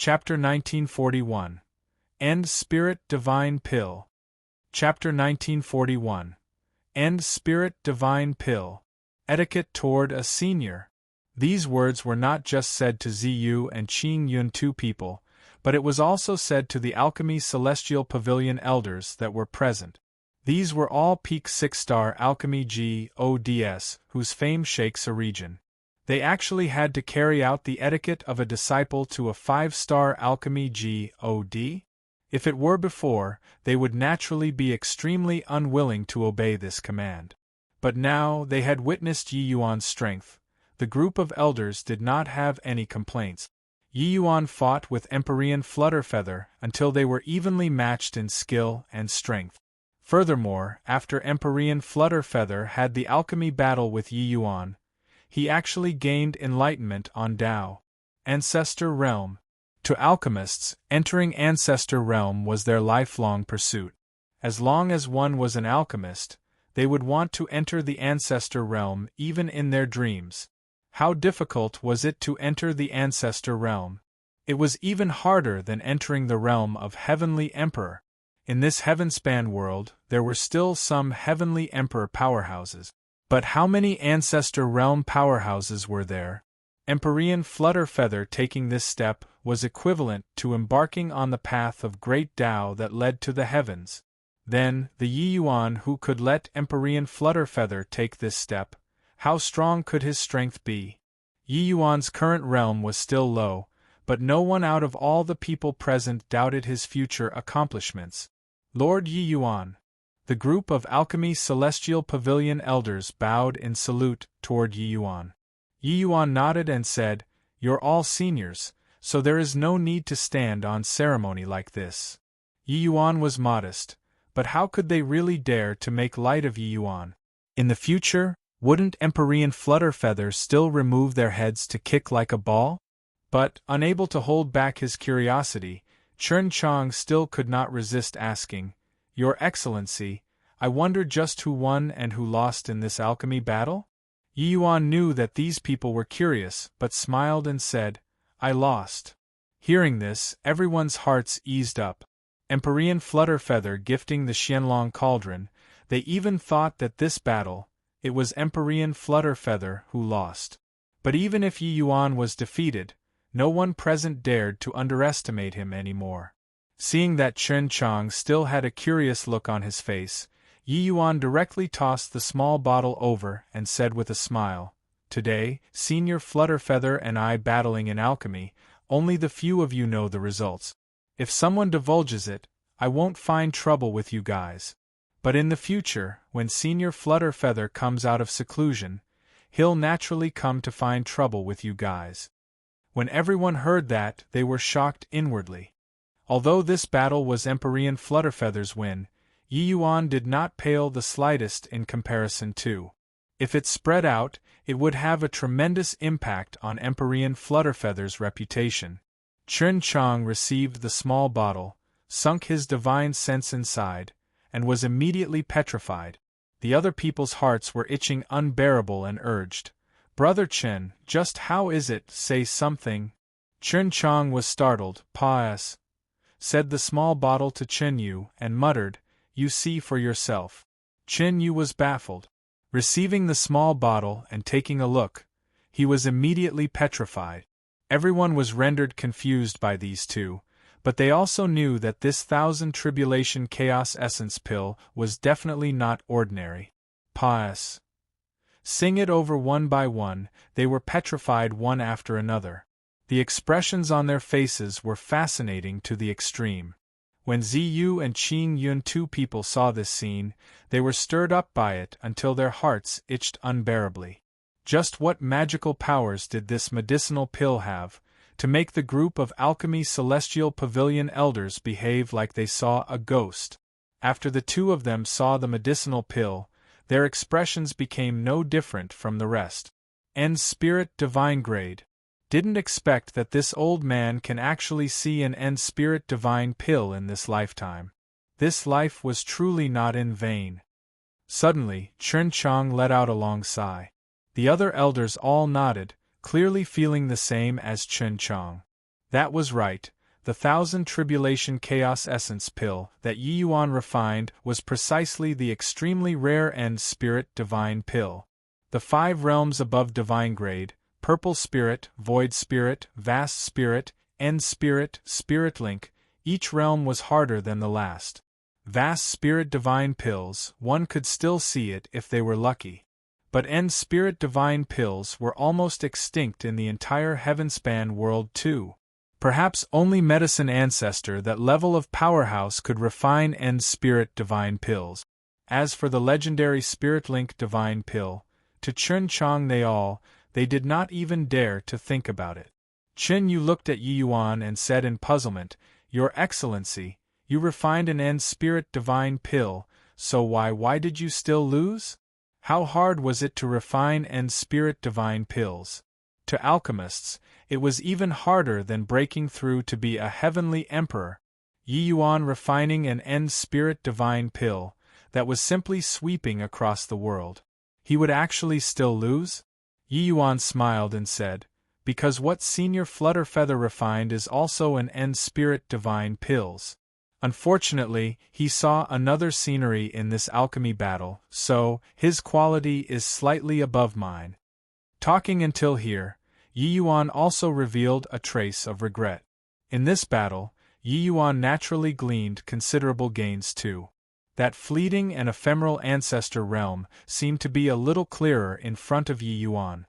Chapter 1941. End Spirit Divine Pill. Chapter 1941. End Spirit Divine Pill. Etiquette toward a senior. These words were not just said to Ziyu and Qing Yun, two people, but it was also said to the Alchemy Celestial Pavilion elders that were present. These were all peak 6-star Alchemy GODs, whose fame shakes a region. They actually had to carry out the etiquette of a disciple to a 5-star Alchemy GOD? If it were before, they would naturally be extremely unwilling to obey this command. But now they had witnessed Yi Yuan's strength. The group of elders did not have any complaints. Yi Yuan fought with Empyrean Flutterfeather until they were evenly matched in skill and strength. Furthermore, after Empyrean Flutterfeather had the alchemy battle with Yi Yuan, he actually gained enlightenment on Tao. Ancestor Realm. To alchemists, entering Ancestor Realm was their lifelong pursuit. As long as one was an alchemist, they would want to enter the Ancestor Realm even in their dreams. How difficult was it to enter the Ancestor Realm? It was even harder than entering the realm of Heavenly Emperor. In this Heavenspan world, there were still some Heavenly Emperor powerhouses. But how many Ancestor Realm powerhouses were there? Empyrean Flutterfeather taking this step was equivalent to embarking on the path of great Tao that led to the heavens. Then, the Yi Yuan who could let Empyrean Flutterfeather take this step, how strong could his strength be? Yi Yuan's current realm was still low, but no one out of all the people present doubted his future accomplishments. Lord Yi Yuan. The group of Alchemy Celestial Pavilion elders bowed in salute toward Yi Yuan. Yi Yuan nodded and said, "You're all seniors, so there is no need to stand on ceremony like this." Yi Yuan was modest, but how could they really dare to make light of Yi Yuan? In the future, wouldn't Empyrean Flutterfeather still remove their heads to kick like a ball? But, unable to hold back his curiosity, Chen Chang still could not resist asking, "Your Excellency, I wonder just who won and who lost in this alchemy battle?" Yi Yuan knew that these people were curious, but smiled and said, "I lost." Hearing this, everyone's hearts eased up. Empyrean Flutterfeather gifting the Xianlong Cauldron, they even thought that this battle, it was Empyrean Flutterfeather who lost. But even if Yi Yuan was defeated, no one present dared to underestimate him anymore. Seeing that Chen Chang still had a curious look on his face, Yi Yuan directly tossed the small bottle over and said with a smile, "Today, Senior Flutterfeather and I battling in alchemy, only the few of you know the results. If someone divulges it, I won't find trouble with you guys. But in the future, when Senior Flutterfeather comes out of seclusion, he'll naturally come to find trouble with you guys." When everyone heard that, they were shocked inwardly. Although this battle was Empyrean Flutterfeather's win, Yi Yuan did not pale the slightest in comparison to. If it spread out, it would have a tremendous impact on Empyrean Flutterfeather's reputation. Chen Chang received the small bottle, sunk his divine sense inside, and was immediately petrified. The other people's hearts were itching unbearable and urged, "Brother Chen, just how is it, say something?" Chen Chang was startled, "Pas," said the small bottle to Chen Yu, and muttered, "You see for yourself." Chen Yu was baffled. Receiving the small bottle and taking a look, he was immediately petrified. Everyone was rendered confused by these two, but they also knew that this Thousand Tribulation Chaos Essence pill was definitely not ordinary. Pas. Sing it over one by one, they were petrified one after another. The expressions on their faces were fascinating to the extreme. When Ziyu and Qing Yun, two people, saw this scene, they were stirred up by it until their hearts itched unbearably. Just what magical powers did this medicinal pill have, to make the group of Alchemy Celestial Pavilion elders behave like they saw a ghost? After the two of them saw the medicinal pill, their expressions became no different from the rest. End Spirit Divine Grade. Didn't expect that this old man can actually see an End Spirit Divine pill in this lifetime. This life was truly not in vain. Suddenly, Chen Chang let out a long sigh. The other elders all nodded, clearly feeling the same as Chen Chang. That was right, the 1000 Tribulation Chaos Essence pill that Yi Yuan refined was precisely the extremely rare End Spirit Divine pill. The 5 realms above Divine grade, Purple Spirit, Void Spirit, Vast Spirit, End Spirit, Spirit Link, each realm was harder than the last. Vast Spirit Divine pills, one could still see it if they were lucky. But End Spirit Divine pills were almost extinct in the entire Heavenspan world too. Perhaps only Medicine Ancestor, that level of powerhouse, could refine End Spirit Divine pills. As for the legendary Spirit Link Divine pill, to Chun Chang they did not even dare to think about it. Chun Yu looked at Yi Yuan and said in puzzlement, "Your Excellency, you refined an End Spirit Divine pill, so why did you still lose? How hard was it to refine End Spirit Divine pills?" To alchemists, it was even harder than breaking through to be a heavenly emperor. Yi Yuan refining an End Spirit Divine pill that was simply sweeping across the world. He would actually still lose? Yi Yuan smiled and said, "Because what Senior Flutterfeather refined is also an End Spirit Divine pills. Unfortunately, he saw another scenery in this alchemy battle, so his quality is slightly above mine." Talking until here, Yi Yuan also revealed a trace of regret. In this battle, Yi Yuan naturally gleaned considerable gains too. That fleeting and ephemeral ancestor realm seemed to be a little clearer in front of Yi Yuan.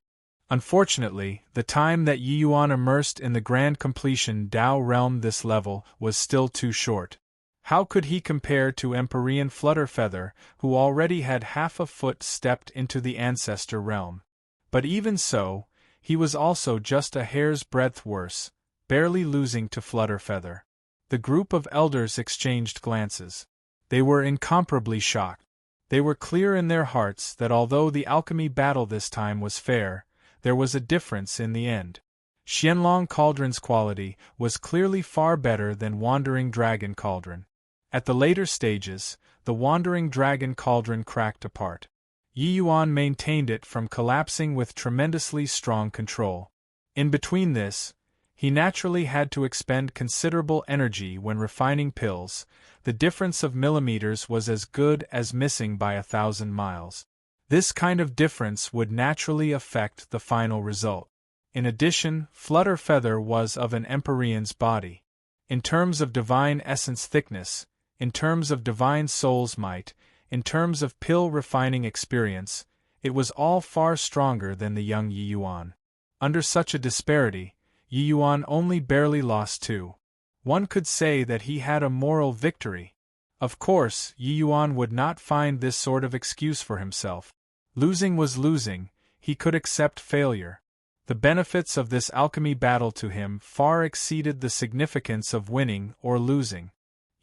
Unfortunately, the time that Yi Yuan immersed in the grand completion Dao realm this level was still too short. How could he compare to Empyrean Flutterfeather, who already had half a foot stepped into the ancestor realm? But even so, he was also just a hair's breadth worse, barely losing to Flutterfeather. The group of elders exchanged glances. They were incomparably shocked. They were clear in their hearts that although the alchemy battle this time was fair, there was a difference in the end. Xianlong Cauldron's quality was clearly far better than Wandering Dragon Cauldron. At the later stages, the Wandering Dragon Cauldron cracked apart. Yi Yuan maintained it from collapsing with tremendously strong control. In between this, he naturally had to expend considerable energy when refining pills. The difference of millimeters was as good as missing by 1,000 miles. This kind of difference would naturally affect the final result. In addition, Flutterfeather was of an Empyrean's body. In terms of divine essence thickness, in terms of divine soul's might, in terms of pill refining experience, it was all far stronger than the young Yi Yuan. Under such a disparity, Yi Yuan only barely lost too. One could say that he had a moral victory. Of course, Yi Yuan would not find this sort of excuse for himself. Losing was losing, he could accept failure. The benefits of this alchemy battle to him far exceeded the significance of winning or losing.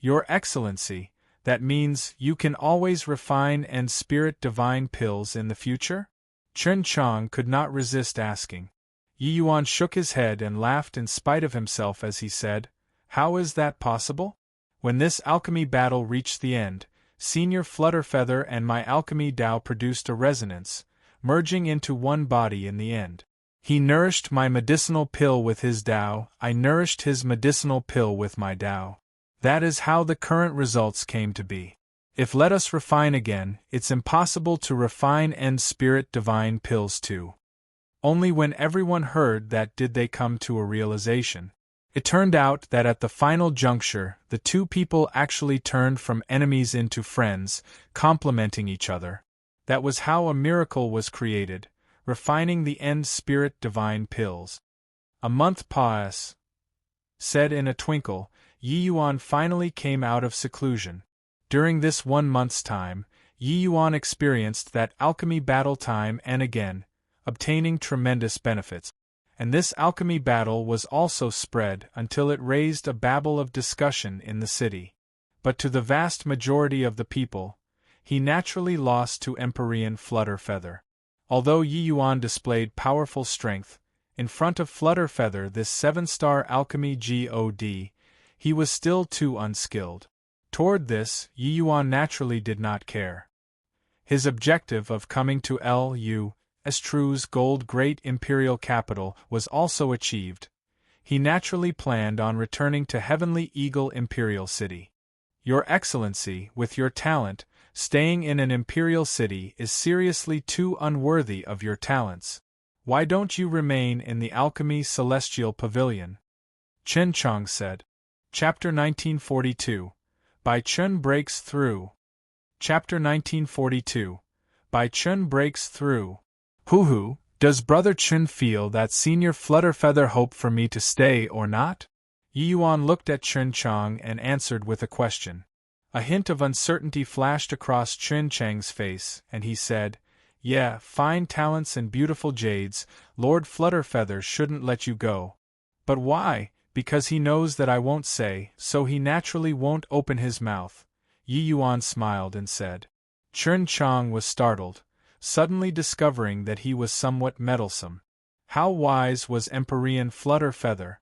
Your Excellency, that means you can always refine and spirit divine pills in the future? Chen Chang could not resist asking. Yi Yuan shook his head and laughed in spite of himself as he said, "How is that possible? When this alchemy battle reached the end, Senior Flutterfeather and my alchemy Tao produced a resonance, merging into one body in the end. He nourished my medicinal pill with his Tao, I nourished his medicinal pill with my Tao. That is how the current results came to be. If let us refine again, it's impossible to refine and spirit divine pills too." Only when everyone heard that did they come to a realization. It turned out that at the final juncture, the two people actually turned from enemies into friends, complementing each other. That was how a miracle was created, refining the end spirit divine pills. A month passed. Said in a twinkle, Yi Yuan finally came out of seclusion. During this 1 month's time, Yi Yuan experienced that alchemy battle time and again, obtaining tremendous benefits. And this alchemy battle was also spread until it raised a babble of discussion in the city. But to the vast majority of the people, he naturally lost to Empyrean Flutterfeather. Although Yi Yuan displayed powerful strength, in front of Flutterfeather this 7-star alchemy god, he was still too unskilled. Toward this, Yi Yuan naturally did not care. His objective of coming to Lu Estru's gold great imperial capital was also achieved. he naturally planned on returning to Heavenly Eagle Imperial City. Your Excellency, with your talent, staying in an imperial city is seriously too unworthy of your talents. Why don't you remain in the Alchemy Celestial Pavilion? Chen Chong said. Chapter 1942. Bai Chun Breaks Through. Chapter 1942. Bai Chun Breaks Through. Hoo, does Brother Chun feel that Senior Flutterfeather hope for me to stay or not? Yi Yuan looked at Chen Chong and answered with a question. A hint of uncertainty flashed across Chen Chang's face, and he said, Yeah, fine talents and beautiful jades, Lord Flutterfeather shouldn't let you go. But why? Because he knows that I won't say, so he naturally won't open his mouth. Yi Yuan smiled and said. Chen Chong was startled, suddenly discovering that he was somewhat meddlesome. How wise was Emperor Flutterfeather?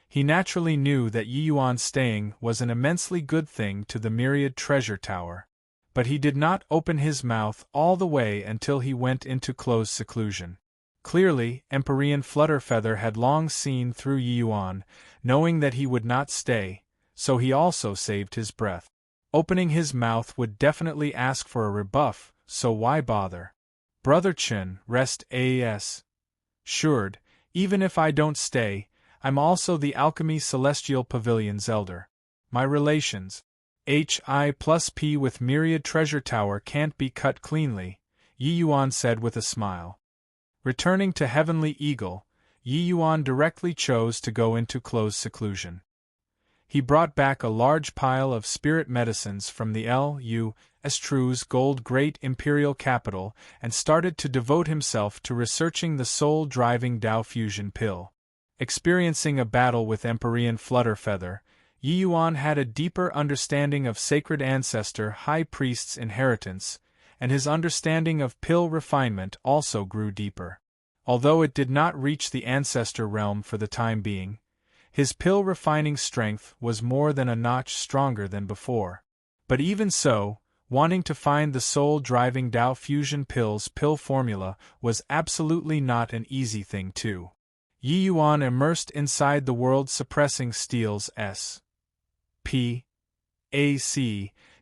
He naturally knew that Yi Yuan's staying was an immensely good thing to the Myriad Treasure Tower. But he did not open his mouth all the way until he went into close seclusion. Clearly, Emperor Flutterfeather had long seen through Yi Yuan, knowing that he would not stay, so he also saved his breath. Opening his mouth would definitely ask for a rebuff, so why bother? Brother Chen, rest assured, even if I don't stay, I'm also the Alchemy Celestial Pavilion's elder. My relations, HI+P with Myriad Treasure Tower can't be cut cleanly, Yi Yuan said with a smile. Returning to Heavenly Eagle, Yi Yuan directly chose to go into close seclusion. He brought back a large pile of spirit medicines from the L.U.S. Gold Great Imperial Capital and started to devote himself to researching the soul-driving Dao Fusion Pill. Experiencing a battle with Emperor Flutterfeather, Yi Yuan had a deeper understanding of Sacred Ancestor High Priest's inheritance, and his understanding of pill refinement also grew deeper. Although it did not reach the Ancestor realm for the time being, his pill refining strength was more than a notch stronger than before. But even so, wanting to find the soul-driving Dao Fusion Pill's pill formula was absolutely not an easy thing too. Yi Yuan immersed inside the world-suppressing steel's S.P.A.C.,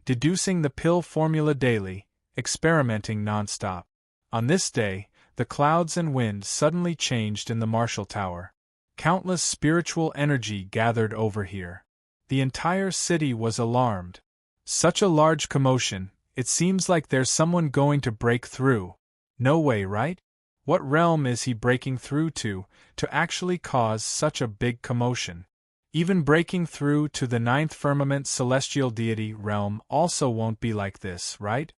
deducing the pill formula daily, experimenting non-stop. On this day, the clouds and wind suddenly changed in the Marshall Tower. Countless spiritual energy gathered over here. The entire city was alarmed. Such a large commotion, it seems like there's someone going to break through. No way, right? What realm is he breaking through to actually cause such a big commotion? Even breaking through to the 9th Firmament Celestial Deity realm also won't be like this, right?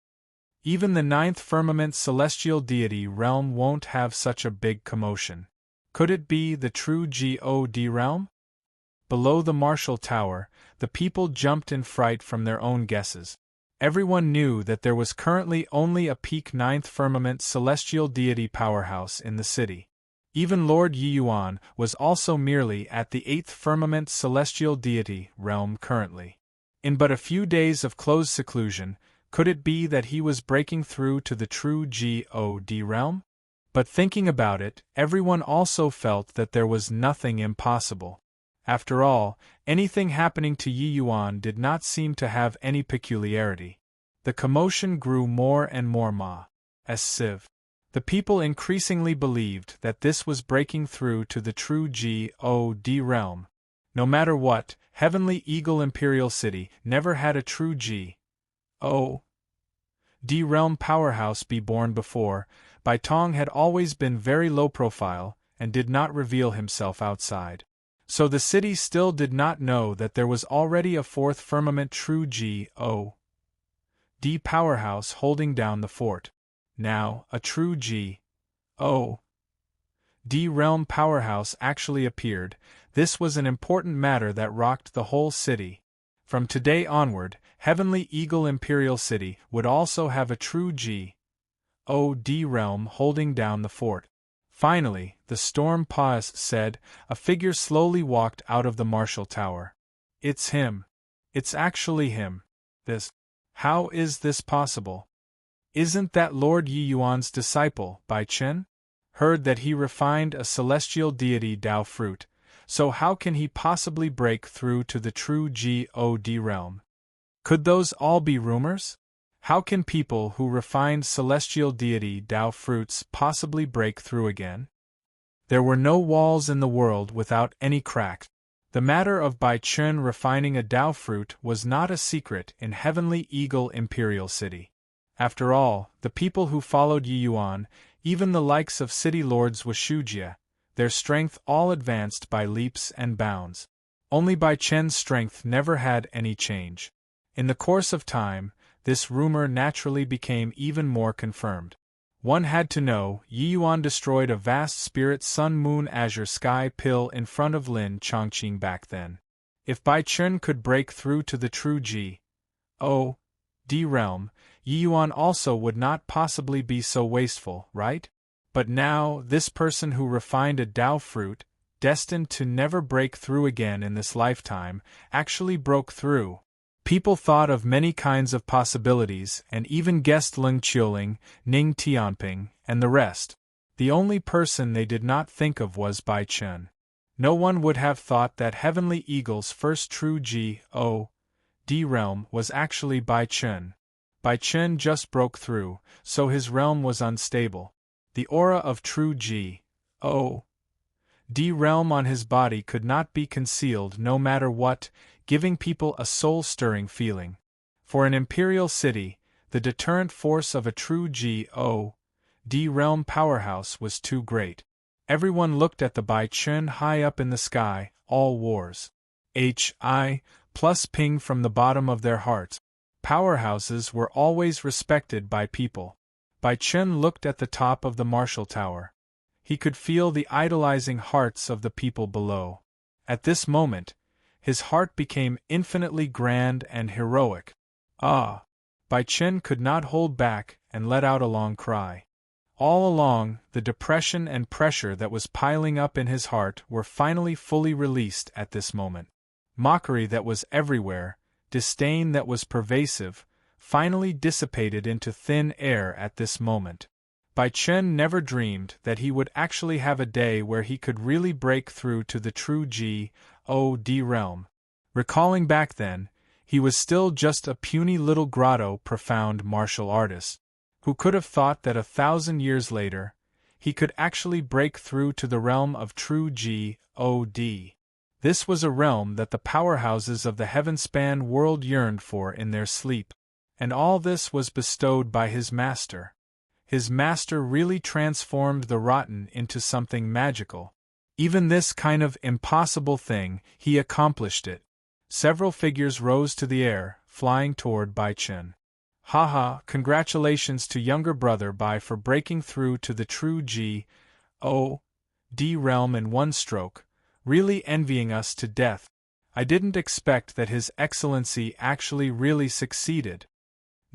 Even the 9th Firmament Celestial Deity realm won't have such a big commotion. Could it be the true God realm? Below the Marshall Tower, the people jumped in fright from their own guesses. Everyone knew that there was currently only a peak 9th Firmament Celestial Deity powerhouse in the city. Even Lord Yi Yuan was also merely at the 8th Firmament Celestial Deity realm currently. In but a few days of closed seclusion, could it be that he was breaking through to the true God realm? But thinking about it, everyone also felt that there was nothing impossible. After all, anything happening to Yi Yuan did not seem to have any peculiarity. The commotion grew more and more massive. The people increasingly believed that this was breaking through to the true God realm. No matter what, Heavenly Eagle Imperial City never had a true God realm powerhouse be born before. Bai Tong had always been very low profile and did not reveal himself outside. So the city still did not know that there was already a 4th Firmament true God powerhouse holding down the fort. Now, a true God realm powerhouse actually appeared. This was an important matter that rocked the whole city. From today onward, Heavenly Eagle Imperial City would also have a true God realm holding down the fort. Finally, the storm said, a figure slowly walked out of the Marshall Tower. It's him. It's actually him. How is this possible? Isn't that Lord Yi Yuan's disciple, Bai Chen? Heard that he refined a celestial deity Dao fruit, so how can he possibly break through to the true God realm? Could those all be rumors? How can people who refined celestial deity Tao fruits possibly break through again? There were no walls in the world without any cracks. The matter of Bai Chun refining a Tao fruit was not a secret in Heavenly Eagle Imperial City. After all, the people who followed Yi Yuan, even the likes of city lords Washujia, their strength all advanced by leaps and bounds. Only Bai Chen's strength never had any change. In the course of time, this rumor naturally became even more confirmed. One had to know Yi Yuan destroyed a vast spirit sun-moon-azure sky pill in front of Lin Chongqing back then. If Bai Chun could break through to the true God realm, Yi Yuan also would not possibly be so wasteful, right? But now, this person who refined a Tao fruit, destined to never break through again in this lifetime, actually broke through. People thought of many kinds of possibilities and even guessed Leng Qiuling, Ning Tianping, and the rest. The only person they did not think of was Bai Chun. No one would have thought that Heavenly Eagle's first true God realm was actually Bai Chun. Bai Chun just broke through, so his realm was unstable. The aura of true God realm on his body could not be concealed no matter what, giving people a soul-stirring feeling. For an imperial city, the deterrent force of a true God realm powerhouse was too great. Everyone looked at the Bai Chun high up in the sky, all wars. Plus ping from the bottom of their hearts. Powerhouses were always respected by people. Bai Chun looked at the top of the Marshall Tower. He could feel the idolizing hearts of the people below. At this moment, his heart became infinitely grand and heroic. Ah! Bai Chun could not hold back and let out a long cry. All along, the depression and pressure that was piling up in his heart were finally fully released at this moment. Mockery that was everywhere, disdain that was pervasive, finally dissipated into thin air at this moment. Bai Chun never dreamed that he would actually have a day where he could really break through to the true God realm. Recalling back then, he was still just a puny little grotto profound martial artist. Who could have thought that 1,000 years later, he could actually break through to the realm of true God? This was a realm that the powerhouses of the heaven-span world yearned for in their sleep. And all this was bestowed by his master. His master really transformed the rotten into something magical. Even this kind of impossible thing, he accomplished it. Several figures rose to the air, flying toward Bai Chun. Haha, congratulations to younger brother Bai for breaking through to the true God realm in one stroke, really envying us to death. I didn't expect that His Excellency actually really succeeded.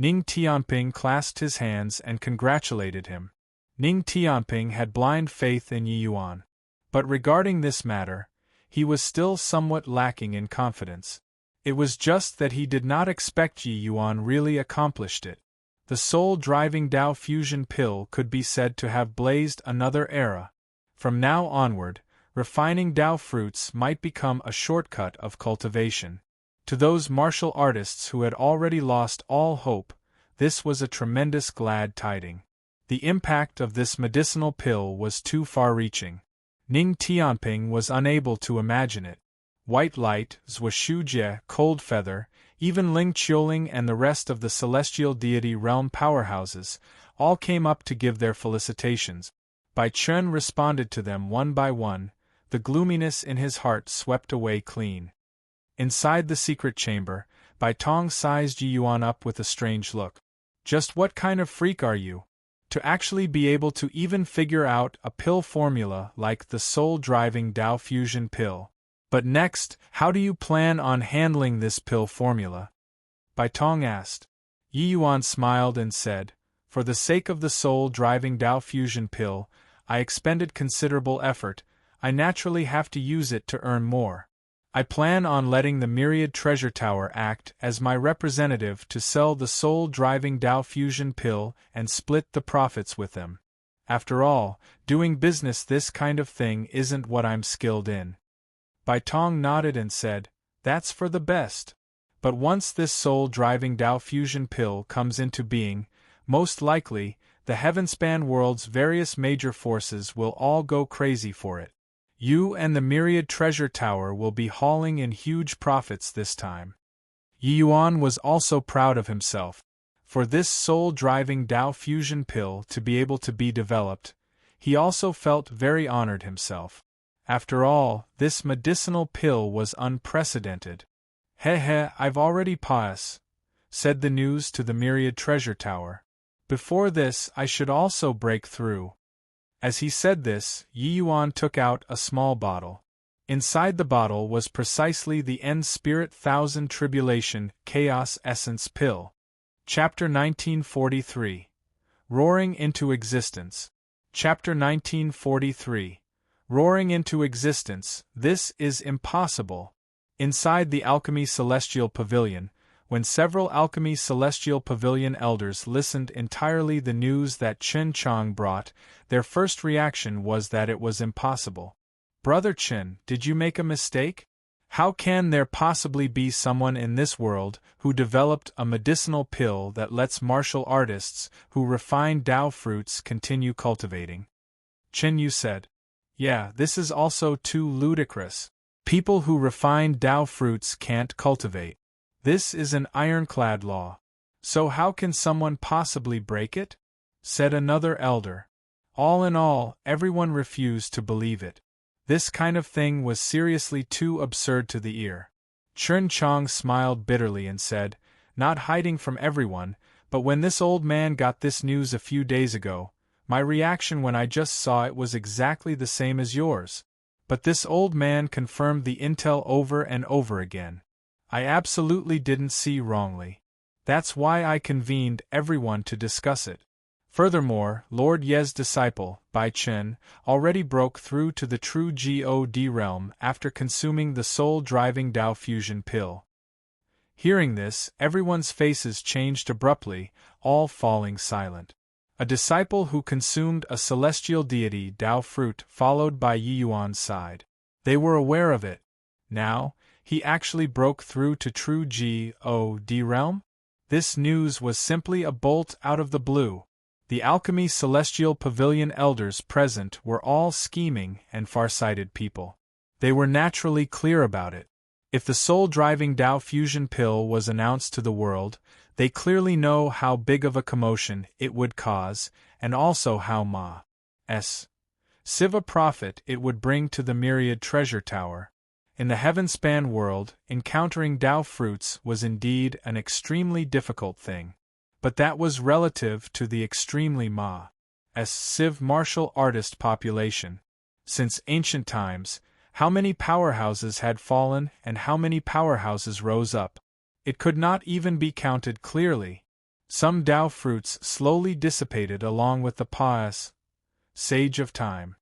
Ning Tianping clasped his hands and congratulated him. Ning Tianping had blind faith in Yi Yuan. But regarding this matter, he was still somewhat lacking in confidence. It was just that he did not expect Yi Yuan really accomplished it. The soul-driving Tao fusion pill could be said to have blazed another era. From now onward, refining Tao fruits might become a shortcut of cultivation. To those martial artists who had already lost all hope, this was a tremendous glad tiding. The impact of this medicinal pill was too far-reaching. Ning Tianping was unable to imagine it. White Light, Zhuashujie, Cold Feather, even Ling Qiuling and the rest of the celestial deity realm powerhouses, all came up to give their felicitations. Bai Chun responded to them one by one, the gloominess in his heart swept away clean. Inside the secret chamber, Bai Tong sized Yi Yuan up with a strange look. Just what kind of freak are you? To actually be able to even figure out a pill formula like the soul-driving Tao fusion pill. But next, how do you plan on handling this pill formula? Bai Tong asked. Yi Yuan smiled and said, for the sake of the soul-driving Tao fusion pill, I expended considerable effort. I naturally have to use it to earn more. I plan on letting the Myriad Treasure Tower act as my representative to sell the soul-driving Tao fusion pill and split the profits with them. After all, doing business this kind of thing isn't what I'm skilled in. Bai Tong nodded and said, "That's for the best. But once this soul-driving Tao fusion pill comes into being, most likely, the heaven-span world's various major forces will all go crazy for it. You and the Myriad Treasure Tower will be hauling in huge profits this time." Yi Yuan was also proud of himself. For this soul-driving Tao fusion pill to be able to be developed, he also felt very honored himself. After all, this medicinal pill was unprecedented. I've already passed," said the news to the Myriad Treasure Tower. "Before this I should also break through." As he said this, Yi Yuan took out a small bottle. Inside the bottle was precisely the End Spirit Thousand Tribulation Chaos Essence Pill. Chapter 1943. Roaring into Existence. Chapter 1943. Roaring into Existence. This is impossible. Inside the Alchemy Celestial Pavilion, when several Alchemy Celestial Pavilion elders listened entirely the news that Qin Chang brought, their first reaction was that it was impossible. "Brother Qin, did you make a mistake? How can there possibly be someone in this world who developed a medicinal pill that lets martial artists who refine Tao fruits continue cultivating?" Qin Yu said. "Yeah, this is also too ludicrous. People who refine Tao fruits can't cultivate. This is an ironclad law. So how can someone possibly break it?" said another elder. All in all, everyone refused to believe it. This kind of thing was seriously too absurd to the ear. Chen Chang smiled bitterly and said, not hiding from everyone, "But when this old man got this news a few days ago, my reaction when I just saw it was exactly the same as yours. But this old man confirmed the intel over and over again. I absolutely didn't see wrongly. That's why I convened everyone to discuss it." Furthermore, Lord Ye's disciple, Bai Chen, already broke through to the true God realm after consuming the soul-driving Tao fusion pill. Hearing this, everyone's faces changed abruptly, all falling silent. A disciple who consumed a celestial deity Tao fruit followed by Yi Yuan sighed. They were aware of it. Now, he actually broke through to true God realm? This news was simply a bolt out of the blue. The Alchemy Celestial Pavilion elders present were all scheming and far-sighted people. They were naturally clear about it. If the soul-driving Tao fusion pill was announced to the world, they clearly know how big of a commotion it would cause, and also how massive a profit it would bring to the Myriad Treasure Tower. In the heaven-span world, encountering Tao fruits was indeed an extremely difficult thing. But that was relative to the extremely massive martial artist population. Since ancient times, how many powerhouses had fallen and how many powerhouses rose up? It could not even be counted clearly. Some Tao fruits slowly dissipated along with the passage of time.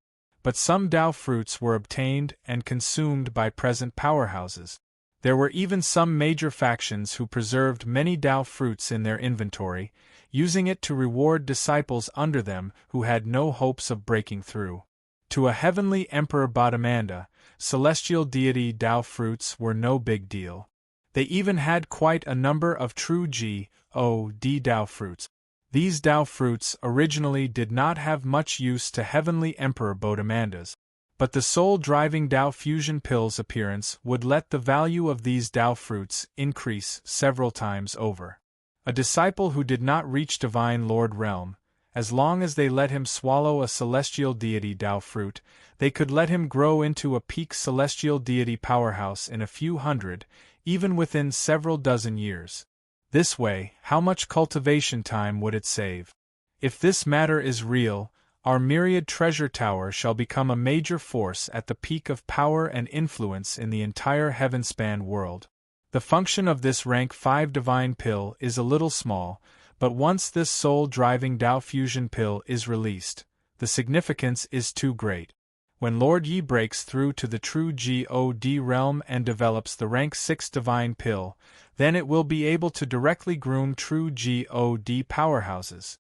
But some Tao fruits were obtained and consumed by present powerhouses. There were even some major factions who preserved many Tao fruits in their inventory, using it to reward disciples under them who had no hopes of breaking through. To a heavenly Emperor Bodhimanda, celestial deity Tao fruits were no big deal. They even had quite a number of true God Tao fruits. These Tao fruits originally did not have much use to heavenly Emperor Bodhimanda's. But the soul-driving Tao fusion pill's appearance would let the value of these Tao fruits increase several times over. A disciple who did not reach Divine Lord Realm, as long as they let him swallow a celestial deity Tao fruit, they could let him grow into a peak celestial deity powerhouse in a few hundred, even within several dozen years. This way, how much cultivation time would it save? If this matter is real, our Myriad Treasure Tower shall become a major force at the peak of power and influence in the entire heaven-span world. The function of this rank 5 divine pill is a little small, but once this soul-driving Tao fusion pill is released, the significance is too great. When Lord Yi breaks through to the true God realm and develops the rank 6 divine pill, then it will be able to directly groom true God powerhouses.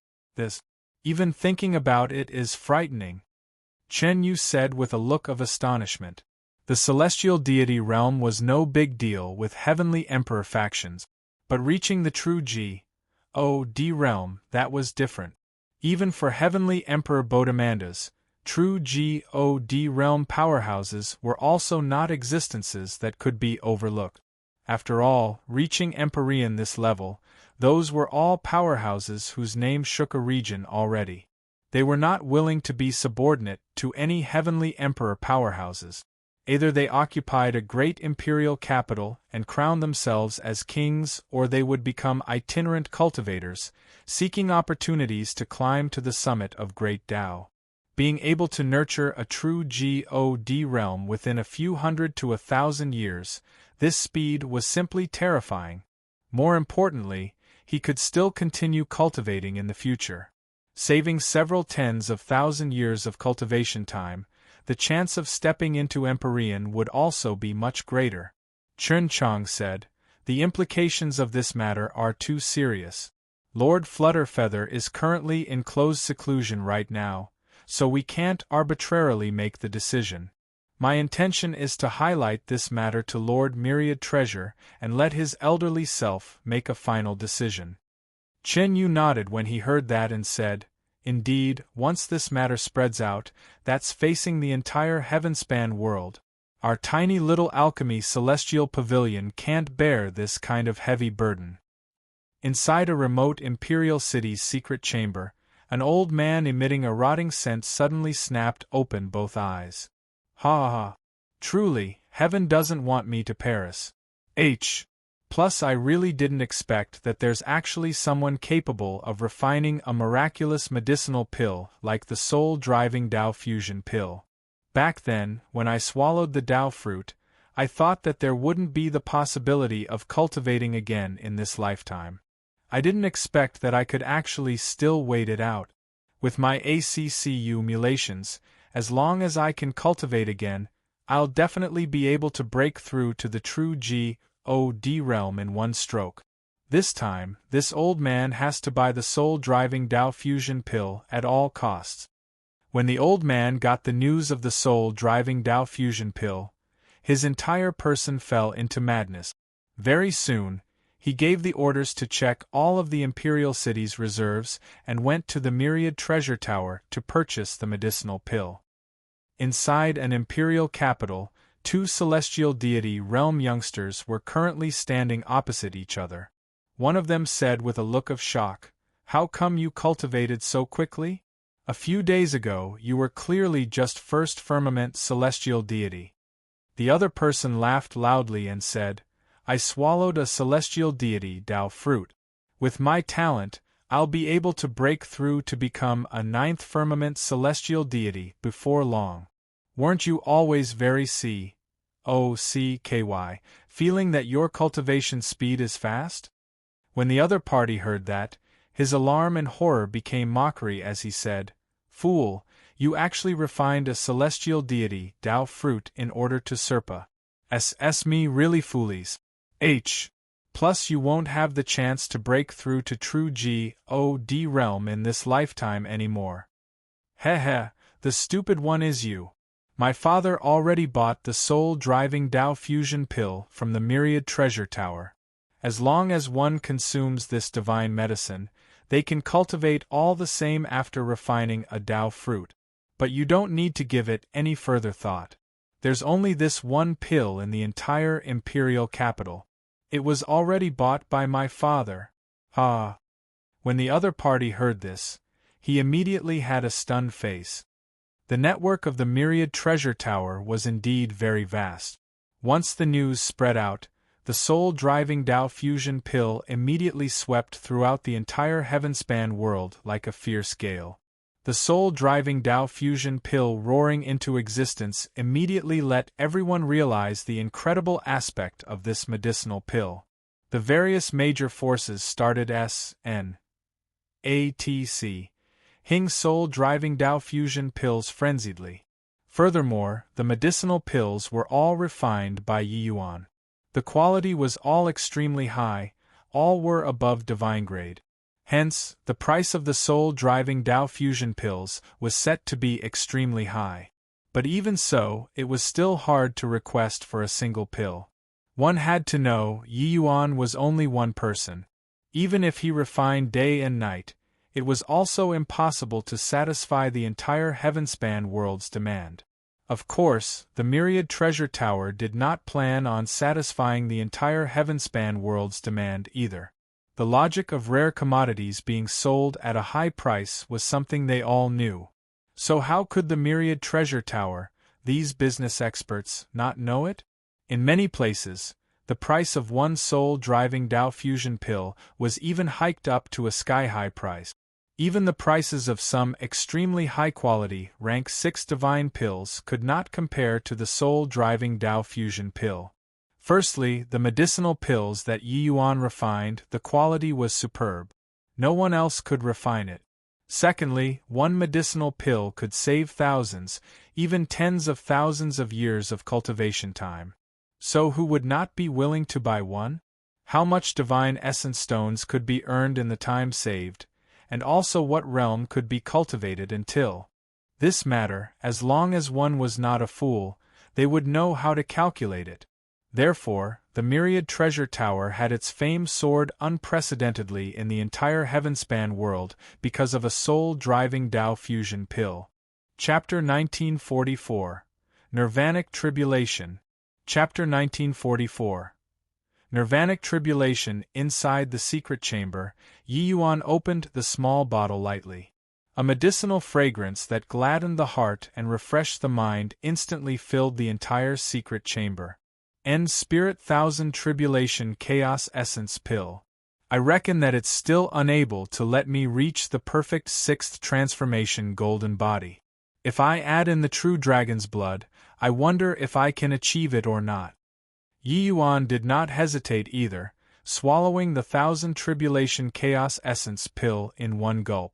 Even thinking about it is frightening, Chen Yu said with a look of astonishment. The celestial deity realm was no big deal with heavenly emperor factions, but reaching the true God realm, that was different. Even for heavenly emperor Bodemanda's, true God realm powerhouses were also not existences that could be overlooked. After all, reaching Empyrean this level, those were all powerhouses whose name shook a region already. They were not willing to be subordinate to any heavenly emperor powerhouses. Either they occupied a great imperial capital and crowned themselves as kings, or they would become itinerant cultivators, seeking opportunities to climb to the summit of great Tao. Being able to nurture a true God realm within a few hundred to 1,000 years, this speed was simply terrifying. More importantly, he could still continue cultivating in the future. Saving several tens of thousand years of cultivation time, the chance of stepping into Empyrean would also be much greater. Chun Chang said, "The implications of this matter are too serious. Lord Flutterfeather is currently in close seclusion right now, so we can't arbitrarily make the decision. My intention is to highlight this matter to Lord Myriad Treasure and let his elderly self make a final decision." Chen Yu nodded when he heard that and said, "Indeed, once this matter spreads out, that's facing the entire heavenspan world. Our tiny little alchemy celestial pavilion can't bear this kind of heavy burden." Inside a remote imperial city's secret chamber, an old man emitting a rotting scent suddenly snapped open both eyes. "Ha ha! Truly, heaven doesn't want me to Paris. Plus I really didn't expect that there's actually someone capable of refining a miraculous medicinal pill like the soul-driving Tao fusion pill. Back then, when I swallowed the Tao fruit, I thought that there wouldn't be the possibility of cultivating again in this lifetime. I didn't expect that I could actually still wait it out. With my ACCU mutations, as long as I can cultivate again, I'll definitely be able to break through to the true God realm in one stroke. This time, this old man has to buy the soul-driving Tao fusion pill at all costs." When the old man got the news of the soul-driving Tao fusion pill, his entire person fell into madness. Very soon, he gave the orders to check all of the imperial city's reserves and went to the Myriad Treasure Tower to purchase the medicinal pill. Inside an imperial capital, two celestial deity realm youngsters were currently standing opposite each other. One of them said with a look of shock, "How come you cultivated so quickly? A few days ago you were clearly just first firmament celestial deity." The other person laughed loudly and said, "I swallowed a celestial deity Tao fruit. With my talent, I'll be able to break through to become a 9th firmament celestial deity before long. Weren't you always very feeling that your cultivation speed is fast?" When the other party heard that, his alarm and horror became mockery as he said, "Fool, you actually refined a celestial deity Tao fruit in order to surpa. Me really foolies. Plus you won't have the chance to break through to true God realm in this lifetime anymore. Heh, the stupid one is you. My father already bought the soul-driving Tao fusion pill from the Myriad Treasure Tower. As long as one consumes this divine medicine, they can cultivate all the same after refining a Tao fruit. But you don't need to give it any further thought. There's only this one pill in the entire imperial capital. It was already bought by my father." When the other party heard this, he immediately had a stunned face. The network of the Myriad Treasure Tower was indeed very vast. Once the news spread out, the soul-driving Tao fusion pill immediately swept throughout the entire heavenspan world like a fierce gale. The soul-driving Tao fusion pill roaring into existence immediately let everyone realize the incredible aspect of this medicinal pill. The various major forces started Hing soul-driving Tao fusion pills frenziedly. Furthermore, the medicinal pills were all refined by Yi Yuan. The quality was all extremely high, all were above divine grade. Hence, the price of the soul-driving Tao fusion pills was set to be extremely high. But even so, it was still hard to request for a single pill. One had to know Yi Yuan was only one person. Even if he refined day and night, it was also impossible to satisfy the entire heavenspan world's demand. Of course, the myriad treasure tower did not plan on satisfying the entire heavenspan world's demand either. The logic of rare commodities being sold at a high price was something they all knew. So how could the myriad treasure tower, these business experts, not know it? In many places, the price of one soul-driving Tao fusion pill was even hiked up to a sky-high price. Even the prices of some extremely high-quality, rank 6 divine pills could not compare to the soul-driving Tao fusion pill. Firstly, the medicinal pills that Yi Yuan refined, the quality was superb. No one else could refine it. Secondly, one medicinal pill could save thousands, even tens of thousands of years of cultivation time. So who would not be willing to buy one? How much divine essence stones could be earned in the time saved, and also what realm could be cultivated until? This matter, as long as one was not a fool, they would know how to calculate it. Therefore, the myriad treasure tower had its fame soared unprecedentedly in the entire heavenspan world because of a soul-driving Tao fusion pill. Chapter 1944. Nirvanic Tribulation. Chapter 1944. Nirvanic Tribulation. Inside the secret chamber, Yi Yuan opened the small bottle lightly. A medicinal fragrance that gladdened the heart and refreshed the mind instantly filled the entire secret chamber. End Spirit Thousand Tribulation Chaos Essence Pill. I reckon that it's still unable to let me reach the perfect 6th transformation golden body. If I add in the true dragon's blood, I wonder if I can achieve it or not. Yi Yuan did not hesitate either, swallowing the 1000 Tribulation Chaos Essence Pill in one gulp.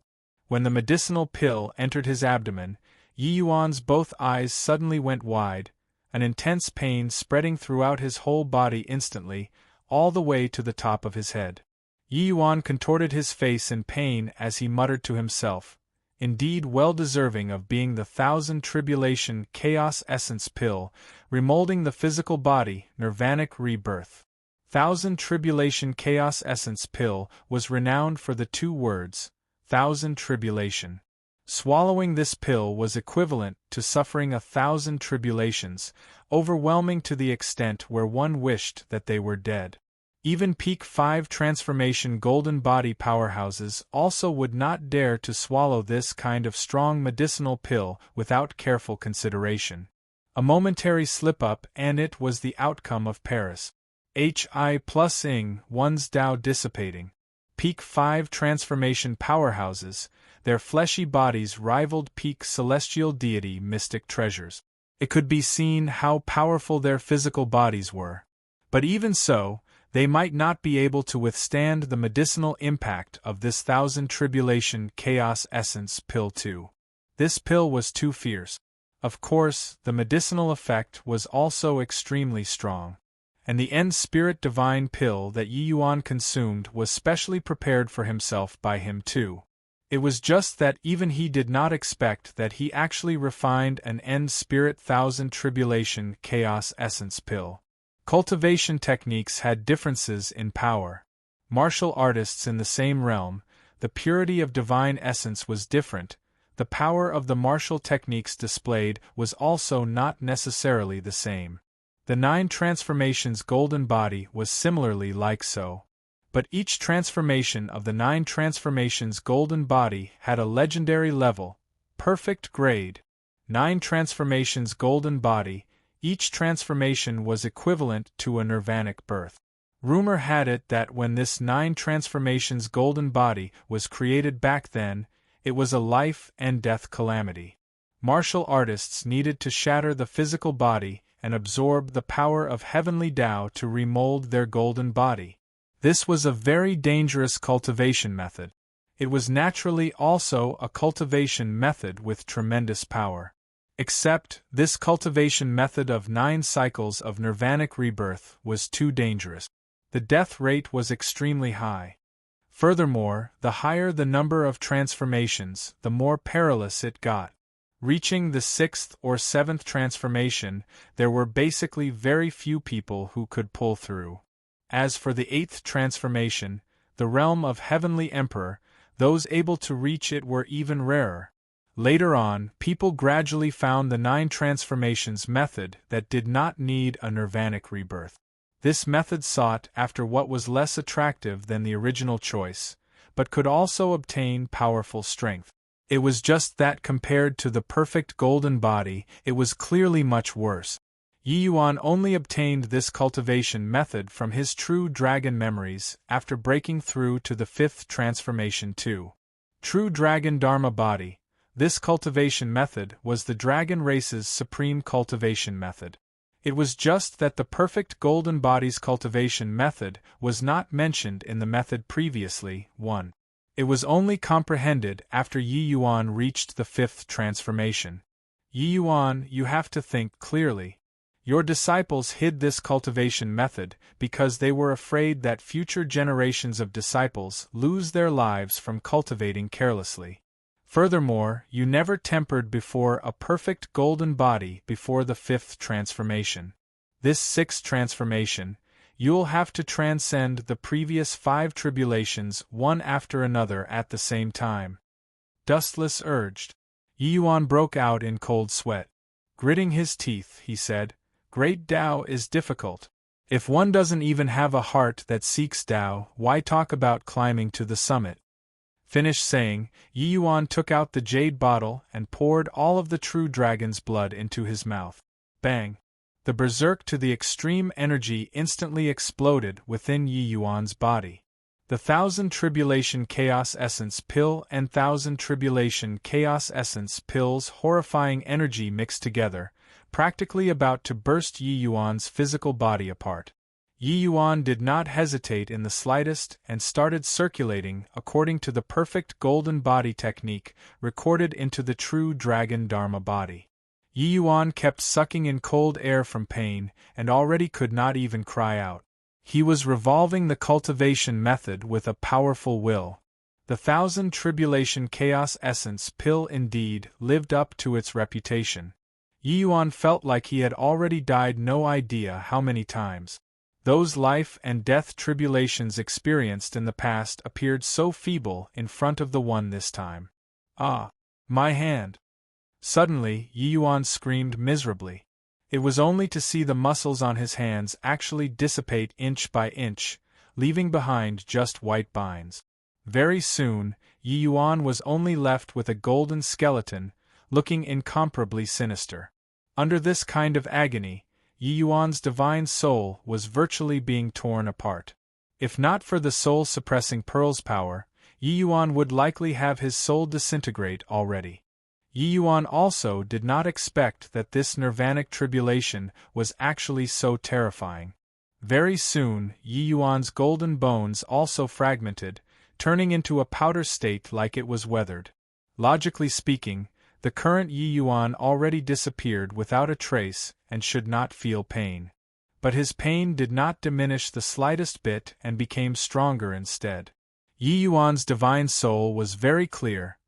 When the medicinal pill entered his abdomen, Yi Yuan's both eyes suddenly went wide, an intense pain spreading throughout his whole body instantly, all the way to the top of his head. Yi Yuan contorted his face in pain as he muttered to himself, indeed well deserving of being the 1000 Tribulation Chaos Essence Pill, remolding the physical body, nirvanic rebirth. 1000 Tribulation Chaos Essence Pill was renowned for the 2 words, 1000 Tribulation. Swallowing this pill was equivalent to suffering 1000 tribulations, overwhelming to the extent where one wished that they were dead. Even peak 5 transformation golden body powerhouses also would not dare to swallow this kind of strong medicinal pill without careful consideration. A momentary slip-up and it was the outcome of Paris. Hi plus ing, one's Tao dissipating. Peak 5 transformation powerhouses, their fleshy bodies rivaled peak celestial deity mystic treasures. It could be seen how powerful their physical bodies were. But even so, they might not be able to withstand the medicinal impact of this 1000 Tribulation Chaos Essence Pill too. This pill was too fierce. Of course, the medicinal effect was also extremely strong. And the End Spirit Divine Pill that Yi Yuan consumed was specially prepared for himself by him too. It was just that even he did not expect that he actually refined an End Spirit 1000 Tribulation Chaos Essence Pill. Cultivation techniques had differences in power. Martial artists in the same realm, the purity of divine essence was different, the power of the martial techniques displayed was also not necessarily the same. The 9 transformations golden body was similarly like so. But each transformation of the 9 transformations golden body had a legendary level, perfect grade. 9 transformations golden body, each transformation was equivalent to a nirvanic birth. Rumor had it that when this 9 transformations golden body was created back then, it was a life and death calamity. Martial artists needed to shatter the physical body and absorb the power of heavenly Tao to remold their golden body. This was a very dangerous cultivation method. It was naturally also a cultivation method with tremendous power. Except, this cultivation method of 9 cycles of nirvanic rebirth was too dangerous. The death rate was extremely high. Furthermore, the higher the number of transformations, the more perilous it got. Reaching the 6th or 7th transformation, there were basically very few people who could pull through. As for the 8th transformation, the realm of Heavenly Emperor, those able to reach it were even rarer. Later on, people gradually found the 9 transformations method that did not need a nirvanic rebirth. This method sought after what was less attractive than the original choice, but could also obtain powerful strength. It was just that compared to the perfect golden body, it was clearly much worse. Yi Yuan only obtained this cultivation method from his true dragon memories after breaking through to the 5th transformation too. True dragon Dharma body, this cultivation method was the dragon race's supreme cultivation method. It was just that the perfect golden body's cultivation method was not mentioned in the method previously. 1. It was only comprehended after Yi Yuan reached the 5th transformation. Yi Yuan, you have to think clearly. Your disciples hid this cultivation method because they were afraid that future generations of disciples lose their lives from cultivating carelessly. Furthermore, you never tempered before a perfect golden body before the 5th transformation. This 6th transformation, you'll have to transcend the previous 5 tribulations one after another at the same time. Dustless urged. Yi Yuan broke out in cold sweat. Gritting his teeth, he said, "Great Tao is difficult. If one doesn't even have a heart that seeks Tao, why talk about climbing to the summit?" Finished saying, Yi Yuan took out the jade bottle and poured all of the true dragon's blood into his mouth. Bang! The berserk to the extreme energy instantly exploded within Yi Yuan's body. The 1000 Tribulation Chaos Essence Pill and 1000 Tribulation Chaos Essence Pill's horrifying energy mixed together, practically about to burst Yi Yuan's physical body apart. Yi Yuan did not hesitate in the slightest and started circulating according to the perfect golden body technique recorded into the true dragon Dharma body. Yi Yuan kept sucking in cold air from pain and already could not even cry out. He was revolving the cultivation method with a powerful will. The 1000 Tribulation Chaos Essence Pill indeed lived up to its reputation. Yi Yuan felt like he had already died no idea how many times. Those life and death tribulations experienced in the past appeared so feeble in front of the one this time. "Ah! My hand!" Suddenly, Yi Yuan screamed miserably. It was only to see the muscles on his hands actually dissipate inch by inch, leaving behind just white binds. Very soon, Yi Yuan was only left with a golden skeleton, looking incomparably sinister. Under this kind of agony, Yi Yuan's divine soul was virtually being torn apart. If not for the soul-suppressing pearl's power, Yi Yuan would likely have his soul disintegrate already. Yi Yuan also did not expect that this nirvanic tribulation was actually so terrifying. Very soon, Yi Yuan's golden bones also fragmented, turning into a powder state like it was weathered. Logically speaking, the current Yi Yuan already disappeared without a trace and should not feel pain. But his pain did not diminish the slightest bit and became stronger instead. Yi Yuan's divine soul was very clear.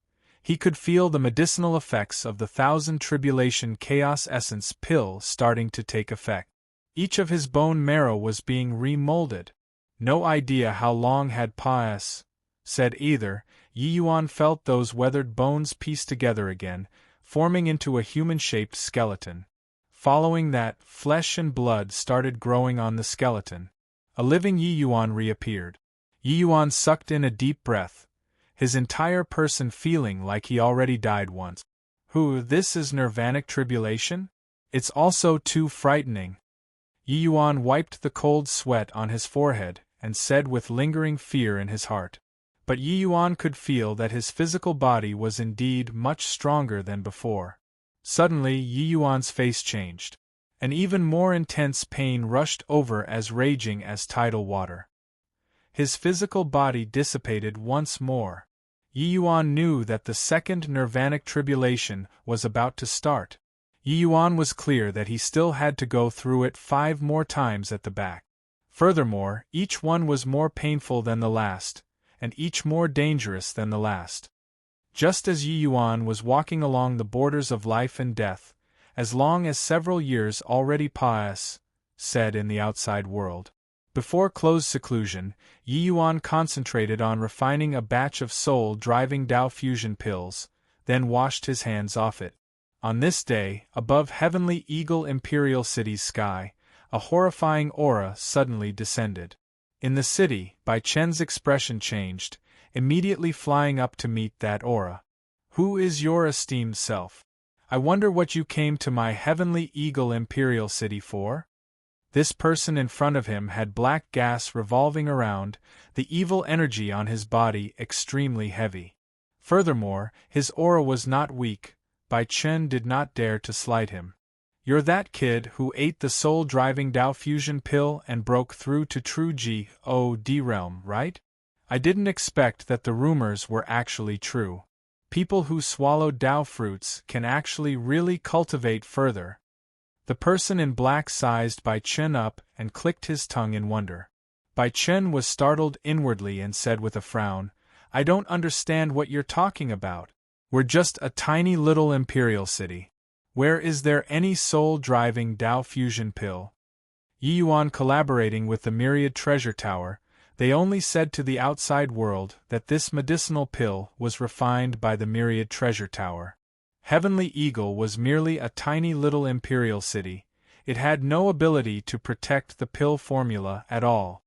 He could feel the medicinal effects of the 1000 Tribulation Chaos Essence Pill starting to take effect. Each of his bone marrow was being remolded. No idea how long had said either. Yi Yuan felt those weathered bones piece together again, forming into a human-shaped skeleton. Following that, flesh and blood started growing on the skeleton. A living Yi Yuan reappeared. Yi Yuan sucked in a deep breath, his entire person feeling like he already died once. This is nirvanic tribulation? It's also too frightening. Yi Yuan wiped the cold sweat on his forehead and said with lingering fear in his heart. But Yi Yuan could feel that his physical body was indeed much stronger than before. Suddenly Yi Yuan's face changed. An even more intense pain rushed over as raging as tidal water. His physical body dissipated once more. Yi Yuan knew that the second nirvanic tribulation was about to start. Yi Yuan was clear that he still had to go through it 5 more times at the back. Furthermore, each one was more painful than the last, and each more dangerous than the last. Just as Yi Yuan was walking along the borders of life and death, as long as several years already said in the outside world. Before closed seclusion, Yi Yuan concentrated on refining a batch of soul-driving Tao fusion pills, then washed his hands off it. On this day, above Heavenly Eagle Imperial City's sky, a horrifying aura suddenly descended. In the city, Bai Chen's expression changed, immediately flying up to meet that aura. "Who is your esteemed self? I wonder what you came to my Heavenly Eagle Imperial City for?" This person in front of him had black gas revolving around, the evil energy on his body extremely heavy. Furthermore, his aura was not weak. Bai Chen did not dare to slight him. "You're that kid who ate the soul-driving Tao fusion pill and broke through to true God realm, right? I didn't expect that the rumors were actually true. People who swallowed Tao fruits can actually really cultivate further." The person in black sized Bai Chen up and clicked his tongue in wonder. Bai Chen was startled inwardly and said with a frown, "I don't understand what you're talking about. We're just a tiny little imperial city. Where is there any soul-driving Tao fusion pill?" Yi Yuan collaborating with the Myriad Treasure Tower, they only said to the outside world that this medicinal pill was refined by the Myriad Treasure Tower. Heavenly Eagle was merely a tiny little imperial city. It had no ability to protect the pill formula at all.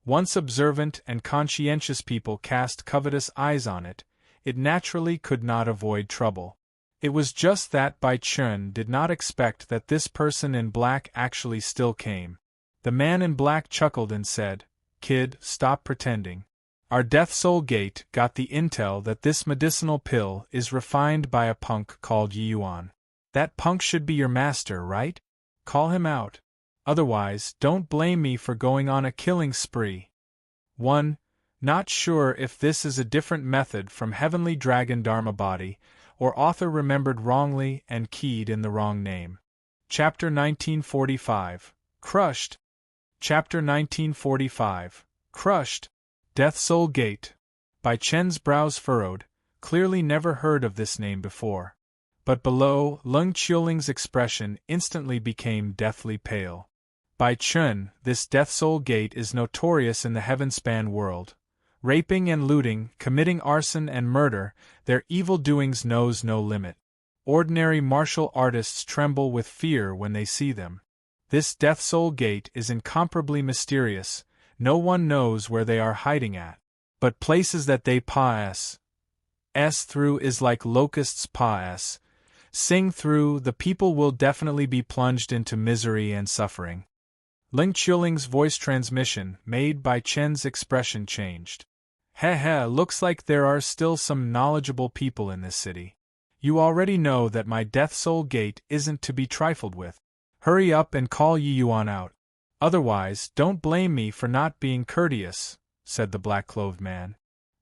Once observant and conscientious people cast covetous eyes on it, it naturally could not avoid trouble. It was just that Bai Chen did not expect that this person in black actually still came. The man in black chuckled and said, "Kid, stop pretending. Our Death Soul Gate got the intel that this medicinal pill is refined by a punk called Yi Yuan. That punk should be your master, right? Call him out. Otherwise, don't blame me for going on a killing spree." 1. Not sure if this is a different method from Heavenly Dragon Dharma Body, or author remembered wrongly and keyed in the wrong name. Chapter 1945. Crushed. Chapter 1945. Crushed. Death Soul Gate. Bai Chen's brows furrowed, clearly never heard of this name before. But below, Leng Qiuling's expression instantly became deathly pale. "Bai Chen, this Death Soul Gate is notorious in the Heavenspan world. Raping and looting, committing arson and murder, their evil doings knows no limit. Ordinary martial artists tremble with fear when they see them. This Death Soul Gate is incomparably mysterious. No one knows where they are hiding at. But places that they pass through is like locusts sing through, the people will definitely be plunged into misery and suffering." Leng Qiuling's voice transmission made Bai Chen's expression changed. "Heh, looks like there are still some knowledgeable people in this city. You already know that my Death Soul Gate isn't to be trifled with. Hurry up and call Yi Yuan out. Otherwise, don't blame me for not being courteous," said the black-clothed man.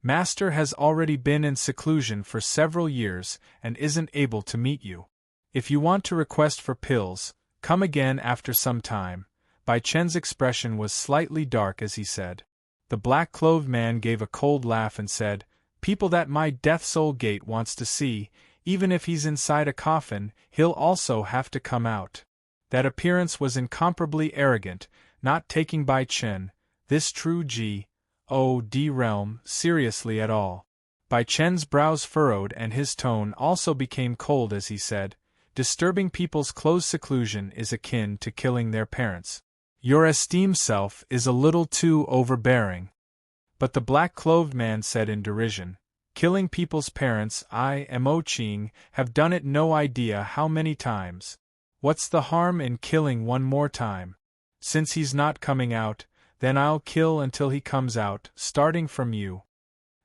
"Master has already been in seclusion for several years and isn't able to meet you. If you want to request for pills, come again after some time." Bai Chen's expression was slightly dark as he said. The black-clothed man gave a cold laugh and said, "People that my Death Soul Gate wants to see, even if he's inside a coffin, he'll also have to come out." That appearance was incomparably arrogant, not taking Bai Chen, this true God realm, seriously at all. Bai Chen's brows furrowed and his tone also became cold as he said, "Disturbing people's close seclusion is akin to killing their parents. Your esteemed self is a little too overbearing." But the black-clothed man said in derision, "Killing people's parents, I, Mo Qing, have done it no idea how many times. What's the harm in killing one more time? Since he's not coming out, then I'll kill until he comes out, starting from you."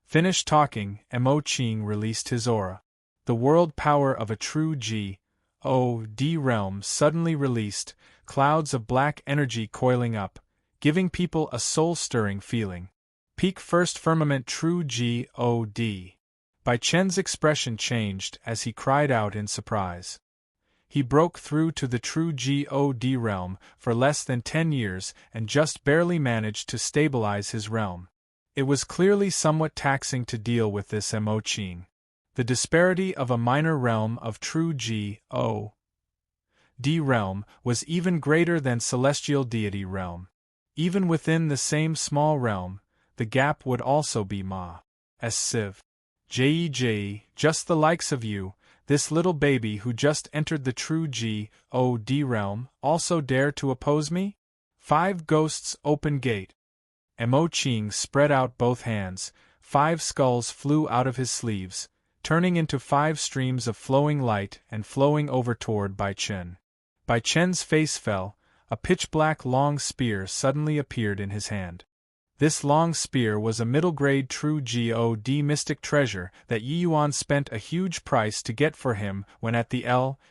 Finished talking, Mo Qing released his aura. The world power of a true God realm suddenly released, clouds of black energy coiling up, giving people a soul-stirring feeling. Peak first firmament true God. Bai Chen's expression changed as he cried out in surprise. He broke through to the true God realm for less than 10 years and just barely managed to stabilize his realm. It was clearly somewhat taxing to deal with this Mo Qing. The disparity of a minor realm of true God realm was even greater than celestial deity realm. Even within the same small realm, the gap would also be massive. Just the likes of you, this little baby who just entered the true God realm, also dare to oppose me? 5 ghosts open gate. Mo Qing spread out both hands, 5 skulls flew out of his sleeves, turning into 5 streams of flowing light and flowing over toward Bai Chen. Bai Chen's face fell, a pitch-black long spear suddenly appeared in his hand. This long spear was a middle-grade true God mystic treasure that Yi Yuan spent a huge price to get for him when at the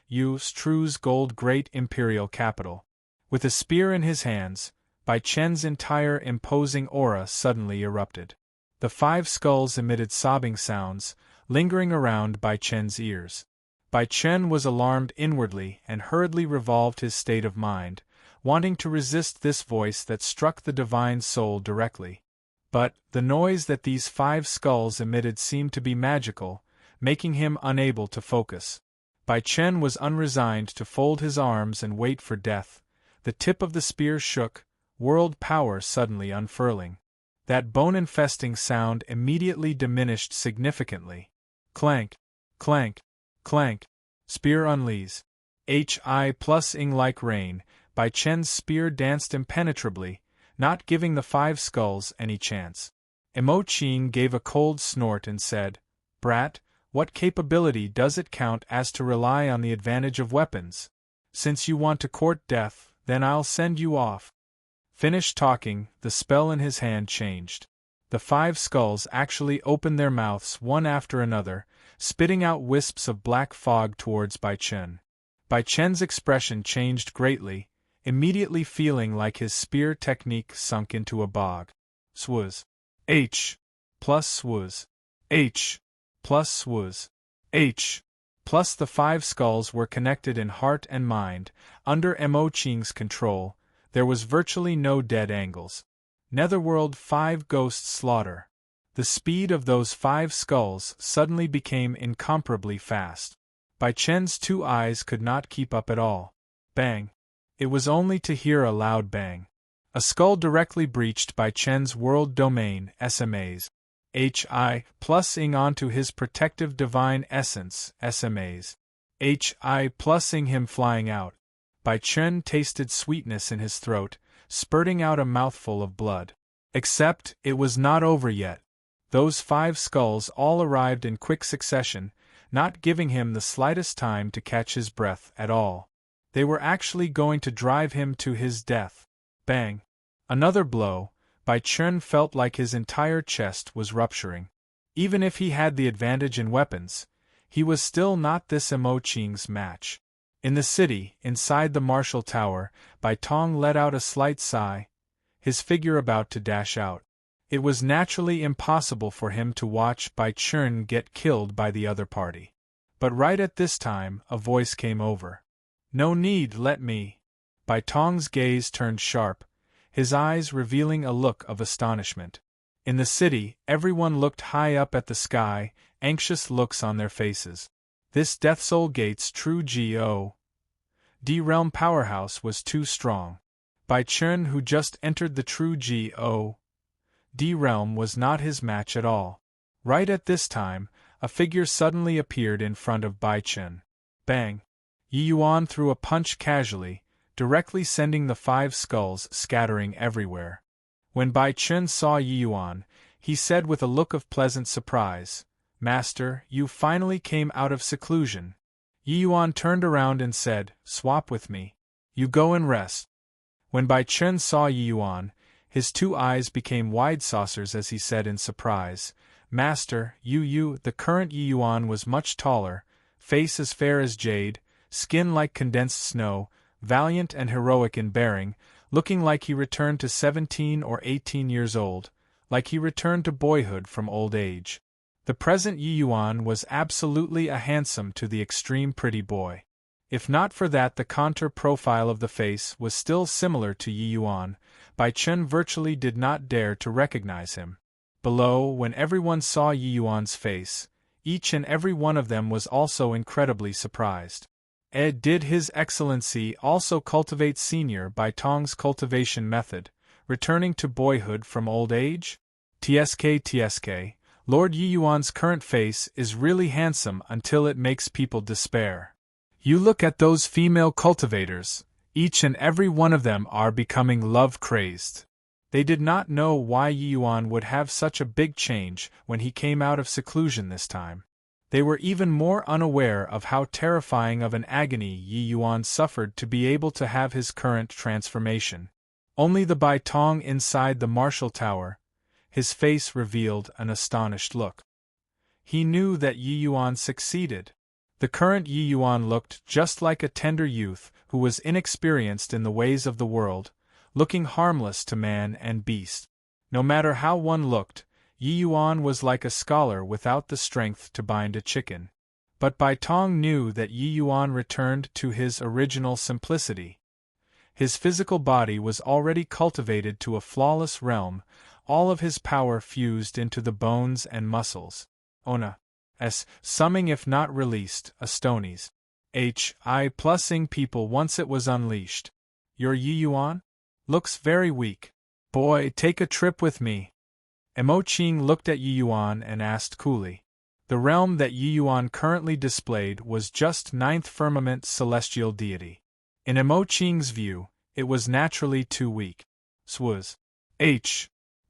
True's gold great imperial capital. With a spear in his hands, Bai Chen's entire imposing aura suddenly erupted. The 5 skulls emitted sobbing sounds, lingering around Bai Chen's ears. Bai Chen was alarmed inwardly and hurriedly revolved his state of mind, wanting to resist this voice that struck the divine soul directly. But the noise that these 5 skulls emitted seemed to be magical, making him unable to focus. Bai Chen was unresigned to fold his arms and wait for death. The tip of the spear shook, world power suddenly unfurling. That bone-infesting sound immediately diminished significantly. Clank, clank, clank. Spear unleashed. Hi+ing like rain, Bai Chen's spear danced impenetrably, not giving the 5 skulls any chance. Mo Qing gave a cold snort and said, "Brat, what capability does it count as to rely on the advantage of weapons? Since you want to court death, then I'll send you off." Finished talking, the spell in his hand changed. The 5 skulls actually opened their mouths one after another, spitting out wisps of black fog towards Bai Chen. Bai Chen's expression changed greatly, immediately feeling like his spear technique sunk into a bog. Swaz. H. Plus swaz. H. Plus swaz. H. Plus the 5 skulls were connected in heart and mind, under Mo Qing's control. There was virtually no dead angles. Netherworld 5 ghost slaughter. The speed of those 5 skulls suddenly became incomparably fast. Bai Chen's 2 eyes could not keep up at all. Bang. It was only to hear a loud bang. A skull directly breached Bai Chen's world domain SMAs. Hi+ing onto his protective divine essence SMAs. Hi+ing him flying out. Bai Chen tasted sweetness in his throat, spurting out a mouthful of blood. Except, it was not over yet. Those 5 skulls all arrived in quick succession, not giving him the slightest time to catch his breath at all. They were actually going to drive him to his death. Bang! Another blow. Bai Chen felt like his entire chest was rupturing. Even if he had the advantage in weapons, he was still not this Mo Qing's match. In the city, inside the Marshall Tower, Bai Tong let out a slight sigh, his figure about to dash out. It was naturally impossible for him to watch Bai Chen get killed by the other party. But right at this time, a voice came over. "No need, let me." Bai Tong's gaze turned sharp, his eyes revealing a look of astonishment. In the city, everyone looked high up at the sky, anxious looks on their faces. This Death Soul Gate's true God realm powerhouse was too strong. Bai Chen, who just entered the true God realm, was not his match at all. Right at this time, a figure suddenly appeared in front of Bai Chen. Bang! Yi Yuan threw a punch casually, directly sending the 5 skulls scattering everywhere. When Bai Chen saw Yi Yuan, he said with a look of pleasant surprise, "Master, you finally came out of seclusion." Yi Yuan turned around and said, "Swap with me. You go and rest." When Bai Chen saw Yi Yuan, his 2 eyes became wide saucers as he said in surprise, "Master, the current Yi Yuan was much taller, face as fair as jade, skin like condensed snow, valiant and heroic in bearing, looking like he returned to 17 or 18 years old, like he returned to boyhood from old age. The present Yi Yuan was absolutely a handsome to the extreme pretty boy. If not for that, the contour profile of the face was still similar to Yi Yuan. Bai Chen virtually did not dare to recognize him. Below, when everyone saw Yi Yuan's face, Each and every one of them was also incredibly surprised. Did His Excellency also cultivate Senior by Tong's cultivation method, returning to boyhood from old age? TSK, Lord Yi Yuan's current face is really handsome until it makes people despair. You look at those female cultivators, each and every one of them are becoming love-crazed. They did not know why Yi Yuan would have such a big change when he came out of seclusion this time. They were even more unaware of how terrifying of an agony Yi Yuan suffered to be able to have his current transformation. Only the Bai Tong inside the Marshall Tower, his face revealed an astonished look. He knew that Yi Yuan succeeded. The current Yi Yuan looked just like a tender youth who was inexperienced in the ways of the world, looking harmless to man and beast. No matter how one looked, Yi Yuan was like a scholar without the strength to bind a chicken. But Bai Tong knew that Yi Yuan returned to his original simplicity. His physical body was already cultivated to a flawless realm, all of his power fused into the bones and muscles. Ona. S. Summing if not released, a stonies. I plusing people once it was unleashed. Your Yi Yuan? Looks very weak. Boy, take a trip with me. Mo Qing looked at Yi Yuan and asked coolly. The realm that Yi Yuan currently displayed was just 9th firmament celestial deity. In Mo Qing's view, it was naturally too weak. Swaz.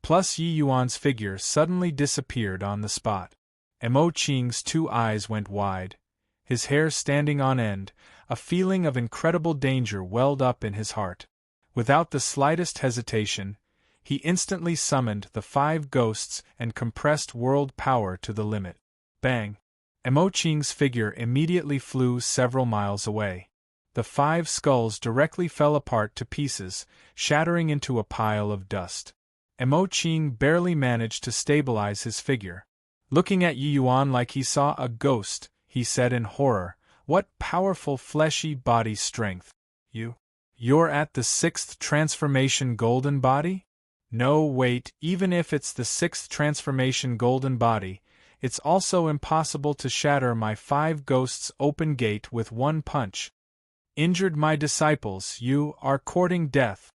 Plus Yi Yuan's figure suddenly disappeared on the spot. Mo Qing's two eyes went wide, his hair standing on end, a feeling of incredible danger welled up in his heart. Without the slightest hesitation, he instantly summoned the 5 ghosts and compressed world power to the limit. Bang! Mo Qing's figure immediately flew several miles away. The 5 skulls directly fell apart to pieces, shattering into a pile of dust. Mo Qing barely managed to stabilize his figure. Looking at Yi Yuan like he saw a ghost, he said in horror, "What powerful fleshy body strength! You're at the 6th transformation golden body? No, wait, even if it's the 6th transformation golden body, it's also impossible to shatter my 5 ghosts open gate with one punch. Injured my disciples, you are courting death."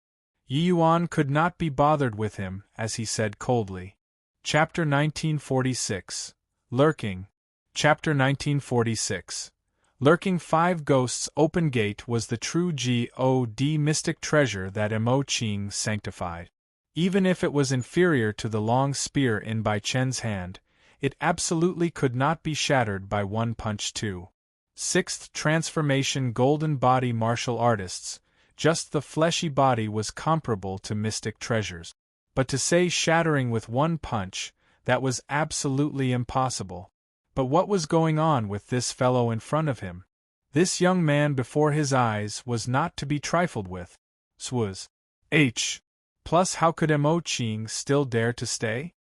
Yi Yuan could not be bothered with him, as he said coldly. Chapter 1946. Lurking. Chapter 1946. Lurking 5 ghosts open gate was the true God mystic treasure that Mo Qing sanctified. Even if it was inferior to the long spear in Bai Chen's hand, it absolutely could not be shattered by one punch too. 6th transformation golden body martial artists, just the fleshy body was comparable to mystic treasures. But to say shattering with one punch, that was absolutely impossible. But what was going on with this fellow in front of him? This young man before his eyes was not to be trifled with. Swaz. Plus how could Mo Qing still dare to stay?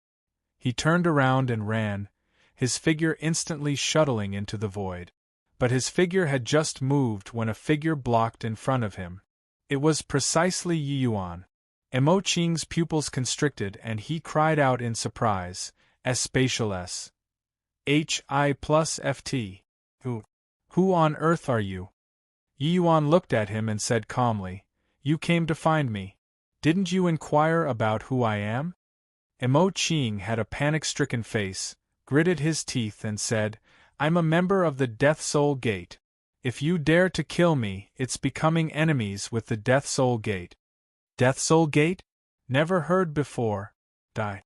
He turned around and ran, his figure instantly shuttling into the void. But his figure had just moved when a figure blocked in front of him. It was precisely Yi Yuan. Mo Qing's pupils constricted and he cried out in surprise, Spatial S. HI plus FT. Who on earth are you? Yi Yuan looked at him and said calmly, "You came to find me. Didn't you inquire about who I am?" Mo Qing had a panic-stricken face, gritted his teeth and said, "I'm a member of the Death Soul Gate. If you dare to kill me, it's becoming enemies with the Death Soul Gate." Death Soul Gate? Never heard before. Die.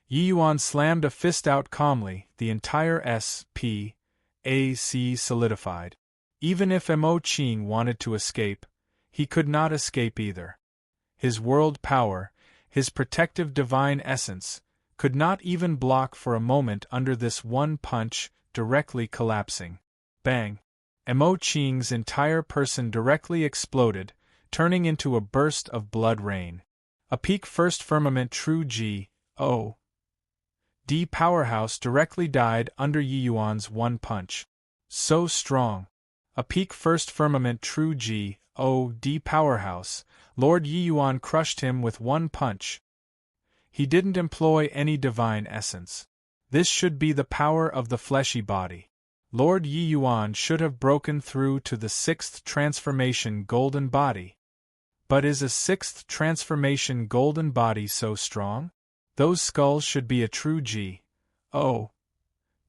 Yi Yuan slammed a fist out calmly, the entire SPAC solidified. Even if Mo Qing wanted to escape, he could not escape either. His world power, his protective divine essence, could not even block for a moment under this one punch, directly collapsing. Bang! Mo Qing's entire person directly exploded, turning into a burst of blood rain. A peak first firmament true God powerhouse directly died under Yi Yuan's one punch. So strong. A peak first firmament true God powerhouse, Lord Yi Yuan crushed him with one punch. He didn't employ any divine essence. This should be the power of the fleshy body. Lord Yi Yuan should have broken through to the sixth transformation golden body. But is a sixth transformation golden body so strong? Those skulls should be a true G. O.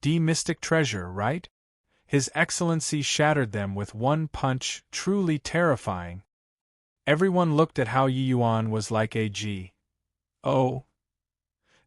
D mystic treasure, right? His Excellency shattered them with one punch, truly terrifying. Everyone looked at how Yi Yuan was like a G. O.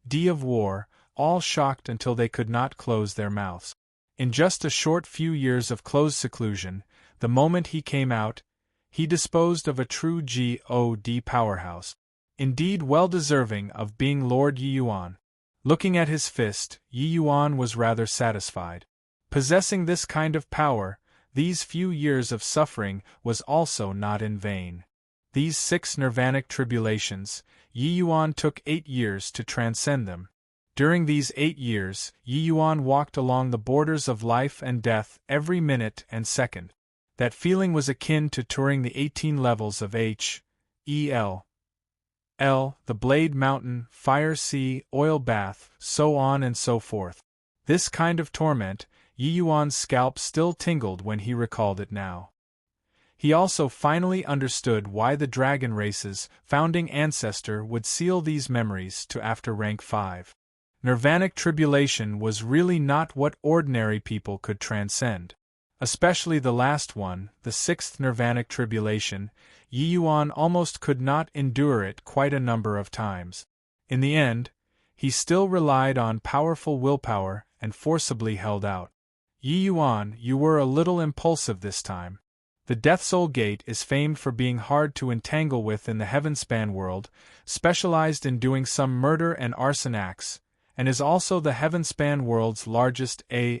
D of war, all shocked until they could not close their mouths. In just a short few years of close seclusion, the moment he came out, he disposed of a true God powerhouse. Indeed well deserving of being Lord Yi Yuan. Looking at his fist, Yi Yuan was rather satisfied. Possessing this kind of power, these few years of suffering was also not in vain. These 6 nirvanic tribulations, Yi Yuan took 8 years to transcend them. During these 8 years, Yi Yuan walked along the borders of life and death every minute and second. That feeling was akin to touring the 18 levels of H.E.L. the Blade Mountain, Fire Sea, Oil Bath, so on and so forth. This kind of torment, Yi Yuan's scalp still tingled when he recalled it now. He also finally understood why the dragon race's founding ancestor would seal these memories to after rank 5. Nirvanic tribulation was really not what ordinary people could transcend. Especially the last one, the 6th nirvanic tribulation, Yi Yuan almost could not endure it quite a number of times. In the end, he still relied on powerful willpower and forcibly held out. Yi Yuan, you were a little impulsive this time. The Death Soul Gate is famed for being hard to entangle with in the Heavenspan world, specialized in doing some murder and arson acts, and is also the Heavenspan world's largest sin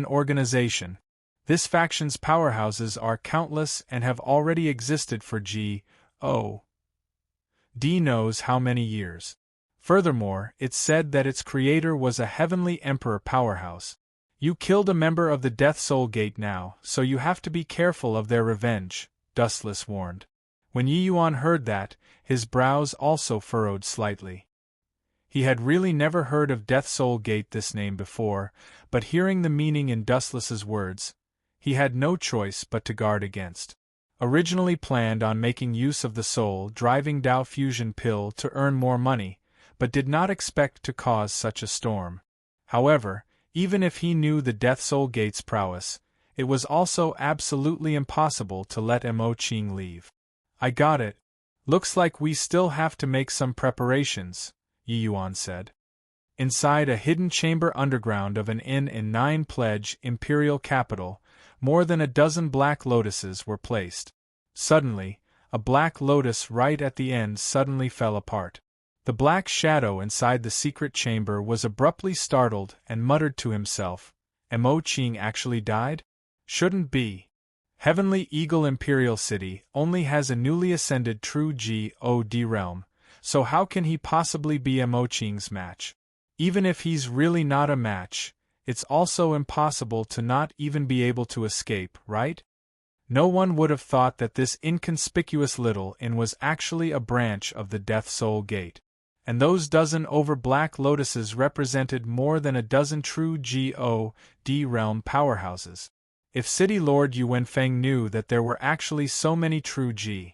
organization. This faction's powerhouses are countless and have already existed for G.O.D. knows how many years. Furthermore, it's said that its creator was a heavenly emperor powerhouse. You killed a member of the Death Soul Gate now, so you have to be careful of their revenge, Dustless warned. When Yi Yuan heard that, his brows also furrowed slightly. He had really never heard of Death Soul Gate this name before, but hearing the meaning in Dustless's words, he had no choice but to guard against. Originally planned on making use of the soul-driving Dao fusion pill to earn more money, but did not expect to cause such a storm. However, even if he knew the Death Soul Gate's prowess, it was also absolutely impossible to let Mo Qing leave. I got it. Looks like we still have to make some preparations, Yi Yuan said. Inside a hidden chamber underground of an inn in 9 Pledge Imperial capital, more than a dozen black lotuses were placed. Suddenly, a black lotus right at the end suddenly fell apart. The black shadow inside the secret chamber was abruptly startled and muttered to himself, Mo Qing actually died? Shouldn't be. Heavenly Eagle Imperial City only has a newly ascended true God realm, so how can he possibly be Mo Qing's match? Even if he's really not a match, it's also impossible to not even be able to escape, right? No one would have thought that this inconspicuous little inn was actually a branch of the Death Soul Gate. And those dozen over black lotuses represented more than a dozen true God realm powerhouses. If City Lord Yu Wenfeng knew that there were actually so many true God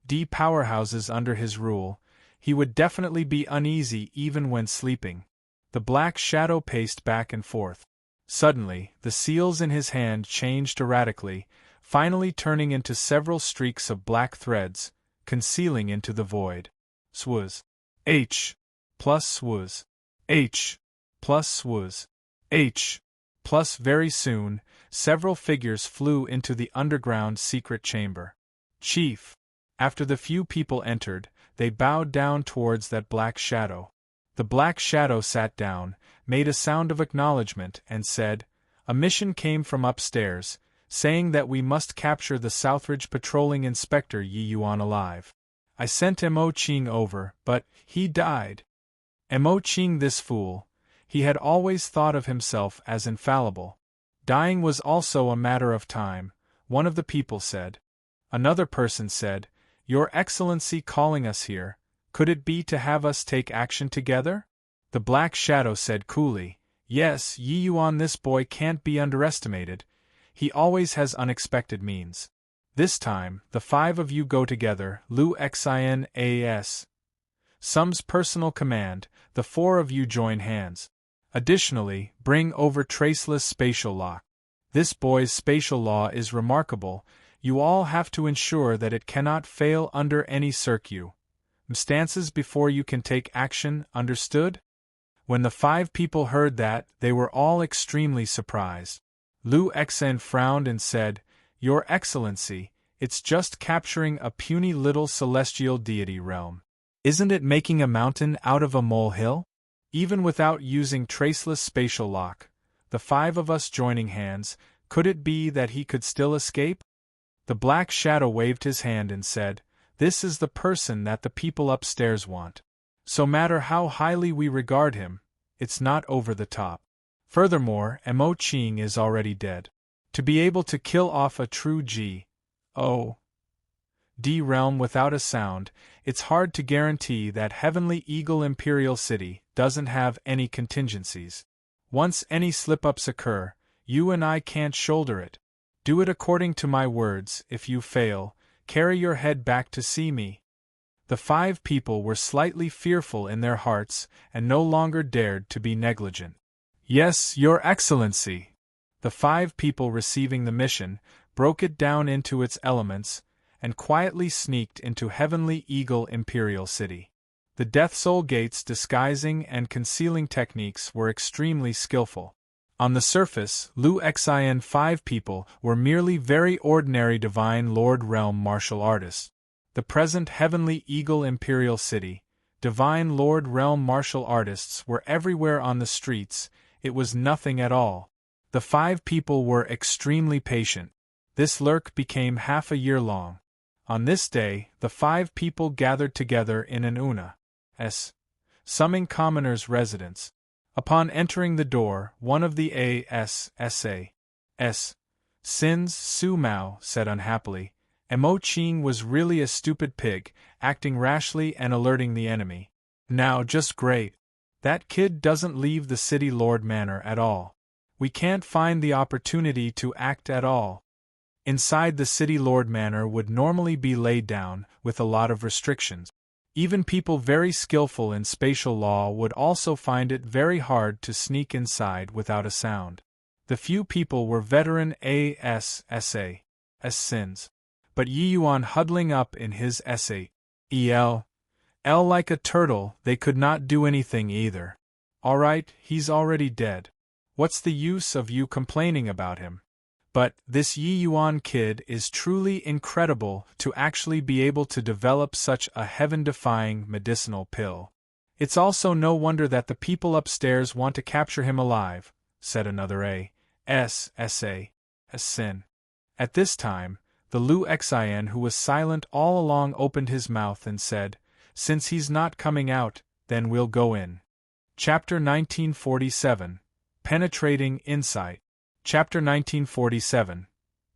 powerhouses under his rule, he would definitely be uneasy even when sleeping. The black shadow paced back and forth. Suddenly, the seals in his hand changed erratically, finally turning into several streaks of black threads, concealing into the void. Swaz. H. Plus swaz. H. Plus swaz. H. Plus very soon, several figures flew into the underground secret chamber. Chief. After the few people entered, they bowed down towards that black shadow. The black shadow sat down, made a sound of acknowledgement, and said, "A mission came from upstairs, saying that we must capture the Southridge patrolling inspector Yi Yuan alive. I sent Mo Qing over, but he died." Mo Qing, this fool, he had always thought of himself as infallible. Dying was also a matter of time, one of the people said. Another person said, "Your Excellency calling us here, Could it be to have us take action together? The Black Shadow said coolly, Yes, Yi Yuan, this boy can't be underestimated. He always has unexpected means. This time, the 5 of you go together, Lu Xinas. Sum's personal command, the 4 of you join hands. Additionally, bring over traceless spatial lock. This boy's spatial law is remarkable. You all have to ensure that it cannot fail under any circumstances before you can take action, understood? When the 5 people heard that, they were all extremely surprised. Lu Xen frowned and said, Your Excellency, it's just capturing a puny little celestial deity realm. Isn't it making a mountain out of a molehill? Even without using traceless spatial lock, the 5 of us joining hands, could it be that he could still escape? The Black Shadow waved his hand and said, This is the person that the people upstairs want. So matter how highly we regard him, it's not over the top. Furthermore, Mo Qing is already dead. To be able to kill off a true G.O.D. realm without a sound, it's hard to guarantee that Heavenly Eagle Imperial City doesn't have any contingencies. Once any slip-ups occur, you and I can't shoulder it. Do it according to my words. If you fail, carry your head back to see me. The 5 people were slightly fearful in their hearts and no longer dared to be negligent. Yes, Your Excellency. The 5 people receiving the mission broke it down into its elements and quietly sneaked into Heavenly Eagle Imperial City. The Death Soul Gate's disguising and concealing techniques were extremely skillful. On the surface, Lu Xin 5 people were merely very ordinary Divine Lord Realm martial artists. The present Heavenly Eagle Imperial City, Divine Lord Realm martial artists were everywhere on the streets. It was nothing at all. The 5 people were extremely patient. This lurk became half a year long. On this day, the 5 people gathered together in an Una's Summing Commoner's residence. Upon entering the door, one of the ASSA's sins, Su Mao, said unhappily, Mo Qing was really a stupid pig, acting rashly and alerting the enemy. Now just great. That kid doesn't leave the City Lord Manor at all. We can't find the opportunity to act at all. Inside the City Lord Manor would normally be laid down, with a lot of restrictions. Even people very skillful in spatial law would also find it very hard to sneak inside without a sound. The few people were veteran ASSA's sins. But Yi Yuan huddling up in his SAEL like a turtle, they could not do anything either. Alright, he's already dead. What's the use of you complaining about him? But this Yi Yuan kid is truly incredible to actually be able to develop such a heaven-defying medicinal pill. It's also no wonder that the people upstairs want to capture him alive, said another ASSA's sin. At this time, the Lu Xian who was silent all along opened his mouth and said, Since he's not coming out, then we'll go in. Chapter 1947. Penetrating Insight. Chapter 1947.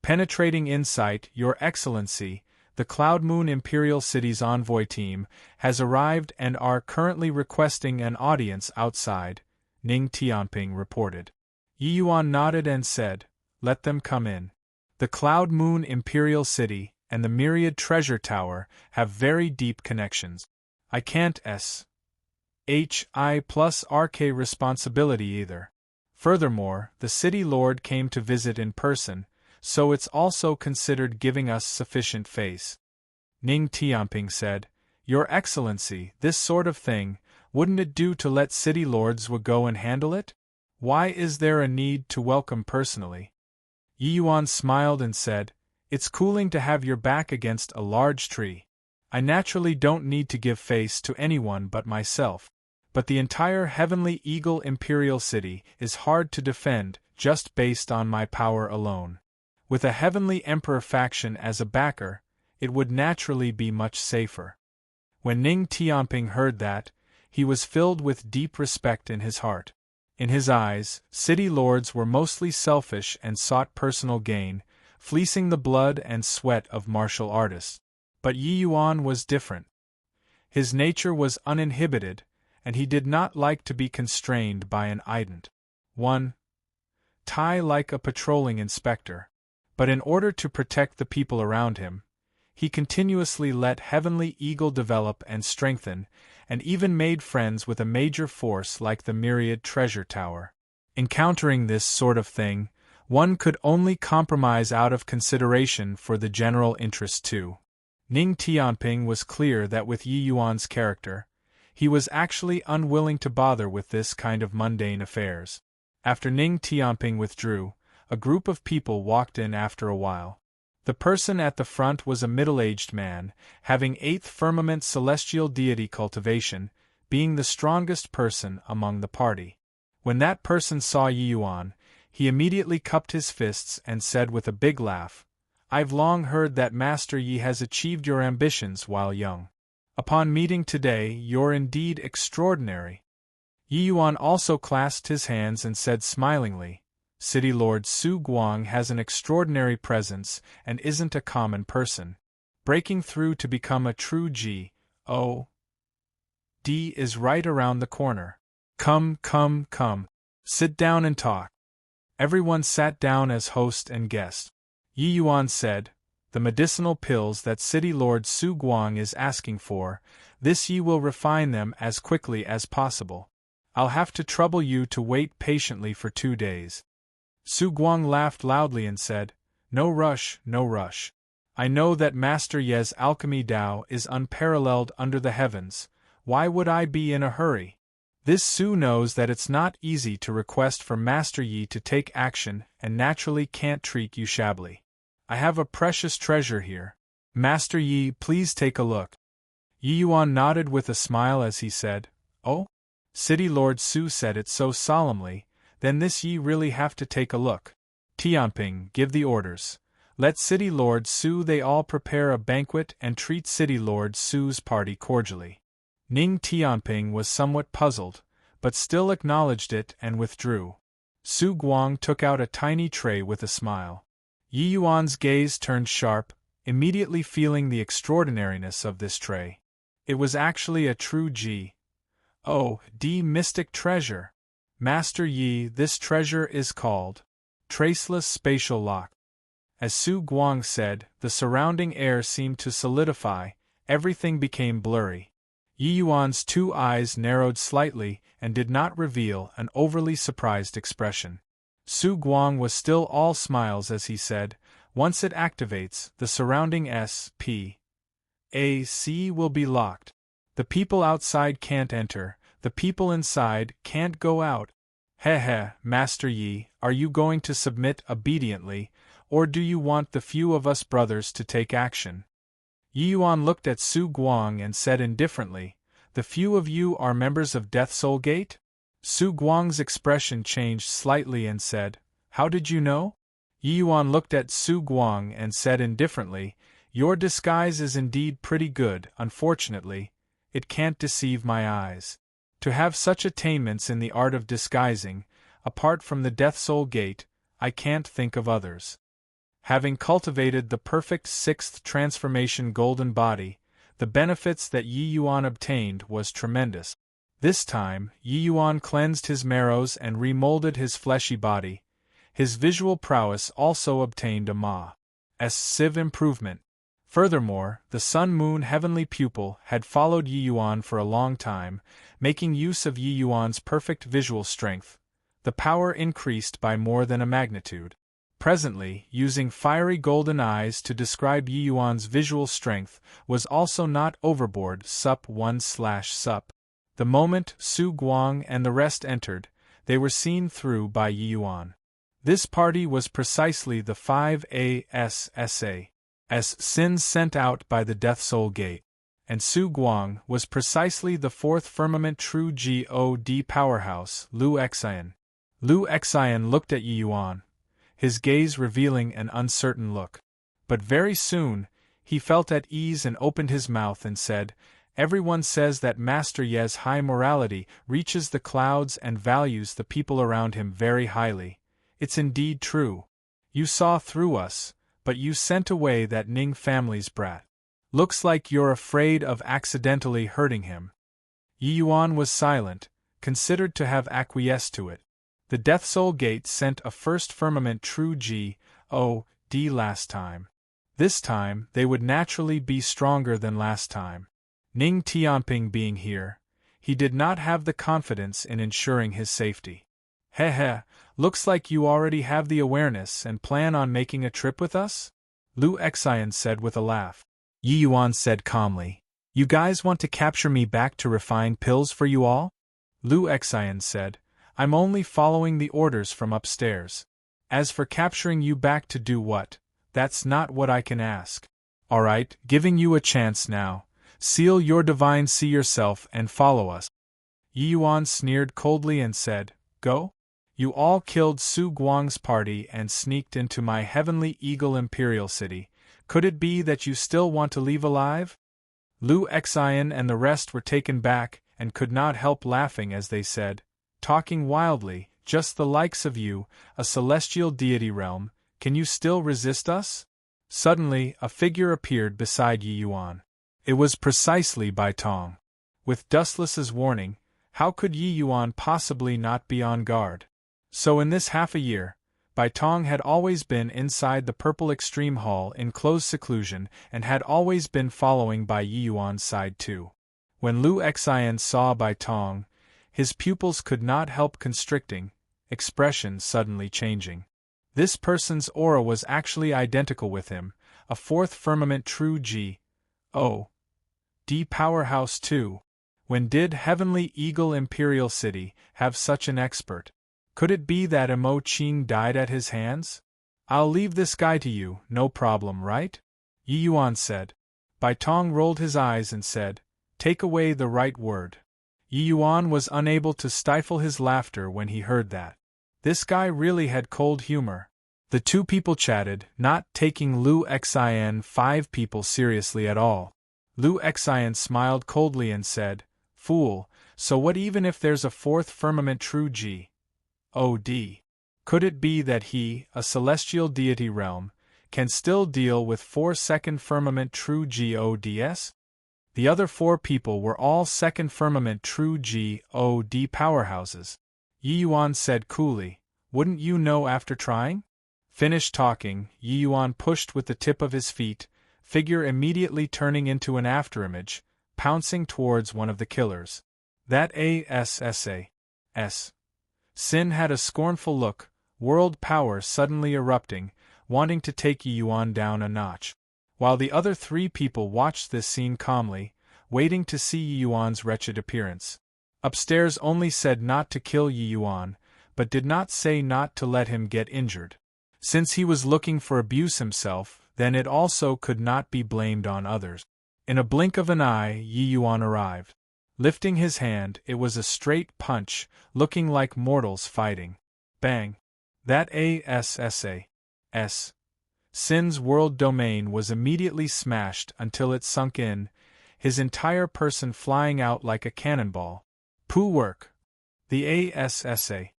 Penetrating Insight. Your Excellency, the Cloud Moon Imperial City's envoy team has arrived and are currently requesting an audience outside, Ning Tianping reported. Yi Yuan nodded and said, Let them come in. The Cloud Moon Imperial City and the Myriad Treasure Tower have very deep connections. I can't SHI+RK responsibility either. Furthermore, the City Lord came to visit in person, so it's also considered giving us sufficient face. Ning Tianping said, Your Excellency, this sort of thing, wouldn't it do to let City Lords go and handle it? Why is there a need to welcome personally? Yi Yuan smiled and said, It's cooling to have your back against a large tree. I naturally don't need to give face to anyone but myself. But the entire Heavenly Eagle Imperial City is hard to defend just based on my power alone. With a Heavenly Emperor faction as a backer, it would naturally be much safer. When Ning Tianping heard that, he was filled with deep respect in his heart. In his eyes, city lords were mostly selfish and sought personal gain, fleecing the blood and sweat of martial artists. But Yi Yuan was different. His nature was uninhibited, and he did not like to be constrained by an ident. 1. Tie like a patrolling inspector. But in order to protect the people around him, he continuously let Heavenly Eagle develop and strengthen, and even made friends with a major force like the Myriad Treasure Tower. Encountering this sort of thing, one could only compromise out of consideration for the general interest too. Ning Tianping was clear that with Yi Yuan's character, he was actually unwilling to bother with this kind of mundane affairs. After Ning Tianping withdrew, a group of people walked in after a while. The person at the front was a middle-aged man, having 8th firmament celestial deity cultivation, being the strongest person among the party. When that person saw Yi Yuan, he immediately cupped his fists and said with a big laugh, "I've long heard that Master Yi has achieved your ambitions while young. Upon meeting today, you're indeed extraordinary." Yi Yuan also clasped his hands and said smilingly, "City Lord Su Guang has an extraordinary presence and isn't a common person. Breaking through to become a true G.O.D. is right around the corner. Come, come, come. Sit down and talk." Everyone sat down as host and guest. Yi Yuan said, "The medicinal pills that City Lord Su Guang is asking for, this Yi will refine them as quickly as possible. I'll have to trouble you to wait patiently for 2 days." Su Guang laughed loudly and said, "No rush, no rush. I know that Master Ye's alchemy Tao is unparalleled under the heavens. Why would I be in a hurry? This Su knows that it's not easy to request for Master Yi to take action and naturally can't treat you shabbily. I have a precious treasure here. Master Yi, please take a look." Yi Yuan nodded with a smile as he said, "Oh?" City Lord Su said it so solemnly, "Then this Yi really have to take a look. Tianping, give the orders. Let City Lord Su they all prepare a banquet and treat City Lord Su's party cordially." Ning Tianping was somewhat puzzled, but still acknowledged it and withdrew. Su Guang took out a tiny tray with a smile. Yi Yuan's gaze turned sharp, immediately feeling the extraordinariness of this tray. It was actually a true G.O.D. mystic treasure. "Master Yi, this treasure is called Traceless Spatial Lock." As Su Guang said, the surrounding air seemed to solidify, everything became blurry. Yi Yuan's 2 eyes narrowed slightly and did not reveal an overly surprised expression. Su Guang was still all smiles as he said, "Once it activates, the surrounding S.P.A.C. will be locked. The people outside can't enter, the people inside can't go out. Heh, Master Yi, are you going to submit obediently, or do you want the few of us brothers to take action?" Yi Yuan looked at Su Guang and said indifferently, "The few of you are members of Death Soul Gate?" Su Guang's expression changed slightly and said, "How did you know?" Yi Yuan looked at Su Guang and said indifferently, "Your disguise is indeed pretty good, unfortunately. It can't deceive my eyes. To have such attainments in the art of disguising, apart from the Death Soul Gate, I can't think of others." Having cultivated the perfect 6th transformation golden body, the benefits that Yi Yuan obtained was tremendous. This time, Yi Yuan cleansed his marrows and remolded his fleshy body. His visual prowess also obtained a massive improvement. Furthermore, the Sun-Moon heavenly pupil had followed Yi Yuan for a long time, making use of Yi Yuan's perfect visual strength. The power increased by more than a magnitude. Presently, using fiery golden eyes to describe Yi Yuan's visual strength was also not overboard. Sup 1/sup. The moment Su Guang and the rest entered, they were seen through by Yi Yuan. This party was precisely the 5 sins sent out by the Death Soul Gate, and Su Guang was precisely the 4th firmament true God powerhouse, Lu Xian. Lu Xian looked at Yi Yuan, his gaze revealing an uncertain look. But very soon, he felt at ease and opened his mouth and said, "Everyone says that Master Ye's high morality reaches the clouds and values the people around him very highly. It's indeed true. You saw through us, but you sent away that Ning family's brat. Looks like you're afraid of accidentally hurting him. Yi Yuan was silent, considered to have acquiesced to it. The Death Soul Gate sent a first firmament true G.O.D. last time. This time, they would naturally be stronger than last time. Ning Tianping being here, he did not have the confidence in ensuring his safety. Heh, looks like you already have the awareness and plan on making a trip with us? Lu Xian said with a laugh. Yi Yuan said calmly, "You guys want to capture me back to refine pills for you all?" Lu Xian said, "I'm only following the orders from upstairs. As for capturing you back to do what, that's not what I can ask. Alright, giving you a chance now. Seal your divine see yourself and follow us." Yi Yuan sneered coldly and said, "Go? You all killed Su Guang's party and sneaked into my heavenly eagle imperial city. Could it be that you still want to leave alive?" Lu Xian and the rest were taken back and could not help laughing as they said, "Talking wildly, just the likes of you, a celestial deity realm, can you still resist us?" Suddenly, a figure appeared beside Yi Yuan. It was precisely Bai Tong. With Dustless's warning, how could Yi Yuan possibly not be on guard? So in this half a year, Bai Tong had always been inside the Purple Extreme Hall in close seclusion and had always been following by Yi Yuan's side too. When Lu Xian saw Bai Tong, his pupils could not help constricting, expression suddenly changing. This person's aura was actually identical with him, a fourth firmament true G.O.D. powerhouse too. When did Heavenly Eagle Imperial City have such an expert? Could it be that Mo Qing died at his hands? "I'll leave this guy to you, no problem, right?" Yi Yuan said. Bai Tong rolled his eyes and said, "Take away the right word." Yi Yuan was unable to stifle his laughter when he heard that. This guy really had cold humor. The two people chatted, not taking Lu Xian 5 people seriously at all. Lu Xian smiled coldly and said, "Fool, so what even if there's a fourth firmament true G.O.D.? Could it be that he, a celestial deity realm, can still deal with 4 second firmament true G.O.D.s? The other 4 people were all second firmament true G.O.D. powerhouses. Yi Yuan said coolly, "Wouldn't you know after trying?" Finished talking, Yi Yuan pushed with the tip of his feet, figure immediately turning into an afterimage, pouncing towards one of the killers. That ASSAS. Sin had a scornful look, world power suddenly erupting, wanting to take Yi Yuan down a notch. While the other 3 people watched this scene calmly, waiting to see Yi Yuan's wretched appearance. Upstairs only said not to kill Yi Yuan, but did not say not to let him get injured. Since he was looking for abuse himself, then it also could not be blamed on others. In a blink of an eye, Yi Yuan arrived. Lifting his hand, it was a straight punch, looking like mortals fighting. Bang! That ASSAS. Sin's world domain was immediately smashed until it sunk in, his entire person flying out like a cannonball. Pooh work! The ASSAS.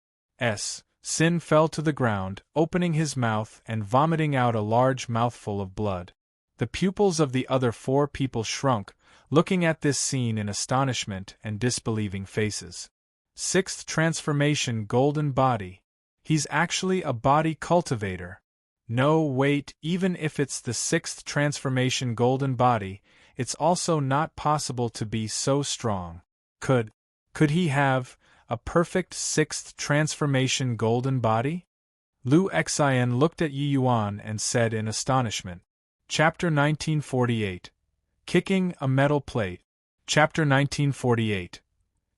Sin fell to the ground, opening his mouth and vomiting out a large mouthful of blood. The pupils of the other 4 people shrunk, looking at this scene in astonishment and disbelieving faces. 6th transformation golden body. He's actually a body cultivator. No, wait, even if it's the 6th transformation golden body, it's also not possible to be so strong. Could he have a perfect 6th transformation golden body? Lu Xian looked at Yi Yuan and said in astonishment. Chapter 1948. Kicking a metal plate. Chapter 1948.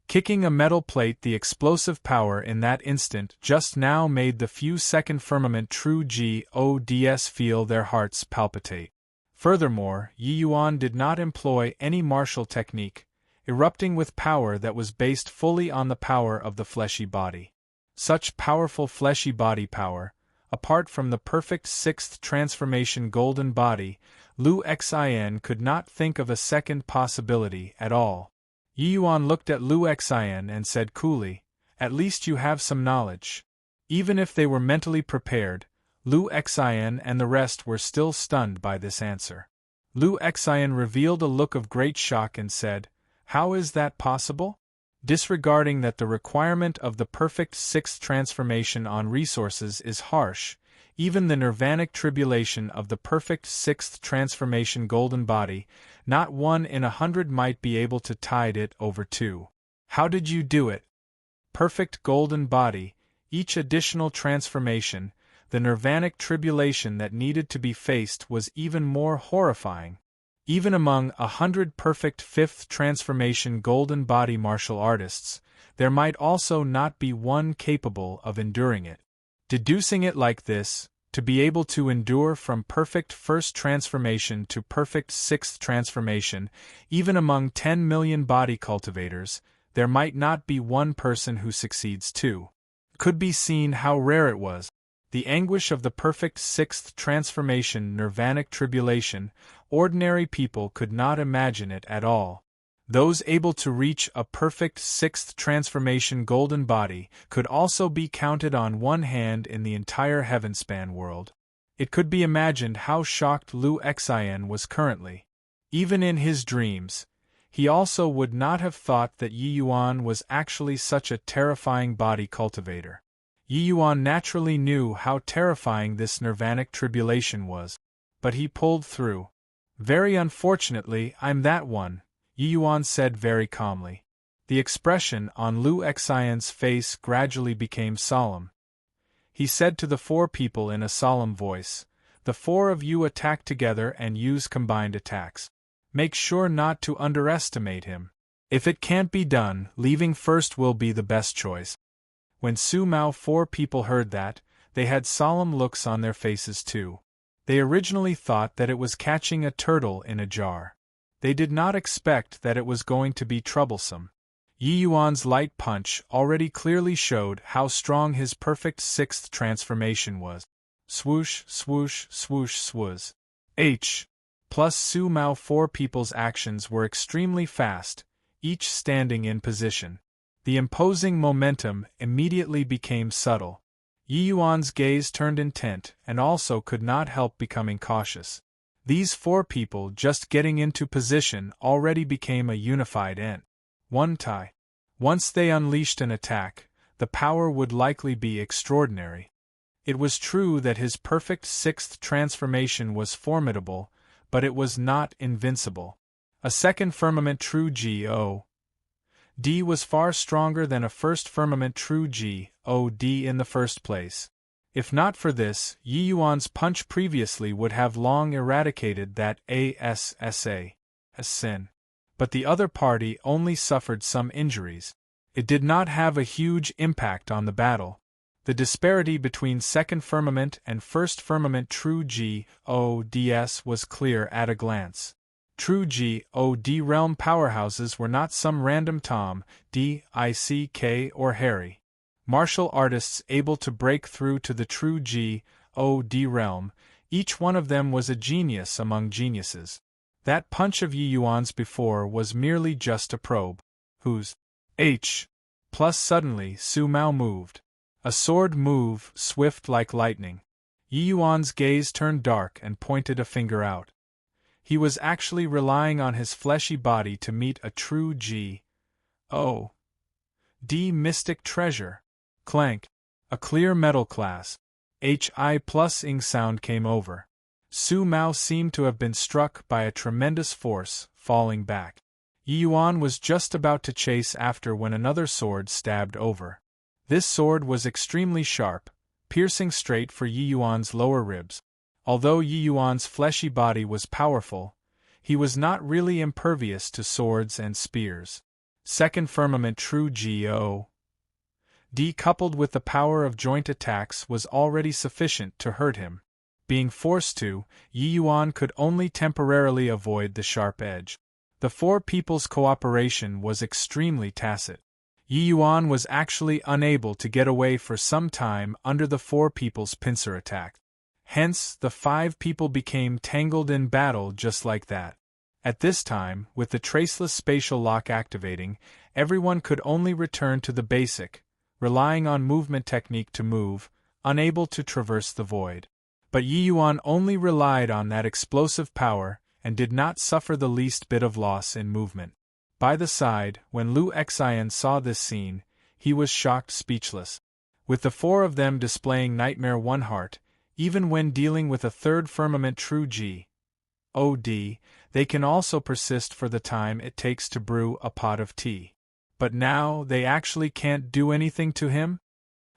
Kicking a metal plate. The explosive power in that instant just now made the few second firmament true G.O.D.s feel their hearts palpitate. Furthermore, Yi Yuan did not employ any martial technique, erupting with power that was based fully on the power of the fleshy body. Such powerful fleshy body power, apart from the perfect 6th transformation golden body, Lu Xian could not think of a second possibility at all. Yi Yuan looked at Lu Xian and said coolly, "At least you have some knowledge." Even if they were mentally prepared, Lu Xian and the rest were still stunned by this answer. Lu Xian revealed a look of great shock and said, "How is that possible?" Disregarding that the requirement of the perfect sixth transformation on resources is harsh, even the nirvanic tribulation of the perfect sixth transformation golden body, not 1 in 100 might be able to tide it over too. How did you do it? Perfect golden body, each additional transformation, the nirvanic tribulation that needed to be faced was even more horrifying. Even among 100 perfect fifth transformation golden body martial artists, there might also not be one capable of enduring it. Deducing it like this, to be able to endure from perfect first transformation to perfect sixth transformation, even among 10 million body cultivators, there might not be one person who succeeds too. Could be seen how rare it was. The anguish of the perfect sixth transformation nirvanic tribulation, ordinary people could not imagine it at all. Those able to reach a perfect sixth transformation golden body could also be counted on one hand in the entire heavenspan world. It could be imagined how shocked Lu Xian was currently. Even in his dreams, he also would not have thought that Yi Yuan was actually such a terrifying body cultivator. Yi Yuan naturally knew how terrifying this nirvanic tribulation was. But he pulled through. "Very unfortunately, I'm that one," Yi Yuan said very calmly. The expression on Lu Xian's face gradually became solemn. He said to the 4 people in a solemn voice, "The 4 of you attack together and use combined attacks. Make sure not to underestimate him. If it can't be done, leaving first will be the best choice." When Su Mao 4 people heard that, they had solemn looks on their faces too. They originally thought that it was catching a turtle in a jar. They did not expect that it was going to be troublesome. Yi Yuan's light punch already clearly showed how strong his perfect sixth transformation was. Swoosh, swoosh, swoosh, swoosh. Plus Su Mao 4 people's actions were extremely fast, each standing in position. The imposing momentum immediately became subtle. Yi Yuan's gaze turned intent and also could not help becoming cautious. These 4 people just getting into position already became a unified ent. One tie. Once they unleashed an attack, the power would likely be extraordinary. It was true that his perfect sixth transformation was formidable, but it was not invincible. A second firmament true G.O.D. was far stronger than a first firmament true G.O.D. in the first place. If not for this, Yi Yuan's punch previously would have long eradicated that ASSA sin. But the other party only suffered some injuries. It did not have a huge impact on the battle. The disparity between second firmament and first firmament true G.O.D.S. was clear at a glance. True G.O.D. realm powerhouses were not some random Tom, D.I.C.K. or Harry. Martial artists able to break through to the true G.O.D. realm, each one of them was a genius among geniuses. That punch of Yi Yuan's before was merely just a probe. Whose H. Plus suddenly Su Mao moved. A sword move, swift like lightning. Yi Yuan's gaze turned dark and pointed a finger out. He was actually relying on his fleshy body to meet a true G.O.D. mystic treasure. Clank. A clear metal class. Hi plus ing sound came over. Su Mao seemed to have been struck by a tremendous force, falling back. Yi Yuan was just about to chase after when another sword stabbed over. This sword was extremely sharp, piercing straight for Yi Yuan's lower ribs. Although Yi Yuan's fleshy body was powerful, he was not really impervious to swords and spears. Second firmament true G.O.D. coupled with the power of joint attacks was already sufficient to hurt him. Being forced to, Yi Yuan could only temporarily avoid the sharp edge. The 4 people's cooperation was extremely tacit. Yi Yuan was actually unable to get away for some time under the 4 people's pincer attack. Hence, the 5 people became tangled in battle just like that. At this time, with the traceless spatial lock activating, everyone could only return to the basic, relying on movement technique to move, unable to traverse the void. But Yi Yuan only relied on that explosive power, and did not suffer the least bit of loss in movement. By the side, when Lu Xian saw this scene, he was shocked speechless. With the four of them displaying Nightmare One Heart, even when dealing with a third firmament true G.O.D., they can also persist for the time it takes to brew a pot of tea. But now they actually can't do anything to him?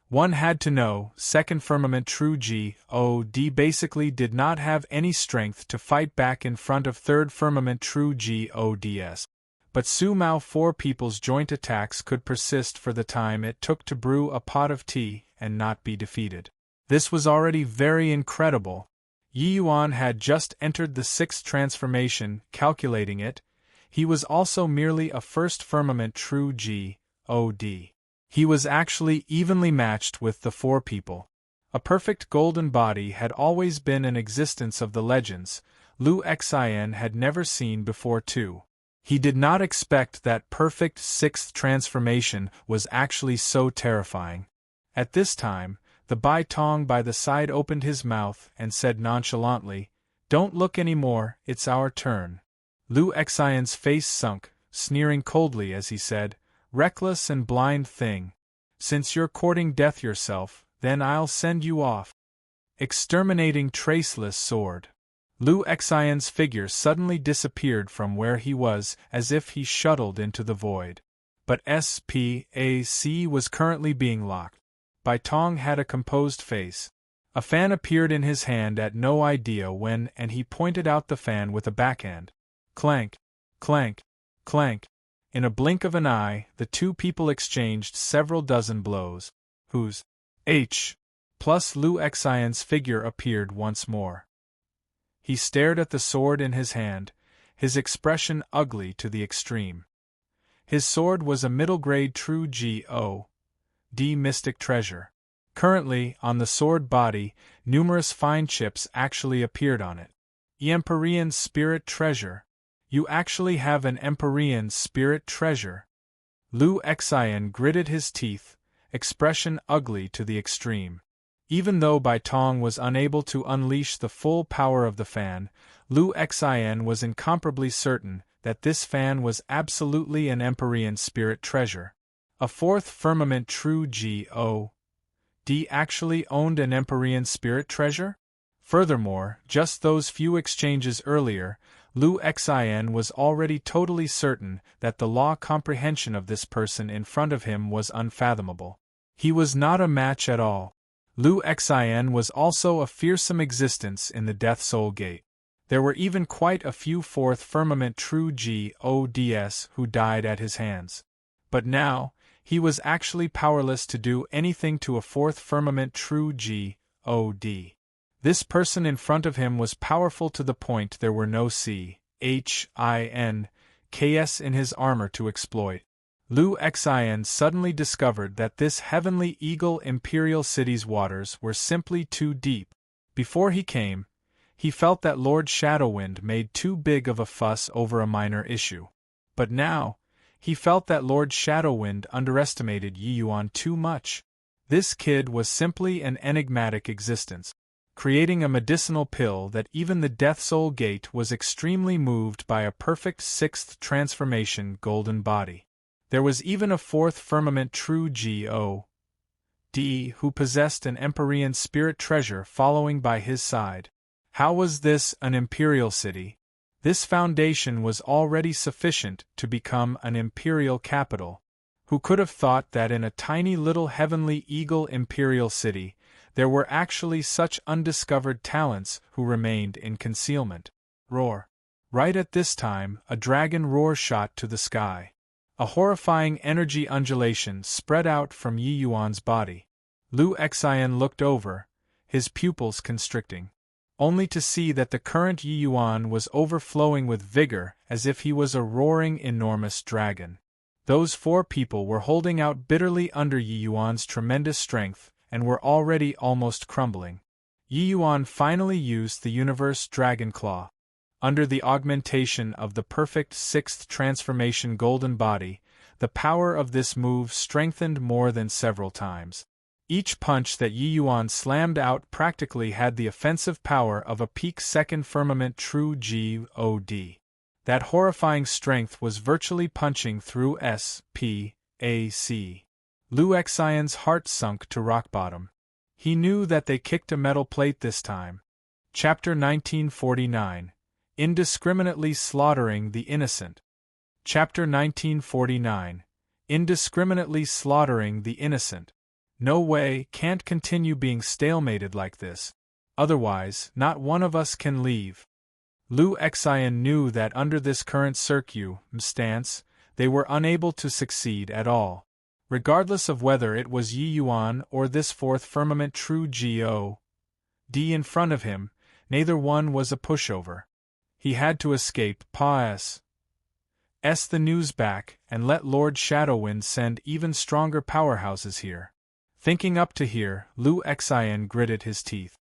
One had to know, second firmament true G.O.D. basically did not have any strength to fight back in front of third firmament true G.O.D.S. But Su Mao four people's joint attacks could persist for the time it took to brew a pot of tea and not be defeated. This was already very incredible. Yi Yuan had just entered the sixth transformation. Calculating it, he was also merely a first firmament true G.O.D. He was actually evenly matched with the four people. A perfect golden body had always been an existence of the legends, Lu Xian had never seen before too. He did not expect that perfect sixth transformation was actually so terrifying. At this time, the Bai Tong by the side opened his mouth and said nonchalantly, "Don't look any more, it's our turn." Lu Xian's face sunk, sneering coldly as he said, "Reckless and blind thing. Since you're courting death yourself, then I'll send you off." Exterminating traceless sword. Lu Xian's figure suddenly disappeared from where he was as if he shuttled into the void. But SPAC was currently being locked. Bai Tong had a composed face. A fan appeared in his hand at no idea when, and he pointed out the fan with a backhand. Clank, clank, clank. In a blink of an eye, the two people exchanged several dozen blows. Whose H plus Lu Xian's figure appeared once more. He stared at the sword in his hand, his expression ugly to the extreme. His sword was a middle-grade true G.O.D. mystic treasure. Currently, on the sword body, numerous fine chips actually appeared on it. Empyrean spirit treasure. You actually have an Empyrean spirit treasure? Lu Xian gritted his teeth, expression ugly to the extreme. Even though Bai Tong was unable to unleash the full power of the fan, Lu Xian was incomparably certain that this fan was absolutely an Empyrean spirit treasure. A fourth firmament true G.O.D. actually owned an Empyrean spirit treasure? Furthermore, just those few exchanges earlier, Lu Xian was already totally certain that the law comprehension of this person in front of him was unfathomable. He was not a match at all. Lu Xian was also a fearsome existence in the Death Soul Gate. There were even quite a few fourth firmament true G.O.D.s who died at his hands. But now, he was actually powerless to do anything to a fourth firmament true G.O.D. This person in front of him was powerful to the point there were no CHINKs in his armor to exploit. Lu Xian suddenly discovered that this heavenly eagle imperial city's waters were simply too deep. Before he came, he felt that Lord Shadowwind made too big of a fuss over a minor issue. But now, he felt that Lord Shadowwind underestimated Yi Yuan too much. This kid was simply an enigmatic existence, creating a medicinal pill that even the Death Soul Gate was extremely moved by a perfect sixth transformation golden body. There was even a fourth firmament true G.O.D. who possessed an Empyrean spirit treasure following by his side. How was this an imperial city? This foundation was already sufficient to become an imperial capital. Who could have thought that in a tiny little heavenly eagle imperial city, there were actually such undiscovered talents who remained in concealment? Roar. Right at this time, a dragon roar shot to the sky. A horrifying energy undulation spread out from Yi Yuan's body. Lu Xian looked over, his pupils constricting, only to see that the current Yi Yuan was overflowing with vigor as if he was a roaring enormous dragon. Those four people were holding out bitterly under Yi Yuan's tremendous strength and were already almost crumbling. Yi Yuan finally used the Universe Dragon Claw. Under the augmentation of the perfect sixth transformation golden body, the power of this move strengthened more than several times. Each punch that Yi Yuan slammed out practically had the offensive power of a peak second firmament true God. That horrifying strength was virtually punching through S.P.A.C. Liu Xian's heart sunk to rock bottom. He knew that they kicked a metal plate this time. Chapter 1949. Indiscriminately Slaughtering the Innocent. Chapter 1949. Indiscriminately Slaughtering the Innocent. No way, can't continue being stalemated like this. Otherwise, not one of us can leave. Liu Xian knew that under this current circumstance, they were unable to succeed at all. Regardless of whether it was Yi Yuan or this fourth firmament true God in front of him, neither one was a pushover. He had to escape, pass the news back, and let Lord Shadowwind send even stronger powerhouses here. Thinking up to here, Liu Xian gritted his teeth.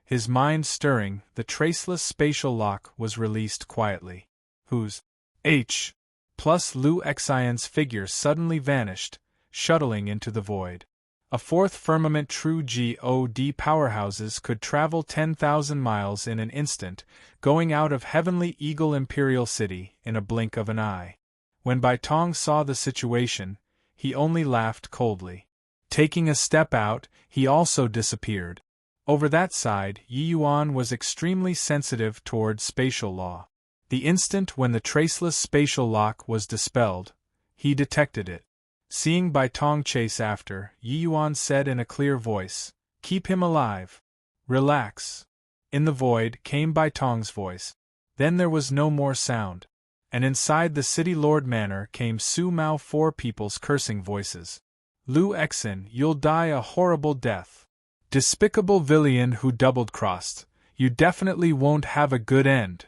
His mind stirring, the traceless spatial lock was released quietly. Whose H plus Liu Xian's figure suddenly vanished, shuttling into the void. A fourth firmament true God powerhouses could travel 10,000 miles in an instant, going out of Heavenly Eagle Imperial City in a blink of an eye. When Bai Tong saw the situation, he only laughed coldly. Taking a step out, he also disappeared. Over that side, Yi Yuan was extremely sensitive toward spatial law. The instant when the traceless spatial lock was dispelled, he detected it. Seeing Bai Tong chase after, Yi Yuan said in a clear voice, "Keep him alive. Relax." In the void came Bai Tong's voice. Then there was no more sound. And inside the City Lord Manor came Su Mao four people's cursing voices. "Liu Xian, you'll die a horrible death. Despicable villain who double-crossed, you definitely won't have a good end."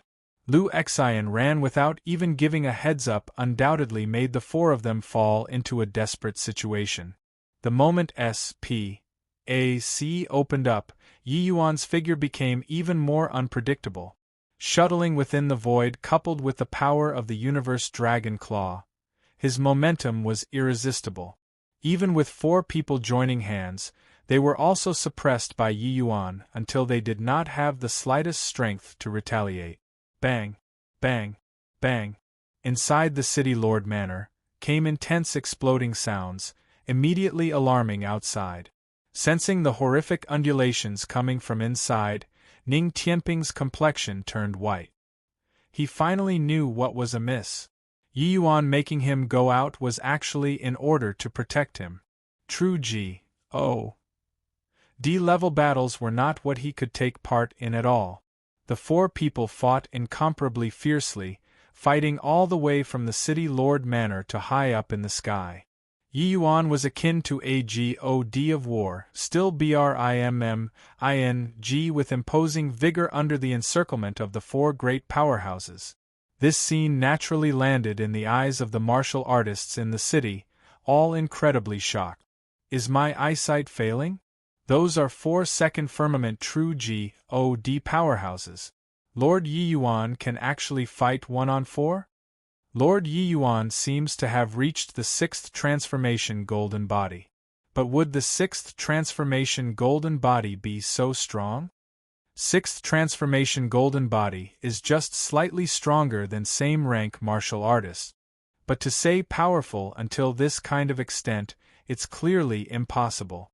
Liu Xian ran without even giving a heads-up, undoubtedly made the four of them fall into a desperate situation. The moment S.P.A.C. opened up, Yi Yuan's figure became even more unpredictable. Shuttling within the void coupled with the power of the universe dragon claw, his momentum was irresistible. Even with four people joining hands, they were also suppressed by Yi Yuan until they did not have the slightest strength to retaliate. Bang, bang, bang. Inside the City Lord Manor came intense exploding sounds, immediately alarming outside. Sensing the horrific undulations coming from inside, Ning Tianping's complexion turned white. He finally knew what was amiss. Yi Yuan making him go out was actually in order to protect him. True D-level battles were not what he could take part in at all. The four people fought incomparably fiercely, fighting all the way from the City Lord Manor to high up in the sky. Yi Yuan was akin to a god of war, still briming with imposing vigor under the encirclement of the four great powerhouses. This scene naturally landed in the eyes of the martial artists in the city, all incredibly shocked. Is my eyesight failing? Those are 4 second firmament true God powerhouses. Lord Yi Yuan can actually fight 1-on-4? Lord Yi Yuan seems to have reached the 6th transformation golden body. But would the 6th transformation golden body be so strong? 6th transformation golden body is just slightly stronger than same rank martial artist. But to say powerful until this kind of extent, it's clearly impossible.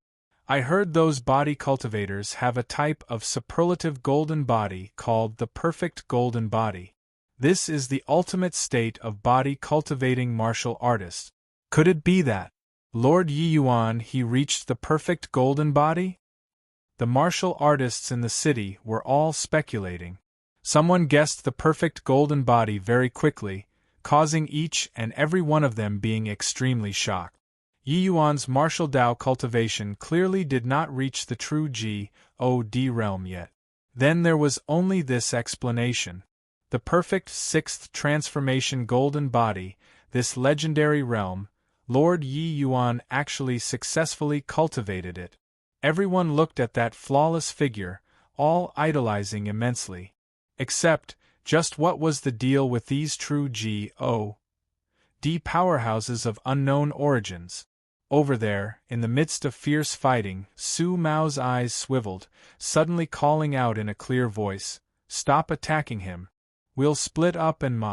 I heard those body cultivators have a type of superlative golden body called the perfect golden body. This is the ultimate state of body cultivating martial artist. Could it be that Lord Yi Yuan he reached the perfect golden body? The martial artists in the city were all speculating. Someone guessed the perfect golden body very quickly, causing each and every one of them being extremely shocked. Yi Yuan's martial Dao cultivation clearly did not reach the true God realm yet. Then there was only this explanation. The perfect 6th transformation golden body, this legendary realm, Lord Yi Yuan actually successfully cultivated it. Everyone looked at that flawless figure, all idolizing immensely. Except, just what was the deal with these true God powerhouses of unknown origins? Over there, in the midst of fierce fighting, Su Mao's eyes swiveled, suddenly calling out in a clear voice, "Stop attacking him. We'll split up and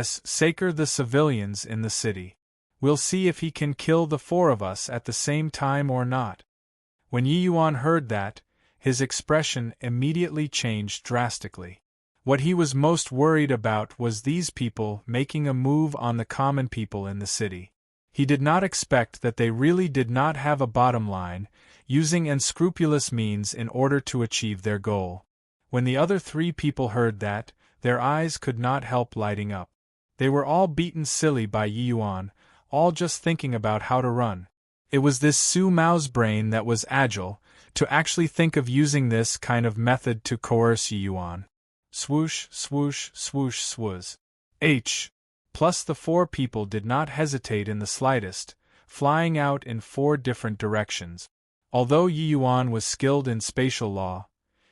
sacre the civilians in the city. We'll see if he can kill the four of us at the same time or not." When Yi Yuan heard that, his expression immediately changed drastically. What he was most worried about was these people making a move on the common people in the city. He did not expect that they really did not have a bottom line, using unscrupulous means in order to achieve their goal. When the other three people heard that, their eyes could not help lighting up. They were all beaten silly by Yi Yuan, all just thinking about how to run. It was this Su Mao's brain that was agile, to actually think of using this kind of method to coerce Yi Yuan. Swoosh, swoosh, swoosh, swoosh. Plus the four people did not hesitate in the slightest, flying out in four different directions. Although Yi Yuan was skilled in spatial law,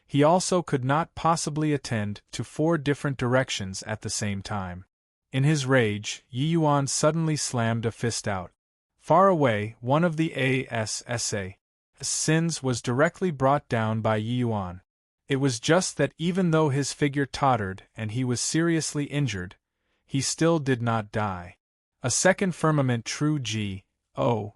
he also could not possibly attend to four different directions at the same time. In his rage, Yi Yuan suddenly slammed a fist out. Far away, one of the sins was directly brought down by Yi Yuan. It was just that even though his figure tottered and he was seriously injured, he still did not die. A second firmament true G.O.D.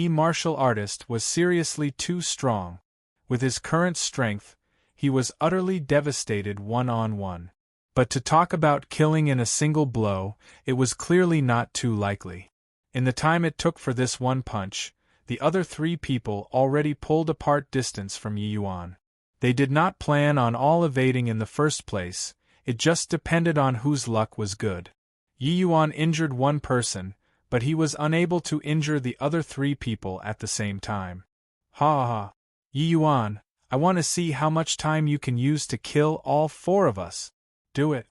martial artist was seriously too strong. With his current strength, he was utterly devastated one-on-one. But to talk about killing in a single blow, it was clearly not too likely. In the time it took for this one punch, the other three people already pulled apart distance from Yi Yuan. They did not plan on all evading in the first place, it just depended on whose luck was good. Yi Yuan injured one person, but he was unable to injure the other three people at the same time. Ha ha! Yi Yuan, I want to see how much time you can use to kill all four of us. Do it.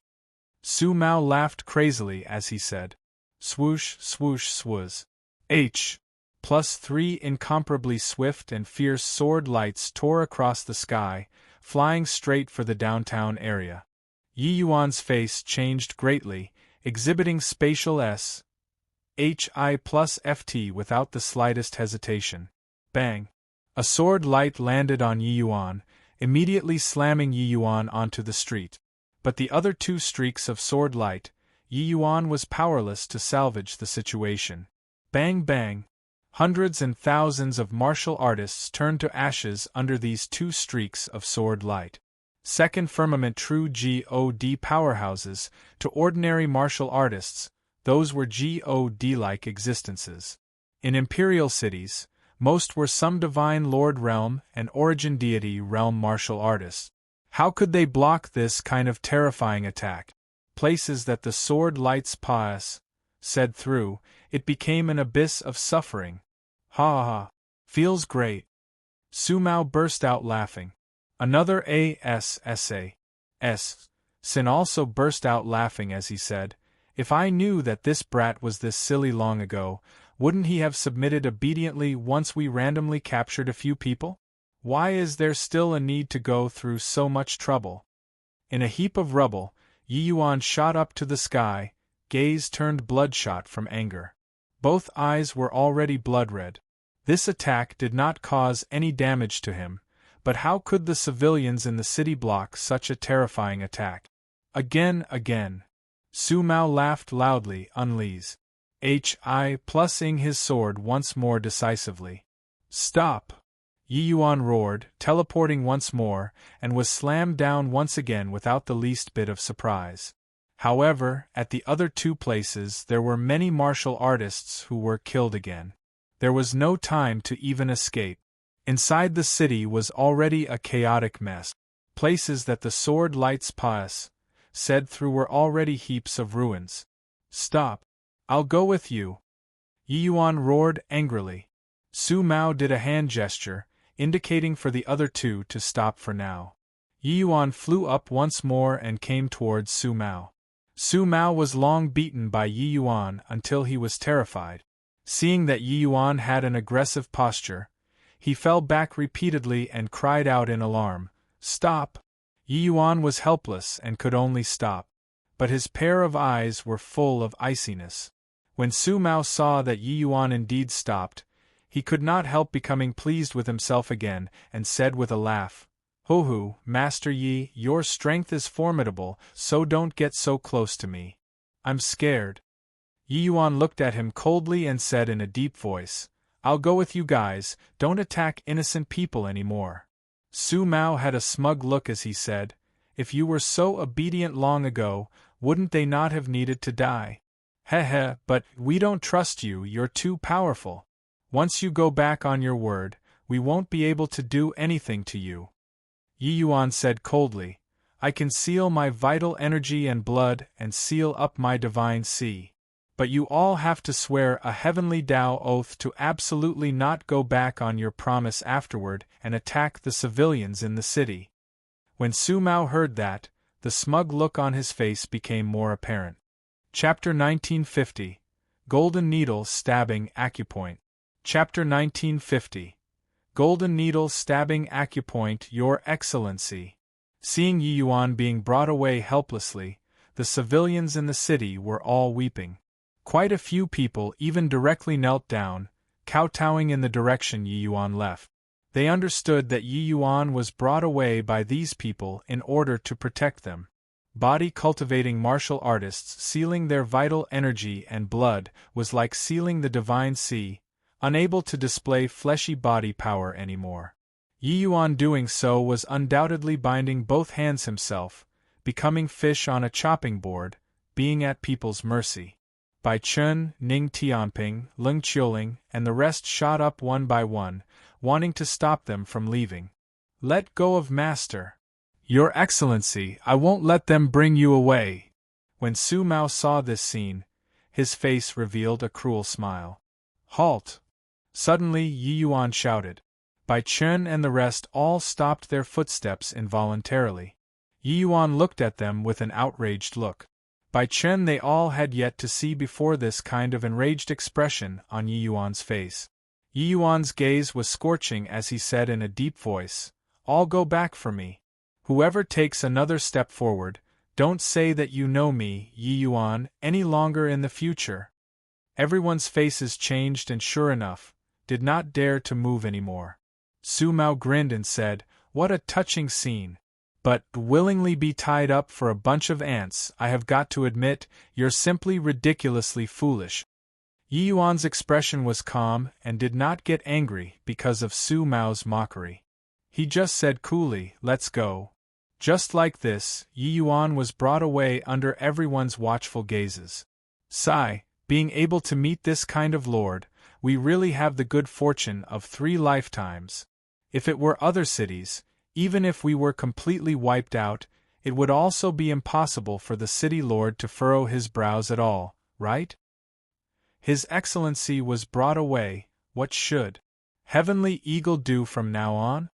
Su Mao laughed crazily as he said. Swoosh, swoosh, swoosh. Plus three incomparably swift and fierce sword lights tore across the sky, flying straight for the downtown area. Yi Yuan's face changed greatly, exhibiting spatial SHI plus FT without the slightest hesitation. Bang! A sword light landed on Yi Yuan, immediately slamming Yi Yuan onto the street. But the other two streaks of sword light, Yi Yuan was powerless to salvage the situation. Bang bang! Hundreds and thousands of martial artists turned to ashes under these two streaks of sword light. Second firmament true God powerhouses, to ordinary martial artists, those were God-like existences. In imperial cities, most were some divine lord realm and origin deity realm martial artists. How could they block this kind of terrifying attack? Places that the sword light's said through, it became an abyss of suffering. Ha ha! Feels great. Su Mao burst out laughing. Another Sin also burst out laughing as he said, "If I knew that this brat was this silly long ago, wouldn't he have submitted obediently once we randomly captured a few people? Why is there still a need to go through so much trouble?" In a heap of rubble, Yi Yuan shot up to the sky, gaze turned bloodshot from anger. Both eyes were already blood-red. This attack did not cause any damage to him, but how could the civilians in the city block such a terrifying attack? Again. Su Mao laughed loudly, unleashed plusing his sword once more decisively. Stop! Yi Yuan roared, teleporting once more, and was slammed down once again without the least bit of surprise. However, at the other two places there were many martial artists who were killed again. There was no time to even escape. Inside the city was already a chaotic mess. Places that the sword light's said through were already heaps of ruins. Stop! I'll go with you! Yi Yuan roared angrily. Su Mao did a hand gesture, indicating for the other two to stop for now. Yi Yuan flew up once more and came towards Su Mao. Su Mao was long beaten by Yi Yuan until he was terrified. Seeing that Yi Yuan had an aggressive posture, he fell back repeatedly and cried out in alarm, "Stop!" Yi Yuan was helpless and could only stop. But his pair of eyes were full of iciness. When Su Mao saw that Yi Yuan indeed stopped, he could not help becoming pleased with himself again, and said with a laugh, "Ho ho, Master Yi, your strength is formidable, so don't get so close to me. I'm scared." Yi Yuan looked at him coldly and said in a deep voice, "I'll go with you guys, don't attack innocent people anymore." Su Mao had a smug look as he said, "If you were so obedient long ago, wouldn't they not have needed to die? Heh, but we don't trust you, you're too powerful. Once you go back on your word, we won't be able to do anything to you." Yi Yuan said coldly, "I can seal my vital energy and blood and seal up my divine sea. But you all have to swear a heavenly Tao oath to absolutely not go back on your promise afterward and attack the civilians in the city." When Su Mao heard that, the smug look on his face became more apparent. Chapter 1950. Golden Needle Stabbing Acupoint. Chapter 1950. Golden Needle Stabbing Acupoint, Your Excellency. Seeing Yi Yuan being brought away helplessly, the civilians in the city were all weeping. Quite a few people even directly knelt down, kowtowing in the direction Yi Yuan left. They understood that Yi Yuan was brought away by these people in order to protect them. Body-cultivating martial artists sealing their vital energy and blood was like sealing the divine sea, unable to display fleshy body power anymore. Yi Yuan doing so was undoubtedly binding both hands himself, becoming fish on a chopping board, being at people's mercy. Bai Chen, Ning Tianping, Leng Qiuling, and the rest shot up one by one, wanting to stop them from leaving. "Let go of Master. Your Excellency, I won't let them bring you away." When Su Mao saw this scene, his face revealed a cruel smile. "Halt!" Suddenly Yi Yuan shouted. Bai Chen and the rest all stopped their footsteps involuntarily. Yi Yuan looked at them with an outraged look. Bai Chen they all had yet to see before this kind of enraged expression on Yi Yuan's face. Yi Yuan's gaze was scorching as he said in a deep voice, "All go back for me. Whoever takes another step forward, don't say that you know me, Yi Yuan, any longer in the future." Everyone's faces changed and sure enough, did not dare to move anymore. Su Mao grinned and said, "What a touching scene. But, willingly be tied up for a bunch of ants, I have got to admit, you're simply ridiculously foolish." Yi Yuan's expression was calm and did not get angry because of Su Mao's mockery. He just said coolly, "Let's go." Just like this, Yi Yuan was brought away under everyone's watchful gazes. Sigh, being able to meet this kind of lord, we really have the good fortune of 3 lifetimes. If it were other cities, even if we were completely wiped out, it would also be impossible for the city lord to furrow his brows at all, right? His Excellency was brought away, what should Heavenly Eagle do from now on?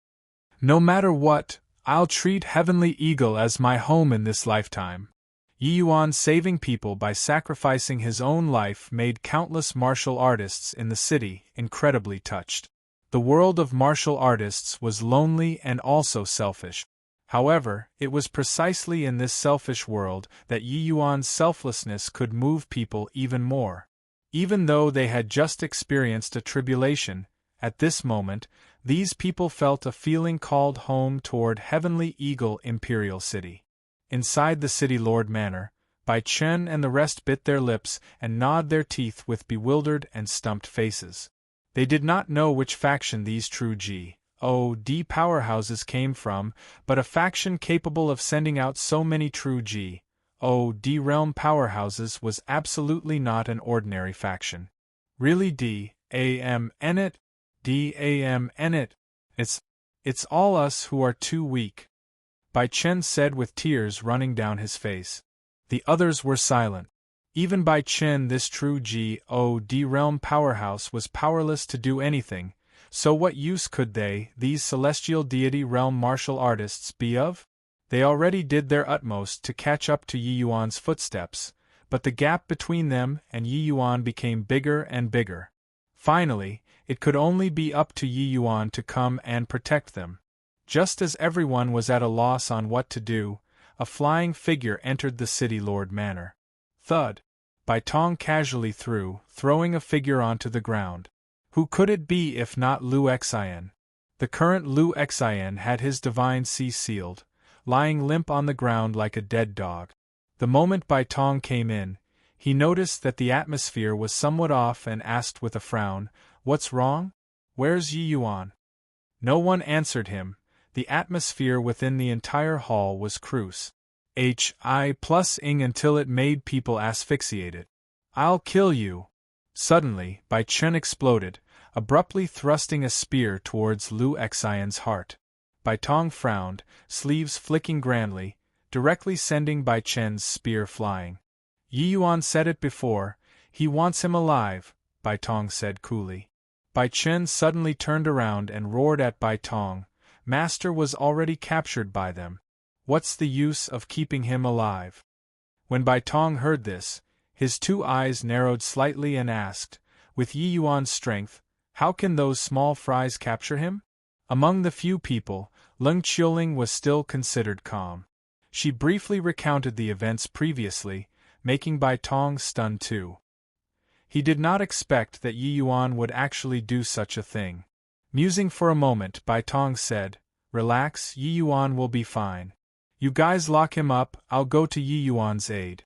No matter what, I'll treat Heavenly Eagle as my home in this lifetime. Yi Yuan saving people by sacrificing his own life made countless martial artists in the city incredibly touched. The world of martial artists was lonely and also selfish. However, it was precisely in this selfish world that Yi Yuan's selflessness could move people even more. Even though they had just experienced a tribulation, at this moment, these people felt a feeling called home toward Heavenly Eagle Imperial City. Inside the City Lord Manor, Bai Chen and the rest bit their lips and gnawed their teeth with bewildered and stumped faces. They did not know which faction these true G.O.D. powerhouses came from, but a faction capable of sending out so many true G.O.D. realm powerhouses was absolutely not an ordinary faction. Really D.A.M.N. it? D.A.M.N. it? It's all us who are too weak. Bai Chen said with tears running down his face. The others were silent. Even Bai Chen, this true G.O.D. realm powerhouse, was powerless to do anything, so what use could they, these celestial deity realm martial artists, be of? They already did their utmost to catch up to Yi Yuan's footsteps, but the gap between them and Yi Yuan became bigger and bigger. Finally, it could only be up to Yi Yuan to come and protect them. Just as everyone was at a loss on what to do, a flying figure entered the City Lord Manor. Thud! Bai Tong casually throwing a figure onto the ground. Who could it be if not Lu Xian? The current Lu Xian had his divine sea sealed, lying limp on the ground like a dead dog. The moment Bai Tong came in, he noticed that the atmosphere was somewhat off and asked with a frown, "What's wrong? Where's Yi Yuan?" No one answered him. The atmosphere within the entire hall was cruise. Ing until it made people asphyxiated. "I'll kill you!" Suddenly, Bai Chen exploded, abruptly thrusting a spear towards Lu Xian's heart. Bai Tong frowned, sleeves flicking grandly, directly sending Bai Chen's spear flying. "Yi Yuan said it before, he wants him alive," Bai Tong said coolly. Bai Chen suddenly turned around and roared at Bai Tong. Master was already captured by them. What's the use of keeping him alive? When Bai Tong heard this, his two eyes narrowed slightly and asked, "With Yi Yuan's strength, how can those small fries capture him?" Among the few people, Leng Qiuling was still considered calm. She briefly recounted the events previously, making Bai Tong stunned too. He did not expect that Yi Yuan would actually do such a thing. Musing for a moment, Bai Tong said, "Relax, Yi Yuan will be fine. You guys lock him up, I'll go to Yi Yuan's aid."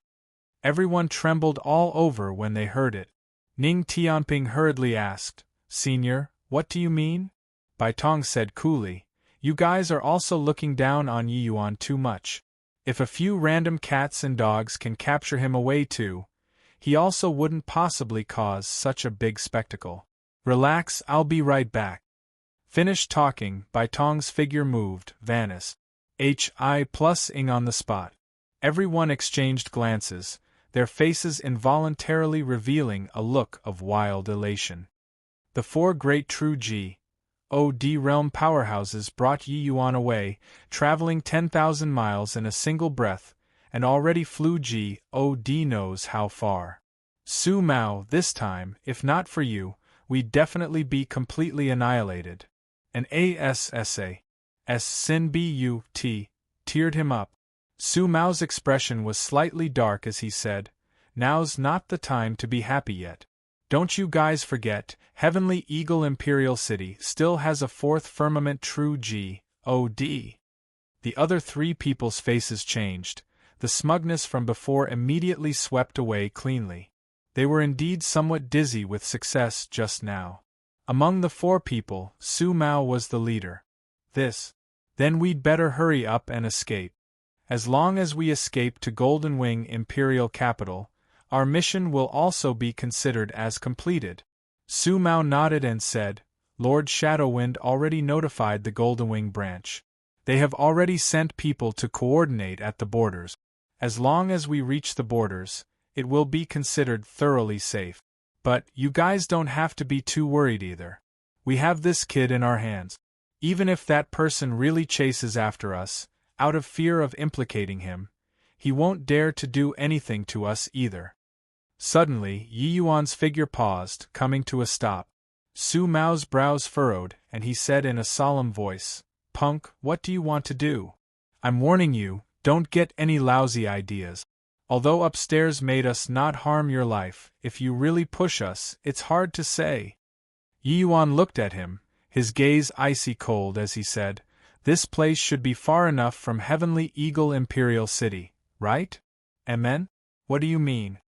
Everyone trembled all over when they heard it. Ning Tianping hurriedly asked, "Senior, what do you mean?" Bai Tong said coolly, "You guys are also looking down on Yi Yuan too much. If a few random cats and dogs can capture him away too, he also wouldn't possibly cause such a big spectacle. Relax, I'll be right back." Finished talking, Bai Tong's figure moved, vanished. Ing on the spot. Everyone exchanged glances, their faces involuntarily revealing a look of wild elation. The four great true G.O.D. realm powerhouses brought Yi Yuan away, traveling 10,000 miles in a single breath, and already flew G.O.D. knows how far. Su Mao, this time, if not for you, we'd definitely be completely annihilated. An ASSA. Sin But teared him up. Su Mao's expression was slightly dark as he said, "Now's not the time to be happy yet. Don't you guys forget, Heavenly Eagle Imperial City still has a fourth firmament true G.O.D. The other three people's faces changed. The smugness from before immediately swept away cleanly. They were indeed somewhat dizzy with success just now. Among the four people, Su Mao was the leader. Then we'd better hurry up and escape. As long as we escape to Golden Wing Imperial Capital, our mission will also be considered as completed." Su Mao nodded and said, "Lord Shadowwind already notified the Golden Wing branch. They have already sent people to coordinate at the borders. As long as we reach the borders, it will be considered thoroughly safe. But you guys don't have to be too worried either. We have this kid in our hands. Even if that person really chases after us, out of fear of implicating him, he won't dare to do anything to us either." Suddenly, Yi Yuan's figure paused, coming to a stop. Su Mao's brows furrowed, and he said in a solemn voice, "Punk, what do you want to do? I'm warning you, don't get any lousy ideas. Although upstairs made us not harm your life, if you really push us, it's hard to say." Yi Yuan looked at him, his gaze icy cold as he said, "This place should be far enough from Heavenly Eagle Imperial City, right? Amen? What do you mean?"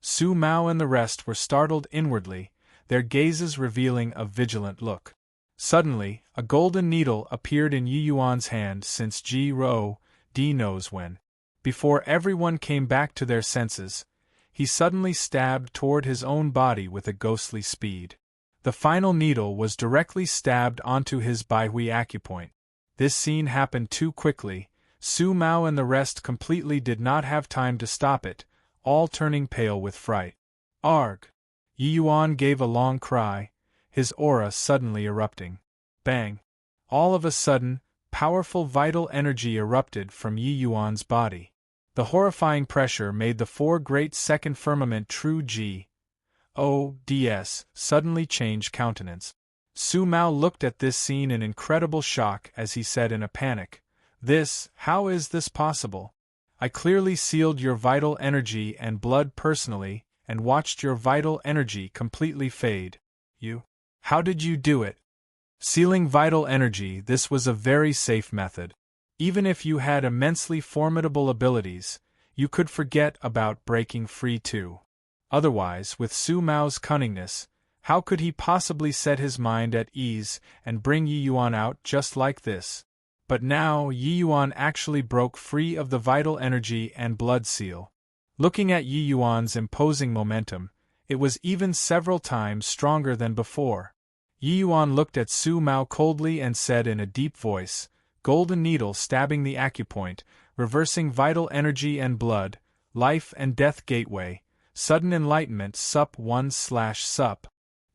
Su Mao and the rest were startled inwardly, their gazes revealing a vigilant look. Suddenly, a golden needle appeared in Yi Yuan's hand since G.O.D. knows when. Before everyone came back to their senses, he suddenly stabbed toward his own body with a ghostly speed. The final needle was directly stabbed onto his Baihui acupoint. This scene happened too quickly. Su Mao and the rest completely did not have time to stop it, all turning pale with fright. "Arg!" Yi Yuan gave a long cry, his aura suddenly erupting. Bang! All of a sudden, powerful vital energy erupted from Yi Yuan's body. The horrifying pressure made the four great second firmament true G.O.D.s suddenly change countenance. Su Mao looked at this scene in incredible shock as he said in a panic, "How is this possible? I clearly sealed your vital energy and blood personally, and watched your vital energy completely fade. You? How did you do it? Sealing vital energy. This was a very safe method. Even if you had immensely formidable abilities, you could forget about breaking free too. Otherwise, with Su Mao's cunningness, how could he possibly set his mind at ease and bring Yi Yuan out just like this? But now Yi Yuan actually broke free of the vital energy and blood seal. Looking at Yi Yuan's imposing momentum, it was even several times stronger than before. Yi Yuan looked at Su Mao coldly and said in a deep voice, "Golden needle stabbing the acupoint, reversing vital energy and blood, life and death gateway, sudden enlightenment sup 1/sup."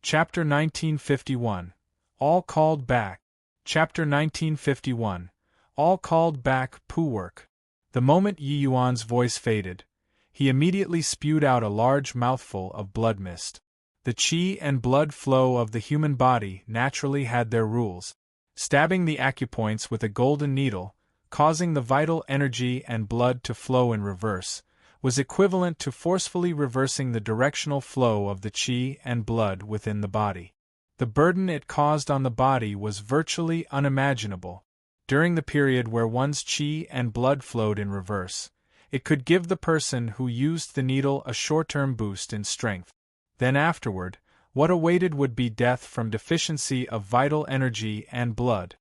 Chapter 1951. All called back. Chapter 1951. All called back. Poo work. The moment Yi Yuan's voice faded, he immediately spewed out a large mouthful of blood mist. The qi and blood flow of the human body naturally had their rules. Stabbing the acupoints with a golden needle, causing the vital energy and blood to flow in reverse, was equivalent to forcefully reversing the directional flow of the qi and blood within the body. The burden it caused on the body was virtually unimaginable. During the period where one's qi and blood flowed in reverse, it could give the person who used the needle a short-term boost in strength. Then afterward, what awaited would be death from deficiency of vital energy and blood.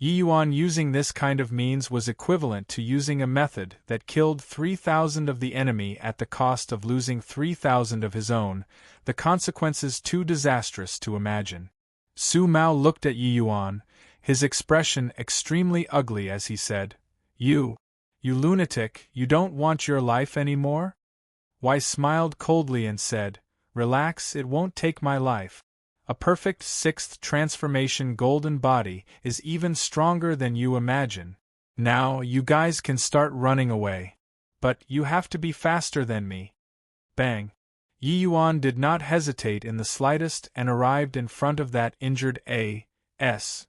Yi Yuan using this kind of means was equivalent to using a method that killed 3,000 of the enemy at the cost of losing 3,000 of his own, the consequences too disastrous to imagine. Su Mao looked at Yi Yuan, his expression extremely ugly as he said, You lunatic, you don't want your life anymore?" Wei smiled coldly and said, "Relax, it won't take my life. A perfect sixth transformation golden body is even stronger than you imagine. Now, you guys can start running away. But you have to be faster than me." Bang! Yi Yuan did not hesitate in the slightest and arrived in front of that injured S.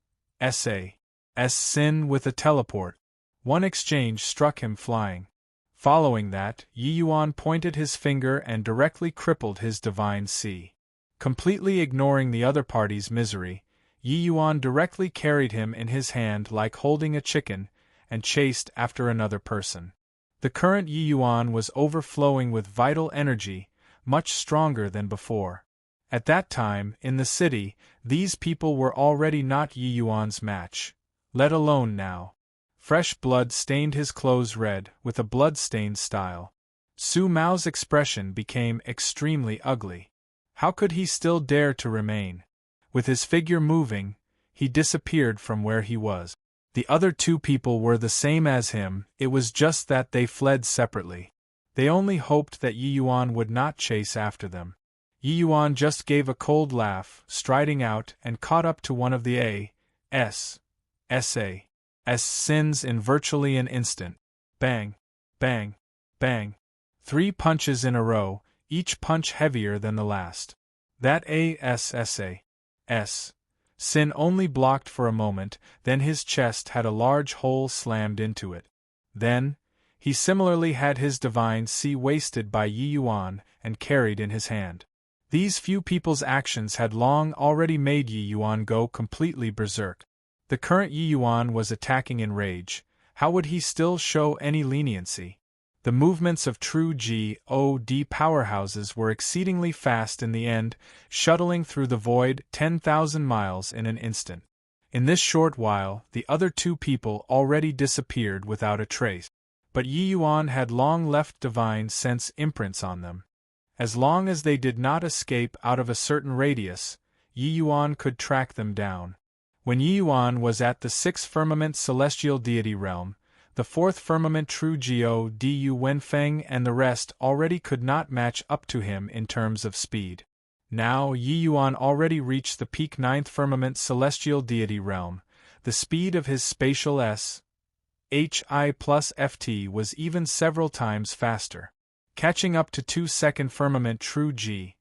Sin with a teleport. One exchange struck him flying. Following that, Yi Yuan pointed his finger and directly crippled his divine C. Completely ignoring the other party's misery, Yi Yuan directly carried him in his hand like holding a chicken, and chased after another person. The current Yi Yuan was overflowing with vital energy, much stronger than before. At that time, in the city, these people were already not Yi Yuan's match, let alone now. Fresh blood stained his clothes red, with a blood-stained style. Su Mao's expression became extremely ugly. How could he still dare to remain? With his figure moving, he disappeared from where he was. The other two people were the same as him, it was just that they fled separately. They only hoped that Yi Yuan would not chase after them. Yi Yuan just gave a cold laugh, striding out and caught up to one of the sins in virtually an instant. Bang! Bang! Bang! 3 punches in a row, each punch heavier than the last. That sin only blocked for a moment, then his chest had a large hole slammed into it. Then, he similarly had his divine C wasted by Yi Yuan and carried in his hand. These few people's actions had long already made Yi Yuan go completely berserk. The current Yi Yuan was attacking in rage. How would he still show any leniency? The movements of true God powerhouses were exceedingly fast in the end, shuttling through the void 10,000 miles in an instant. In this short while, the other two people already disappeared without a trace. But Yi Yuan had long left divine sense imprints on them. As long as they did not escape out of a certain radius, Yi Yuan could track them down. When Yi Yuan was at the 6th firmament celestial deity realm, the 4th firmament true God Wenfeng and the rest already could not match up to him in terms of speed. Now Yi Yuan already reached the peak 9th firmament celestial deity realm. The speed of his spatial SHI plus FT was even several times faster. Catching up to 2nd firmament true GODS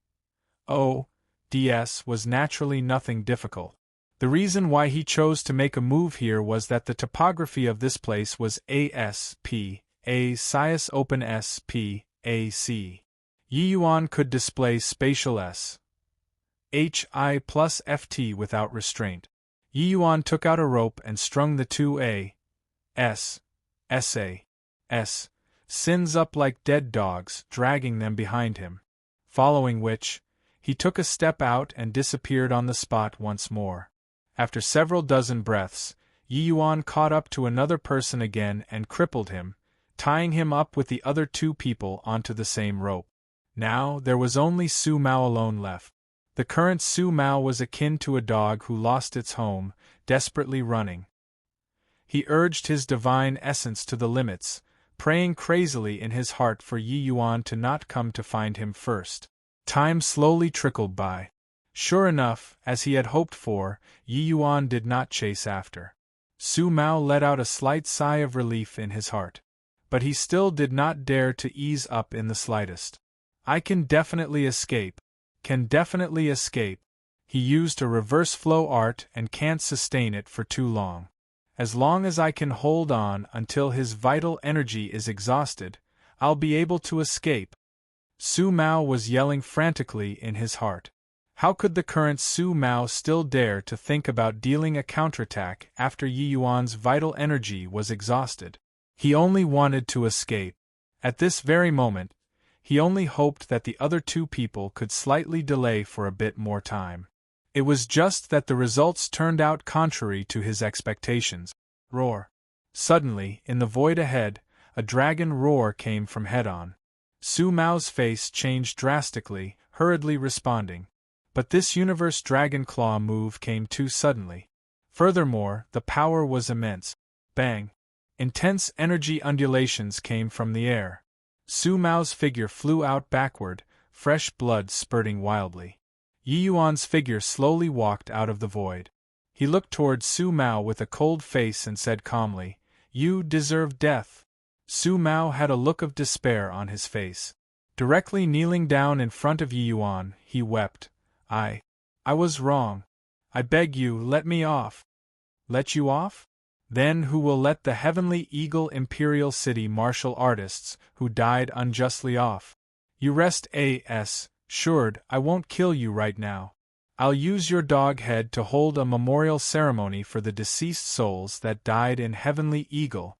was naturally nothing difficult. The reason why he chose to make a move here was that the topography of this place was ASP, A Sias Open SP, AC. Yi Yuan could display spatial HI plus FT without restraint. Yi Yuan took out a rope and strung the two sins up like dead dogs, dragging them behind him. Following which, he took a step out and disappeared on the spot once more. After several dozen breaths, Yi Yuan caught up to another person again and crippled him, tying him up with the other two people onto the same rope. Now there was only Su Mao alone left. The current Su Mao was akin to a dog who lost its home, desperately running. He urged his divine essence to the limits, praying crazily in his heart for Yi Yuan to not come to find him first. Time slowly trickled by. Sure enough, as he had hoped for, Yi Yuan did not chase after. Su Mao let out a slight sigh of relief in his heart. But he still did not dare to ease up in the slightest. I can definitely escape. He used a reverse flow art and can't sustain it for too long. As long as I can hold on until his vital energy is exhausted, I'll be able to escape. Su Mao was yelling frantically in his heart. How could the current Su Mao still dare to think about dealing a counterattack after Yi Yuan's vital energy was exhausted? He only wanted to escape. At this very moment, he only hoped that the other two people could slightly delay for a bit more time. It was just that the results turned out contrary to his expectations. Roar. Suddenly, in the void ahead, a dragon roar came from head-on. Su Mao's face changed drastically, hurriedly responding. But this universe dragon claw move came too suddenly. Furthermore, the power was immense. Bang! Intense energy undulations came from the air. Su Mao's figure flew out backward, fresh blood spurting wildly. Yi Yuan's figure slowly walked out of the void. He looked toward Su Mao with a cold face and said calmly, "You deserve death." Su Mao had a look of despair on his face. Directly kneeling down in front of Yi Yuan, he wept. I was wrong. I beg you, let me off." "Let you off? Then who will let the Heavenly Eagle Imperial City martial artists, who died unjustly off? You rest assured, I won't kill you right now. I'll use your dog head to hold a memorial ceremony for the deceased souls that died in Heavenly Eagle."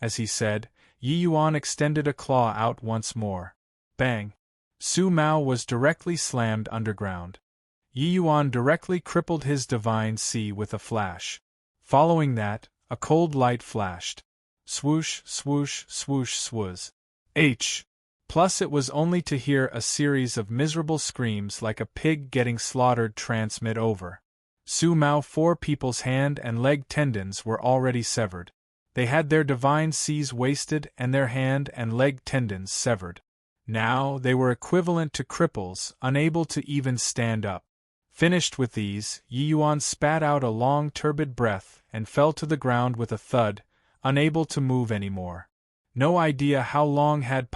As he said, Yi Yuan extended a claw out once more. Bang! Su Mao was directly slammed underground. Yi Yuan directly crippled his divine sea with a flash. Following that, a cold light flashed. Swoosh, swoosh, swoosh, swoosh. Plus it was only to hear a series of miserable screams like a pig getting slaughtered transmit over. Su Mao 4 people's hand and leg tendons were already severed. They had their divine seas wasted and their hand and leg tendons severed. Now they were equivalent to cripples, unable to even stand up. Finished with these, Yi Yuan spat out a long turbid breath and fell to the ground with a thud, unable to move anymore. No idea how long had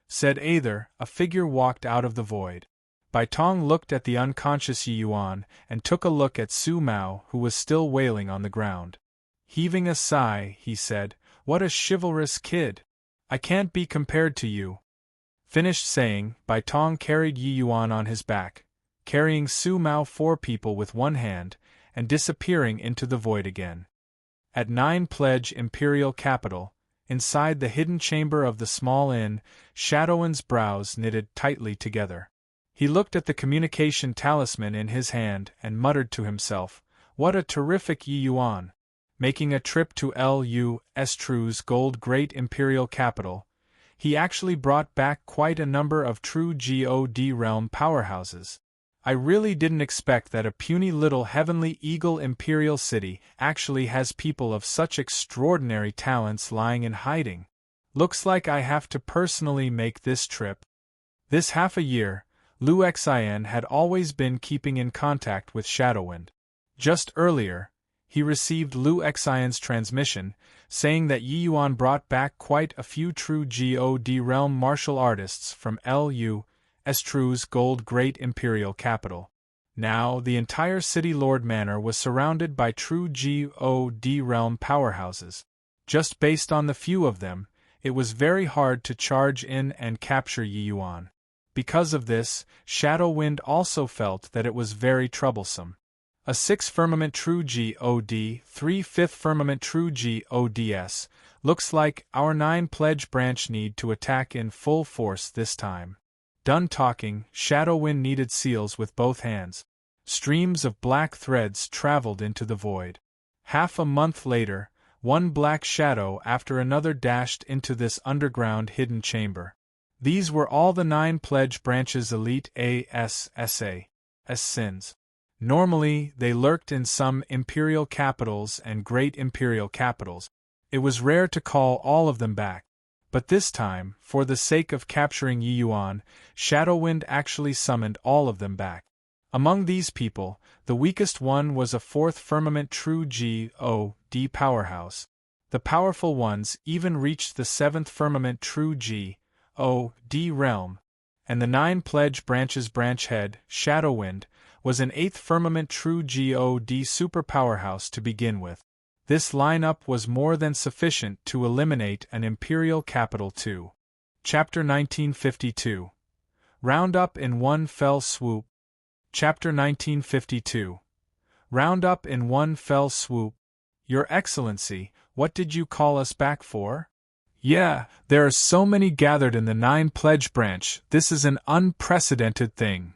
said either. A figure walked out of the void. Bai Tong looked at the unconscious Yi Yuan and took a look at Su Mao, who was still wailing on the ground. Heaving a sigh, he said, "What a chivalrous kid! I can't be compared to you." Finished saying, Bai Tong carried Yi Yuan on his back, carrying Su Mao 4 people with one hand, and disappearing into the void again. At 9 Pledge Imperial Capital, inside the hidden chamber of the small inn, Shadowin's brows knitted tightly together. He looked at the communication talisman in his hand and muttered to himself, "What a terrific Yi Yuan!" Making a trip to L.U.'s Gold Great Imperial Capital, he actually brought back quite a number of true God realm powerhouses. I really didn't expect that a puny little Heavenly Eagle Imperial City actually has people of such extraordinary talents lying in hiding. Looks like I have to personally make this trip. This half a year, Lu Xian had always been keeping in contact with Shadowwind. Just earlier, he received Lu Xian's transmission, saying that Yi Yuan brought back quite a few true God realm martial artists from L.U.'s Gold Great Imperial Capital. Now the entire City Lord Manor was surrounded by true God realm powerhouses. Just based on the few of them, it was very hard to charge in and capture Yi Yuan. Because of this, Shadow Wind also felt that it was very troublesome. A 6 firmament true God, 3/5 firmament true Gods, looks like our 9 pledge branch need to attack in full force this time. Done talking, Shadow Wind kneaded seals with both hands. Streams of black threads traveled into the void. Half a month later, one black shadow after another dashed into this underground hidden chamber. These were all the 9 pledge branches elite sins. Normally, they lurked in some imperial capitals and great imperial capitals. It was rare to call all of them back. But this time, for the sake of capturing Yi Yuan, Shadow Wind actually summoned all of them back. Among these people, the weakest one was a 4th firmament true God powerhouse. The powerful ones even reached the 7th firmament true God realm, and the 9 pledge branches branch head, Shadow Wind, was an 8th firmament true God super powerhouse to begin with. This lineup was more than sufficient to eliminate an imperial capital too. Chapter 1952. Round up in one fell swoop. Chapter 1952. Round up in one fell swoop. Your Excellency, what did you call us back for? Yeah, there are so many gathered in the 9 pledge branch, this is an unprecedented thing.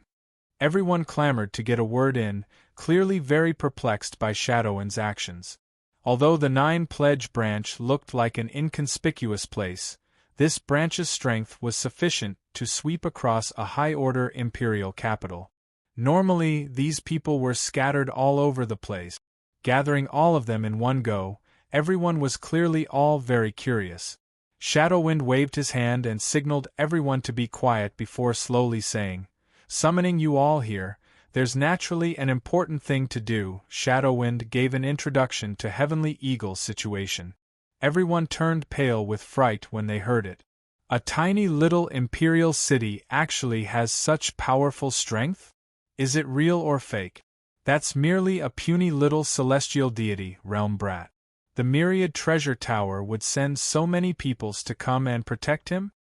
Everyone clamored to get a word in, clearly very perplexed by Shadow Wind's actions. Although the 9 pledge branch looked like an inconspicuous place, this branch's strength was sufficient to sweep across a high-order imperial capital. Normally, these people were scattered all over the place. Gathering all of them in one go, everyone was clearly all very curious. Shadow Wind waved his hand and signaled everyone to be quiet before slowly saying, "Summoning you all here, there's naturally an important thing to do." Shadow Wind gave an introduction to Heavenly Eagle's situation. Everyone turned pale with fright when they heard it. A tiny little imperial city actually has such powerful strength? Is it real or fake? That's merely a puny little celestial deity, realm brat. The myriad treasure tower would send so many peoples to come and protect him?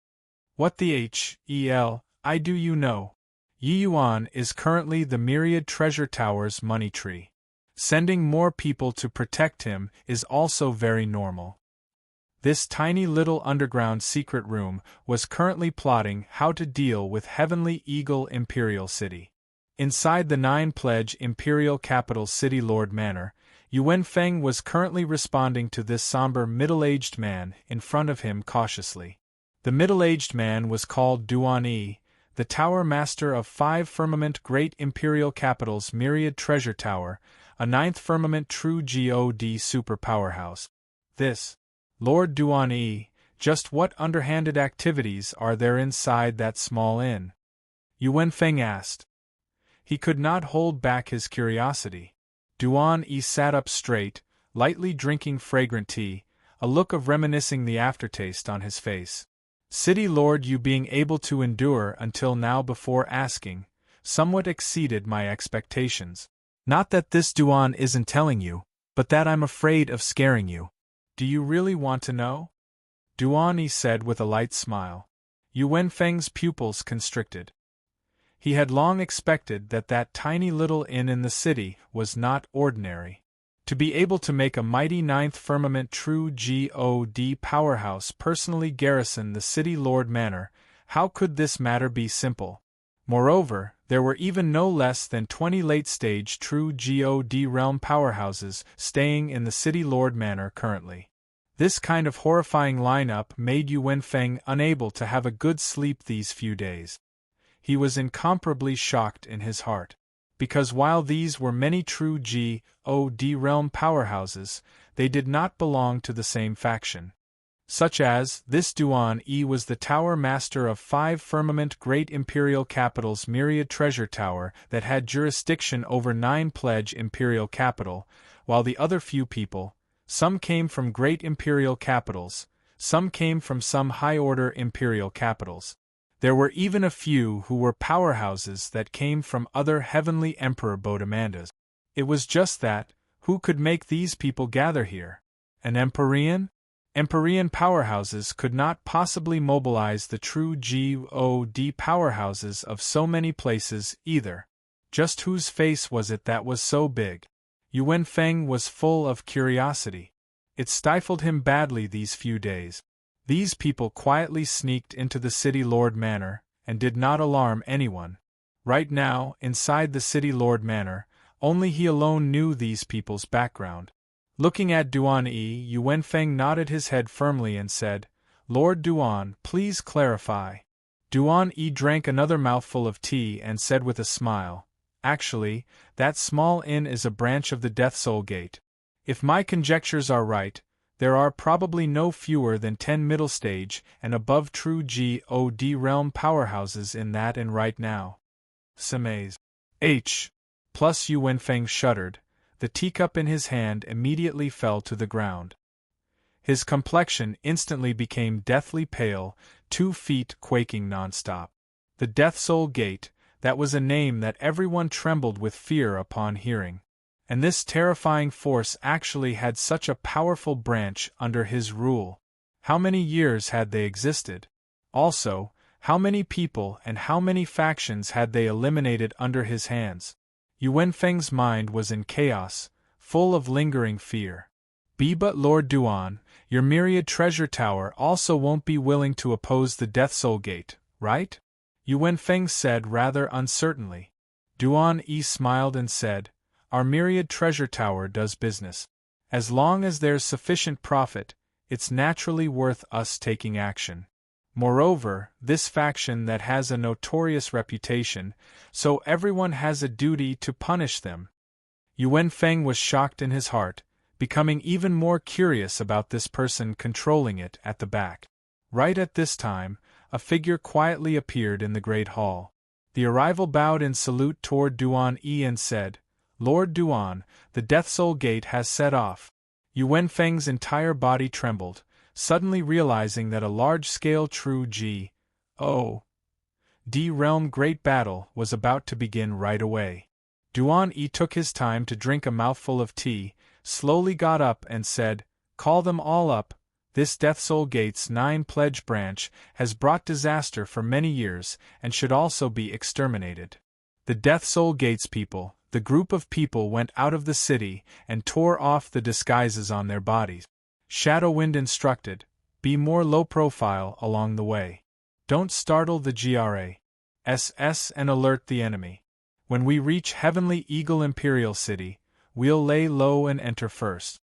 What the hell, I do you know? Yi Yuan is currently the myriad treasure tower's money tree. Sending more people to protect him is also very normal. This tiny little underground secret room was currently plotting how to deal with Heavenly Eagle Imperial City. Inside the 9 pledge imperial capital City Lord Manor, Yuan Feng was currently responding to this somber middle-aged man in front of him cautiously. The middle-aged man was called Duan Yi, the Tower Master of 5 Firmament Great Imperial Capital's Myriad Treasure Tower, a 9th Firmament True God Super Powerhouse. This, Lord Duan Yi, just what underhanded activities are there inside that small inn? Yuan Feng asked. He could not hold back his curiosity. Duan Yi sat up straight, lightly drinking fragrant tea, a look of reminiscing the aftertaste on his face. City Lord, you being able to endure until now before asking, somewhat exceeded my expectations. Not that this Duan isn't telling you, but that I'm afraid of scaring you. Do you really want to know? Duan Yi said with a light smile. Yuan Feng's pupils constricted. He had long expected that that tiny little inn in the city was not ordinary. To be able to make a mighty 9th Firmament True God powerhouse personally garrison the City Lord Manor, how could this matter be simple? Moreover, there were even no less than 20 late-stage True God realm powerhouses staying in the City Lord Manor currently. This kind of horrifying lineup made Yuan Feng unable to have a good sleep these few days. He was incomparably shocked in his heart. Because while these were many true God realm powerhouses, they did not belong to the same faction. Such as, this Duan Yi was the Tower Master of 5 Firmament Great Imperial Capital's Myriad Treasure Tower that had jurisdiction over 9 Pledge Imperial Capital, while the other few people, some came from Great Imperial Capitals, some came from some high-order Imperial Capitals. There were even a few who were powerhouses that came from other Heavenly Emperor Bodemandas. It was just that, who could make these people gather here? An Empyrean? Empyrean powerhouses could not possibly mobilize the true God powerhouses of so many places either. Just whose face was it that was so big? Yuan Feng was full of curiosity. It stifled him badly these few days. These people quietly sneaked into the City Lord Manor, and did not alarm anyone. Right now, inside the City Lord Manor, only he alone knew these people's background. Looking at Duan Yi, Yuan Feng nodded his head firmly and said, "Lord Duan, please clarify." Duan Yi drank another mouthful of tea and said with a smile, "Actually, that small inn is a branch of the Death Soul Gate. If my conjectures are right, there are probably no fewer than 10 middle stage and above true God realm powerhouses in that inn right now." Samaze. Plus Yuan Feng shuddered. The teacup in his hand immediately fell to the ground. His complexion instantly became deathly pale, 2 feet quaking nonstop. The Death Soul Gate, that was a name that everyone trembled with fear upon hearing. And this terrifying force actually had such a powerful branch under his rule. How many years had they existed? Also, how many people and how many factions had they eliminated under his hands? Yuan Feng's mind was in chaos, full of lingering fear. But Lord Duan, your myriad treasure tower also won't be willing to oppose the Death Soul Gate, right? Yuan Feng said rather uncertainly. Duan Yi smiled and said, "Our myriad treasure tower does business. As long as there's sufficient profit, it's naturally worth us taking action. Moreover, this faction that has a notorious reputation, so everyone has a duty to punish them." Yuan Feng was shocked in his heart, becoming even more curious about this person controlling it at the back. Right at this time, a figure quietly appeared in the great hall. The arrival bowed in salute toward Duan Yi and said, "Lord Duan, the Death Soul Gate has set off." Yuan Feng's entire body trembled, suddenly realizing that a large-scale true God realm great battle was about to begin right away. Duan Yi took his time to drink a mouthful of tea, slowly got up and said, "Call them all up. This Death Soul Gate's 9 pledge branch has brought disaster for many years and should also be exterminated." The Death Soul Gate's people, the group of people, went out of the city and tore off the disguises on their bodies. Shadowwind instructed, "Be more low-profile along the way. Don't startle the GRASS and alert the enemy. When we reach Heavenly Eagle Imperial City, we'll lay low and enter first.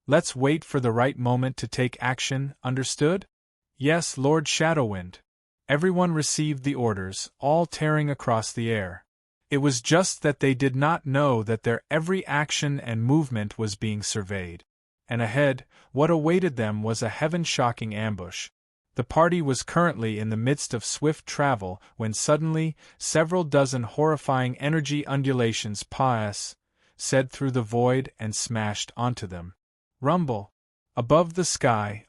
Let's wait for the right moment to take action, understood?" "Yes, Lord Shadowwind." Everyone received the orders, all tearing across the air. It was just that they did not know that their every action and movement was being surveyed. And ahead, what awaited them was a heaven-shocking ambush. The party was currently in the midst of swift travel when suddenly, several dozen horrifying energy undulations said through the void and smashed onto them. Rumble. Above the sky,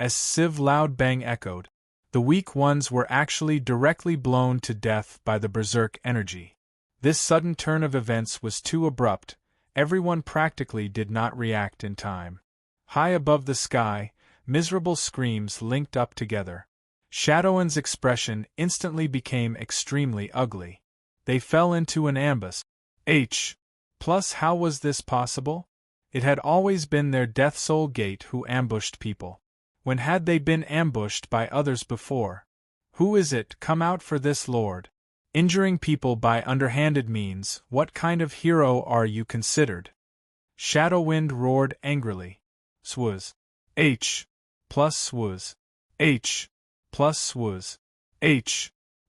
sieve loud bang echoed. The weak ones were actually directly blown to death by the berserk energy. This sudden turn of events was too abrupt. Everyone practically did not react in time. High above the sky, miserable screams linked up together. Shadowin's expression instantly became extremely ugly. They fell into an ambush. Plus, how was this possible? It had always been their Death Soul Gate who ambushed people. When had they been ambushed by others before? Who is it? Come out for this, Lord. Injuring people by underhanded means, what kind of hero are you considered? Shadowwind roared angrily. Swaz. Plus swaz. Plus swaz.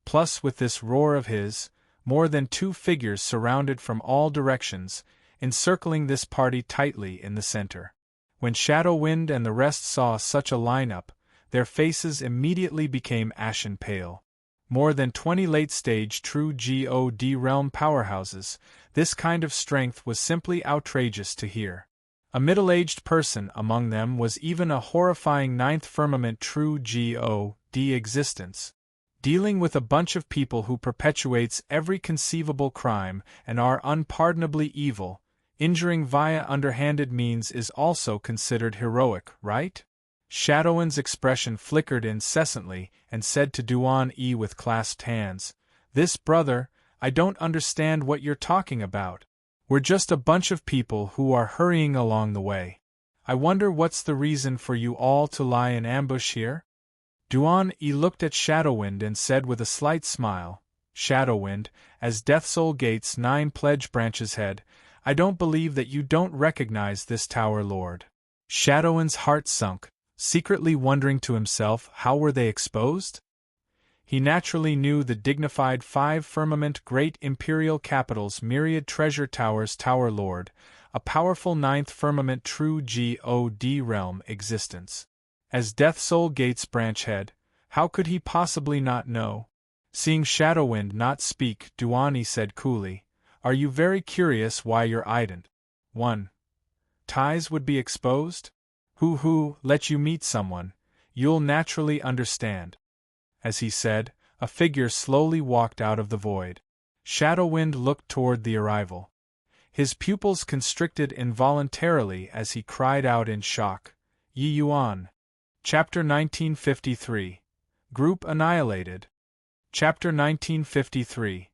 Plus with this roar of his, more than 2 figures surrounded from all directions, encircling this party tightly in the center. When Shadowwind and the rest saw such a lineup, their faces immediately became ashen pale. More than 20 late-stage true God realm powerhouses, this kind of strength was simply outrageous to hear. A middle-aged person among them was even a horrifying 9th firmament true God existence. Dealing with a bunch of people who perpetuates every conceivable crime and are unpardonably evil, injuring via underhanded means is also considered heroic, right? Shadowin's expression flickered incessantly and said to Duan-E with clasped hands, "This brother, I don't understand what you're talking about. We're just a bunch of people who are hurrying along the way. I wonder what's the reason for you all to lie in ambush here?" Duan-E looked at Shadowwind and said with a slight smile, "Shadowwind, as Deathsoul Gate's 9 pledge branches head, I don't believe that you don't recognize this Tower Lord." Shadowwind's heart sunk, secretly wondering to himself how were they exposed? He naturally knew the dignified 5 firmament great imperial capital's myriad treasure towers Tower Lord, a powerful 9th firmament true God realm existence. As Deathsoul Gate's branch head, how could he possibly not know? Seeing Shadowwind not speak, Duan-E said coolly, "Are you very curious why your ident 1. ties would be exposed? Who let you meet someone, you'll naturally understand." As he said, a figure slowly walked out of the void. Shadowwind looked toward the arrival. His pupils constricted involuntarily as he cried out in shock, "Yi Yuan!" Chapter 1953. Group Annihilated. Chapter 1953.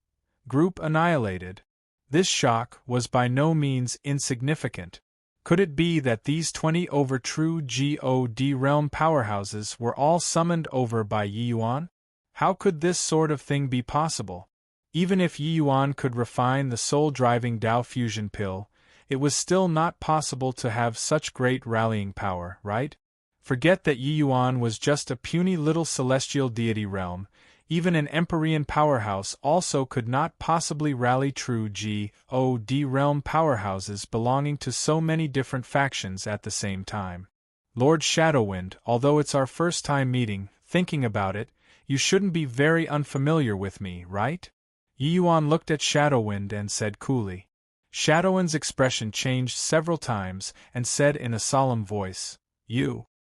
Group Annihilated. This shock was by no means insignificant. Could it be that these 20 over true God realm powerhouses were all summoned over by Yi Yuan? How could this sort of thing be possible? Even if Yi Yuan could refine the soul-driving Dao fusion pill, it was still not possible to have such great rallying power, right? Forget that Yi Yuan was just a puny little celestial deity realm. Even an Empyrean powerhouse also could not possibly rally true God realm powerhouses belonging to so many different factions at the same time. Lord Shadowwind, although it's our first time meeting, thinking about it, you shouldn't be very unfamiliar with me, right? Yi Yuan looked at Shadowwind and said coolly. Shadowwind's expression changed several times and said in a solemn voice,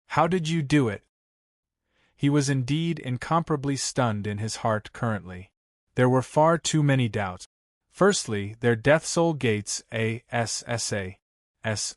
how did you do it?" He was indeed incomparably stunned in his heart currently. There were far too many doubts. Firstly, their Deathsoul Gates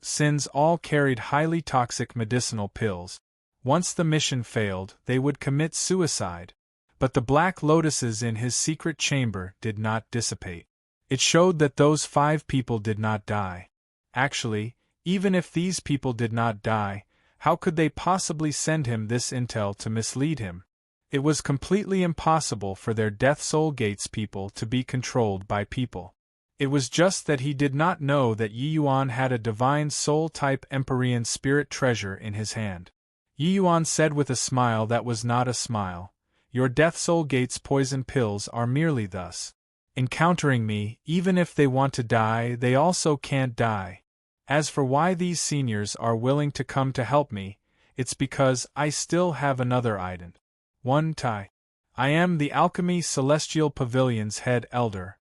sins all carried highly toxic medicinal pills. Once the mission failed, they would commit suicide. But the black lotuses in his secret chamber did not dissipate. It showed that those 5 people did not die. Actually, even if these people did not die, how could they possibly send him this intel to mislead him? It was completely impossible for their Deathsoul Gates people to be controlled by people. It was just that he did not know that Yi Yuan had a divine soul-type Empyrean spirit treasure in his hand. Yi Yuan said with a smile that was not a smile, "Your Deathsoul Gates poison pills are merely thus encountering me. Even if they want to die, they also can't die. As for why these seniors are willing to come to help me, it's because I still have another ident 1 tie. I am the Alchemy Celestial Pavilion's head elder."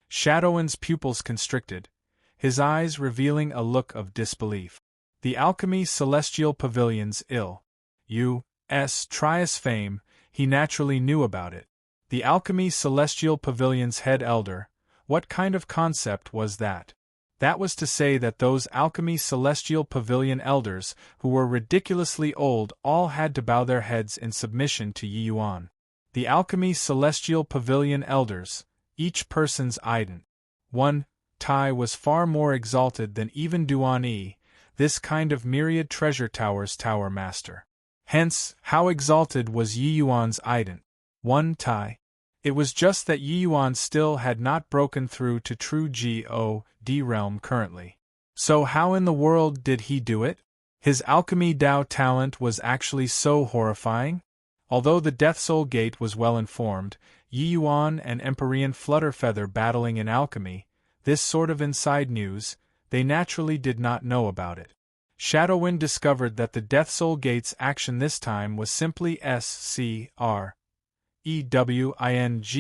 Shadowwind's pupils constricted, his eyes revealing a look of disbelief. The Alchemy Celestial Pavilion's Trias fame, he naturally knew about it. The Alchemy Celestial Pavilion's head elder, what kind of concept was that? That was to say that those Alchemy Celestial Pavilion elders, who were ridiculously old, all had to bow their heads in submission to Yi Yuan. The Alchemy Celestial Pavilion elders, each person's ident 1 tie was far more exalted than even Duan-E, this kind of myriad treasure tower's tower master. Hence, how exalted was Yi Yuan's ident 1 tie? It was just that Yi Yuan still had not broken through to true God realm currently. So how in the world did he do it? His alchemy Dao talent was actually so horrifying? Although the Deathsoul Gate was well informed, Yi Yuan and Empyrean Flutterfeather battling in alchemy, this sort of inside news, they naturally did not know about it. Shadowwind discovered that the Deathsoul Gate's action this time was simply SCREWING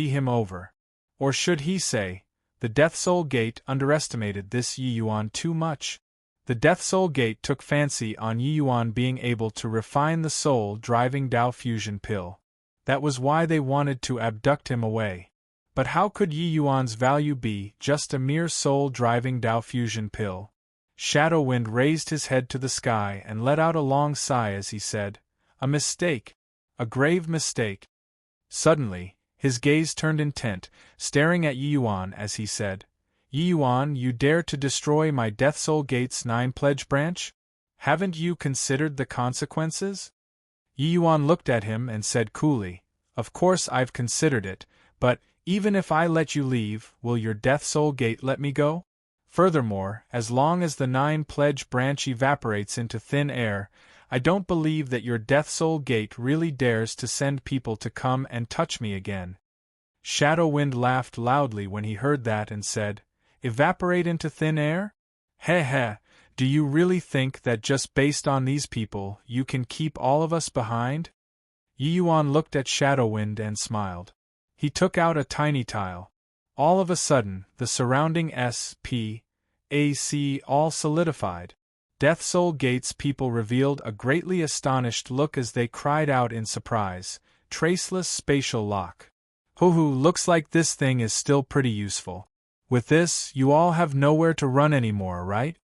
him over. Or should he say, the Deathsoul Gate underestimated this Yi Yuan too much. The Deathsoul Gate took fancy on Yi Yuan being able to refine the soul-driving Dao fusion pill. That was why they wanted to abduct him away. But how could Yi Yuan's value be just a mere soul-driving Dao fusion pill? Shadowwind raised his head to the sky and let out a long sigh as he said, "A mistake. A grave mistake." Suddenly, his gaze turned intent, staring at Yi Yuan as he said, "Yi Yuan, you dare to destroy my Death Soul Gate's 9 pledge branch? Haven't you considered the consequences?" Yi Yuan looked at him and said coolly, "Of course I've considered it, but, even if I let you leave, will your Death Soul Gate let me go? Furthermore, as long as the 9 pledge branch evaporates into thin air, I don't believe that your Death Soul Gate really dares to send people to come and touch me again." Shadowwind laughed loudly when he heard that and said, "Evaporate into thin air? Heh heh, do you really think that just based on these people you can keep all of us behind?" Yi Yuan looked at Shadowwind and smiled. He took out a tiny tile. All of a sudden, the surrounding S.P.A.C. all solidified. Death Soul Gate's people revealed a greatly astonished look as they cried out in surprise, "Traceless spatial lock. Hoo-hoo, looks like this thing is still pretty useful. With this, you all have nowhere to run anymore, right?"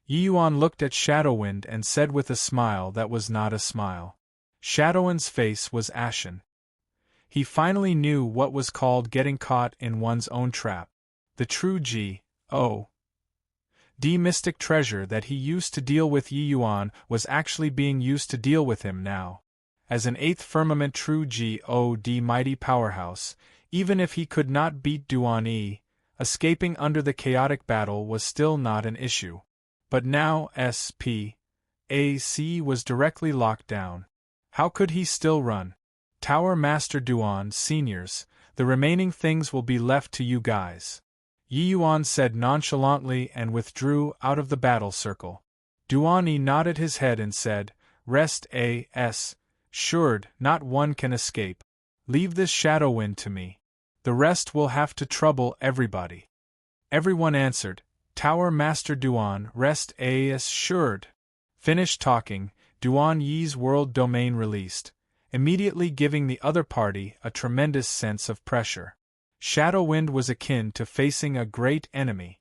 Yi Yuan looked at Shadowwind and said with a smile that was not a smile. Shadowwind's face was ashen. He finally knew what was called getting caught in one's own trap. The true G.O.D. mystic treasure that he used to deal with Yi Yuan was actually being used to deal with him now. As an 8th firmament true G.O.D. mighty powerhouse, even if he could not beat Duan Yi, escaping under the chaotic battle was still not an issue. But now S.P.A.C. was directly locked down. How could he still run? "Tower Master Duan, seniors, the remaining things will be left to you guys," Yi Yuan said nonchalantly and withdrew out of the battle circle. Duan Yi nodded his head and said, "Rest assured, not one can escape. Leave this Shadowwind to me. The rest will have to trouble everybody." Everyone answered, "Tower Master Duan, rest assured." Finished talking, Duan Yi's world domain released, immediately giving the other party a tremendous sense of pressure. Shadowwind was akin to facing a great enemy.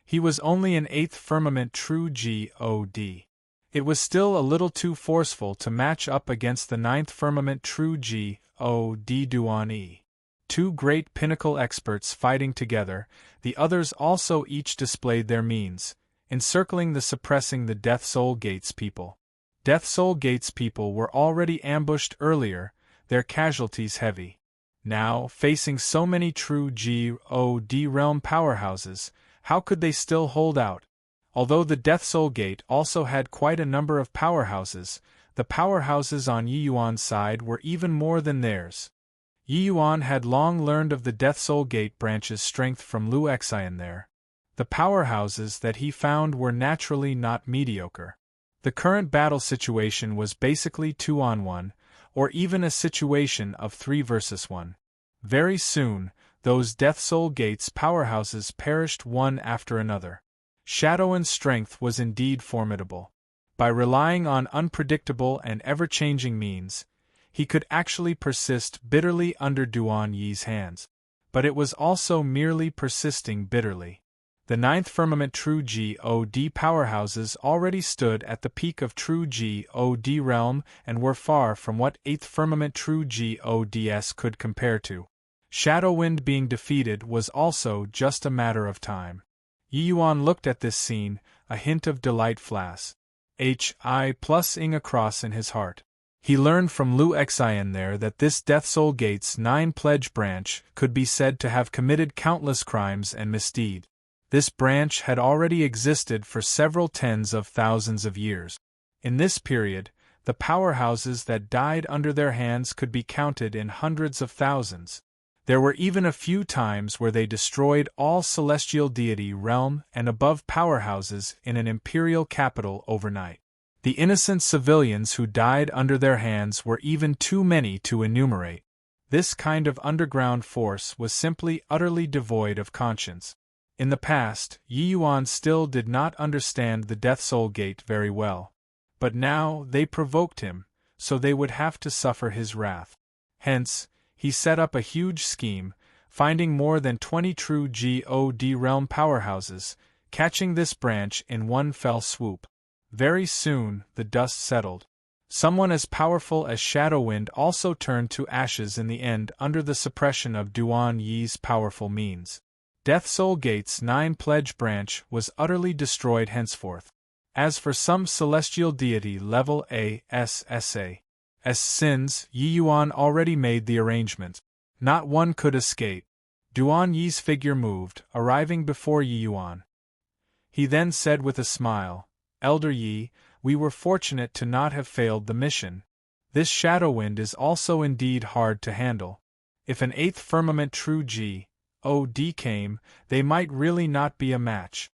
He was only an 8th firmament true G.O.D. It was still a little too forceful to match up against the 9th firmament true G.O.D. Duan Yi. 2 great pinnacle experts fighting together, the others also each displayed their means, encircling the suppressing the Death Soul Gate's people. Death Soul Gate's people were already ambushed earlier, their casualties heavy. Now, facing so many true G.O.D. realm powerhouses, how could they still hold out? Although the Death Soul Gate also had quite a number of powerhouses, the powerhouses on Yi Yuan's side were even more than theirs. Yi Yuan had long learned of the Death Soul Gate branch's strength from Lu Xian there. The powerhouses that he found were naturally not mediocre. The current battle situation was basically 2-on-1, or even a situation of 3 versus 1. Very soon, those Death Soul Gate's powerhouses perished one after another. Shadowwind's strength was indeed formidable. By relying on unpredictable and ever-changing means, he could actually persist bitterly under Duan Yi's hands. But it was also merely persisting bitterly. The 9th firmament true G.O.D. powerhouses already stood at the peak of true G.O.D. realm and were far from what 8th firmament true G.O.D.s could compare to. Shadowwind being defeated was also just a matter of time. Yi Yuan looked at this scene, a hint of delight ing across in his heart. He learned from Lu Xian there that this Death Soul Gate's 9 pledge branch could be said to have committed countless crimes and misdeed. This branch had already existed for several tens of thousands of years. In this period, the powerhouses that died under their hands could be counted in hundreds of thousands. There were even a few times where they destroyed all celestial deity realm and above powerhouses in an imperial capital overnight. The innocent civilians who died under their hands were even too many to enumerate. This kind of underground force was simply utterly devoid of conscience. In the past, Yi Yuan still did not understand the Death Soul Gate very well. But now they provoked him, so they would have to suffer his wrath. Hence, he set up a huge scheme, finding more than 20 true G.O.D. realm powerhouses, catching this branch in one fell swoop. Very soon, the dust settled. Someone as powerful as Shadow Wind also turned to ashes in the end under the suppression of Duan Yi's powerful means. Death Soul Gate's 9 pledge branch was utterly destroyed henceforth. As for some celestial deity level ASSA's sins, Yi Yuan already made the arrangement. Not one could escape. Duan Yi's figure moved, arriving before Yi Yuan. He then said with a smile, "Elder Yi, we were fortunate to not have failed the mission. This Shadow Wind is also indeed hard to handle. If an 8th firmament true G.O.D. came, they might really not be a match."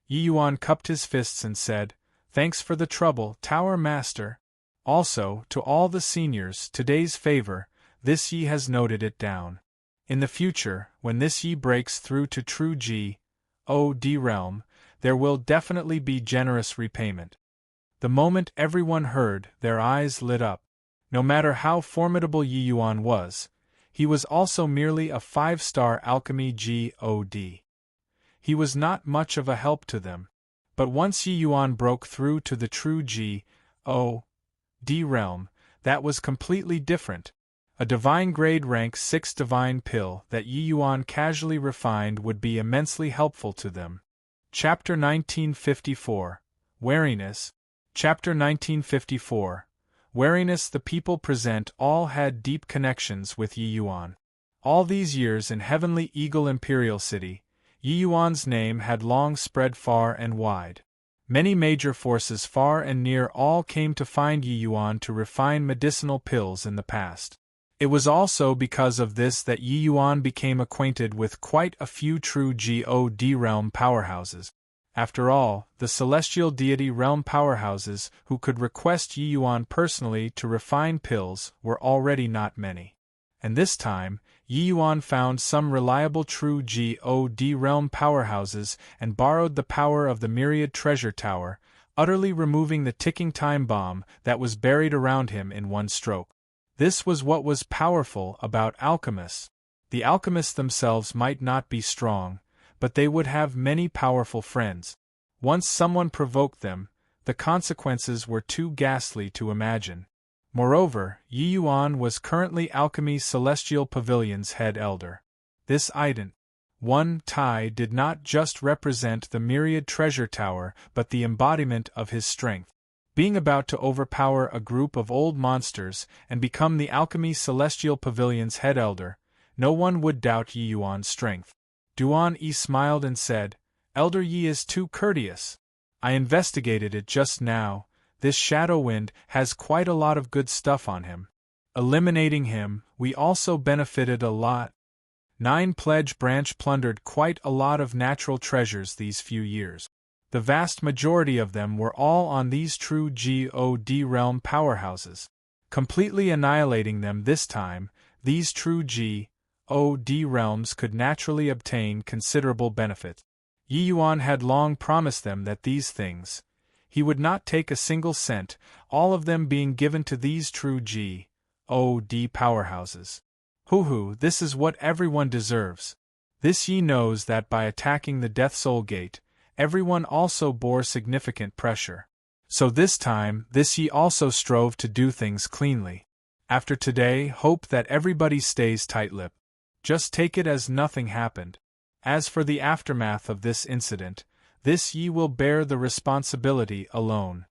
Yi Yuan cupped his fists and said, "Thanks for the trouble, Tower Master. Also, to all the seniors, today's favor, this Yi has noted it down. In the future, when this Yi breaks through to true G.O.D. realm, there will definitely be generous repayment." The moment everyone heard, their eyes lit up. No matter how formidable Yi Yuan was, he was also merely a 5-star alchemy G.O.D. He was not much of a help to them. But once Yi Yuan broke through to the true G.O.D. realm, that was completely different. A divine grade rank 6 divine pill that Yi Yuan casually refined would be immensely helpful to them. Chapter 1954. Wariness. Chapter 1954. Wariness. The people present all had deep connections with Yi Yuan. All these years in Heavenly Eagle Imperial City, Yi Yuan's name had long spread far and wide. Many major forces far and near all came to find Yi Yuan to refine medicinal pills in the past. It was also because of this that Yi Yuan became acquainted with quite a few true God realm powerhouses. After all, the celestial deity realm powerhouses who could request Yi Yuan personally to refine pills were already not many. And this time, Yi Yuan found some reliable true God realm powerhouses and borrowed the power of the Myriad Treasure Tower, utterly removing the ticking time bomb that was buried around him in one stroke. This was what was powerful about alchemists. The alchemists themselves might not be strong, but they would have many powerful friends. Once someone provoked them, the consequences were too ghastly to imagine. Moreover, Yi Yuan was currently Alchemy Celestial Pavilion's head elder. This ident. One Tai did not just represent the Myriad Treasure Tower but the embodiment of his strength. Being about to overpower a group of old monsters and become the Alchemy Celestial Pavilion's head elder, no one would doubt Yi Yuan's strength. Duan Yi smiled and said, "Elder Yi is too courteous. I investigated it just now. This Shadow Wind has quite a lot of good stuff on him. Eliminating him, we also benefited a lot. 9 pledge branch plundered quite a lot of natural treasures these few years. The vast majority of them were all on these true God realm powerhouses. Completely annihilating them this time, these true God realms could naturally obtain considerable benefit. Yi Yuan had long promised them that these things, he would not take a single cent, all of them being given to these true God powerhouses. This is what everyone deserves. This Yi knows that by attacking the Death Soul Gate, everyone also bore significant pressure. So this time, this Yi also strove to do things cleanly. After today, hope that everybody stays tight-lipped. Just take it as nothing happened. As for the aftermath of this incident, this Yi will bear the responsibility alone."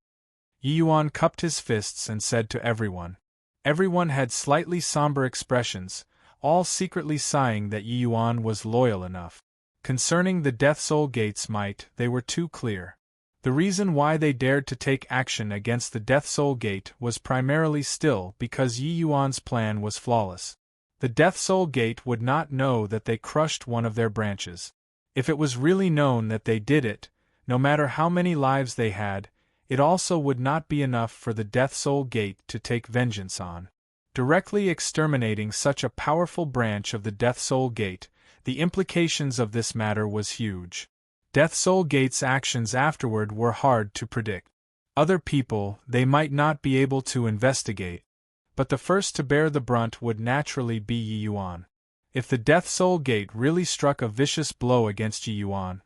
Yi Yuan cupped his fists and said to everyone. Everyone had slightly somber expressions, all secretly sighing that Yi Yuan was loyal enough. Concerning the Death Soul Gate's might, they were too clear. The reason why they dared to take action against the Death Soul Gate was primarily still because Yi Yuan's plan was flawless. The Death Soul Gate would not know that they crushed one of their branches. If it was really known that they did it, no matter how many lives they had, it also would not be enough for the Death Soul Gate to take vengeance on. Directly exterminating such a powerful branch of the Death Soul Gate, the implications of this matter was huge. Death Soul Gate's actions afterward were hard to predict. Other people, they might not be able to investigate. But the first to bear the brunt would naturally be Yi Yuan. If the Death Soul Gate really struck a vicious blow against Yi Yuan,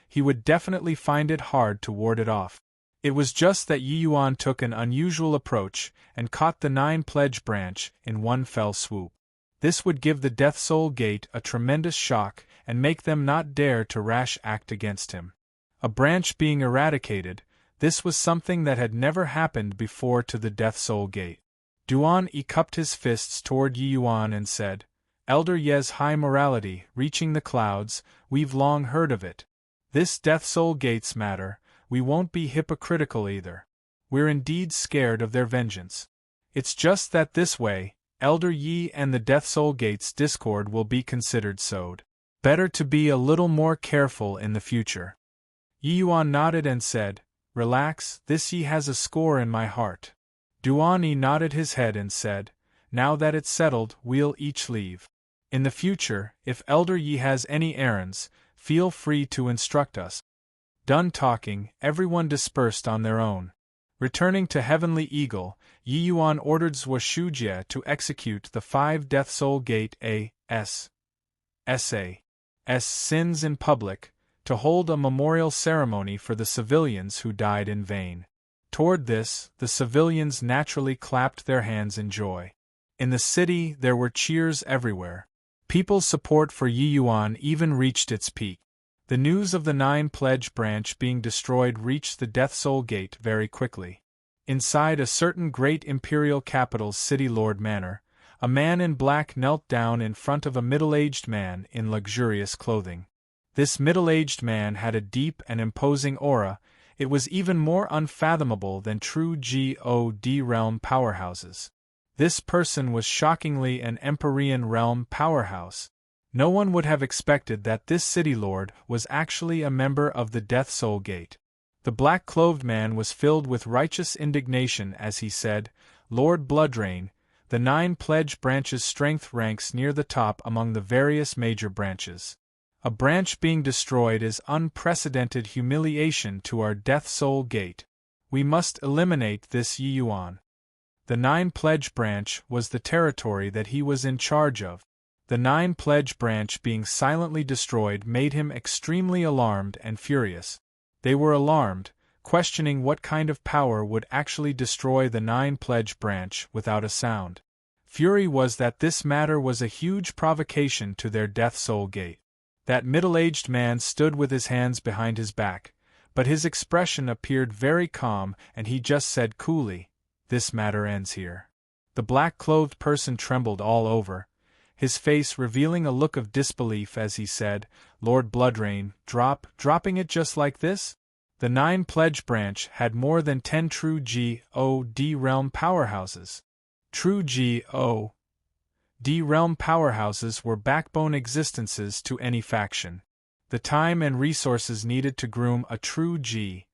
he would definitely find it hard to ward it off. It was just that Yi Yuan took an unusual approach and caught the 9 pledge branch in one fell swoop. This would give the Death Soul Gate a tremendous shock and make them not dare to rash act against him. A branch being eradicated, this was something that had never happened before to the Death Soul Gate. Duan Yi cupped his fists toward Yi Yuan and said, "Elder Ye's high morality, reaching the clouds, we've long heard of it. This Death Soul Gate's matter, we won't be hypocritical either. We're indeed scared of their vengeance. It's just that this way, Elder Yi and the Death Soul Gate's discord will be considered sowed. Better to be a little more careful in the future." Yi Yuan nodded and said, "Relax, this Yi has a score in my heart." Duan Yi nodded his head and said, "Now that it's settled, we'll each leave. In the future, if Elder Yi has any errands, feel free to instruct us." Done talking, everyone dispersed on their own. Returning to Heavenly Eagle, Yi Yuan ordered Zhuo Shujie to execute the 5 Death Soul Gate A.S. sins in public, to hold a memorial ceremony for the civilians who died in vain. Toward this, the civilians naturally clapped their hands in joy. In the city, there were cheers everywhere. People's support for Yi Yuan even reached its peak. The news of the 9 pledge branch being destroyed reached the Death Soul Gate very quickly. Inside a certain great imperial capital's city lord manor, a man in black knelt down in front of a middle-aged man in luxurious clothing. This middle-aged man had a deep and imposing aura. It was even more unfathomable than true God realm powerhouses. This person was shockingly an Empyrean realm powerhouse. No one would have expected that this city lord was actually a member of the Death Soul Gate. The black-clothed man was filled with righteous indignation as he said, "Lord Bloodrain, the 9 pledge branches' strength ranks near the top among the various major branches. A branch being destroyed is unprecedented humiliation to our Death Soul Gate. We must eliminate this Yi Yuan." The 9 pledge branch was the territory that he was in charge of. The 9 pledge branch being silently destroyed made him extremely alarmed and furious. They were alarmed, questioning what kind of power would actually destroy the 9 pledge branch without a sound. Fury was that this matter was a huge provocation to their Death Soul Gate. That middle-aged man stood with his hands behind his back, but his expression appeared very calm and he just said coolly, "This matter ends here." The black-clothed person trembled all over, his face revealing a look of disbelief as he said, "Lord Bloodrain, dropping it just like this?" The 9 pledge branch had more than 10 true God realm powerhouses. True God realm powerhouses were backbone existences to any faction. The time and resources needed to groom a true God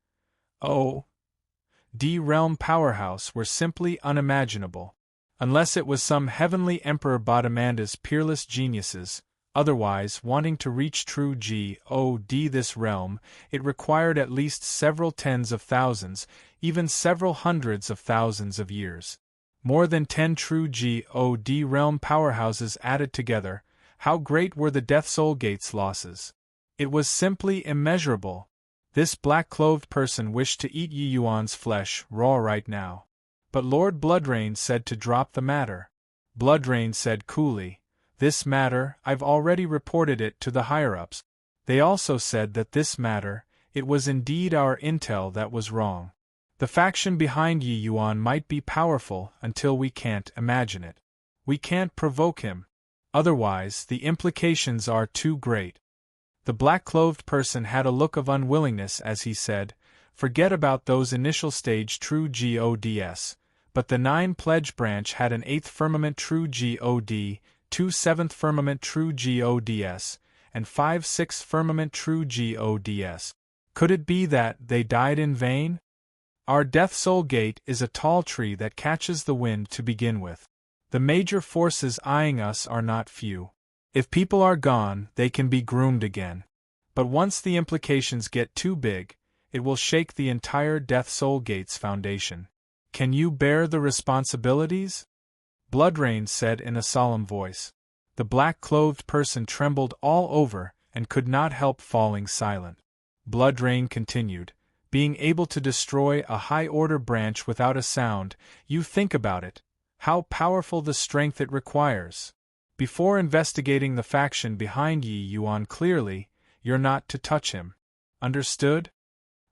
realm powerhouse were simply unimaginable. Unless it was some heavenly Emperor Badamanda's peerless geniuses, otherwise wanting to reach true God this realm, it required at least several tens of thousands, even several hundreds of thousands of years. More than 10 true God realm powerhouses added together, how great were the Death Soul Gate's losses? It was simply immeasurable. This black-clothed person wished to eat Yi Yuan's flesh raw right now. But Lord Bloodrain said to drop the matter. Bloodrain said coolly, "This matter, I've already reported it to the higher-ups. They also said that this matter, it was indeed our intel that was wrong. The faction behind Yi Yuan might be powerful until we can't imagine it. We can't provoke him. Otherwise, the implications are too great." The black-clothed person had a look of unwillingness as he said, "Forget about those initial stage true GODs. But the 9 pledge branch had an 8th firmament true God, 2 7th firmament true GODs, and 5 6th firmament true GODs. Could it be that they died in vain? Our Death Soul Gate is a tall tree that catches the wind to begin with. The major forces eyeing us are not few. If people are gone, they can be groomed again. But once the implications get too big, it will shake the entire Death Soul Gate's foundation. Can you bear the responsibilities?" Bloodrain said in a solemn voice. The black-clothed person trembled all over and could not help falling silent. Blood Rain continued, being able to destroy a high-order branch without a sound. You think about it, how powerful the strength it requires. Before investigating the faction behind Yi Yuan clearly, you're not to touch him. Understood?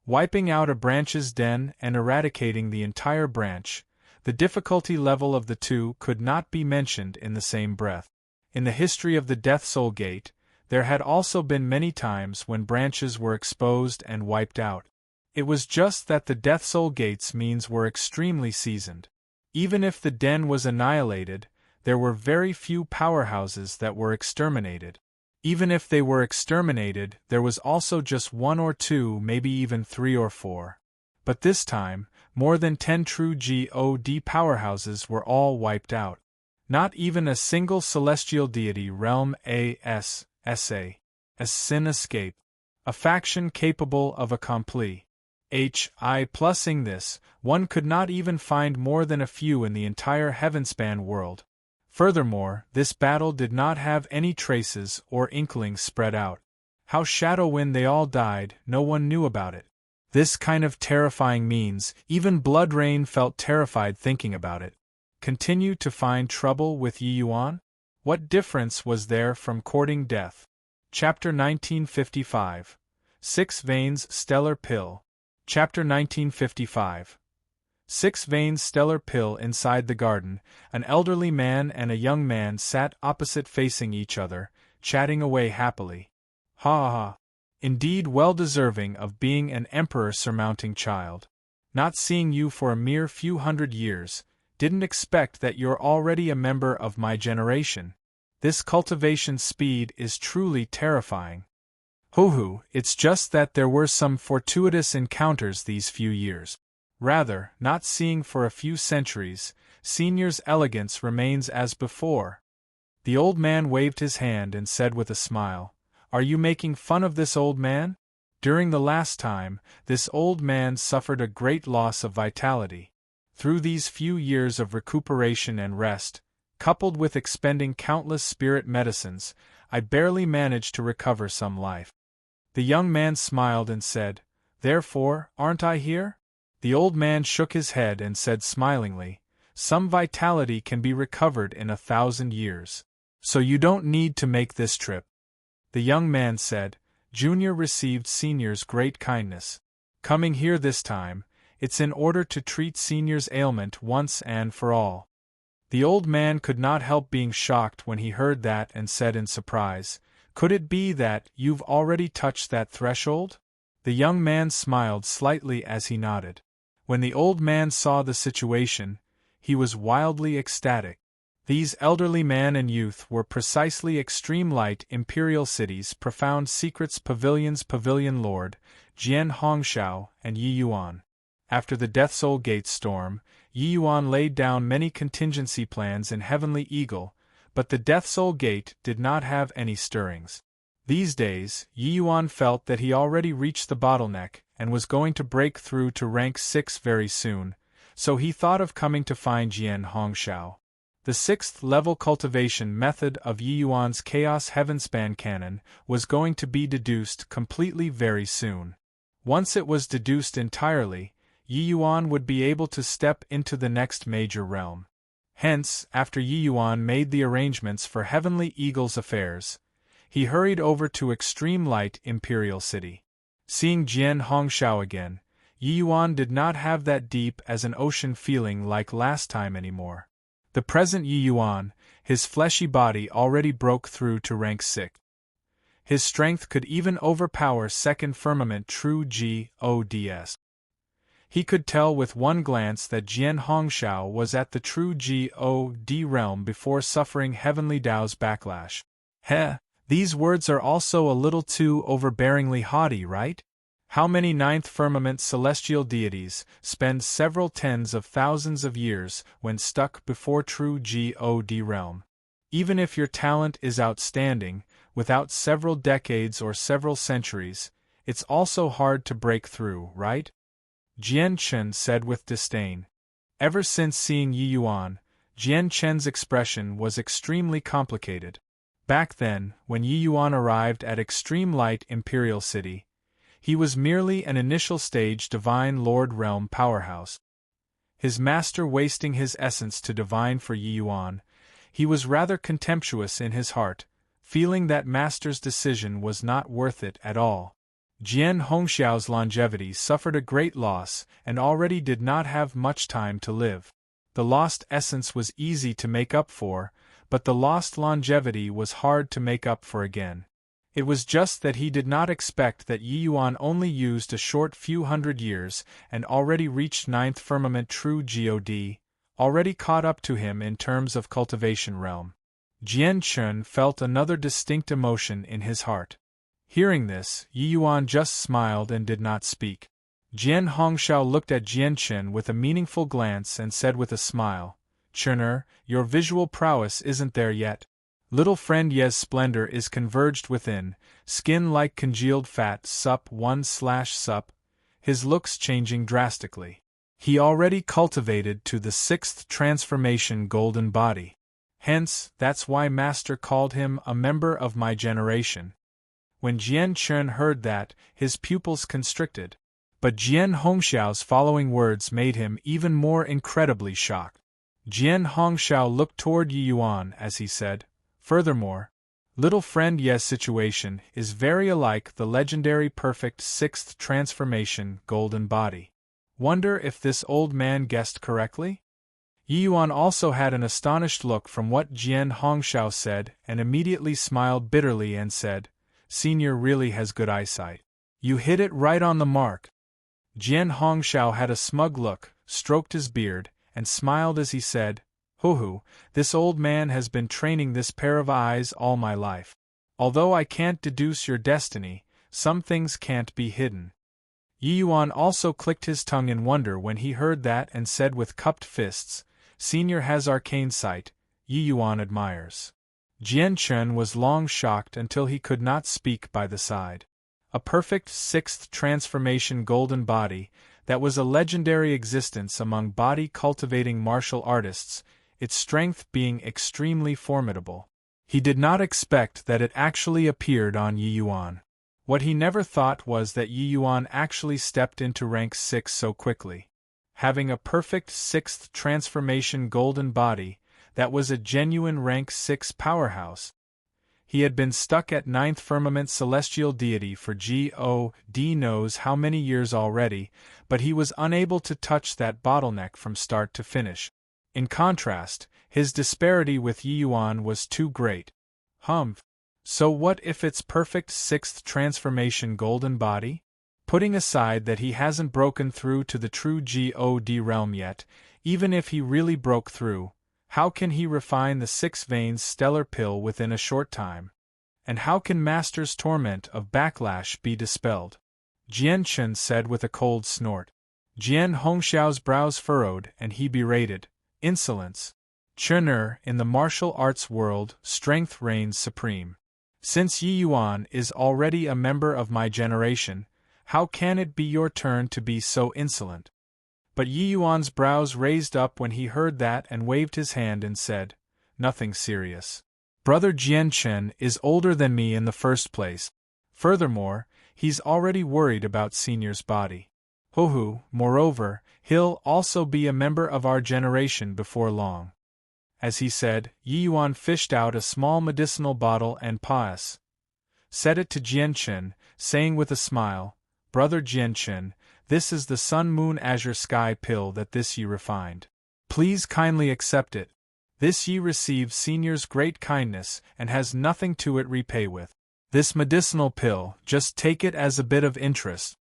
Wiping out a branch's den and eradicating the entire branch, the difficulty level of the two could not be mentioned in the same breath. In the history of the Death Soul Gate, there had also been many times when branches were exposed and wiped out. It was just that the Death Soul Gate's means were extremely seasoned. Even if the den was annihilated, there were very few powerhouses that were exterminated. Even if they were exterminated, there was also just 1 or 2, maybe even 3 or 4. But this time, more than 10 true God powerhouses were all wiped out. Not even a single celestial deity realm sin escape. A faction capable of a complete HI+ing this, one could not even find more than a few in the entire Heavenspan world. Furthermore, this battle did not have any traces or inklings spread out. How Shadowwind they all died, no one knew about it. This kind of terrifying means, even Blood Rain felt terrified thinking about it. Continue to find trouble with Yi Yuan? What difference was there from courting death? Chapter 1955. 6 Veins Stellar Pill. Chapter 1955. 6 Veins Stellar Pill. Inside the garden, an elderly man and a young man sat opposite facing each other, chatting away happily. Ha ha ha. Indeed, well deserving of being an emperor surmounting child. Not seeing you for a mere few hundred years, didn't expect that you're already a member of my generation. This cultivation speed is truly terrifying. Hoo-hoo, it's just that there were some fortuitous encounters these few years. Rather, not seeing for a few centuries, Senior's elegance remains as before. The old man waved his hand and said with a smile, "Are you making fun of this old man?" During the last time, this old man suffered a great loss of vitality. Through these few years of recuperation and rest, coupled with expending countless spirit medicines, I barely managed to recover some life. The young man smiled and said, "Therefore, aren't I here?" The old man shook his head and said smilingly, "Some vitality can be recovered in 1,000 years. So you don't need to make this trip." The young man said, "Junior received Senior's great kindness. Coming here this time, it's in order to treat Senior's ailment once and for all." The old man could not help being shocked when he heard that and said in surprise, "Could it be that you've already touched that threshold?" The young man smiled slightly as he nodded. When the old man saw the situation, he was wildly ecstatic. These elderly man and youth were precisely Extreme Light Imperial City's Profound Secrets Pavilion's Pavilion Lord, Jian Hongshao and Yi Yuan. After the Death Soul Gate storm, Yi Yuan laid down many contingency plans in Heavenly Eagle, but the Death Soul Gate did not have any stirrings. These days, Yi Yuan felt that he already reached the bottleneck and was going to break through to rank 6 very soon, so he thought of coming to find Jian Hongshao. The 6th level cultivation method of Yi Yuan's Chaos Heavenspan Cannon was going to be deduced completely very soon. Once it was deduced entirely, Yi Yuan would be able to step into the next major realm. Hence, after Yi Yuan made the arrangements for Heavenly Eagle's affairs, he hurried over to Extreme Light Imperial City. Seeing Jian Hongshao again, Yi Yuan did not have that deep as an ocean feeling like last time anymore. The present Yi Yuan, his fleshy body already broke through to rank 6. His strength could even overpower second firmament true GODS. He could tell with one glance that Jian Hongshao was at the true God realm before suffering Heavenly Dao's backlash. These words are also a little too overbearingly haughty, right? How many ninth firmament celestial deities spend several tens of thousands of years when stuck before true God realm? Even if your talent is outstanding, without several decades or several centuries, it's also hard to break through, right? Jian Chen said with disdain. Ever since seeing Yi Yuan, Jian Chen's expression was extremely complicated. Back then, when Yi Yuan arrived at Extreme Light Imperial City, He was merely an initial stage Divine Lord Realm powerhouse. His master wasting his essence to divine for Yi Yuan, he was rather contemptuous in his heart, feeling that master's decision was not worth it at all. Jian Hongxiao's longevity suffered a great loss and already did not have much time to live. The lost essence was easy to make up for, but the lost longevity was hard to make up for again. It was just that he did not expect that Yi Yuan only used a short few hundred years and already reached ninth firmament true God, already caught up to him in terms of cultivation realm. Jian Chen felt another distinct emotion in his heart. Hearing this, Yi Yuan just smiled and did not speak. Jian Hongxiao looked at Jian Chen with a meaningful glance and said with a smile, "Chener, your visual prowess isn't there yet. Little friend Ye's splendor is converged within, skin like congealed fat sup, his looks changing drastically. He already cultivated to the 6th transformation golden body. Hence, that's why Master called him a member of my generation." When Jian Chen heard that, his pupils constricted. But Jian Hongxiao's following words made him even more incredibly shocked. Jian Hongxiao looked toward Yi Yuan as he said, "Furthermore, little friend Ye's situation is very alike the legendary perfect 6th transformation golden body. Wonder if this old man guessed correctly?" Yi Yuan also had an astonished look from what Jian Hongxiao said and immediately smiled bitterly and said, "Senior really has good eyesight. You hit it right on the mark." Jian Hongxiao had a smug look, stroked his beard, and smiled as he said, "Hoo, this old man has been training this pair of eyes all my life. Although I can't deduce your destiny, some things can't be hidden." Yi Yuan also clicked his tongue in wonder when he heard that and said with cupped fists, "Senior has arcane sight, Yi Yuan admires." Jian Chen was long shocked until he could not speak by the side. A perfect 6th transformation golden body, that was a legendary existence among body-cultivating martial artists, its strength being extremely formidable. He did not expect that it actually appeared on Yi Yuan. What he never thought was that Yi Yuan actually stepped into rank 6 so quickly. Having a perfect 6th transformation golden body, that was a genuine rank 6 powerhouse. He had been stuck at 9th firmament celestial deity for God knows how many years already, but he was unable to touch that bottleneck from start to finish. In contrast, his disparity with Yi Yuan was too great. So what if it's perfect 6th transformation golden body? Putting aside that he hasn't broken through to the true God realm yet, even if he really broke through, how can he refine the 6 veins stellar pill within a short time? And how can Master's torment of backlash be dispelled? Jian Chen said with a cold snort. Jian Hongxiao's brows furrowed and he berated, "Insolence! Chener, in the martial arts world, strength reigns supreme. Since Yi Yuan is already a member of my generation, how can it be your turn to be so insolent?" But Yi Yuan's brows raised up when he heard that and waved his hand and said, "Nothing serious. Brother Jian Chen is older than me in the first place. Furthermore, he's already worried about Senior's body. Moreover, he'll also be a member of our generation before long." As he said, Yi Yuan fished out a small medicinal bottle and set it to Jian Chen, saying with a smile, "Brother Jian Chen, this is the Sun Moon Azure Sky pill that this ye refined. Please kindly accept it. This ye receives Senior's great kindness and has nothing to it repay with. This medicinal pill, just take it as a bit of interest."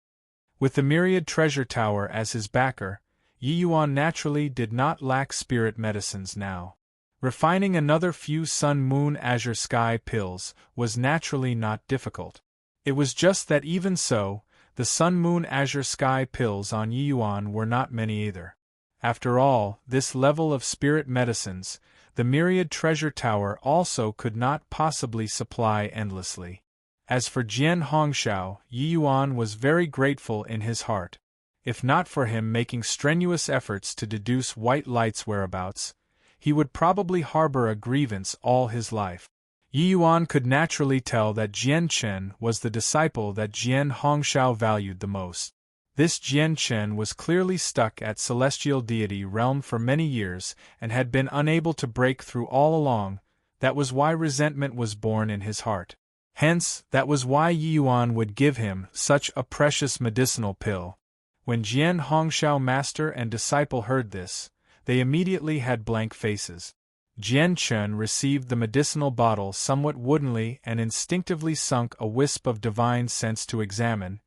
With the myriad treasure tower as his backer, Yi Yuan naturally did not lack spirit medicines now. Refining another few Sun Moon Azure Sky pills was naturally not difficult. It was just that even so, the Sun Moon Azure Sky pills on Yi Yuan were not many either. After all, this level of spirit medicines, the myriad treasure tower also could not possibly supply endlessly. As for Jian Hongxiao, Yi Yuan was very grateful in his heart. If not for him making strenuous efforts to deduce White Light's whereabouts, he would probably harbor a grievance all his life. Yi Yuan could naturally tell that Jian Chen was the disciple that Jian Hongshao valued the most. This Jian Chen was clearly stuck at celestial deity realm for many years and had been unable to break through all along. That was why resentment was born in his heart. Hence, that was why Yi Yuan would give him such a precious medicinal pill. When Jian Hongshao master and disciple heard this, they immediately had blank faces. Jian Chen received the medicinal bottle somewhat woodenly and instinctively sunk a wisp of divine sense to examine,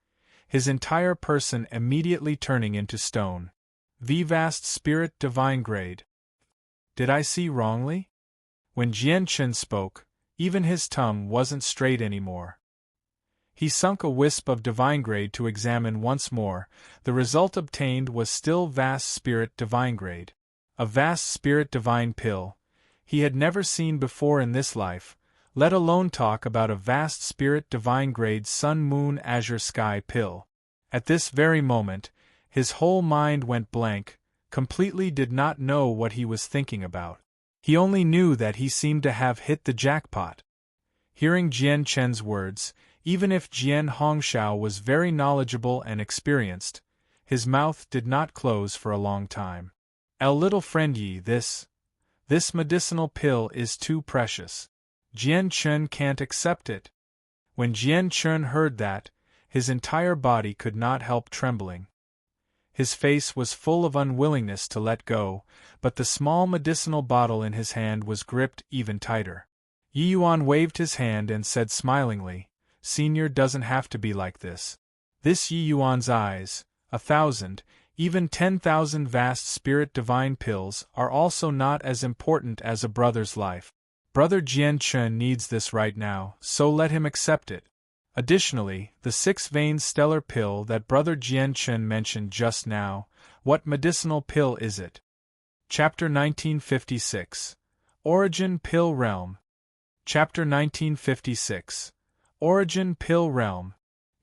his entire person immediately turning into stone. The vast spirit divine grade. Did I see wrongly? When Jian Chen spoke, even his tongue wasn't straight anymore. He sunk a wisp of divine grade to examine once more. The result obtained was still vast spirit divine grade. A vast spirit divine pill. He had never seen before in this life, let alone talk about a vast spirit divine grade sun moon azure sky pill. At this very moment, his whole mind went blank, completely did not know what he was thinking about. He only knew that he seemed to have hit the jackpot. Hearing Jian Chen's words, even if Jian Hongshao was very knowledgeable and experienced, his mouth did not close for a long time. Little friend Yi, this medicinal pill is too precious. Jian Chen can't accept it. When Jian Chen heard that, his entire body could not help trembling. His face was full of unwillingness to let go, but the small medicinal bottle in his hand was gripped even tighter. Yi Yuan waved his hand and said smilingly, "Senior doesn't have to be like this." This Yi Yuan's eyes, 1,000, even 10,000 vast spirit divine pills are also not as important as a brother's life. Brother Jian Chen needs this right now, so let him accept it. Additionally, the 6-vein stellar pill that Brother Jian Chen mentioned just now, what medicinal pill is it? Chapter 1956. Origin Pill Realm. Chapter 1956. Origin Pill Realm.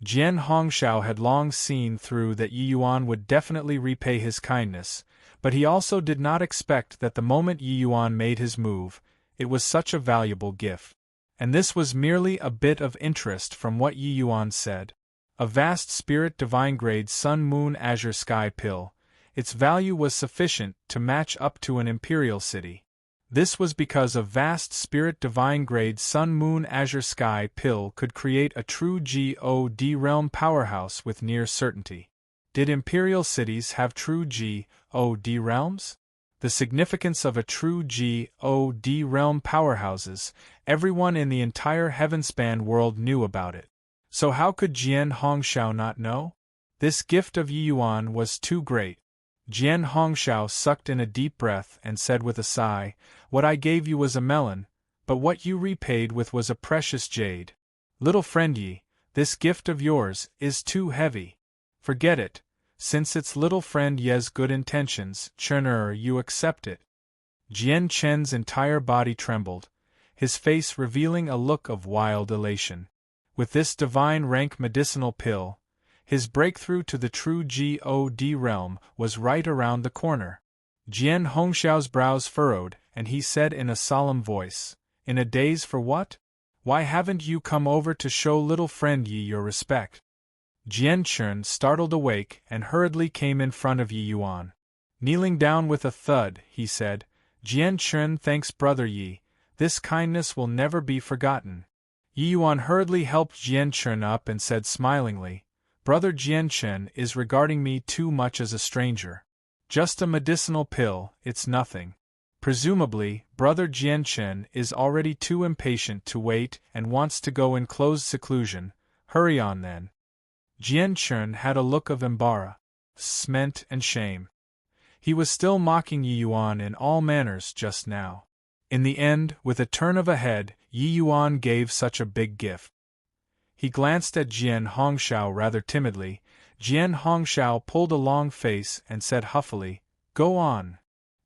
Jian Hongshao had long seen through that Yi Yuan would definitely repay his kindness, but he also did not expect that the moment Yi Yuan made his move, it was such a valuable gift. And this was merely a bit of interest from what Yi Yuan said. A vast spirit divine grade sun moon azure sky pill. Its value was sufficient to match up to an imperial city. This was because a vast spirit divine grade sun moon azure sky pill could create a true God realm powerhouse with near certainty. Did imperial cities have true God realms? The significance of a true God realm powerhouses, everyone in the entire heavenspan world knew about it. So how could Jian Hongshao not know? This gift of Yi Yuan was too great. Jian Hongshao sucked in a deep breath and said with a sigh, "What I gave you was a melon, but what you repaid with was a precious jade. Little friend Yi, this gift of yours is too heavy. Forget it. Since it's little friend Ye's good intentions, Cherner, you accept it." Jian Chen's entire body trembled, his face revealing a look of wild elation. With this divine rank medicinal pill, his breakthrough to the true God realm was right around the corner. Jian Hongshao's brows furrowed, and he said in a solemn voice, "In a daze for what? Why haven't you come over to show little friend Yi your respect?" Jian Chen startled awake and hurriedly came in front of Yi Yuan. Kneeling down with a thud, he said, "Jian Chen thanks Brother Yi, this kindness will never be forgotten." Yi Yuan hurriedly helped Jian Chen up and said smilingly, "Brother Jian Chen is regarding me too much as a stranger. Just a medicinal pill, it's nothing. Presumably, Brother Jian Chen is already too impatient to wait and wants to go in closed seclusion. Hurry on then." Jian Chen had a look of embarrassment and shame. He was still mocking Yi Yuan in all manners just now. In the end, with a turn of a head, Yi Yuan gave such a big gift. He glanced at Jian Hongshao rather timidly. Jian Hongshao pulled a long face and said huffily, "Go on."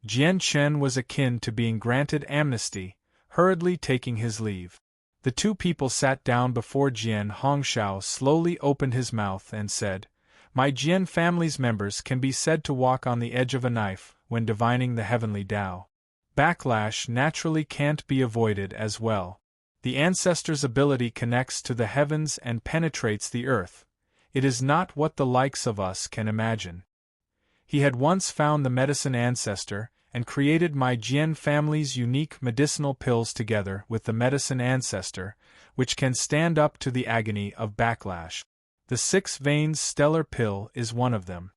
Jian Chen was akin to being granted amnesty, hurriedly taking his leave. The two people sat down before Jian Hongshao slowly opened his mouth and said, "My Jian family's members can be said to walk on the edge of a knife when divining the heavenly Tao. Backlash naturally can't be avoided as well. The ancestor's ability connects to the heavens and penetrates the earth. It is not what the likes of us can imagine. He had once found the medicine ancestor, and created my Jian family's unique medicinal pills together with the medicine ancestor, which can stand up to the agony of backlash. The 6 veins stellar pill is one of them.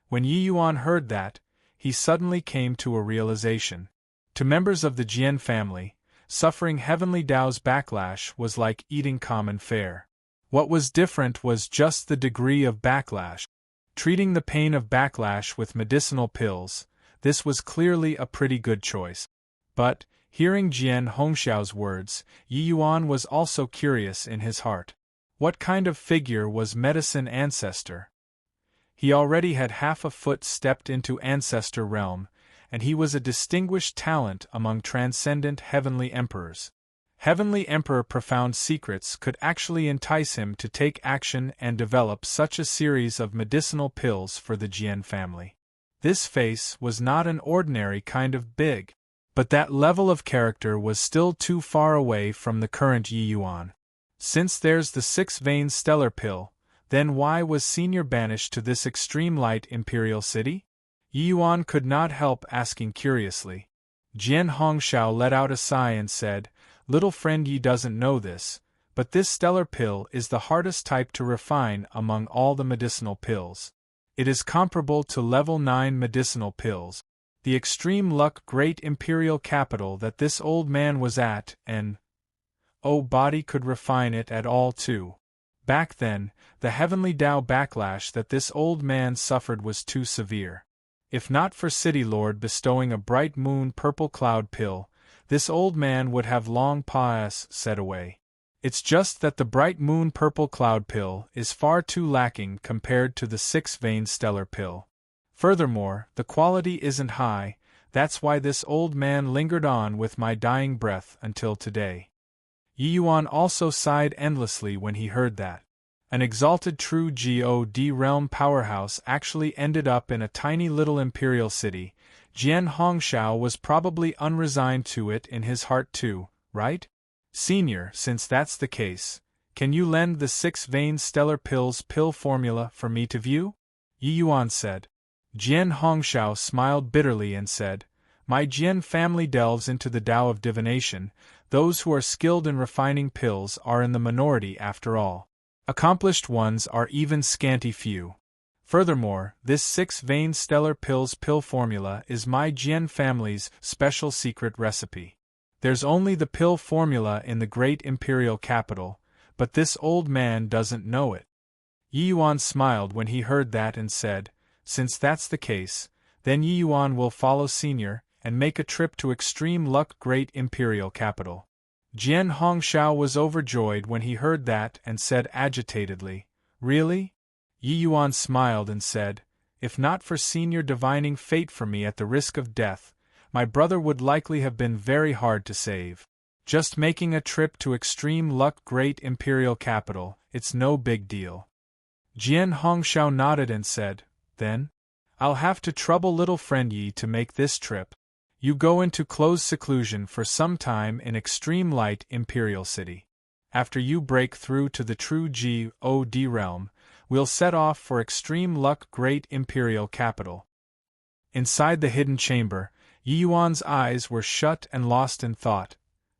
When Yi Yuan heard that, he suddenly came to a realization. To members of the Jian family, suffering Heavenly Tao's backlash was like eating common fare. What was different was just the degree of backlash. Treating the pain of backlash with medicinal pills, this was clearly a pretty good choice. But, hearing Jian Hongxiao's words, Yi Yuan was also curious in his heart. What kind of figure was medicine ancestor? He already had half a foot stepped into ancestor realm, and he was a distinguished talent among transcendent heavenly emperors. Heavenly Emperor Profound Secrets could actually entice him to take action and develop such a series of medicinal pills for the Jian family. This face was not an ordinary kind of big, but that level of character was still too far away from the current Yi Yuan. Since there's the 6 veins stellar pill, then why was Senior banished to this extreme light imperial city? Yi Yuan could not help asking curiously. Jian Hongxiao let out a sigh and said, "Little friend, Yi doesn't know this, but this stellar pill is the hardest type to refine among all the medicinal pills. It is comparable to level 9 medicinal pills. The extreme luck great imperial capital that this old man was at, and body could refine it at all too. Back then, the heavenly Tao backlash that this old man suffered was too severe. If not for City Lord bestowing a bright moon purple cloud pill, this old man would have long set away. It's just that the bright moon purple cloud pill is far too lacking compared to the 6 vein stellar pill. Furthermore, the quality isn't high, that's why this old man lingered on with my dying breath until today." Yi Yuan also sighed endlessly when he heard that. An exalted true God realm powerhouse actually ended up in a tiny little imperial city. Jian Hongxiao was probably unresigned to it in his heart too, right? "Senior, since that's the case, can you lend the 6 vein stellar pills pill formula for me to view?" Yi Yuan said. Jian Hongxiao smiled bitterly and said, "My Jian family delves into the Tao of divination. Those who are skilled in refining pills are in the minority after all. Accomplished ones are even scanty few. Furthermore, this 6 vein stellar pills pill formula is my Jian family's special secret recipe. There's only the pill formula in the great imperial capital, but this old man doesn't know it." Yi Yuan smiled when he heard that and said, "Since that's the case, then Yi Yuan will follow Senior and make a trip to Extreme Luck Great Imperial Capital." Jian Hongxiao was overjoyed when he heard that and said agitatedly, "Really?" Yi Yuan smiled and said, "If not for Senior divining fate for me at the risk of death, my brother would likely have been very hard to save. Just making a trip to Extreme Luck Great Imperial Capital, it's no big deal." Jian Hongxiao nodded and said, "Then, I'll have to trouble little friend Yi to make this trip. You go into close seclusion for some time in Extreme Light Imperial City. After you break through to the true God realm, we'll set off for Extreme Luck Great Imperial Capital." Inside the hidden chamber, Yi Yuan's eyes were shut and lost in thought,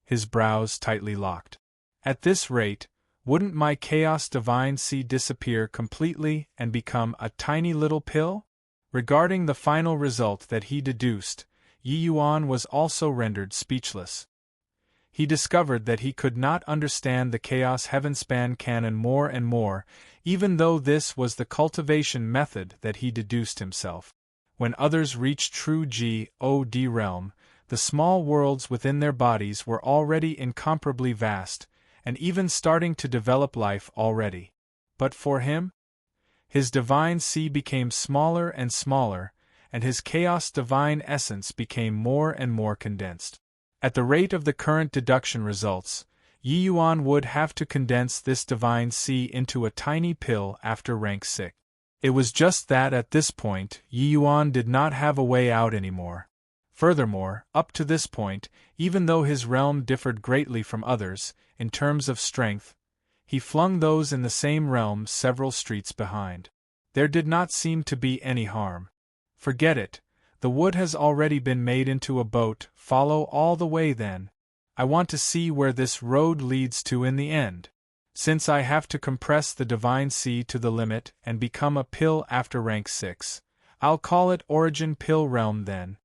his brows tightly locked. At this rate, wouldn't my Chaos Divine Sea disappear completely and become a tiny little pill? Regarding the final result that he deduced, Yi Yuan was also rendered speechless. He discovered that he could not understand the Chaos Heavenspan canon more and more, even though this was the cultivation method that he deduced himself. When others reached true God realm, the small worlds within their bodies were already incomparably vast, and even starting to develop life already. But for him, his divine sea became smaller and smaller, and his chaos divine essence became more and more condensed. At the rate of the current deduction results, Yi Yuan would have to condense this divine sea into a tiny pill after rank 6. It was just that at this point, Yi Yuan did not have a way out anymore. Furthermore, up to this point, even though his realm differed greatly from others, in terms of strength, he flung those in the same realm several streets behind. There did not seem to be any harm. Forget it, the wood has already been made into a boat, follow all the way then. I want to see where this road leads to in the end. Since I have to compress the divine sea to the limit and become a pill after rank 6, I'll call it Origin Pill Realm then.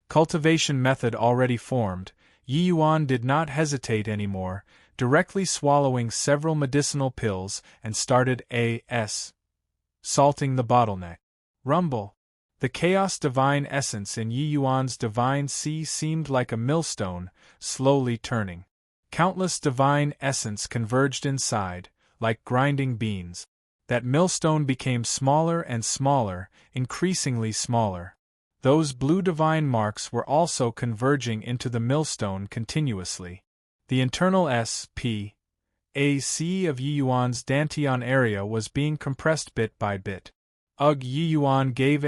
Cultivation method already formed, Yi Yuan did not hesitate anymore, directly swallowing several medicinal pills and started salting the bottleneck. Rumble. The chaos divine essence in Yi Yuan's divine sea seemed like a millstone, slowly turning. Countless divine essence converged inside, like grinding beans. That millstone became smaller and smaller, increasingly smaller. Those blue divine marks were also converging into the millstone continuously. The internal S.P.A.C. of Yi Yuan's Dantian area was being compressed bit by bit. Ugh! Yi Yuan gave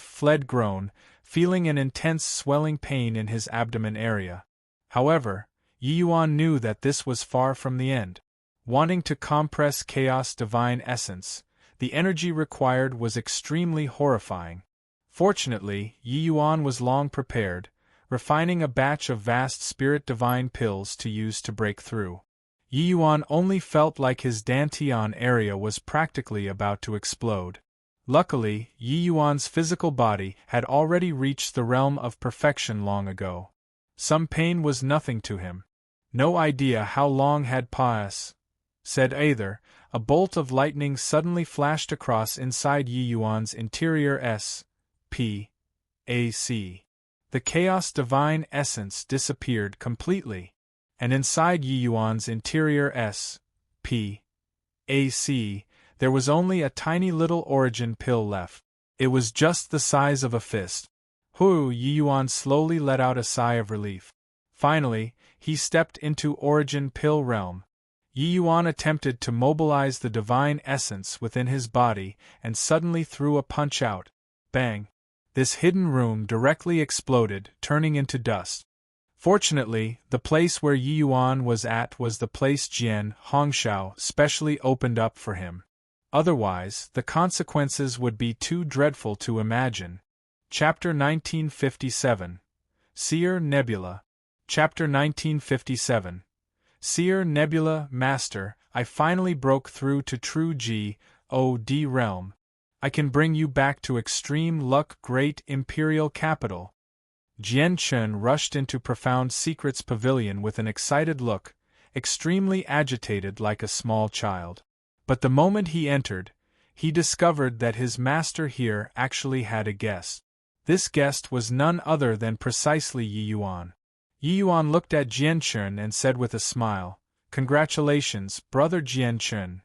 fled groan, feeling an intense swelling pain in his abdomen area. However, Yi Yuan knew that this was far from the end. Wanting to compress chaos divine essence, the energy required was extremely horrifying. Fortunately, Yi Yuan was long prepared, refining a batch of vast spirit divine pills to use to break through. Yi Yuan only felt like his Dantian area was practically about to explode. Luckily, Yi Yuan's physical body had already reached the realm of perfection long ago. Some pain was nothing to him. No idea how long had said either. A bolt of lightning suddenly flashed across inside Yi Yuan's interior S.P.A.C. The chaos divine essence disappeared completely, and inside Yi Yuan's interior S.P.A.C. there was only a tiny little origin pill left. It was just the size of a fist. Yi Yuan slowly let out a sigh of relief. Finally, he stepped into origin pill realm. Yi Yuan attempted to mobilize the divine essence within his body and suddenly threw a punch out. Bang! This hidden room directly exploded, turning into dust. Fortunately, the place where Yi Yuan was at was the place Jian Hongshao specially opened up for him. Otherwise, the consequences would be too dreadful to imagine. Chapter 1957. Seer Nebula. Chapter 1957. Seer Nebula. Master, I finally broke through to true G.O.D. realm. I can bring you back to extreme luck, great imperial capital. Jian Chun rushed into Profound Secrets Pavilion with an excited look, extremely agitated like a small child. But the moment he entered, he discovered that his master here actually had a guest. This guest was none other than precisely Yi Yuan. Yi Yuan looked at Jian Chun and said with a smile, "Congratulations, brother Jian Chun."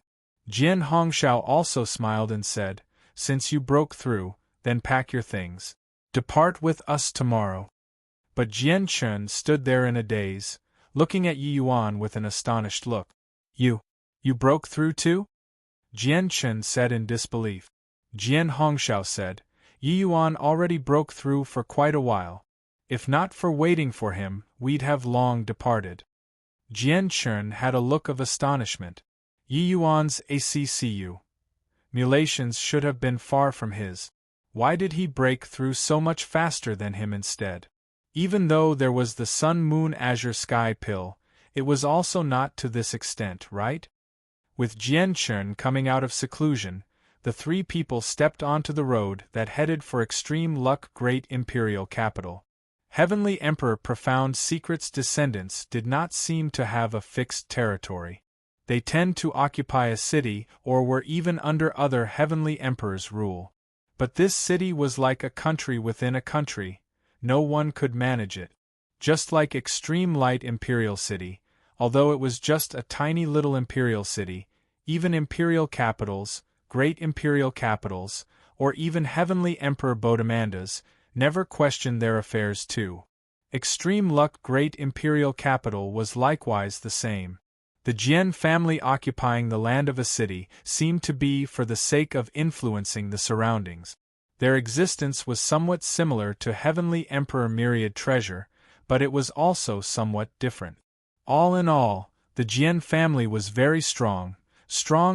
Jian Hongshao also smiled and said, "Since you broke through, then pack your things. Depart with us tomorrow." But Jian Chun stood there in a daze, looking at Yi Yuan with an astonished look. You broke through too?" Jian Chun said in disbelief. Jian Hongshao said, "Yi Yuan already broke through for quite a while. If not for waiting for him, we'd have long departed." Jian Chun had a look of astonishment. Yi Yuan's accu mulations should have been far from his. Why did he break through so much faster than him instead? Even though there was the sun-moon azure sky pill, it was also not to this extent, right? With Jian Chun coming out of seclusion, the three people stepped onto the road that headed for Extreme Luck Great Imperial Capital. Heavenly Emperor Profound Secrets descendants did not seem to have a fixed territory. They tend to occupy a city or were even under other Heavenly Emperor's rule. But this city was like a country within a country, no one could manage it. Just like Extreme Light Imperial City, although it was just a tiny little imperial city, even imperial capitals, great imperial capitals, or even Heavenly Emperor Bodemanda's, never questioned their affairs too. Extreme Luck Great Imperial Capital was likewise the same. The Jian family occupying the land of a city seemed to be for the sake of influencing the surroundings. Their existence was somewhat similar to Heavenly Emperor Myriad Treasure, but it was also somewhat different. All in all, the Jian family was very strong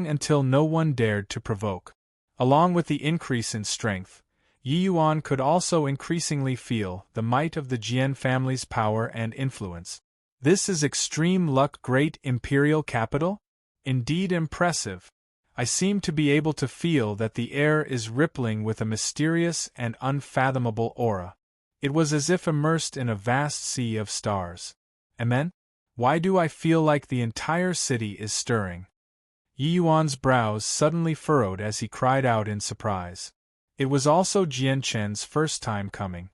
until no one dared to provoke. Along with the increase in strength, Yi Yuan could also increasingly feel the might of the Jian family's power and influence. This is extreme luck, great imperial capital? Indeed impressive. I seem to be able to feel that the air is rippling with a mysterious and unfathomable aura. It was as if immersed in a vast sea of stars. Amen? Why do I feel like the entire city is stirring? Yi Yuan's brows suddenly furrowed as he cried out in surprise. It was also Jian Chen's first time coming.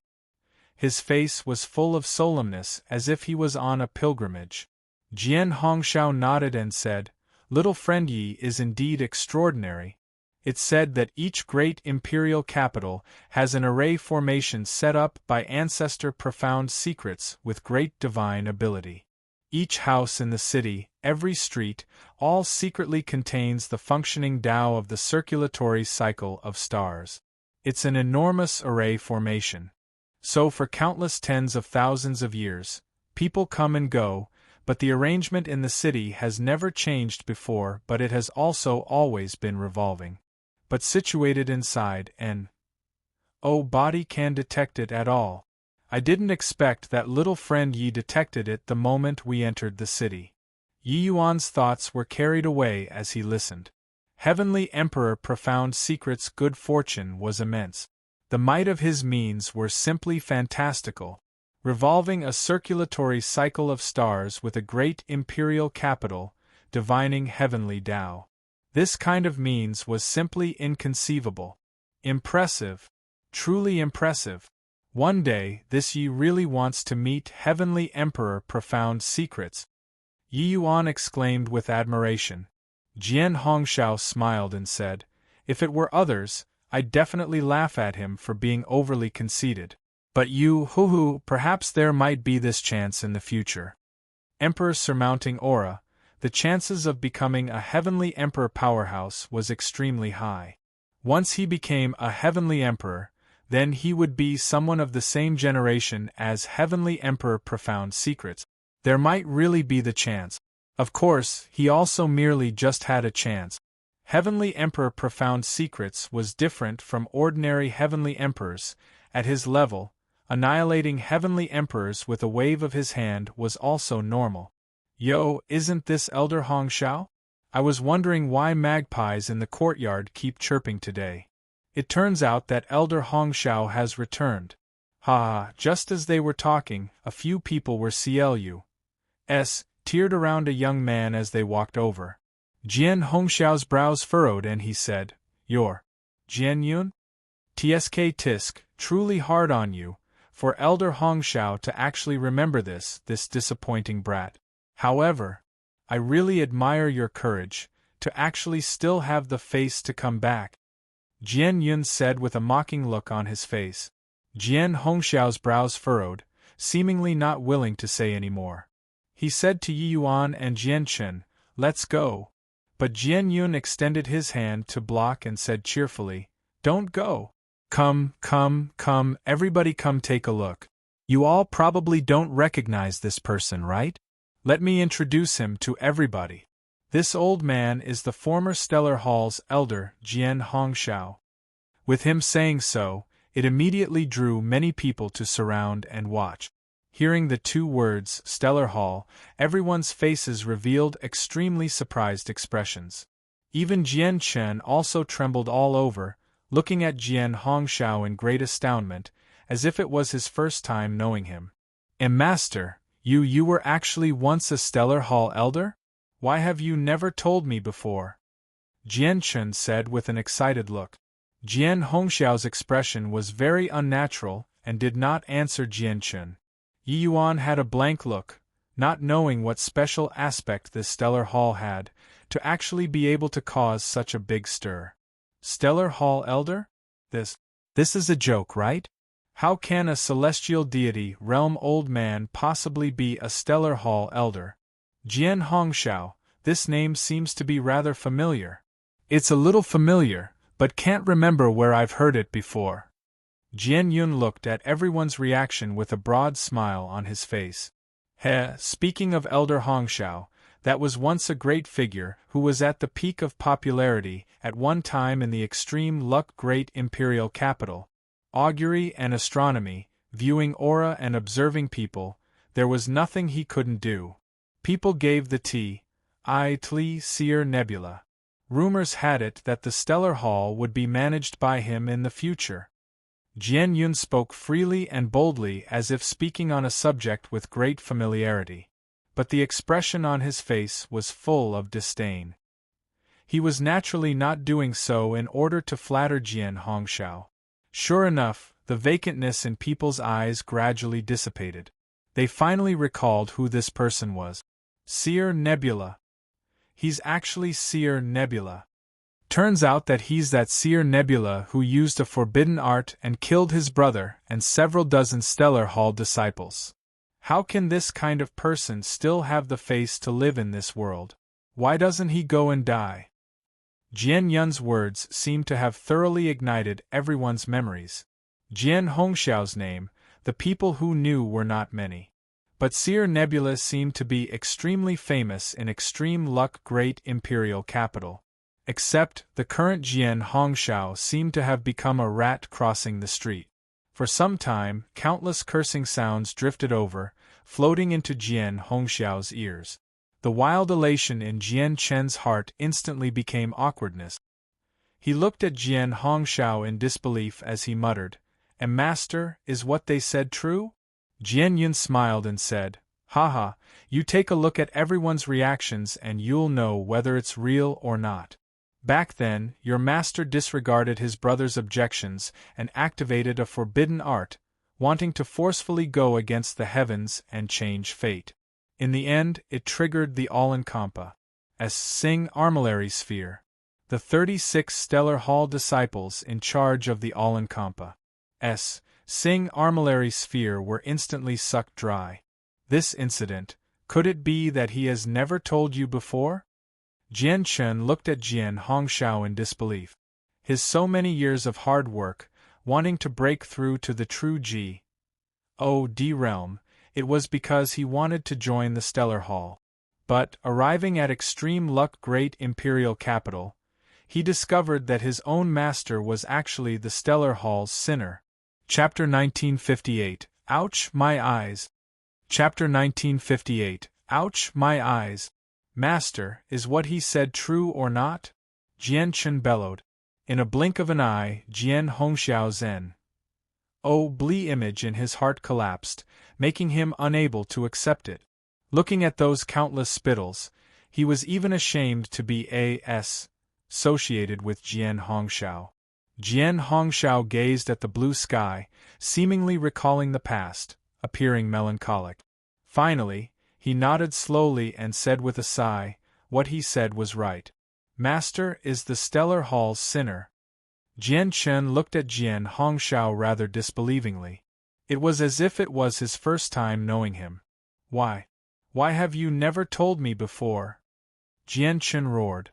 His face was full of solemnness as if he was on a pilgrimage. Jian Hongshao nodded and said, "Little friend Yi is indeed extraordinary. It's said that each great imperial capital has an array formation set up by ancestor profound secrets with great divine ability. Each house in the city, every street, all secretly contains the functioning Tao of the circulatory cycle of stars. It's an enormous array formation. So for countless tens of thousands of years, people come and go, but the arrangement in the city has never changed before, but it has also always been revolving. But situated inside an body can detect it at all. I didn't expect that little friend Yi detected it the moment we entered the city." Yi Yuan's thoughts were carried away as he listened. Heavenly Emperor Profound Secret's good fortune was immense. The might of his means were simply fantastical. Revolving a circulatory cycle of stars with a great imperial capital, divining heavenly Tao. This kind of means was simply inconceivable. Impressive. Truly impressive. One day, this Yi really wants to meet Heavenly Emperor Profound Secrets. Yi Yuan exclaimed with admiration. Jian Hongshao smiled and said, "If it were others, I'd definitely laugh at him for being overly conceited. But you, perhaps there might be this chance in the future." Emperor surmounting aura, the chances of becoming a Heavenly Emperor powerhouse was extremely high. Once he became a Heavenly Emperor, then he would be someone of the same generation as Heavenly Emperor Profound Secrets. There might really be the chance. Of course, he also merely just had a chance. Heavenly Emperor Profound Secrets was different from ordinary Heavenly Emperors. At his level, annihilating Heavenly Emperors with a wave of his hand was also normal. Yo, isn't this Elder Hongshao? I was wondering why magpies in the courtyard keep chirping today. It turns out that Elder Hongshao has returned. Just as they were talking, a few people were teared around a young man as they walked over. Jian Hongshao's brows furrowed and he said, "You're Jian Yun? Tisk, truly hard on you, for Elder Hongshao to actually remember this disappointing brat. However, I really admire your courage, to actually still have the face to come back," Jian Yun said with a mocking look on his face. Jian Hongshao's brows furrowed, seemingly not willing to say any more. He said to Yi Yuan and Jian Chen, "Let's go." But Jian Yun extended his hand to block and said cheerfully, "Don't go. Come, everybody come take a look. You all probably don't recognize this person, right? Let me introduce him to everybody. This old man is the former Stellar Hall's elder, Jian Hongshao." With him saying so, it immediately drew many people to surround and watch. Hearing the two words, Stellar Hall, everyone's faces revealed extremely surprised expressions. Even Jian Chen also trembled all over, looking at Jian Hongshao in great astoundment, as if it was his first time knowing him. "Master, you were actually once a Stellar Hall elder? Why have you never told me before?" Jian Chen said with an excited look. Jian Hongshao's expression was very unnatural and did not answer Jian Chen. Yi Yuan had a blank look, not knowing what special aspect this Stellar Hall had, to actually be able to cause such a big stir. Stellar Hall Elder? This is a joke, right? How can a celestial deity realm old man possibly be a Stellar Hall Elder? Jian Hongshao, this name seems to be rather familiar. It's a little familiar, but can't remember where I've heard it before. Jian Yun looked at everyone's reaction with a broad smile on his face. Speaking of Elder Hongxiao, that was once a great figure who was at the peak of popularity at one time in the extreme luck great imperial capital. Augury and astronomy, viewing aura and observing people, there was nothing he couldn't do. People gave the Tli Seer Nebula. Rumors had it that the Stellar Hall would be managed by him in the future. Jian Yun spoke freely and boldly as if speaking on a subject with great familiarity. But the expression on his face was full of disdain. He was naturally not doing so in order to flatter Jian Hongxiao. Sure enough, the vacantness in people's eyes gradually dissipated. They finally recalled who this person was. Seer Nebula. He's actually Seer Nebula. Turns out that he's that Seer Nebula who used a forbidden art and killed his brother and several dozen Stellar Hall disciples. How can this kind of person still have the face to live in this world? Why doesn't he go and die? Jian Yun's words seemed to have thoroughly ignited everyone's memories. Jian Hongxiao's name, the people who knew were not many. But Seer Nebula seemed to be extremely famous in extreme luck great imperial capital. Except, the current Jian Hongxiao seemed to have become a rat crossing the street. For some time, countless cursing sounds drifted over, floating into Jian Hongxiao's ears. The wild elation in Jian Chen's heart instantly became awkwardness. He looked at Jian Hongxiao in disbelief as he muttered, "And master, is what they said true?" Jian Yun smiled and said, "Haha, you take a look at everyone's reactions and you'll know whether it's real or not. Back then, your master disregarded his brother's objections and activated a forbidden art, wanting to forcefully go against the heavens and change fate. In the end, it triggered the All-Encompassing Armillary Sphere. The 36 Stellar Hall disciples in charge of the All-Encompassing Armillary Sphere were instantly sucked dry. This incident, could it be that he has never told you before?" Jian Chen looked at Jian Hongxiao in disbelief. His so many years of hard work, wanting to break through to the true G.O.D. realm, it was because he wanted to join the Stellar Hall. But, arriving at extreme luck great imperial capital, he discovered that his own master was actually the Stellar Hall's sinner. Chapter 1958, Ouch, my eyes! Chapter 1958, Ouch, my eyes! Master, is what he said true or not? Jian Chen bellowed. In a blink of an eye, Jian Hongxiao's Blee image in his heart collapsed, making him unable to accept it. Looking at those countless spittles, he was even ashamed to be associated with Jian Hongxiao. Jian Hongxiao gazed at the blue sky, seemingly recalling the past, appearing melancholic. Finally, he nodded slowly and said with a sigh, "What he said was right. Master is the Stellar Hall's sinner." Jian Chen looked at Jian Hongxiao rather disbelievingly. It was as if it was his first time knowing him. Why have you never told me before?" Jian Chen roared.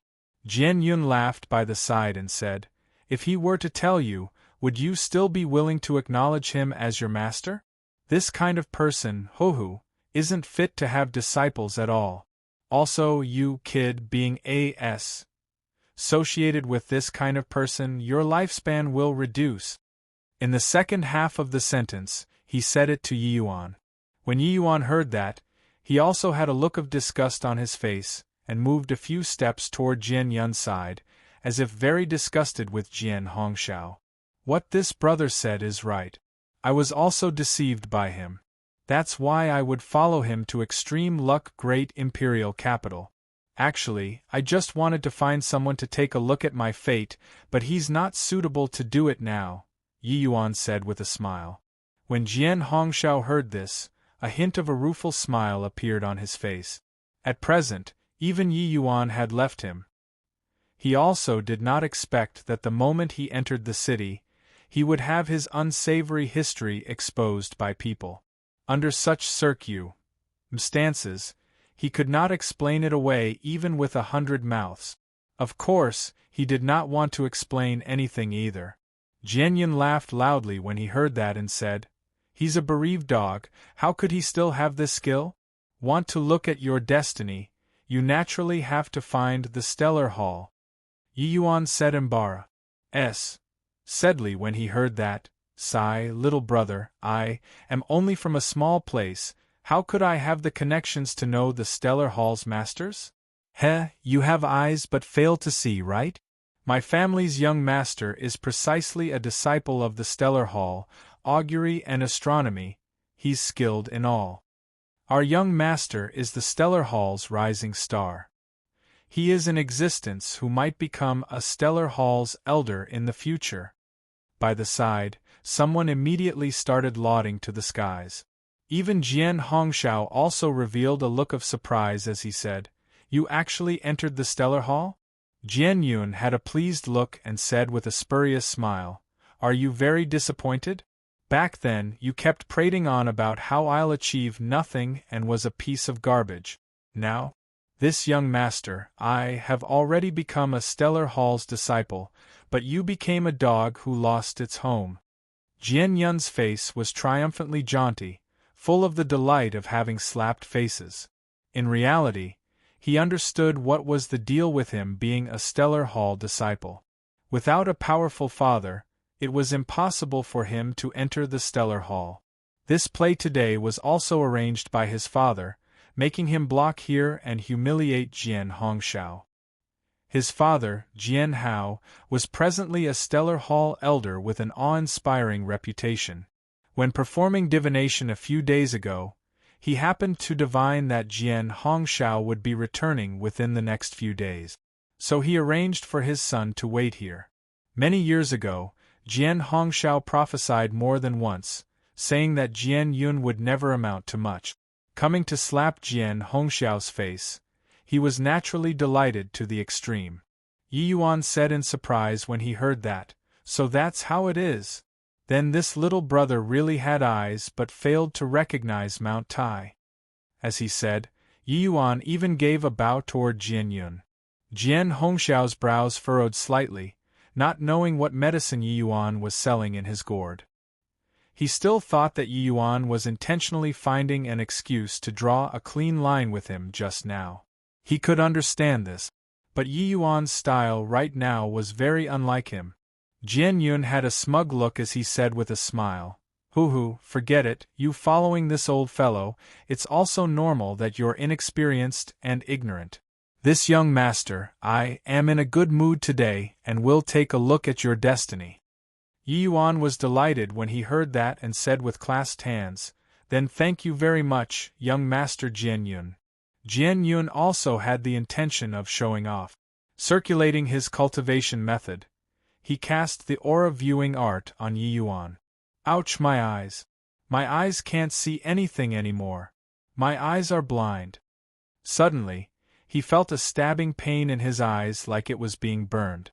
Jian Yun laughed by the side and said, "If he were to tell you, would you still be willing to acknowledge him as your master? This kind of person, isn't fit to have disciples at all. Also, you, kid, being associated with this kind of person, your lifespan will reduce." In the second half of the sentence, he said it to Yi Yuan. When Yi Yuan heard that, he also had a look of disgust on his face, and moved a few steps toward Jian Yun's side, as if very disgusted with Jian Hongxiao. "What this brother said is right. I was also deceived by him. That's why I would follow him to extreme luck great imperial capital. Actually, I just wanted to find someone to take a look at my fate, but he's not suitable to do it now," Yi Yuan said with a smile. When Jian Hongxiao heard this, a hint of a rueful smile appeared on his face. At present, even Yi Yuan had left him. He also did not expect that the moment he entered the city, he would have his unsavory history exposed by people. Under such circumstances, he could not explain it away even with 100 mouths. Of course, he did not want to explain anything either. Jian Yun laughed loudly when he heard that and said, "He's a bereaved dog, how could he still have this skill? Want to look at your destiny, you naturally have to find the stellar hall." Yi Yuan said Embark. Saidly when he heard that, "Sigh, little brother, I am only from a small place, how could I have the connections to know the stellar hall's masters?" You have eyes but fail to see, right? My family's young master is precisely a disciple of the stellar hall, augury and astronomy, he's skilled in all. Our young master is the stellar hall's rising star. He is in existence who might become a stellar hall's elder in the future. By the side, someone immediately started lauding to the skies. Even Jian Hongshao also revealed a look of surprise as he said, "You actually entered the stellar hall?" Jian Yun had a pleased look and said with a spurious smile, "Are you very disappointed? Back then, you kept prating on about how I'll achieve nothing and was a piece of garbage. Now, this young master, I have already become a stellar hall's disciple, but you became a dog who lost its home." Jian Yun's face was triumphantly jaunty, full of the delight of having slapped faces. In reality, he understood what was the deal with him being a stellar hall disciple. Without a powerful father, it was impossible for him to enter the stellar hall. This play today was also arranged by his father, making him block here and humiliate Jian Hongshao. His father, Jian Hao, was presently a stellar hall elder with an awe-inspiring reputation. When performing divination a few days ago, he happened to divine that Jian Hongshao would be returning within the next few days. So he arranged for his son to wait here. Many years ago, Jian Hongshao prophesied more than once, saying that Jian Yun would never amount to much. Coming to slap Jian Hongshao's face, he was naturally delighted to the extreme. Yi Yuan said in surprise when he heard that, "So that's how it is. Then this little brother really had eyes but failed to recognize Mount Tai." As he said, Yi Yuan even gave a bow toward Jian Yun. Jian Hongshao's brows furrowed slightly, not knowing what medicine Yi Yuan was selling in his gourd. He still thought that Yi Yuan was intentionally finding an excuse to draw a clean line with him just now. He could understand this, but Yi Yuan's style right now was very unlike him. Jian Yun had a smug look as he said with a smile, "Hoo, forget it, you following this old fellow, it's also normal that you're inexperienced and ignorant. This young master, I am in a good mood today and will take a look at your destiny." Yi Yuan was delighted when he heard that and said with clasped hands, "Then thank you very much, young master Jian Yun." Jian Yun also had the intention of showing off. Circulating his cultivation method, he cast the aura viewing art on Yi Yuan. "Ouch, my eyes. My eyes can't see anything anymore. My eyes are blind." Suddenly, he felt a stabbing pain in his eyes like it was being burned.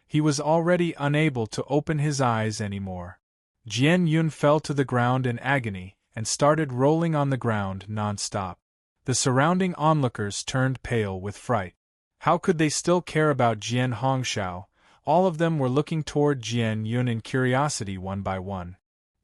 He was already unable to open his eyes anymore. Jian Yun fell to the ground in agony and started rolling on the ground non-stop. The surrounding onlookers turned pale with fright. How could they still care about Jian Hongshao? All of them were looking toward Jian Yun in curiosity one by one.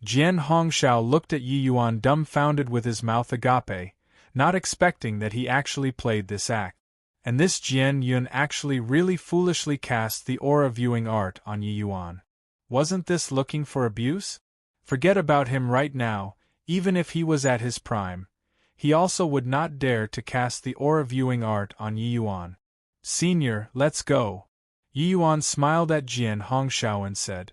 Jian Hongshao looked at Yi Yuan dumbfounded with his mouth agape, not expecting that he actually played this act. And this Jian Yun actually really foolishly cast the aura viewing art on Yi Yuan. Wasn't this looking for abuse? Forget about him right now, even if he was at his prime. He also would not dare to cast the aura viewing art on Yi Yuan. "Senior, let's go." Yi Yuan smiled at Jian Hongshao and said.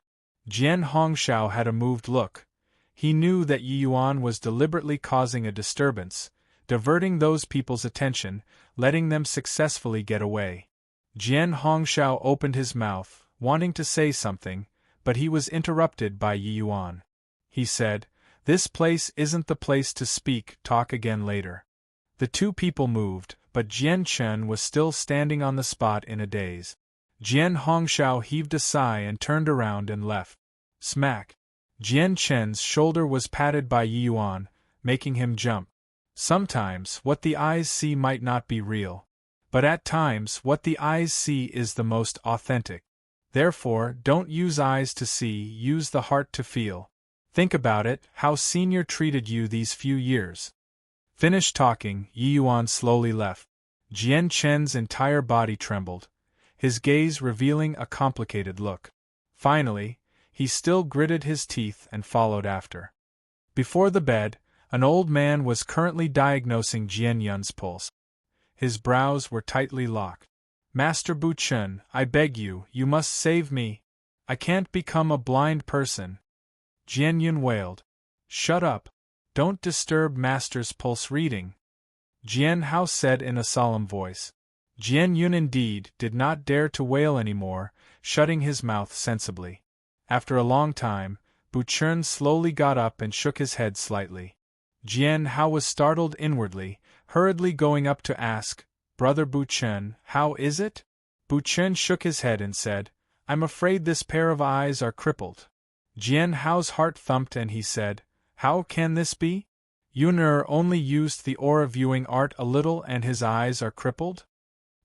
Jian Hongshao had a moved look. He knew that Yi Yuan was deliberately causing a disturbance, diverting those people's attention, letting them successfully get away. Jian Hongshao opened his mouth, wanting to say something, but he was interrupted by Yi Yuan. He said, "This place isn't the place to speak, talk again later." The two people moved, but Jian Chen was still standing on the spot in a daze. Jian Hongshao heaved a sigh and turned around and left. Smack! Jian Chen's shoulder was patted by Yi Yuan, making him jump. Sometimes what the eyes see might not be real. But at times what the eyes see is the most authentic. Therefore, don't use eyes to see, use the heart to feel. Think about it, how Senior treated you these few years. Finished talking, Yi Yuan slowly left. Jian Chen's entire body trembled, his gaze revealing a complicated look. Finally, he still gritted his teeth and followed after. Before the bed, an old man was currently diagnosing Jian Yun's pulse. His brows were tightly locked. Master Bu Chen, I beg you, you must save me. I can't become a blind person. Jian Yun wailed. Shut up. Don't disturb Master's pulse reading, Jian Hao said in a solemn voice. Jian Yun indeed did not dare to wail anymore, shutting his mouth sensibly. After a long time, Bu Chen slowly got up and shook his head slightly. Jian Hao was startled inwardly, hurriedly going up to ask, Brother Bu Chen, how is it? Bu Chen shook his head and said, I'm afraid this pair of eyes are crippled. Jian Hao's heart thumped and he said, How can this be? Yun'er only used the aura viewing art a little and his eyes are crippled?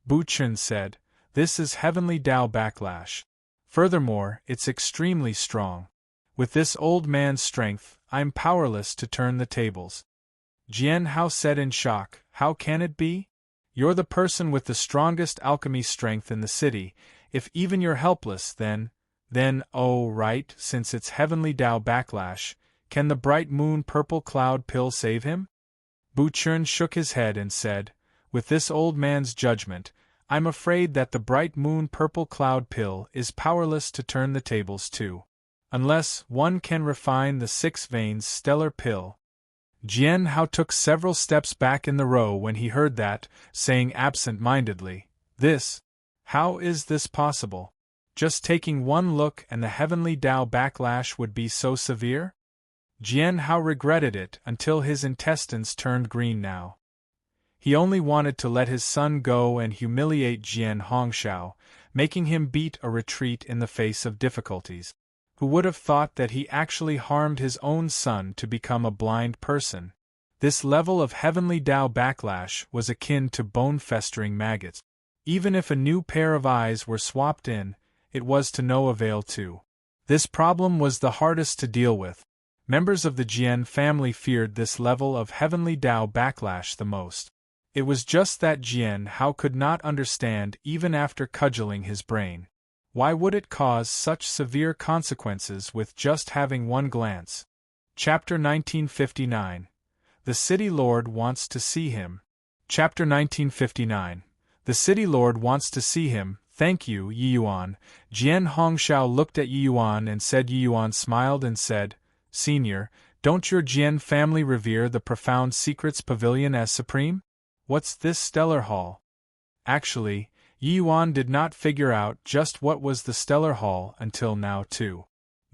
Bu Chen said, This is heavenly Tao backlash. Furthermore, it's extremely strong. With this old man's strength, I'm powerless to turn the tables. Jian Hao said in shock, How can it be? You're the person with the strongest alchemy strength in the city. If even you're helpless, then, oh right, since it's heavenly Tao backlash, can the bright moon purple cloud pill save him? Bu Chen shook his head and said, With this old man's judgment, I'm afraid that the bright moon purple cloud pill is powerless to turn the tables too. Unless one can refine the 6 veins stellar pill. Jian Hao took several steps back in the row when he heard that, saying absent-mindedly, How is this possible? Just taking one look and the heavenly Tao backlash would be so severe? Jian Hao regretted it until his intestines turned green now. He only wanted to let his son go and humiliate Jian Hongshao, making him beat a retreat in the face of difficulties. Who would have thought that he actually harmed his own son to become a blind person? This level of heavenly Tao backlash was akin to bone-festering maggots. Even if a new pair of eyes were swapped in, it was to no avail too. This problem was the hardest to deal with. Members of the Jian family feared this level of heavenly Tao backlash the most. It was just that Jian Hao could not understand even after cudgeling his brain. Why would it cause such severe consequences with just having one glance? Chapter 1959. The City Lord Wants to See Him. Chapter 1959. The City Lord Wants to See Him. Thank you, Yi Yuan. Jian Hongshao looked at Yi Yuan and said. Yi Yuan smiled and said, Senior, don't your Jian family revere the Profound Secrets Pavilion as supreme? What's this stellar hall? Actually, Yi Yuan did not figure out just what was the Stellar Hall until now too.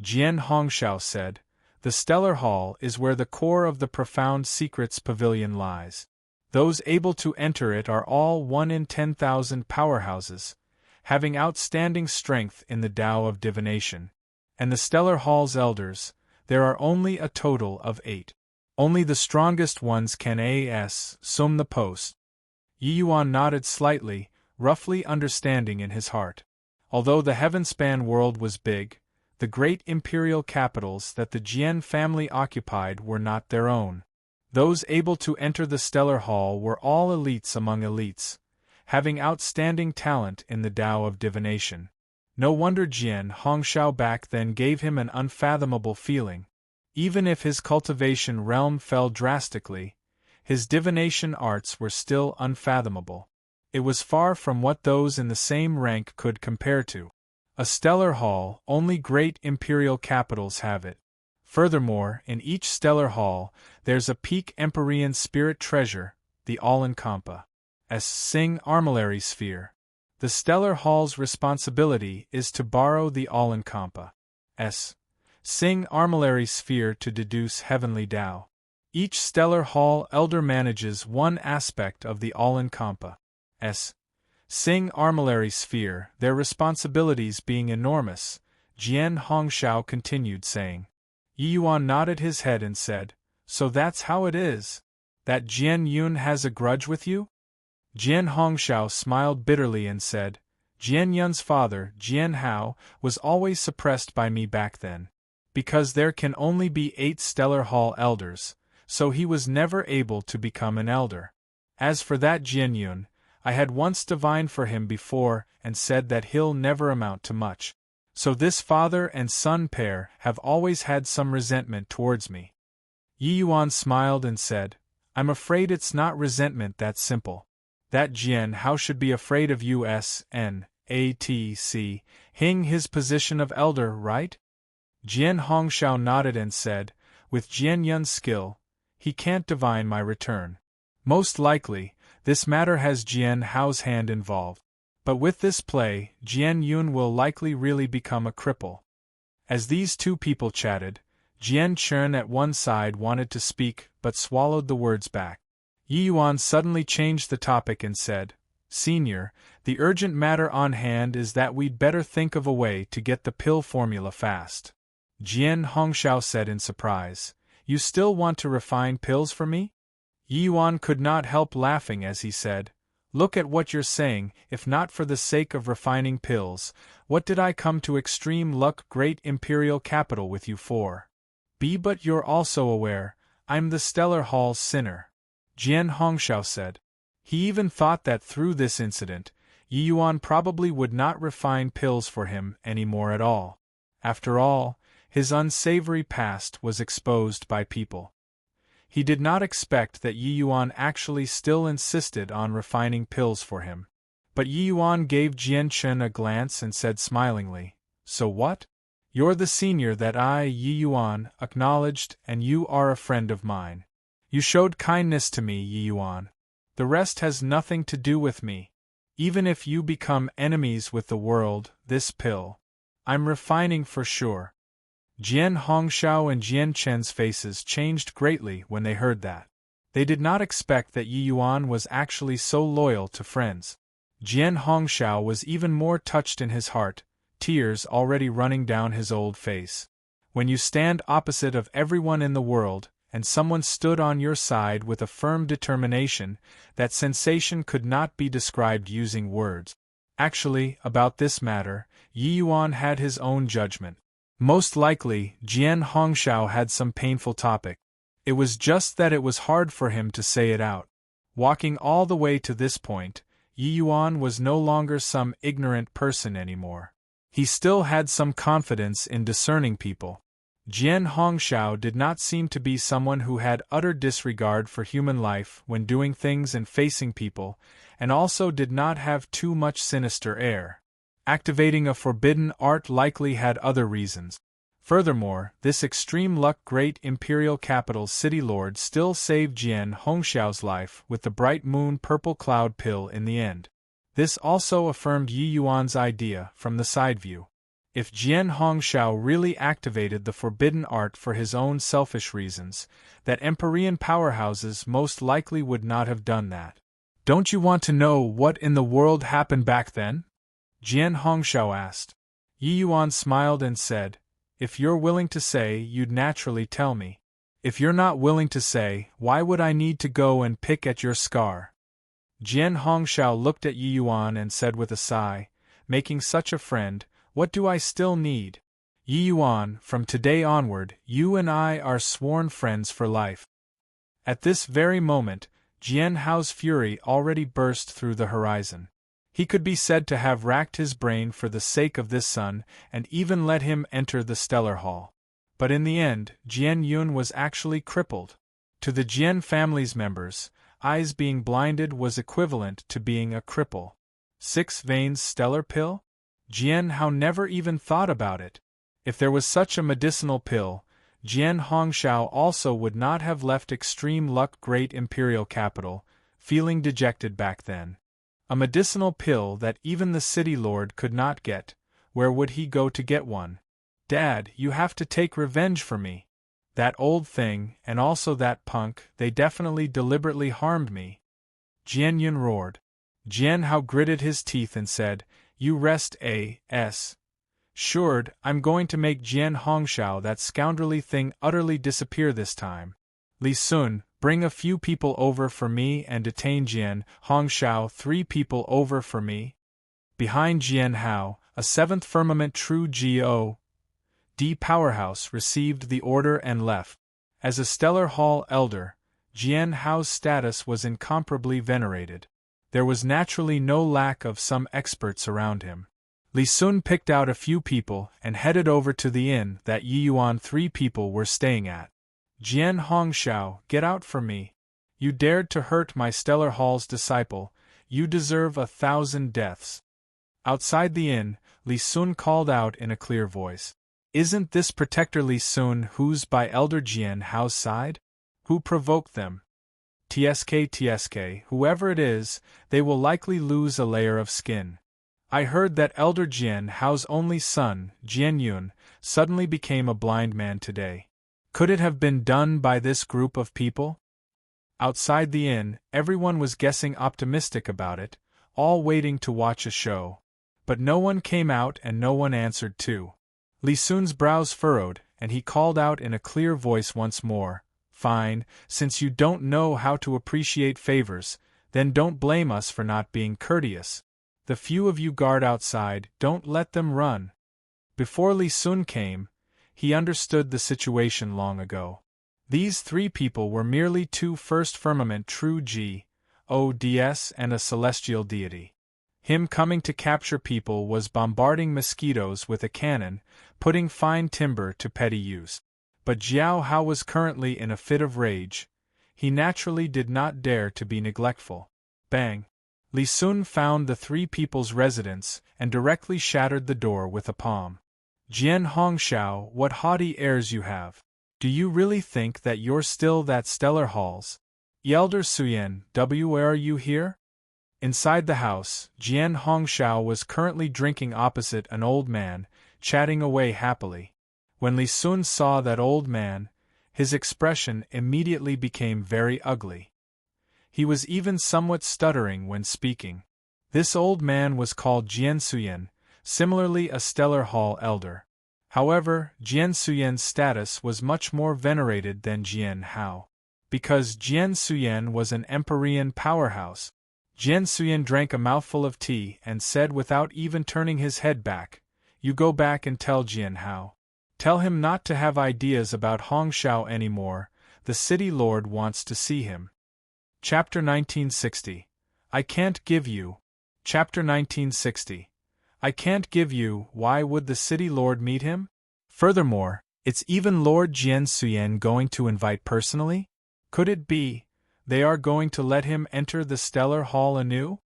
Jian Hongshao said, The Stellar Hall is where the core of the Profound Secrets Pavilion lies. Those able to enter it are all 1 in 10,000 powerhouses, having outstanding strength in the Tao of divination. And the Stellar Hall's elders, there are only a total of 8. Only the strongest ones can assume the post. Yi Yuan nodded slightly, roughly understanding in his heart. Although the Heavenspan world was big, the great imperial capitals that the Jian family occupied were not their own. Those able to enter the Stellar Hall were all elites among elites, having outstanding talent in the Tao of divination. No wonder Jian Hongshao back then gave him an unfathomable feeling. Even if his cultivation realm fell drastically, his divination arts were still unfathomable. It was far from what those in the same rank could compare to. A stellar hall, only great imperial capitals have it. Furthermore, in each stellar hall, there's a peak Empyrean spirit treasure, the All-Encompassing Armillary Sphere. The stellar hall's responsibility is to borrow the All-Encompassing Armillary Sphere to deduce heavenly Tao. Each stellar hall elder manages one aspect of the All-Encompassing Armillary Sphere, their responsibilities being enormous. Jian Hongshao continued saying. Yi Yuan nodded his head and said, So that's how it is? That Jian Yun has a grudge with you? Jian Hongxiao smiled bitterly and said, Jian Yun's father, Jian Hao, was always suppressed by me back then. Because there can only be 8 Stellar Hall elders, so he was never able to become an elder. As for that Jian Yun, I had once divined for him before and said that he'll never amount to much. So this father and son pair have always had some resentment towards me. Yi Yuan smiled and said, I'm afraid it's not resentment that simple. That Jian Hao should be afraid of USNATC, hing his position of elder, right? Jian Hongxiao nodded and said, with Jian Yun's skill, he can't divine my return. Most likely, this matter has Jian Hao's hand involved. But with this play, Jian Yun will likely really become a cripple. As these two people chatted, Jian Chen at one side wanted to speak but swallowed the words back. Yi Yuan suddenly changed the topic and said, Senior, the urgent matter on hand is that we'd better think of a way to get the pill formula fast. Jian Hongxiao said in surprise, You still want to refine pills for me? Yi Yuan could not help laughing as he said, Look at what you're saying, if not for the sake of refining pills, what did I come to Extreme Luck Great Imperial Capital with you for? But you're also aware, I'm the Stellar Hall's sinner. Jian Hongxiao said. He even thought that through this incident, Yi Yuan probably would not refine pills for him any more at all. After all, his unsavory past was exposed by people. He did not expect that Yi Yuan actually still insisted on refining pills for him. But Yi Yuan gave Jian Chen a glance and said smilingly, So what? You're the senior that I, Yi Yuan, acknowledged, and you are a friend of mine. You showed kindness to me, Yi Yuan. The rest has nothing to do with me. Even if you become enemies with the world, this pill, I'm refining for sure. Jian Hongxiao and Jian Chen's faces changed greatly when they heard that. They did not expect that Yi Yuan was actually so loyal to friends. Jian Hongxiao was even more touched in his heart, tears already running down his old face. When you stand opposite of everyone in the world, and someone stood on your side with a firm determination, that sensation could not be described using words. Actually, about this matter, Yi Yuan had his own judgment. Most likely, Jian Hongxiao had some painful topic. It was just that it was hard for him to say it out. Walking all the way to this point, Yi Yuan was no longer some ignorant person anymore. He still had some confidence in discerning people. Jian Hongxiao did not seem to be someone who had utter disregard for human life when doing things and facing people, and also did not have too much sinister air. Activating a forbidden art likely had other reasons. Furthermore, this extreme luck great imperial capital city lord still saved Jian Hongxiao's life with the bright moon purple cloud pill in the end. This also affirmed Yi Yuan's idea from the side view. If Jian Hongxiao really activated the forbidden art for his own selfish reasons, that Empyrean powerhouses most likely would not have done that. Don't you want to know what in the world happened back then? Jian Hongxiao asked. Yi Yuan smiled and said, If you're willing to say, you'd naturally tell me. If you're not willing to say, why would I need to go and pick at your scar? Jian Hongxiao looked at Yi Yuan and said with a sigh, Making such a friend, what do I still need? Yi Yuan, from today onward, you and I are sworn friends for life. At this very moment, Jian Hao's fury already burst through the horizon. He could be said to have racked his brain for the sake of this son, and even let him enter the Stellar Hall. But in the end, Jian Yun was actually crippled. To the Jian family's members, eyes being blinded was equivalent to being a cripple. 6 veins stellar pill? Jian Hao never even thought about it. If there was such a medicinal pill, Jian Hongxiao also would not have left Extreme Luck Great Imperial Capital, feeling dejected back then. A medicinal pill that even the city lord could not get, where would he go to get one? Dad, you have to take revenge for me. That old thing, and also that punk, they definitely deliberately harmed me. Jian Yun roared. Jian Hao gritted his teeth and said, You rest assured, I'm going to make Jian Hongxiao that scoundrelly thing utterly disappear this time. Li Sun, Bring a few people over for me and detain Jian Hongshao 3 people over for me. Behind Jian Hao, a 7th firmament true G.O.D. powerhouse received the order and left. As a Stellar Hall elder, Jian Hao's status was incomparably venerated. There was naturally no lack of some experts around him. Li Sun picked out a few people and headed over to the inn that Yi Yuan 3 people were staying at. Jian Hongshao, get out from me. You dared to hurt my Stellar Hall's disciple, you deserve 1,000 deaths. Outside the inn, Li Sun called out in a clear voice. Isn't this Protector Li Sun who's by Elder Jian Hao's side? Who provoked them? TSK, whoever it is, they will likely lose a layer of skin. I heard that Elder Jian Hao's only son, Jian Yun, suddenly became a blind man today. Could it have been done by this group of people? Outside the inn, everyone was guessing optimistic about it, all waiting to watch a show. But no one came out and no one answered too. Li Sun's brows furrowed, and he called out in a clear voice once more, Fine, since you don't know how to appreciate favors, then don't blame us for not being courteous. The few of you guard outside, don't let them run. Before Li Sun came, he understood the situation long ago. These 3 people were merely 2 first firmament true G.O.D.s and a celestial deity. Him coming to capture people was bombarding mosquitoes with a cannon, putting fine timber to petty use. But Jiao Hao was currently in a fit of rage. He naturally did not dare to be neglectful. Bang! Li Sun found the 3 people's residence and directly shattered the door with a palm. Jian Hongshao, what haughty airs you have! Do you really think that you're still that Stellar Halls? Elder Suyen, where are you here? Inside the house, Jian Hongshao was currently drinking opposite an old man, chatting away happily. When Li Sun saw that old man, his expression immediately became very ugly. He was even somewhat stuttering when speaking. This old man was called Jian Suyen, similarly a Stellar Hall elder. However, Jian Suyen's status was much more venerated than Jian Hao. Because Jian Suyen was an Empyrean powerhouse, Jian Suyen drank a mouthful of tea and said without even turning his head back, You go back and tell Jian Hao. Tell him not to have ideas about Hongshao anymore, the city lord wants to see him. Chapter 1960. I can't give you. Chapter 1960. I can't give you. Why would the city lord meet him? Furthermore, it's even Lord Jian Suyen going to invite personally? Could it be they are going to let him enter the Stellar Hall anew?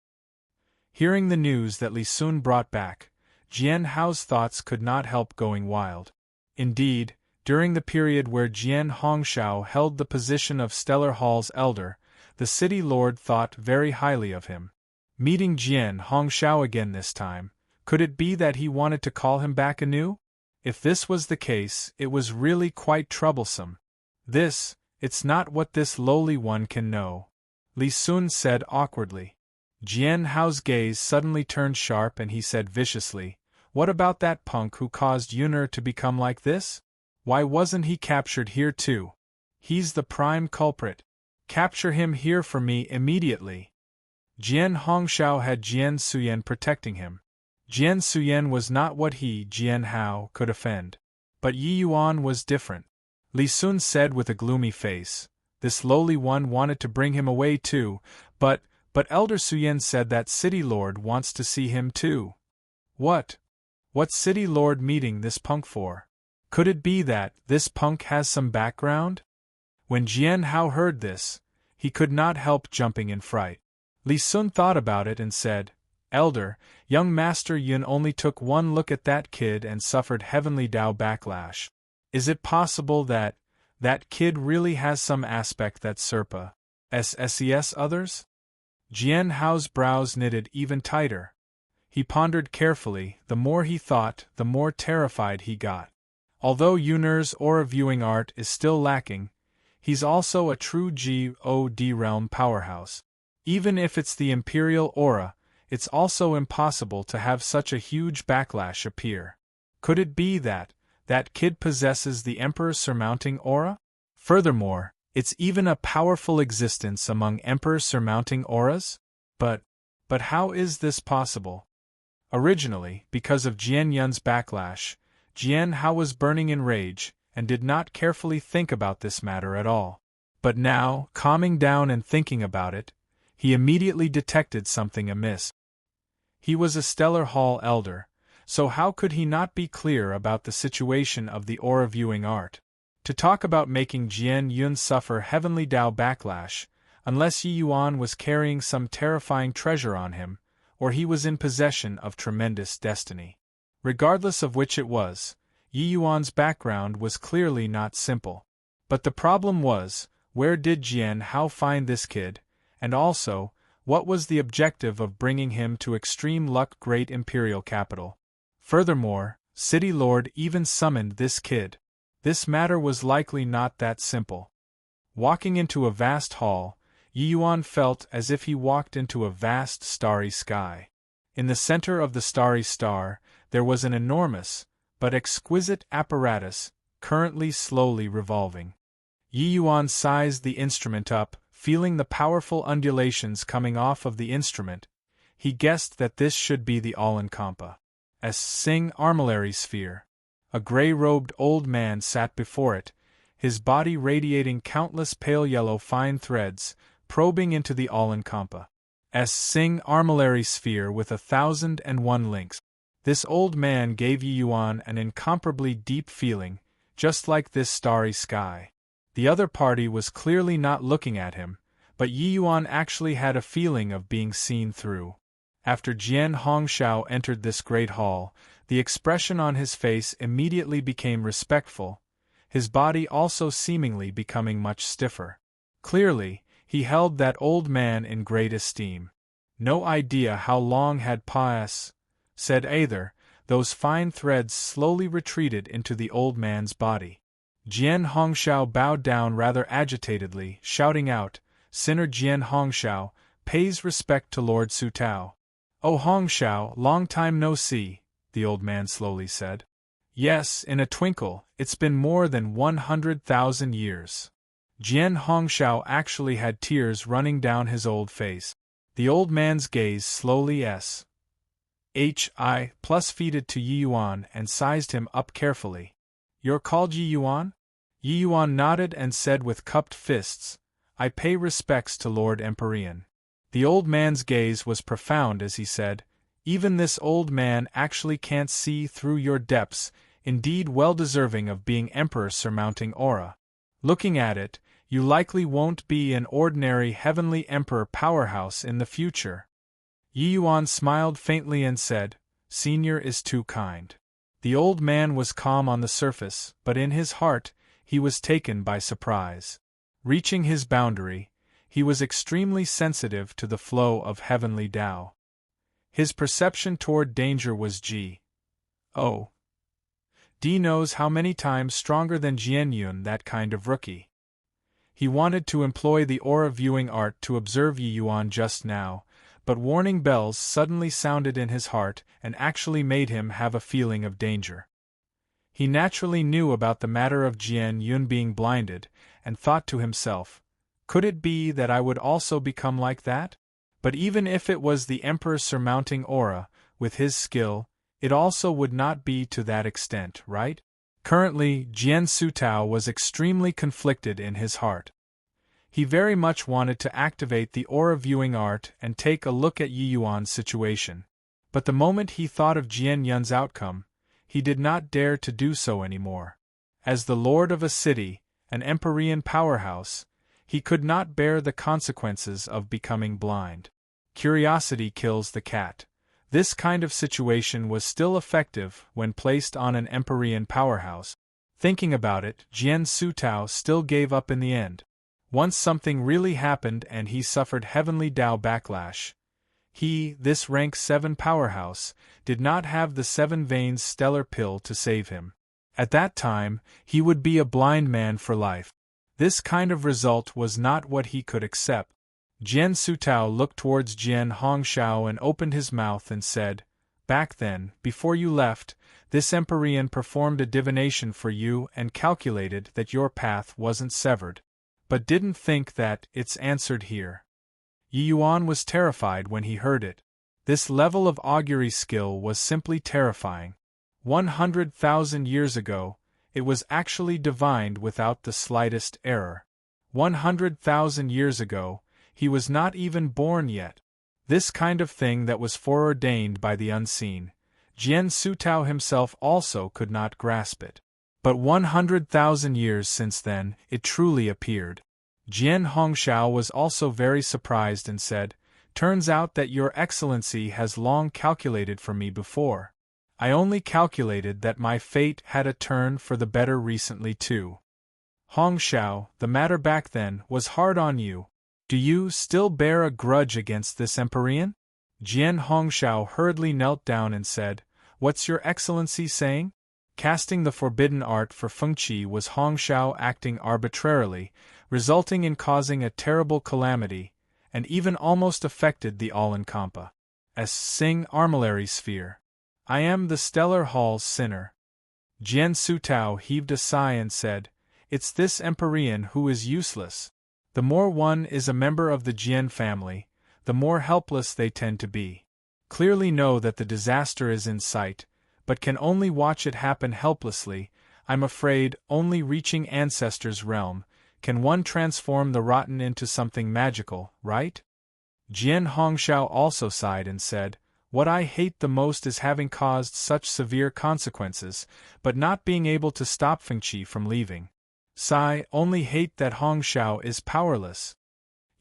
Hearing the news that Li Sun brought back, Jian Hao's thoughts could not help going wild. Indeed, during the period where Jian Hongshao held the position of Stellar Hall's elder, the city lord thought very highly of him. Meeting Jian Hongshao again this time, could it be that he wanted to call him back anew? If this was the case, it was really quite troublesome. It's not what this lowly one can know, Li Sun said awkwardly. Jian Hao's gaze suddenly turned sharp and he said viciously, What about that punk who caused Yun'er to become like this? Why wasn't he captured here too? He's the prime culprit. Capture him here for me immediately. Jian Hongshao had Jian Suyen protecting him. Jian Suyen was not what he, Jian Hao, could offend. But Yi Yuan was different. Li Sun said with a gloomy face, This lowly one wanted to bring him away too, but Elder Suyen said that city lord wants to see him too. What city lord meeting this punk for? Could it be that this punk has some background? When Jian Hao heard this, he could not help jumping in fright. Li Sun thought about it and said, Elder, young Master Yun only took one look at that kid and suffered heavenly Dao backlash. Is it possible that kid really has some aspect that Serpa SSES others? Jian Hao's brows knitted even tighter. He pondered carefully. The more he thought, the more terrified he got. Although Yun'er's aura viewing art is still lacking, he's also a true God realm powerhouse. Even if it's the Imperial aura, it's also impossible to have such a huge backlash appear. Could it be that kid possesses the Emperor's surmounting aura? Furthermore, It's even a powerful existence among emperors surmounting auras? But how is this possible? Originally, because of Jian Yun's backlash, Jian Hao was burning in rage, and did not carefully think about this matter at all. But now, calming down and thinking about it, he immediately detected something amiss. He was a Stellar Hall elder, so how could he not be clear about the situation of the aura viewing art? To talk about making Jian Yun suffer heavenly Dao backlash, unless Yi Yuan was carrying some terrifying treasure on him, or he was in possession of tremendous destiny. Regardless of which it was, Yi Yuan's background was clearly not simple. But the problem was, where did Jian Hao find this kid, and also, what was the objective of bringing him to Extreme Luck Great Imperial Capital? Furthermore, City Lord even summoned this kid. This matter was likely not that simple. Walking into a vast hall, Yi Yuan felt as if he walked into a vast starry sky. In the center of the starry star, there was an enormous, but exquisite apparatus, currently slowly revolving. Yi Yuan sized the instrument up, feeling the powerful undulations coming off of the instrument. He guessed that this should be the all-encompassing armillary sphere. A gray-robed old man sat before it, his body radiating countless pale yellow fine threads, probing into the all-encompassing armillary sphere with 1,001 links. This old man gave Yi Yuan an incomparably deep feeling, just like this starry sky. The other party was clearly not looking at him, but Yi Yuan actually had a feeling of being seen through. After Jian Hongshao entered this great hall, the expression on his face immediately became respectful, his body also seemingly becoming much stiffer. Clearly, he held that old man in great esteem. No idea how long had passed, said either, those fine threads slowly retreated into the old man's body. Jian Hongshao bowed down rather agitatedly, shouting out, "Sinner Jian Hongshao, pays respect to Lord Su Tao." "Oh Hongshao, long time no see," the old man slowly said. "Yes, in a twinkle, it's been more than 100,000 years." Jian Hongshao actually had tears running down his old face. The old man's gaze slowly feeded to Yi Yuan and sized him up carefully. "You're called Yi Yuan?" Yi Yuan nodded and said with cupped fists, "I pay respects to Lord Empyrean." The old man's gaze was profound as he said, "Even this old man actually can't see through your depths, indeed well deserving of being Emperor surmounting aura. Looking at it, you likely won't be an ordinary heavenly Emperor powerhouse in the future." Yi Yuan smiled faintly and said, "Senior is too kind." The old man was calm on the surface, but in his heart, he was taken by surprise. Reaching his boundary, he was extremely sensitive to the flow of heavenly Tao. His perception toward danger was G. O. D knows how many times stronger than Jian Yun, that kind of rookie. He wanted to employ the aura viewing art to observe Yi Yuan just now, but warning bells suddenly sounded in his heart and actually made him have a feeling of danger. He naturally knew about the matter of Jian Yun being blinded, and thought to himself, could it be that I would also become like that? But even if it was the Emperor surmounting aura, with his skill, it also would not be to that extent, right? Currently, Jian Sutao was extremely conflicted in his heart. He very much wanted to activate the aura viewing art and take a look at Yi Yuan's situation. But the moment he thought of Jian Yun's outcome, he did not dare to do so anymore. As the lord of a city, an Empyrean powerhouse, he could not bear the consequences of becoming blind. Curiosity kills the cat. This kind of situation was still effective when placed on an Empyrean powerhouse. Thinking about it, Jian Sutao still gave up in the end. Once something really happened and he suffered heavenly Dao backlash. He, this rank 7 powerhouse, did not have the 7 veins stellar pill to save him. At that time, he would be a blind man for life. This kind of result was not what he could accept. Jian Sutao looked towards Jian Hongshao and opened his mouth and said, "Back then, before you left, this Empyrean performed a divination for you and calculated that your path wasn't severed. but didn't think that it's answered here. Yi Yuan was terrified when he heard it. This level of augury skill was simply terrifying. 100,000 years ago, it was actually divined without the slightest error. 100,000 years ago, he was not even born yet. This kind of thing that was foreordained by the unseen. Jian Sutao himself also could not grasp it. But 100,000 years since then, it truly appeared. Jian Hongxiao was also very surprised and said, "Turns out that Your Excellency has long calculated for me before. I only calculated that my fate had a turn for the better recently too." Hongxiao, the matter back then was hard on you. Do you still bear a grudge against this Empyrean? Jian Hongxiao hurriedly knelt down and said, "What's Your Excellency saying?" Casting the forbidden art for Fengqi was Hongxiao acting arbitrarily, resulting in causing a terrible calamity, and even almost affected the all-encompassing Sing armillary sphere. I am the Stellar Hall's sinner. Jian Sutao heaved a sigh and said, "It's this Empyrean who is useless. The more one is a member of the Jian family, the more helpless they tend to be. Clearly know that the disaster is in sight, but can only watch it happen helplessly. I'm afraid, only reaching Ancestors' realm, can one transform the rotten into something magical, right?" Jian Hongxiao also sighed and said, "What I hate the most is having caused such severe consequences, but not being able to stop Fengqi from leaving. Sigh, only hate that Hongxiao is powerless."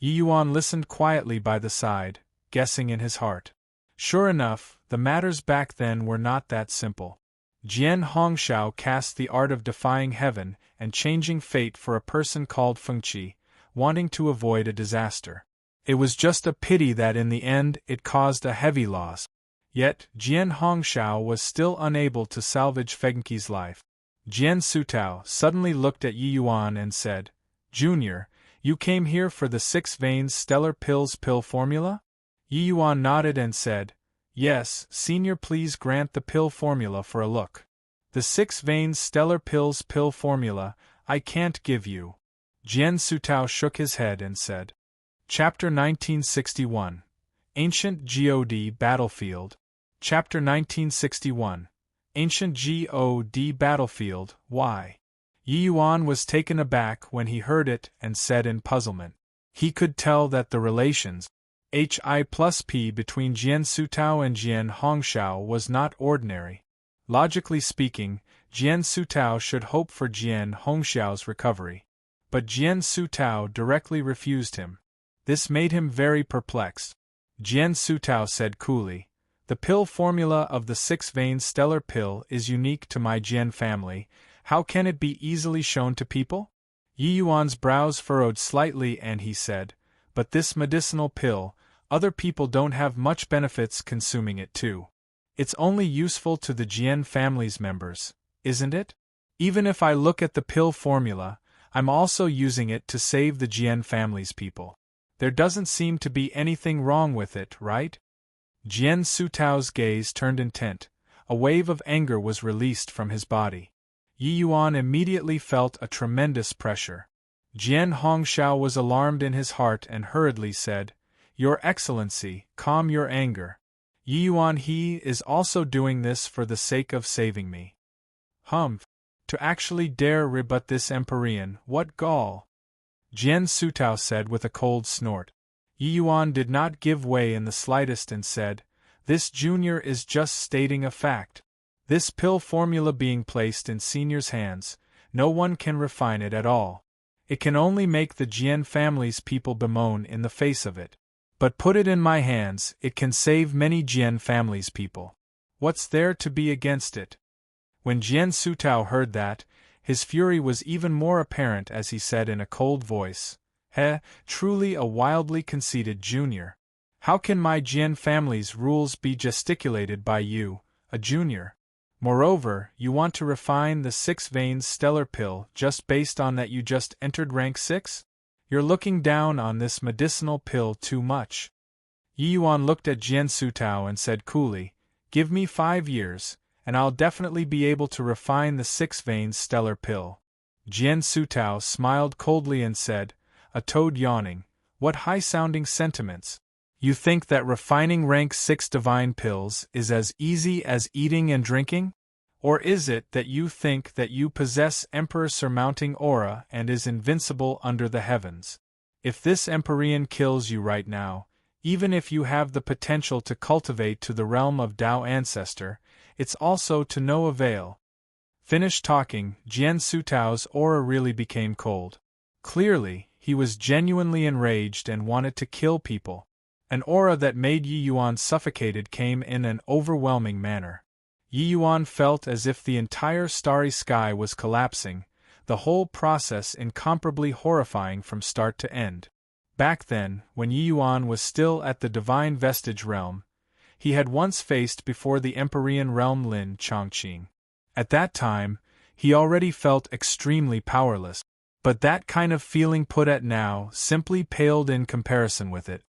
Yi Yuan listened quietly by the side, guessing in his heart. Sure enough, the matters back then were not that simple. Jian Hongxiao cast the art of defying heaven and changing fate for a person called Fengqi, wanting to avoid a disaster. It was just a pity that in the end it caused a heavy loss. Yet, Jian Hongxiao was still unable to salvage Fengqi's life. Jian Sutao suddenly looked at Yi Yuan and said, "Junior, you came here for the 6 veins stellar pills pill formula?" Yi Yuan nodded and said, "Yes, Senior, please grant the pill formula for a look." "The 6 veins stellar pills pill formula, I can't give you." Jian Sutao shook his head and said. Chapter 1961. Ancient God Battlefield. Chapter 1961. Ancient God Battlefield, why? Yi Yuan was taken aback when he heard it and said in puzzlement. He could tell that the relations Hi+P between Jian Sutao and Jian Hongxiao was not ordinary. Logically speaking, Jian Sutao should hope for Jian Hongxiao's recovery. But Jian Sutao directly refused him. This made him very perplexed. Jian Sutao said coolly, "The pill formula of the 6 veins stellar pill is unique to my Jian family. How can it be easily shown to people?" Yi Yuan's brows furrowed slightly and he said, "But this medicinal pill, other people don't have much benefits consuming it too. It's only useful to the Jian family's members, isn't it? Even if I look at the pill formula, I'm also using it to save the Jian family's people. There doesn't seem to be anything wrong with it, right?" Jian Sutao's gaze turned intent. A wave of anger was released from his body. Yi Yuan immediately felt a tremendous pressure. Jian Hongxiao was alarmed in his heart and hurriedly said, "Your Excellency, calm your anger. Yi Yuan, he is also doing this for the sake of saving me." "Humph! To actually dare rebut this Empyrean, what gall!" Jian Sutao said with a cold snort. Yi Yuan did not give way in the slightest and said, "This junior is just stating a fact. This pill formula being placed in Senior's hands, no one can refine it at all. It can only make the Jian family's people bemoan in the face of it. But put it in my hands, it can save many Jian family's people. What's there to be against it?" When Jian Sutao heard that, his fury was even more apparent as he said in a cold voice, Truly a wildly conceited junior. How can my Jian family's rules be gesticulated by you, a junior? Moreover, you want to refine the 6 veins stellar pill just based on that you just entered rank 6? You're looking down on this medicinal pill too much." Yi Yuan looked at Jian Sutao and said coolly, "Give me 5 years, and I'll definitely be able to refine the 6 veins stellar pill." Jian Sutao smiled coldly and said, a toad yawning. What high-sounding sentiments! You think that refining rank 6 divine pills is as easy as eating and drinking? Or is it that you think that you possess emperor-surmounting aura and is invincible under the heavens? If this Empyrean kills you right now, even if you have the potential to cultivate to the realm of Tao Ancestor, it's also to no avail. Finished talking, Jian Sutao's aura really became cold. Clearly, he was genuinely enraged and wanted to kill people. An aura that made Yi Yuan suffocated came in an overwhelming manner. Yi Yuan felt as if the entire starry sky was collapsing, the whole process incomparably horrifying from start to end. Back then, when Yi Yuan was still at the Divine Vestige realm, he had once faced before the Empyrean realm Lin Chongqing. At that time, he already felt extremely powerless, but that kind of feeling put at now simply paled in comparison with it.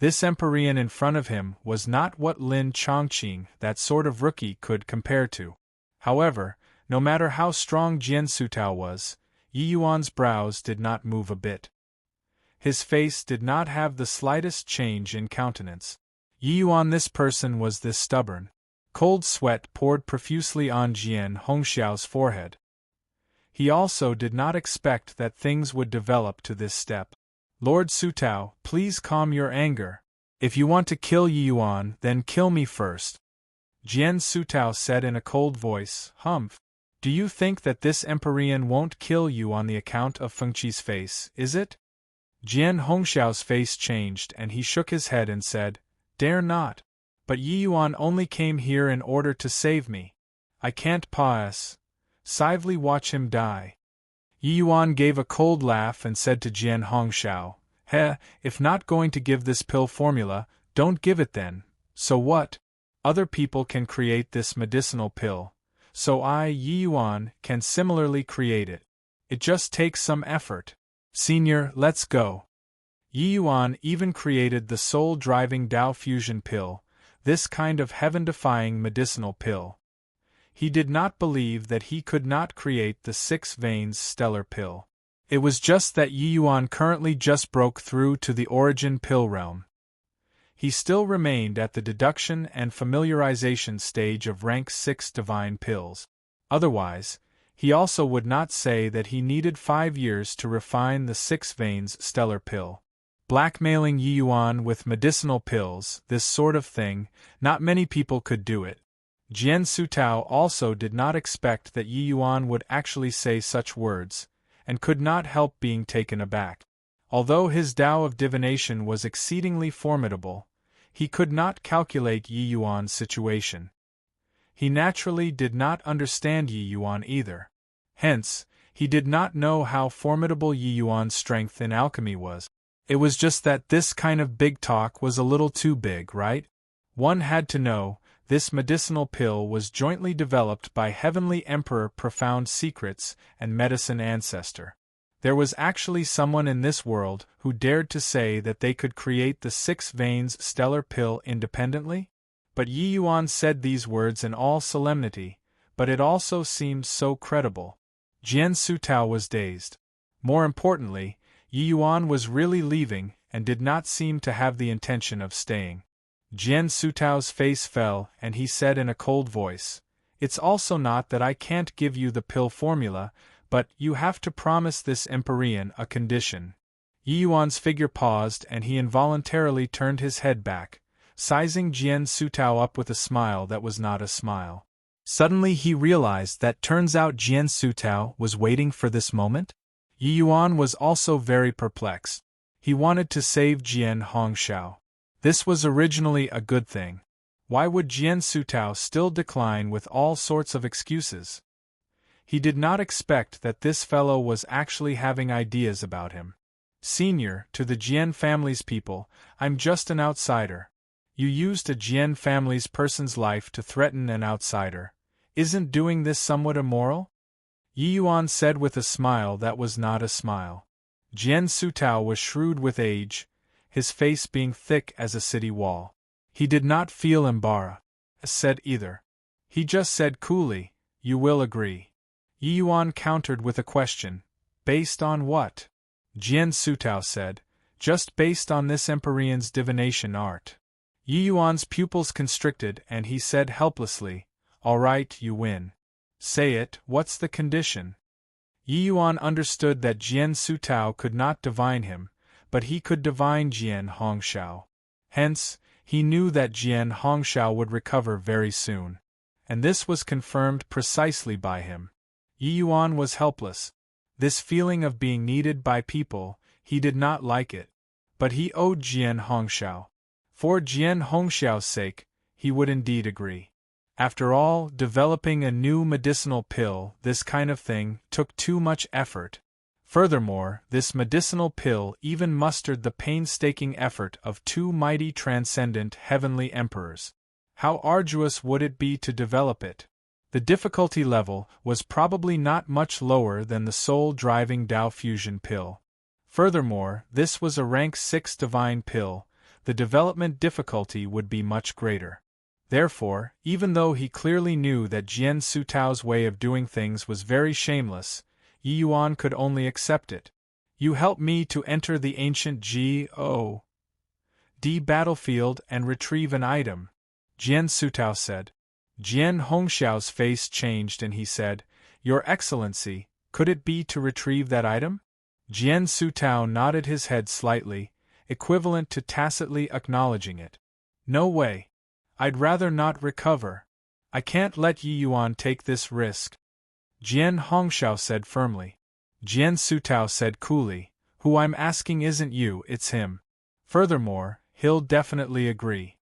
This Empyrean in front of him was not what Lin Chongqing, that sort of rookie, could compare to. However, no matter how strong Jian Sutao was, Yi Yuan's brows did not move a bit. His face did not have the slightest change in countenance. Yi Yuan, this person was this stubborn. Cold sweat poured profusely on Jian Hongxiao's forehead. He also did not expect that things would develop to this step. Lord Sutao, please calm your anger. If you want to kill Yi Yuan, then kill me first. Jian Sutao said in a cold voice, Humph. Do you think that this Empyrean won't kill you on the account of Fengqi's face, is it? Jian Hongxiao's face changed and he shook his head and said, Dare not. But Yi Yuan only came here in order to save me. I can't passively watch him die. Yi Yuan gave a cold laugh and said to Jian Hongxiao, if not going to give this pill formula, don't give it then. So what? Other people can create this medicinal pill, so I, Yi Yuan, can similarly create it. It just takes some effort. Senior, let's go. Yi Yuan even created the soul-driving Tao fusion pill, this kind of heaven-defying medicinal pill. He did not believe that he could not create the 6 veins stellar pill. It was just that Yi Yuan currently just broke through to the origin pill realm. He still remained at the deduction and familiarization stage of rank 6 divine pills. Otherwise, he also would not say that he needed 5 years to refine the 6 veins stellar pill. Blackmailing Yi Yuan with medicinal pills, this sort of thing, not many people could do it. Jian Sutao also did not expect that Yi Yuan would actually say such words, and could not help being taken aback. Although his Tao of divination was exceedingly formidable, he could not calculate Yi Yuan's situation. He naturally did not understand Yi Yuan either. Hence, he did not know how formidable Yi Yuan's strength in alchemy was. It was just that this kind of big talk was a little too big, right? One had to know. This medicinal pill was jointly developed by Heavenly Emperor Profound Secrets and Medicine Ancestor. There was actually someone in this world who dared to say that they could create the 6 veins stellar pill independently? But Yi Yuan said these words in all solemnity, but it also seemed so credible. Jian Sutao was dazed. More importantly, Yi Yuan was really leaving and did not seem to have the intention of staying. Jian Sutao's face fell and he said in a cold voice, It's also not that I can't give you the pill formula, but you have to promise this Empyrean a condition. Yi Yuan's figure paused and he involuntarily turned his head back, sizing Jian Sutao up with a smile that was not a smile. Suddenly he realized that turns out Jian Sutao was waiting for this moment? Yi Yuan was also very perplexed. He wanted to save Jian Hongxiao. This was originally a good thing. Why would Jian Sutao still decline with all sorts of excuses? He did not expect that this fellow was actually having ideas about him. Senior, to the Jian family's people, I'm just an outsider. You used a Jian family's person's life to threaten an outsider. Isn't doing this somewhat immoral? Yi Yuan said with a smile that was not a smile. Jian Sutao was shrewd with age, his face being thick as a city wall. He did not feel embarrassed either. He just said coolly, You will agree. Yi Yuan countered with a question. Based on what? Jian Sutao said, just based on this Empyrean's divination art. Yi Yuan's pupils constricted and he said helplessly, all right, you win. Say it, what's the condition? Yi Yuan understood that Jian Sutao could not divine him, but he could divine Jian Hongxiao. Hence, he knew that Jian Hongxiao would recover very soon. And this was confirmed precisely by him. Yi Yuan was helpless. This feeling of being needed by people, he did not like it. But he owed Jian Hongxiao. For Jian Hongxiao's sake, he would indeed agree. After all, developing a new medicinal pill, this kind of thing, took too much effort. Furthermore, this medicinal pill even mustered the painstaking effort of two mighty transcendent heavenly emperors. How arduous would it be to develop it? The difficulty level was probably not much lower than the soul-driving Tao fusion pill. Furthermore, this was a rank 6 divine pill. The development difficulty would be much greater. Therefore, even though he clearly knew that Jian Sutao's way of doing things was very shameless, Yi Yuan could only accept it. You help me to enter the ancient G.O.D. battlefield and retrieve an item, Jian Sutao said. Jian Hongxiao's face changed and he said, Your Excellency, could it be to retrieve that item? Jian Sutao nodded his head slightly, equivalent to tacitly acknowledging it. No way. I'd rather not recover. I can't let Yi Yuan take this risk. Jian Hongxiao said firmly. Jian Sutao said coolly, Who I'm asking isn't you, it's him. Furthermore, he'll definitely agree.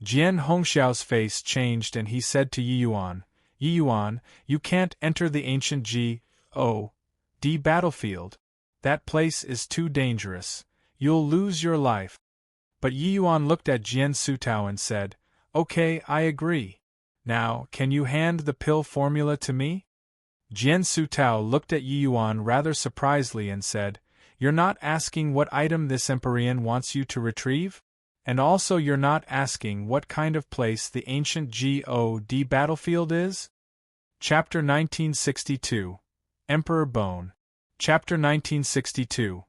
Jian Hongxiao's face changed and he said to Yi Yuan, Yi Yuan, you can't enter the ancient G.O.D. battlefield. That place is too dangerous. You'll lose your life. But Yi Yuan looked at Jian Sutao and said, Okay, I agree. Now, can you hand the pill formula to me? Jian Sutao looked at Yi Yuan rather surprisedly and said, You're not asking what item this Empyrean wants you to retrieve? And also you're not asking what kind of place the ancient G.O.D. battlefield is? Chapter 1962. Emperor Bone. Chapter 1962.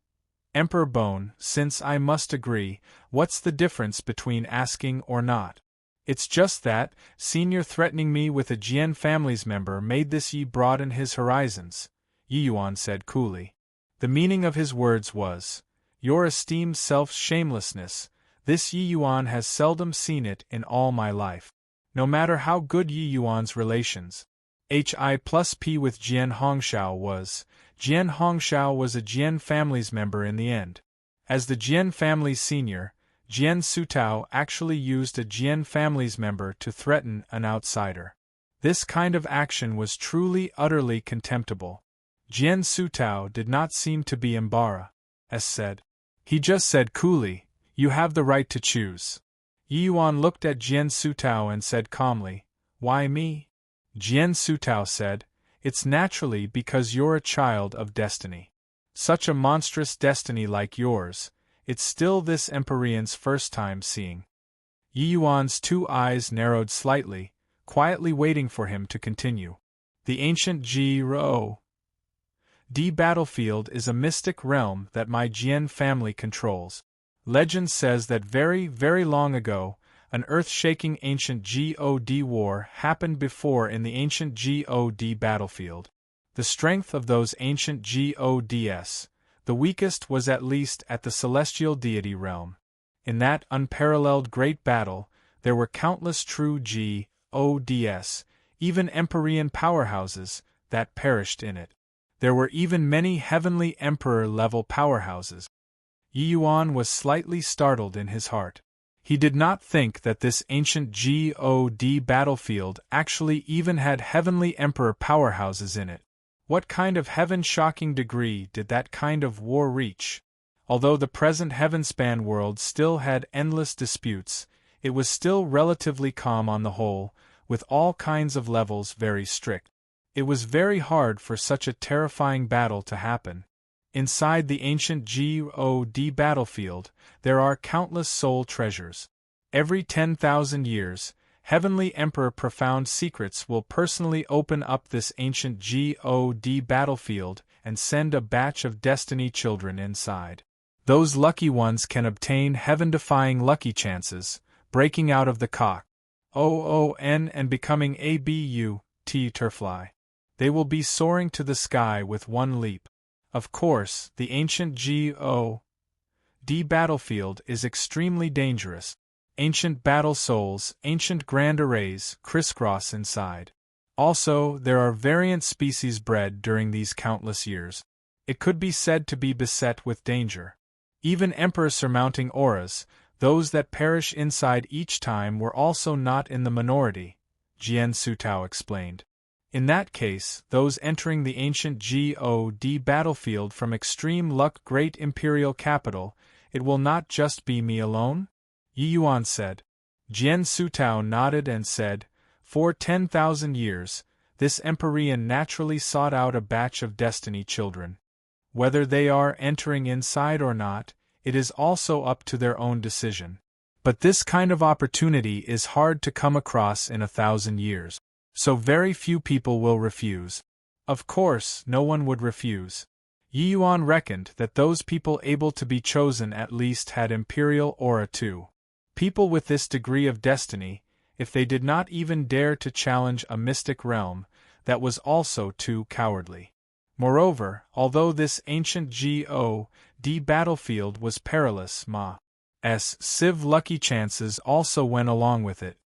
Emperor Bone, since I must agree, what's the difference between asking or not? It's just that, Senior threatening me with a Jian family's member made this Yi broaden his horizons, Yi Yuan said coolly. The meaning of his words was, Your esteemed self's shamelessness, this Yi Yuan has seldom seen it in all my life. No matter how good Yi Yuan's relations, Hi+P with Jian Hongxiao was, Jian Hongxiao was a Jian family's member in the end. As the Jian family's senior, Jian Sutao actually used a Jian family's member to threaten an outsider. This kind of action was truly, utterly contemptible. Jian Sutao did not seem to be embarrassed, as said. He just said coolly, You have the right to choose. Yi Yuan looked at Jian Sutao and said calmly, Why me? Jian Sutao said, It's naturally because you're a child of destiny. Such a monstrous destiny like yours, it's still this Empyrean's first time seeing. Yi Yuan's two eyes narrowed slightly, quietly waiting for him to continue. The ancient G.O.D. battlefield is a mystic realm that my Jian family controls. Legend says that very, very long ago, an earth-shaking ancient G.O.D. war happened before in the ancient G.O.D. battlefield. The strength of those ancient G.O.D.s, the weakest was at least at the celestial deity realm. In that unparalleled great battle, there were countless true G.O.D.s, even Empyrean powerhouses, that perished in it. There were even many heavenly emperor-level powerhouses. Yi Yuan was slightly startled in his heart. He did not think that this ancient G.O.D. battlefield actually even had heavenly emperor powerhouses in it. What kind of heaven-shocking degree did that kind of war reach? Although the present heavenspan world still had endless disputes, it was still relatively calm on the whole, with all kinds of levels very strict. It was very hard for such a terrifying battle to happen. Inside the ancient G.O.D. battlefield, there are countless soul treasures. Every 10,000 years, Heavenly Emperor Profound Secrets will personally open up this ancient G.O.D. battlefield and send a batch of destiny children inside. Those lucky ones can obtain heaven-defying lucky chances, breaking out of the cocoon and becoming turfly. They will be soaring to the sky with one leap. Of course, the ancient God battlefield is extremely dangerous. Ancient battle souls, ancient grand arrays, crisscross inside. Also, there are variant species bred during these countless years. It could be said to be beset with danger. Even emperor surmounting auras, those that perish inside each time, were also not in the minority, Jian Sutao explained. In that case, those entering the ancient God battlefield from extreme luck great imperial capital, it will not just be me alone? Yi Yuan said. Jian Sutao nodded and said, for 10,000 years, this Empyrean naturally sought out a batch of destiny children. Whether they are entering inside or not, it is also up to their own decision. But this kind of opportunity is hard to come across in 1,000 years. So very few people will refuse. Of course, no one would refuse. Yi Yuan reckoned that those people able to be chosen at least had imperial aura too. People with this degree of destiny, if they did not even dare to challenge a mystic realm, that was also too cowardly. Moreover, although this ancient God battlefield was perilous, Civ lucky chances also went along with it.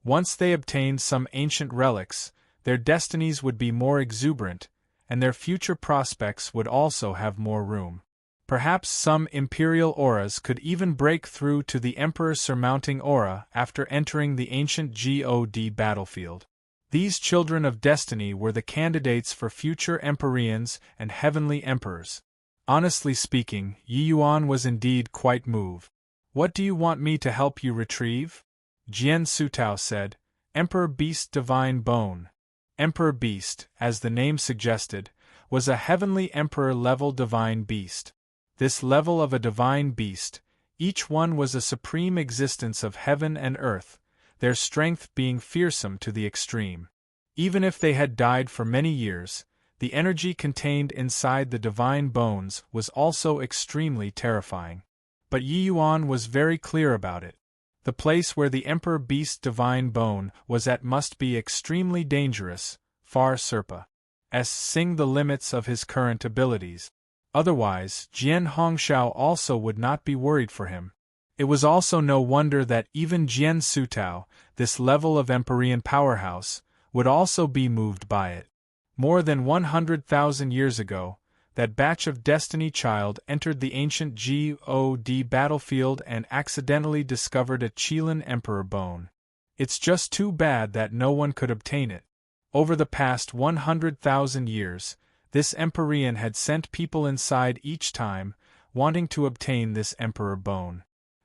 Once they obtained some ancient relics, their destinies would be more exuberant, and their future prospects would also have more room. Perhaps some imperial auras could even break through to the emperor surmounting aura after entering the ancient God battlefield. These children of destiny were the candidates for future Empyreans and heavenly emperors. Honestly speaking, Yi Yuan was indeed quite moved. What do you want me to help you retrieve? Jian Sutao said, Emperor Beast Divine Bone. Emperor Beast, as the name suggested, was a heavenly emperor-level divine beast. This level of a divine beast, each one was a supreme existence of heaven and earth, their strength being fearsome to the extreme. Even if they had died for many years, the energy contained inside the divine bones was also extremely terrifying. But Yi Yuan was very clear about it. The place where the Emperor Beast Divine Bone was at must be extremely dangerous, far surpassing the limits of his current abilities. Otherwise, Jian Hongshao also would not be worried for him. It was also no wonder that even Jian Sutao, this level of Empyrean powerhouse, would also be moved by it. More than 100,000 years ago, that batch of Destiny Child entered the ancient God battlefield and accidentally discovered a Qilin Emperor bone. It's just too bad that no one could obtain it. Over the past 100,000 years, this Empyrean had sent people inside each time, wanting to obtain this Emperor bone.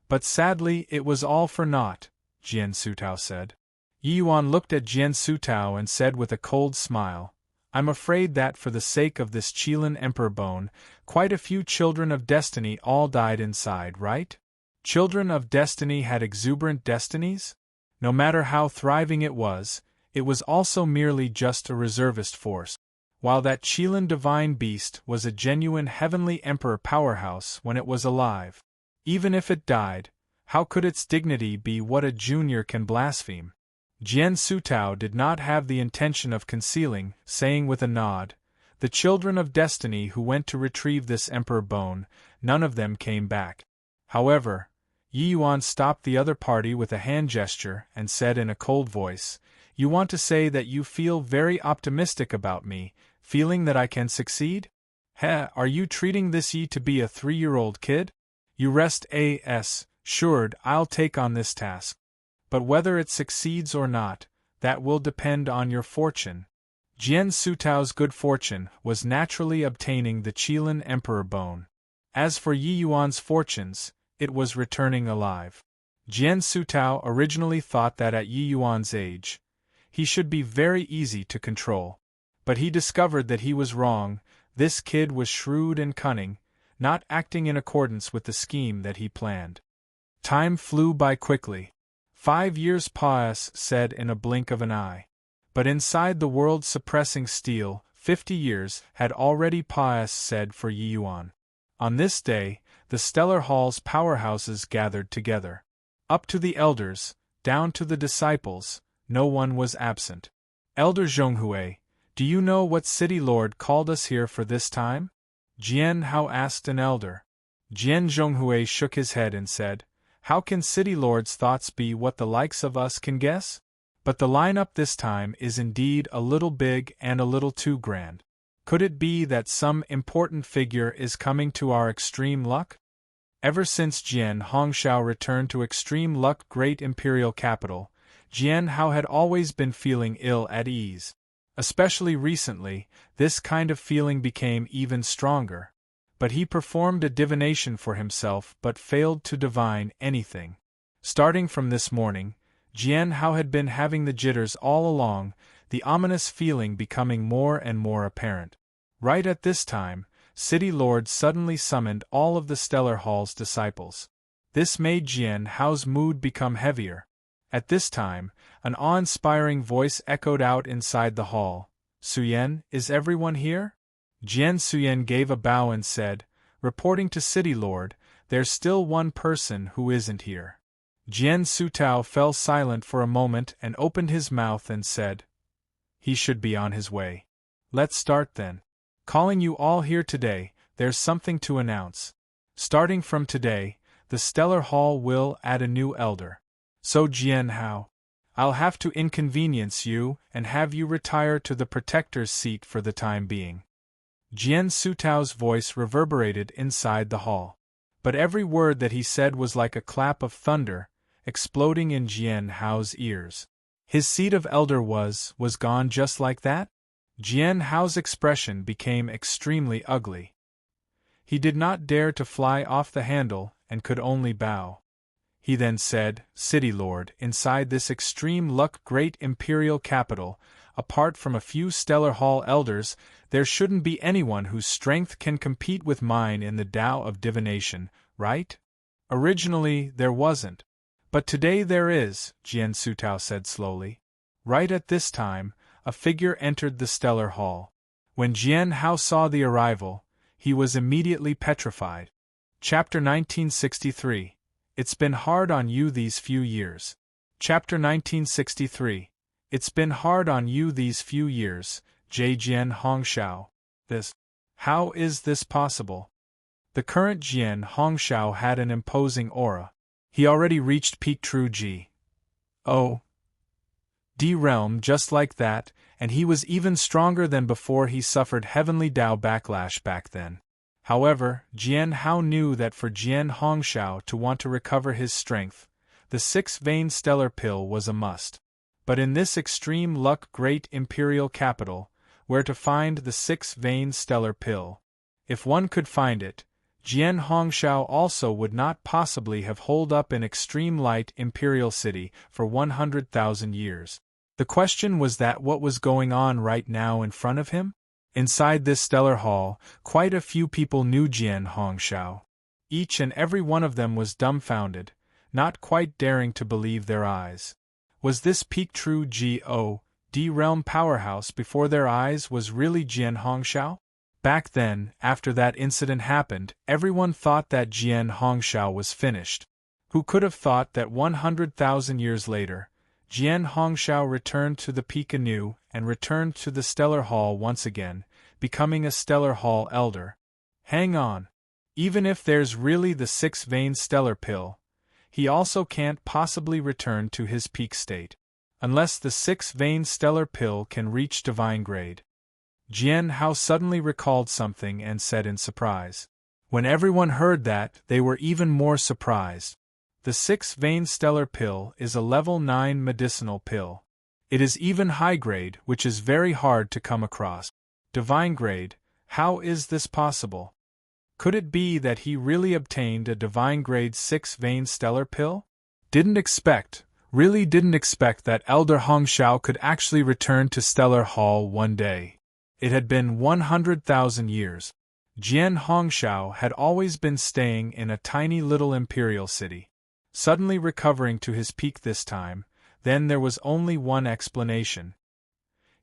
But sadly it was all for naught, Jian Sutao said. Yi Yuan looked at Jian Sutao and said with a cold smile, I'm afraid that for the sake of this Qilin Emperor bone, quite a few children of destiny all died inside, right? Children of destiny had exuberant destinies? No matter how thriving it was also merely just a reservist force. While that Qilin divine beast was a genuine heavenly emperor powerhouse when it was alive. Even if it died, how could its dignity be what a junior can blaspheme? Jian Sutao did not have the intention of concealing, saying with a nod, the children of destiny who went to retrieve this emperor bone, none of them came back. However, Yi Yuan stopped the other party with a hand gesture and said in a cold voice, You want to say that you feel very optimistic about me, feeling that I can succeed? Are you treating this Yi to be a 3-year-old kid? You rest assured I'll take on this task. But whether it succeeds or not, that will depend on your fortune. Jian Sutao's good fortune was naturally obtaining the Qilin Emperor bone. As for Yi Yuan's fortunes, it was returning alive. Jian Sutao originally thought that at Yi Yuan's age, he should be very easy to control. But he discovered that he was wrong. This kid was shrewd and cunning, not acting in accordance with the scheme that he planned. Time flew by quickly. 5 years said in a blink of an eye. But inside the world-suppressing steel, 50 years had already passed, said for Yuan. On this day, the Stellar Hall's powerhouses gathered together. Up to the elders, down to the disciples, no one was absent. Elder Zhonghui, do you know what city lord called us here for this time? Jian Hao asked an elder. Jian Zhonghui shook his head and said, how can city lord's thoughts be what the likes of us can guess? But the lineup this time is indeed a little big and a little too grand. Could it be that some important figure is coming to our extreme luck? Ever since Jian Hongshao returned to Extreme Luck Great Imperial Capital, Jian Hao had always been feeling ill at ease. Especially recently, this kind of feeling became even stronger. But he performed a divination for himself but failed to divine anything. Starting from this morning, Jian Hao had been having the jitters all along, the ominous feeling becoming more and more apparent. Right at this time, City Lord suddenly summoned all of the Stellar Hall's disciples. This made Jian Hao's mood become heavier. At this time, an awe-inspiring voice echoed out inside the hall. Suyen, is everyone here? Jian Suyen gave a bow and said, reporting to City Lord, there's still one person who isn't here. Jian Sutao fell silent for a moment and opened his mouth and said, he should be on his way. Let's start then. Calling you all here today, there's something to announce. Starting from today, the Stellar Hall will add a new elder. So Jian Hao, I'll have to inconvenience you and have you retire to the Protector's seat for the time being. Jian Sutao's voice reverberated inside the hall. But every word that he said was like a clap of thunder, exploding in Jian Hao's ears. His seat of elder was gone just like that? Jian Hao's expression became extremely ugly. He did not dare to fly off the handle and could only bow. He then said, City Lord, inside this Extreme Luck Great Imperial Capital, apart from a few Stellar Hall elders, there shouldn't be anyone whose strength can compete with mine in the Tao of divination, right? Originally, there wasn't. But today there is, Jian Sutao said slowly. Right at this time, a figure entered the Stellar Hall. When Jian Hao saw the arrival, he was immediately petrified. Chapter 1963. It's been hard on you these few years. Chapter 1963. It's been hard on you these few years, Jian Hongshao. How is this possible? The current Jian Hongshao had an imposing aura. He already reached peak true G. O. D realm just like that, and he was even stronger than before he suffered heavenly Tao backlash back then. However, Jian Hao knew that for Jian Hongshao to want to recover his strength, the 6-vein stellar pill was a must. But in this Extreme Luck Great Imperial Capital, where to find the 6-vein stellar pill? If one could find it, Jian Hongshao also would not possibly have holed up in Extreme Light Imperial City for 100,000 years. The question was that what was going on right now in front of him? Inside this stellar hall, quite a few people knew Jian Hongshao. Each and every one of them was dumbfounded, not quite daring to believe their eyes. Was this peak true G.O.D. realm powerhouse before their eyes was really Jian Hongshao? Back then, after that incident happened, everyone thought that Jian Hongshao was finished. Who could have thought that 100,000 years later, Jian Hongshao returned to the peak anew and returned to the Stellar Hall once again, becoming a Stellar Hall elder? Hang on. Even if there's really the 6-vein stellar pill, he also can't possibly return to his peak state. Unless the 6-vein stellar pill can reach divine grade. Jian Hao suddenly recalled something and said in surprise. When everyone heard that, they were even more surprised. The 6-vein stellar pill is a level 9 medicinal pill. It is even high grade, which is very hard to come across. Divine grade, how is this possible? Could it be that he really obtained a divine grade 6-vein stellar pill? Really didn't expect that Elder Hongshao could actually return to Stellar Hall one day. It had been 100,000 years. Jian Hongshao had always been staying in a tiny little imperial city. Suddenly recovering to his peak this time, then there was only one explanation.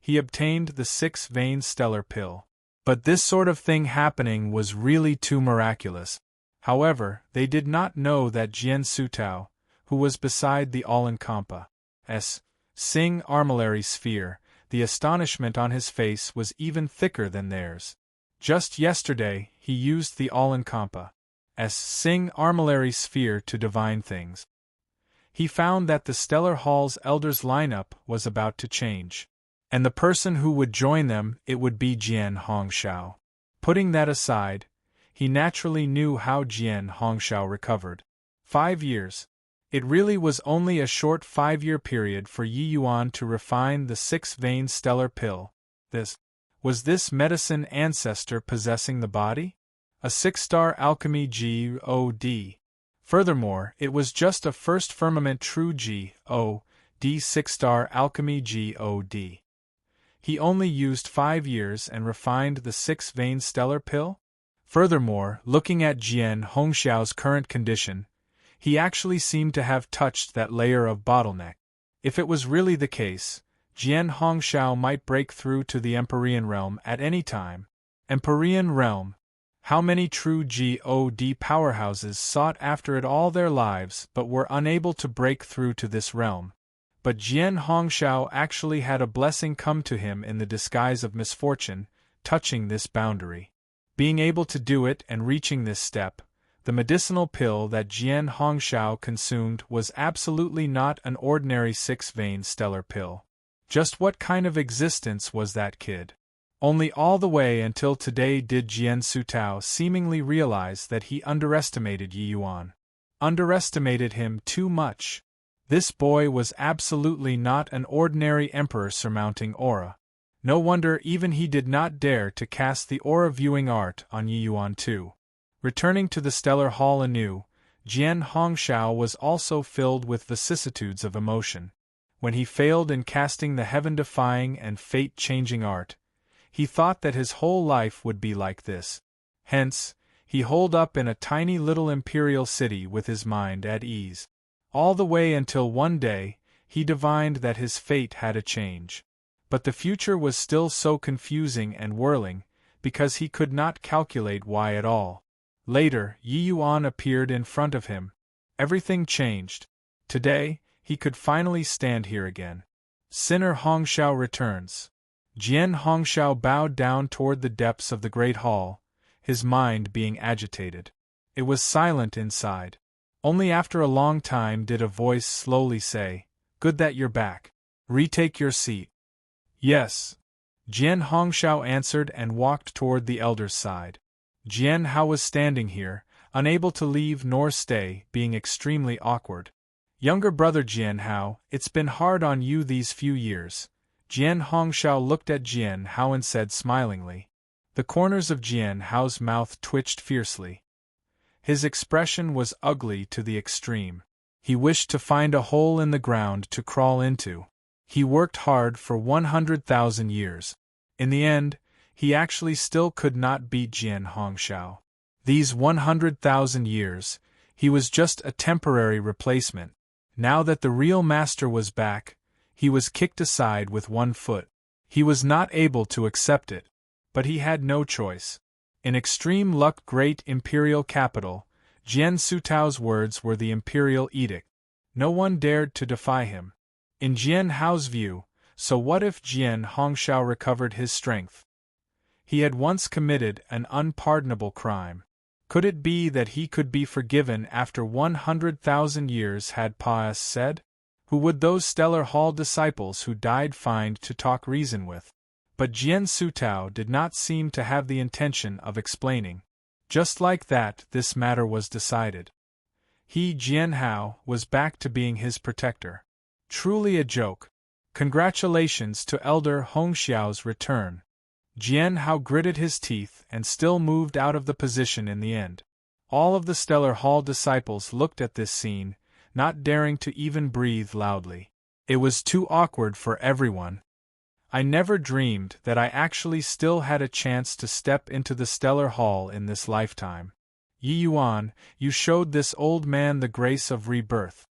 he obtained the 6-vein stellar pill. But this sort of thing happening was really too miraculous. However, they did not know that Jian Sutao, who was beside the all-encompassing armillary sphere, the astonishment on his face was even thicker than theirs. Just yesterday, he used the all-encompassing armillary sphere to divine things. He found that the Stellar Hall's elders' lineup was about to change. And the person who would join them, it would be Jian Hongshao. Putting that aside, he naturally knew how Jian Hongshao recovered. 5 years. It really was only a short 5-year period for Yi Yuan to refine the 6-vein stellar pill. Was this medicine ancestor possessing the body? A 6-star alchemy God. Furthermore, it was just a first firmament true God 6-star alchemy God. He only used 5 years and refined the 6-vein stellar pill? Furthermore, looking at Jian Hongshao's current condition, he actually seemed to have touched that layer of bottleneck. If it was really the case, Jian Hongshao might break through to the Empyrean realm at any time. Empyrean realm. How many true God powerhouses sought after it all their lives but were unable to break through to this realm? But Jian Hongshao actually had a blessing come to him in the disguise of misfortune, touching this boundary. Being able to do it and reaching this step, the medicinal pill that Jian Hongshao consumed was absolutely not an ordinary 6-vein stellar pill. Just what kind of existence was that kid? Only all the way until today did Jian Sutao seemingly realize that he underestimated Yi Yuan. Underestimated him too much. This boy was absolutely not an ordinary emperor surmounting aura. No wonder even he did not dare to cast the aura viewing art on Yi Yuan too. Returning to the stellar hall anew, Jian Hongshao was also filled with vicissitudes of emotion. When he failed in casting the heaven-defying and fate-changing art, he thought that his whole life would be like this. Hence, he holed up in a tiny little imperial city with his mind at ease. All the way until one day, he divined that his fate had a change. But the future was still so confusing and whirling, because he could not calculate why at all. Later, Yi Yuan appeared in front of him. Everything changed. Today, he could finally stand here again. Sinner Hongshao returns. Jian Hongshao bowed down toward the depths of the great hall, his mind being agitated. It was silent inside. Only after a long time did a voice slowly say, "Good that you're back. Retake your seat." "Yes." Jian Hongshao answered and walked toward the elder's side. Jian Hao was standing here, unable to leave nor stay, being extremely awkward. "Younger brother Jian Hao, it's been hard on you these few years." Jian Hongshao looked at Jian Hao and said smilingly. The corners of Jian Hao's mouth twitched fiercely. His expression was ugly to the extreme. He wished to find a hole in the ground to crawl into. He worked hard for 100,000 years. In the end, he actually still could not beat Jian Hongshao. These 100,000 years, he was just a temporary replacement. Now that the real master was back, he was kicked aside with one foot. He was not able to accept it. But he had no choice. In extreme luck great imperial capital, Jian Sutao's words were the imperial edict. No one dared to defy him. In Jian Hao's view, so what if Jian Hongshao recovered his strength? He had once committed an unpardonable crime. Could it be that he could be forgiven after 100,000 years had passed said? Who would those stellar hall disciples who died find to talk reason with? But Jian Sutao did not seem to have the intention of explaining. Just like that, this matter was decided. He, Jian Hao, was back to being his protector. Truly a joke. Congratulations to Elder Hongxiao's return. Jian Hao gritted his teeth and still moved out of the position in the end. All of the Stellar Hall disciples looked at this scene, not daring to even breathe loudly. It was too awkward for everyone. I never dreamed that I actually still had a chance to step into the Stellar Hall in this lifetime. Yi Yuan, you showed this old man the grace of rebirth.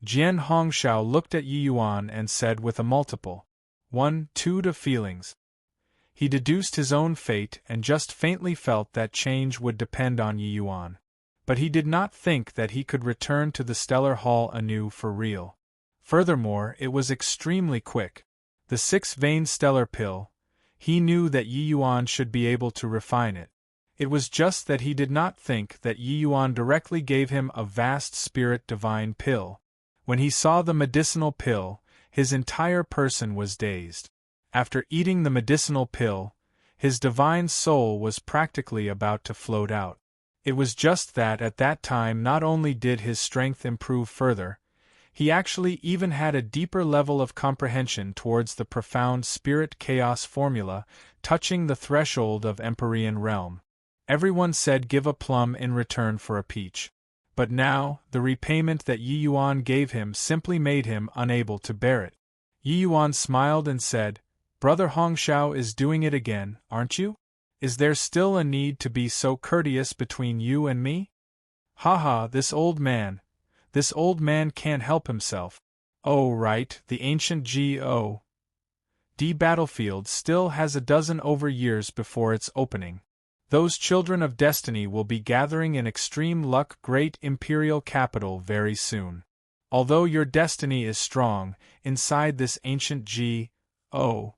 Jian Hongshao looked at Yi Yuan and said with a multiple 1:2 to feelings. He deduced his own fate and just faintly felt that change would depend on Yi Yuan. But he did not think that he could return to the Stellar Hall anew for real. Furthermore, it was extremely quick. The 6-vein stellar pill. He knew that Yi Yuan should be able to refine it. It was just that he did not think that Yi Yuan directly gave him a vast spirit divine pill. When he saw the medicinal pill, his entire person was dazed. After eating the medicinal pill, his divine soul was practically about to float out. It was just that at that time not only did his strength improve further, he actually even had a deeper level of comprehension towards the profound spirit chaos formula touching the threshold of Empyrean realm. Everyone said give a plum in return for a peach. But now, the repayment that Yi Yuan gave him simply made him unable to bear it. Yi Yuan smiled and said, "Brother Hongxiao is doing it again, aren't you? Is there still a need to be so courteous between you and me? Haha, this old man can't help himself. Oh right, the ancient G.O.D. battlefield still has a dozen over years before its opening. Those children of destiny will be gathering in Extreme Luck Great Imperial Capital very soon. Although your destiny is strong, inside this ancient G.O.D.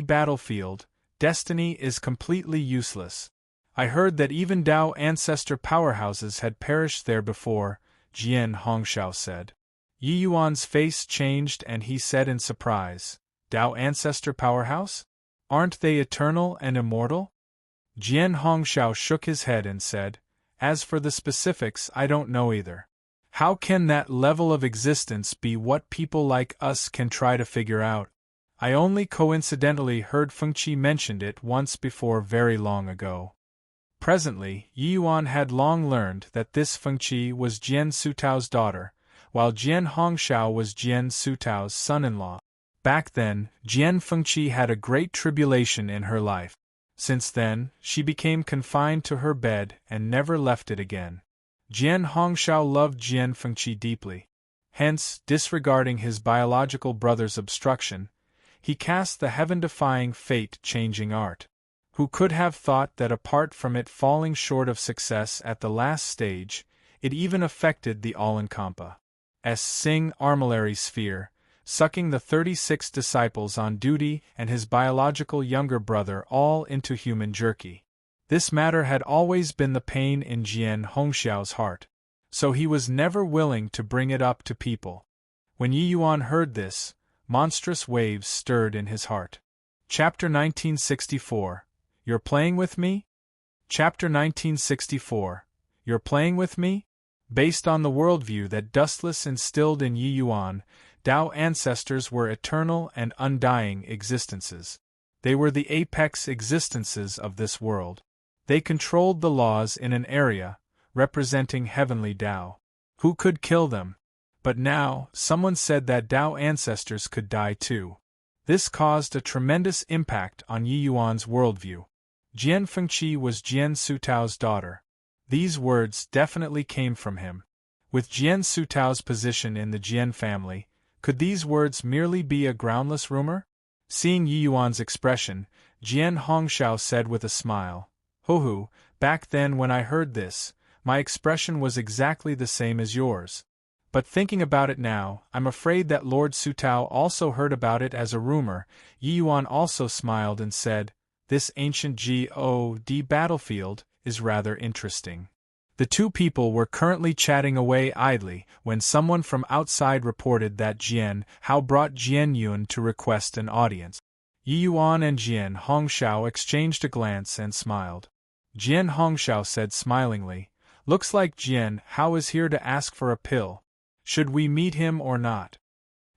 battlefield, destiny is completely useless. I heard that even Dao ancestor powerhouses had perished there before," Jian Hongxiao said. Yi Yuan's face changed and he said in surprise, "Dao ancestor powerhouse? Aren't they eternal and immortal?" Jian Hongxiao shook his head and said, "As for the specifics, I don't know either. How can that level of existence be what people like us can try to figure out? I only coincidentally heard Fengqi mentioned it once before very long ago." Presently, Yi Yuan had long learned that this Fengqi was Jian Sutao's daughter, while Jian Hongxiao was Jian Sutao's son-in-law. Back then, Jian Fengqi had a great tribulation in her life. Since then, she became confined to her bed and never left it again. Jian Hongxiao loved Jian Fengqi deeply. Hence, disregarding his biological brother's obstruction, he cast the heaven-defying fate-changing art. Who could have thought that apart from it falling short of success at the last stage, it even affected the all-encompassing Sing armillary sphere, sucking the 36 disciples on duty and his biological younger brother all into human jerky. This matter had always been the pain in Jian Hongxiao's heart, so he was never willing to bring it up to people. When Yi Yuan heard this, monstrous waves stirred in his heart. Chapter 1964. You're playing with me? Chapter 1964. You're playing with me? Based on the worldview that Dustless instilled in Yi Yuan, Dao ancestors were eternal and undying existences. They were the apex existences of this world. They controlled the laws in an area, representing heavenly Dao. Who could kill them? But now, someone said that Dao ancestors could die too. This caused a tremendous impact on Yi Yuan's worldview. Jian Fengqi was Jian Sutao's daughter. These words definitely came from him. With Jian Sutao's position in the Jian family, could these words merely be a groundless rumor? Seeing Yi Yuan's expression, Jian Hongxiao said with a smile, "Ho-ho, back then when I heard this, my expression was exactly the same as yours. But thinking about it now, I'm afraid that Lord Sutao also heard about it as a rumor." Yi Yuan also smiled and said, "This ancient G.O.D. battlefield is rather interesting." The two people were currently chatting away idly when someone from outside reported that Jian Hao brought Jian Yun to request an audience. Yi Yuan and Jian Hongxiao exchanged a glance and smiled. Jian Hongxiao said smilingly, "Looks like Jian Hao is here to ask for a pill. Should we meet him or not?"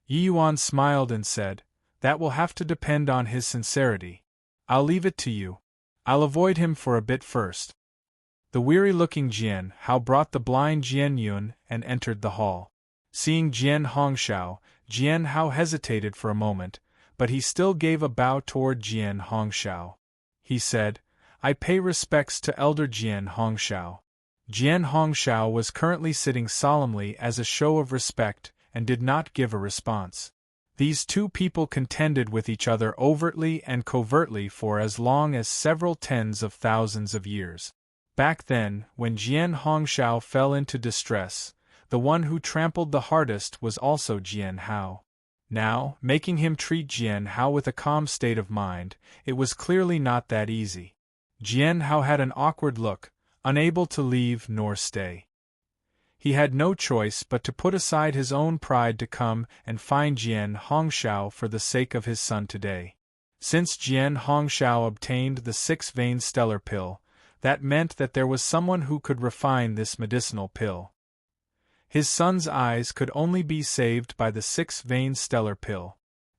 Yi Yuan smiled and said, "That will have to depend on his sincerity. I'll leave it to you. I'll avoid him for a bit first." The weary-looking Jian Hao brought the blind Jian Yun and entered the hall. Seeing Jian Hongxiao, Jian Hao hesitated for a moment, but he still gave a bow toward Jian Hongxiao. He said, "I pay respects to Elder Jian Hongxiao." Jian Hongxiao was currently sitting solemnly as a show of respect and did not give a response. These two people contended with each other overtly and covertly for as long as several tens of thousands of years. Back then, when Jian Hongshao fell into distress, the one who trampled the hardest was also Jian Hao. Now, making him treat Jian Hao with a calm state of mind, it was clearly not that easy. Jian Hao had an awkward look, unable to leave nor stay. He had no choice but to put aside his own pride to come and find Jian Hongshao for the sake of his son today. Since Jian Hongshao obtained the six-vein stellar pill, that meant that there was someone who could refine this medicinal pill. His son's eyes could only be saved by the six-vein stellar pill.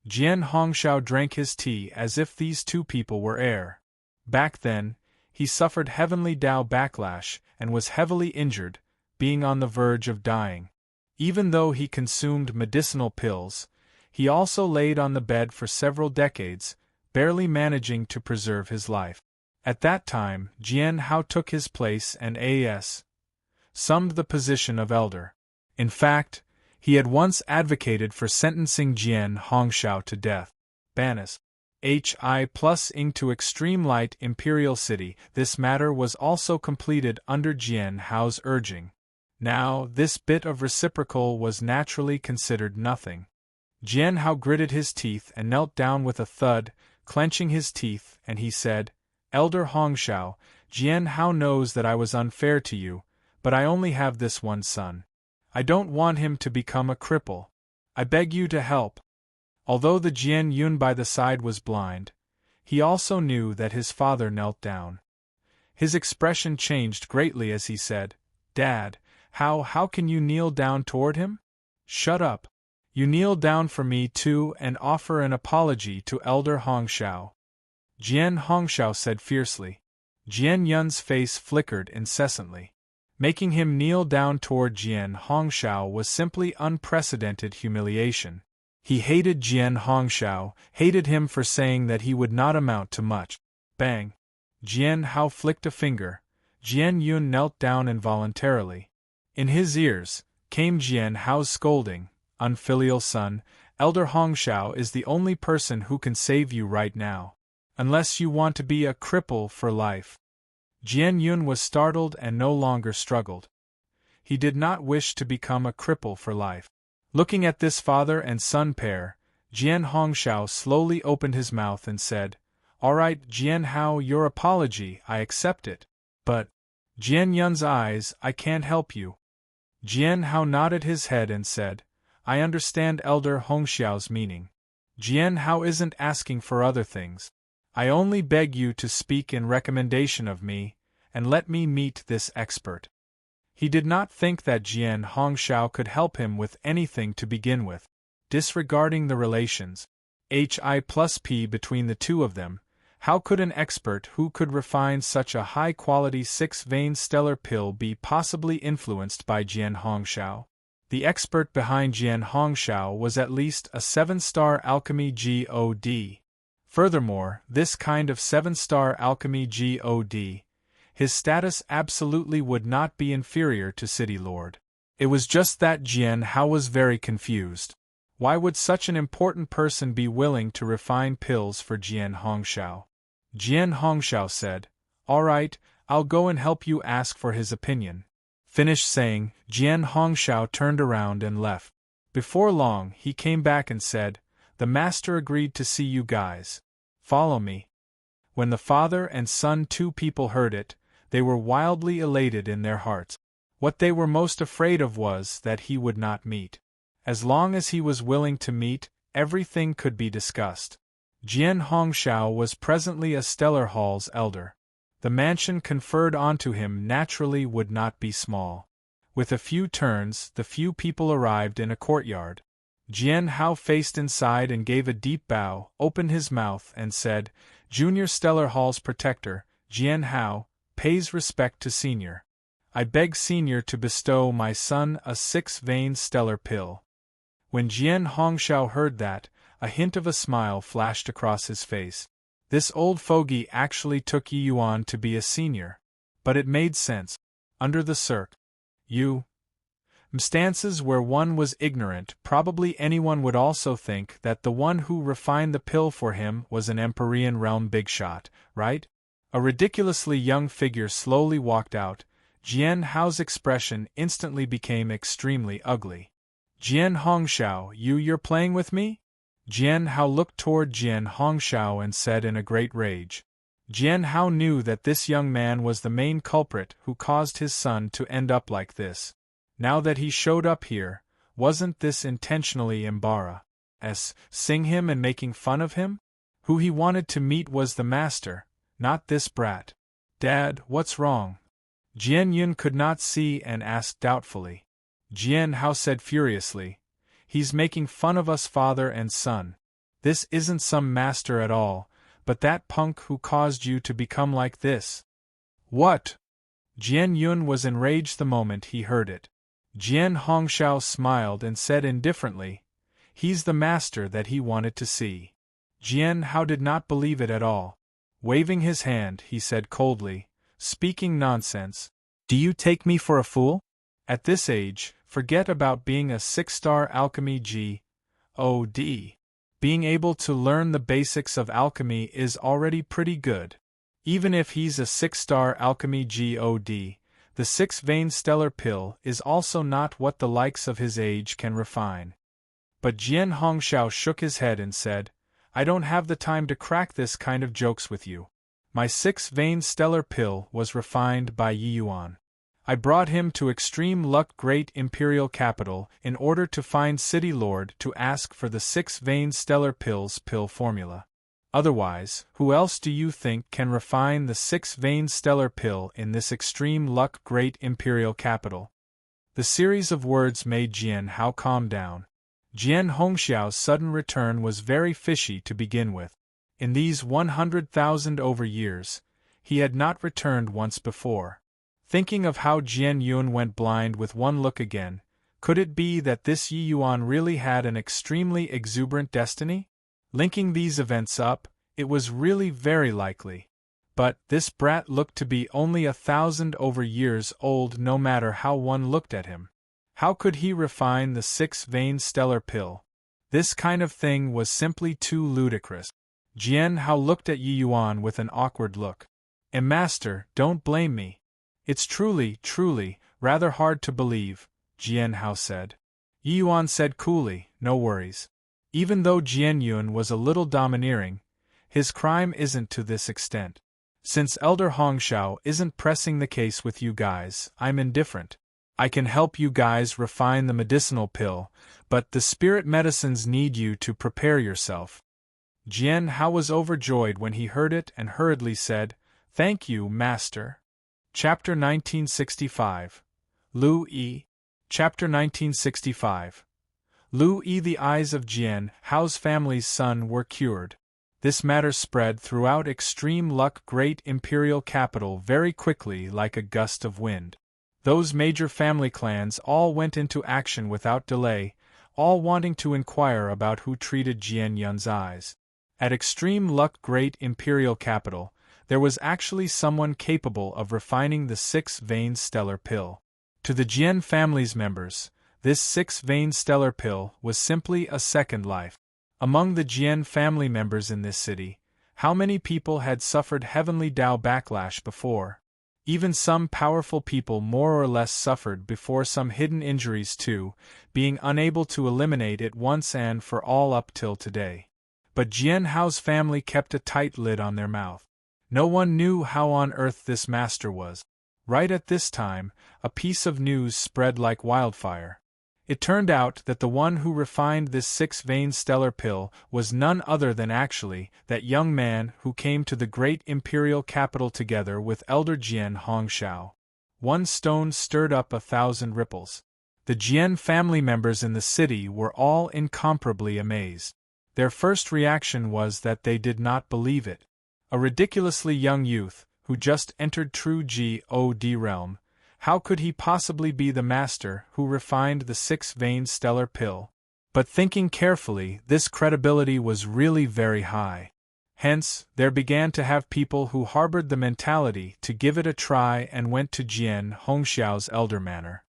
Jian Hongshao drank his tea as if these two people were air. Back then, he suffered heavenly Tao backlash and was heavily injured, being on the verge of dying. Even though he consumed medicinal pills, he also laid on the bed for several decades, barely managing to preserve his life. At that time, Jian Hao took his place and assumed the position of elder. In fact, he had once advocated for sentencing Jian Hongshao to death. Banis. Hi+ing to extreme light Imperial City. This matter was also completed under Jian Hao's urging. Now, this bit of reciprocal was naturally considered nothing. Jian Hao gritted his teeth and knelt down with a thud, clenching his teeth, and he said, "Elder Hongshao, Jian Hao knows that I was unfair to you, but I only have this one son. I don't want him to become a cripple. I beg you to help." Although the Jian Yun by the side was blind, he also knew that his father knelt down. His expression changed greatly as he said, "Dad, how can you kneel down toward him? Shut up. You kneel down for me too and offer an apology to Elder Hongshao." Jian Hongshao said fiercely. Jian Yun's face flickered incessantly. Making him kneel down toward Jian Hongshao was simply unprecedented humiliation. He hated Jian Hongshao, hated him for saying that he would not amount to much. Bang! Jian Hao flicked a finger. Jian Yun knelt down involuntarily. In his ears came Jian Hao's scolding, "Unfilial son, Elder Hongshao is the only person who can save you right now. Unless you want to be a cripple for life." Jian Yun was startled and no longer struggled. He did not wish to become a cripple for life. Looking at this father and son pair, Jian Hongshao slowly opened his mouth and said, "All right, Jian Hao, your apology, I accept it. But, Jian Yun's eyes, I can't help you." Jian Hao nodded his head and said, "I understand Elder Hongshao's meaning. Jian Hao isn't asking for other things. I only beg you to speak in recommendation of me, and let me meet this expert." He did not think that Jian Hongshao could help him with anything to begin with. Disregarding the relations Hi+P between the two of them, how could an expert who could refine such a high-quality six-vein stellar pill be possibly influenced by Jian Hongshao? The expert behind Jian Hongshao was at least a 7-star alchemy god. Furthermore, this kind of 7-star alchemy god, his status absolutely would not be inferior to City Lord. It was just that Jian Hao was very confused. Why would such an important person be willing to refine pills for Jian Hongshao? Jian Hongshao said, "All right, I'll go and help you ask for his opinion." Finished saying, Jian Hongshao turned around and left. Before long, he came back and said, "The master agreed to see you guys. Follow me." When the father and son two people heard it, they were wildly elated in their hearts. What they were most afraid of was that he would not meet. As long as he was willing to meet, everything could be discussed. Jian Hongshao was presently a Stellar Hall's elder. The mansion conferred onto him naturally would not be small. With a few turns, the few people arrived in a courtyard. Jian Hao faced inside and gave a deep bow, opened his mouth and said, "Junior Stellar Hall's protector, Jian Hao, pays respect to Senior. I beg Senior to bestow my son a 6-vein stellar pill." When Jian Hongshao heard that, a hint of a smile flashed across his face. This old fogey actually took Yi Yuan to be a senior. But it made sense. Under the circ. Stances where one was ignorant, probably anyone would also think that the one who refined the pill for him was an Empyrean realm big shot, right? A ridiculously young figure slowly walked out. Jian Hao's expression instantly became extremely ugly. Jian Hongxiao, you're playing with me? Jian Hao looked toward Jian Hongxiao and said in a great rage. Jian Hao knew that this young man was the main culprit who caused his son to end up like this. Now that he showed up here, wasn't this intentionally embarrassing him and making fun of him? Who he wanted to meet was the master, not this brat. Dad, what's wrong? Jian Yun could not see and asked doubtfully. Jian Hao said furiously, he's making fun of us father and son. This isn't some master at all, but that punk who caused you to become like this. What? Jian Yun was enraged the moment he heard it. Jian Hongxiao smiled and said indifferently, he's the master that he wanted to see. Jian Hao did not believe it at all. Waving his hand, he said coldly, speaking nonsense. Do you take me for a fool? At this age, forget about being a 6-star alchemy G.O.D. Being able to learn the basics of alchemy is already pretty good. Even if he's a 6-star alchemy G.O.D., the 6-vein stellar pill is also not what the likes of his age can refine. But Jian Hongxiao shook his head and said, I don't have the time to crack this kind of jokes with you. My 6-vein stellar pill was refined by Yi Yuan. I brought him to Extreme Luck Great Imperial Capital in order to find City Lord to ask for the 6-vein stellar pill's pill formula. Otherwise, who else do you think can refine the 6-vein stellar pill in this Extreme Luck Great Imperial Capital? The series of words made Jian Hao calm down. Jian Hongxiao's sudden return was very fishy to begin with. In these 100,000 over years, he had not returned once before. Thinking of how Jian Yun went blind with one look again, could it be that this Yi Yuan really had an extremely exuberant destiny? Linking these events up, it was really very likely. But this brat looked to be only 1,000 over years old no matter how one looked at him. How could he refine the 6-vein stellar pill? This kind of thing was simply too ludicrous. Jian Hao looked at Yi Yuan with an awkward look. Master, don't blame me. It's truly, rather hard to believe, Jian Hao said. Yi Yuan said coolly, no worries. Even though Jian Yun was a little domineering, his crime isn't to this extent. Since Elder Hongxiao isn't pressing the case with you guys, I'm indifferent. I can help you guys refine the medicinal pill, but the spirit medicines need you to prepare yourself. Jian Hao was overjoyed when he heard it and hurriedly said, Thank you, Master. Chapter 1965. Lu Yi. Chapter 1965. Lu Yi. The eyes of Jian Hao's family's son were cured. This matter spread throughout Extreme Luck Great Imperial Capital very quickly like a gust of wind. Those major family clans all went into action without delay, all wanting to inquire about who treated Jian Yun's eyes. At Extreme Luck Great Imperial Capital, there was actually someone capable of refining the 6-vein stellar pill. To the Jian family's members, this 6-vein stellar pill was simply a second life. Among the Jian family members in this city, how many people had suffered heavenly Dao backlash before? Even some powerful people more or less suffered before some hidden injuries too, being unable to eliminate it once and for all up till today. But Jian Hao's family kept a tight lid on their mouth. No one knew how on earth this master was. Right at this time, a piece of news spread like wildfire. It turned out that the one who refined this 6-vein stellar pill was none other than actually that young man who came to the great imperial capital together with Elder Jian Hongxiao. One stone stirred up 1,000 ripples. The Jian family members in the city were all incomparably amazed. Their first reaction was that they did not believe it. A ridiculously young youth, who just entered true God realm, how could he possibly be the master who refined the 6-vein stellar pill? But thinking carefully, this credibility was really very high. Hence, there began to have people who harbored the mentality to give it a try and went to Jian Hongxiao's elder manor.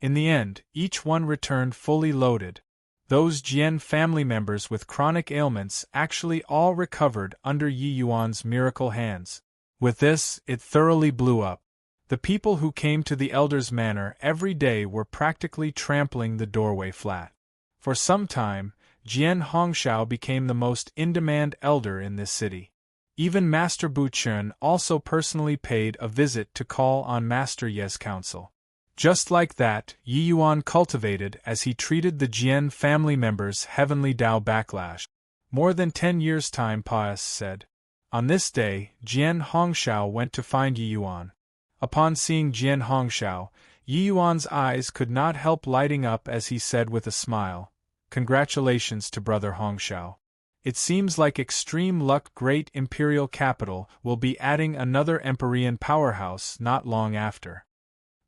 In the end, each one returned fully loaded. Those Jian family members with chronic ailments actually all recovered under Yi Yuan's miracle hands. With this, it thoroughly blew up. The people who came to the elder's manor every day were practically trampling the doorway flat. For some time, Jian Hongxiao became the most in-demand elder in this city. Even Master Bu Chun also personally paid a visit to call on Master Ye's counsel. Just like that, Yi Yuan cultivated as he treated the Jian family members' heavenly Dao backlash. More than 10 years' time said. On this day, Jian Hongxiao went to find Yi Yuan. Upon seeing Jian Hongxiao, Yi Yuan's eyes could not help lighting up as he said with a smile, "Congratulations to brother Hongxiao. It seems like extreme luck. Great imperial capital will be adding another Empyrean powerhouse not long after."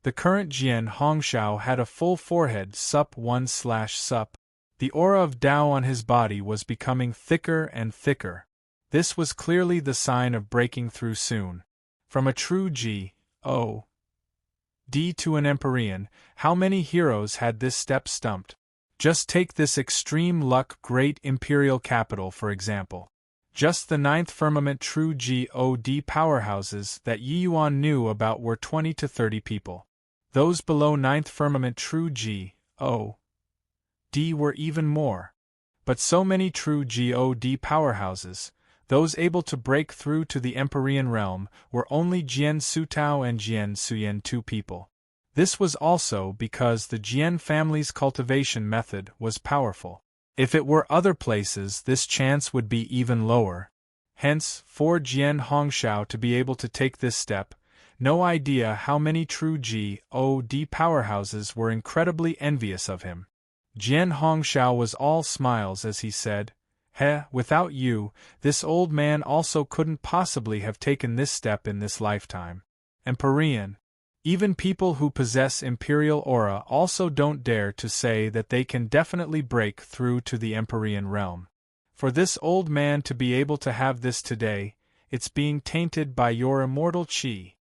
The current Jian Hongxiao had a full forehead sup. The aura of Dao on his body was becoming thicker and thicker. This was clearly the sign of breaking through soon. From a true G.O.D. to an Empyrean, how many heroes had this step stumped? Just take this extreme luck great imperial capital for example. Just the 9th firmament true G.O.D. powerhouses that Yi Yuan knew about were 20 to 30 people. Those below 9th firmament true G.O.D. were even more. But so many true G.O.D. powerhouses, those able to break through to the Empyrean realm, were only Jian Sutao and Jian Suyen, 2 people. This was also because the Jian family's cultivation method was powerful. If it were other places, this chance would be even lower. Hence, for Jian Hongxiao to be able to take this step, no idea how many true G.O.D. powerhouses were incredibly envious of him. Jian Hongxiao was all smiles as he said, without you, this old man also couldn't possibly have taken this step in this lifetime. Empyrean. Even people who possess imperial aura also don't dare to say that they can definitely break through to the Empyrean realm. For this old man to be able to have this today, it's being tainted by your immortal qi.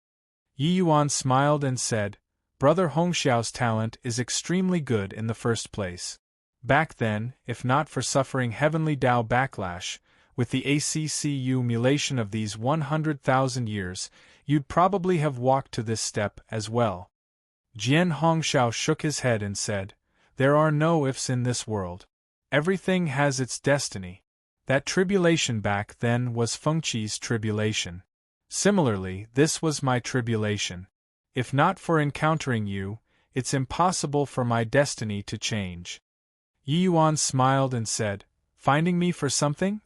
Yi Yuan smiled and said, Brother Hongxiao's talent is extremely good in the first place. Back then, if not for suffering heavenly Dao backlash, with the ACCU mutilation of these 100,000 years, you'd probably have walked to this step as well. Jian Hongxiao shook his head and said, There are no ifs in this world. Everything has its destiny. That tribulation back then was Fengqi's tribulation. Similarly, this was my tribulation. If not for encountering you, it's impossible for my destiny to change. Yi Yuan smiled and said, Finding me for something?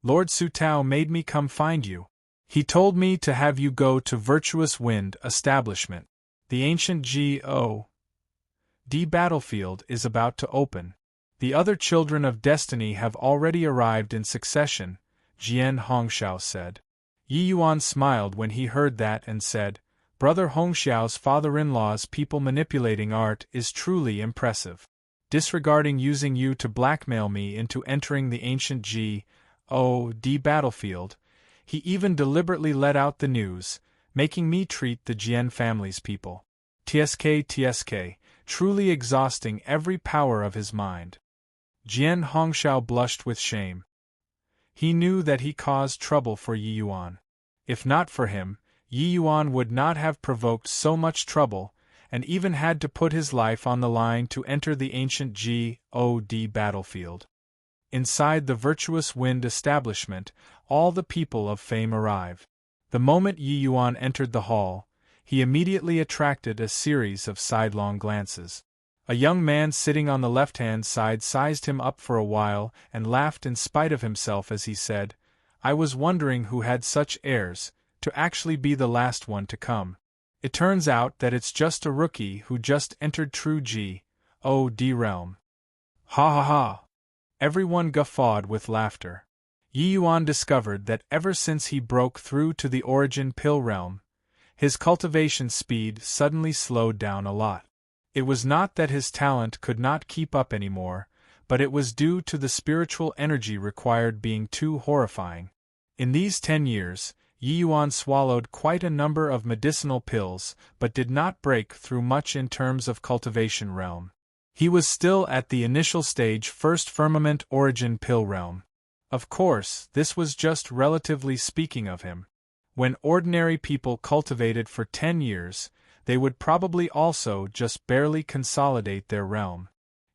Lord Sutao made me come find you. He told me to have you go to Virtuous Wind establishment. The ancient G.O.D. battlefield is about to open. The other children of destiny have already arrived in succession, Jian Hongxiao said. Yi Yuan smiled when he heard that and said, Brother Hongxiao's father-in-law's people manipulating art is truly impressive. Disregarding using you to blackmail me into entering the ancient G.O.D. battlefield, he even deliberately let out the news, making me treat the Jian family's people. TSK, truly exhausting every power of his mind. Jian Hongxiao blushed with shame. He knew that he caused trouble for Yi Yuan. If not for him, Yi Yuan would not have provoked so much trouble, and even had to put his life on the line to enter the ancient G.O.D. battlefield. Inside the Virtuous Wind establishment, all the people of fame arrive. The moment Yi Yuan entered the hall, he immediately attracted a series of sidelong glances. A young man sitting on the left-hand side sized him up for a while and laughed in spite of himself as he said, I was wondering who had such airs, to actually be the last one to come. It turns out that it's just a rookie who just entered true G.O.D. realm. Ha ha ha! Everyone guffawed with laughter. Yi Yuan discovered that ever since he broke through to the origin pill realm, his cultivation speed suddenly slowed down a lot. It was not that his talent could not keep up anymore, but it was due to the spiritual energy required being too horrifying. In these 10 years, Yi Yuan swallowed quite a number of medicinal pills, but did not break through much in terms of cultivation realm. He was still at the initial stage first firmament origin pill realm. Of course, this was just relatively speaking of him. When ordinary people cultivated for 10 years, they would probably also just barely consolidate their realm.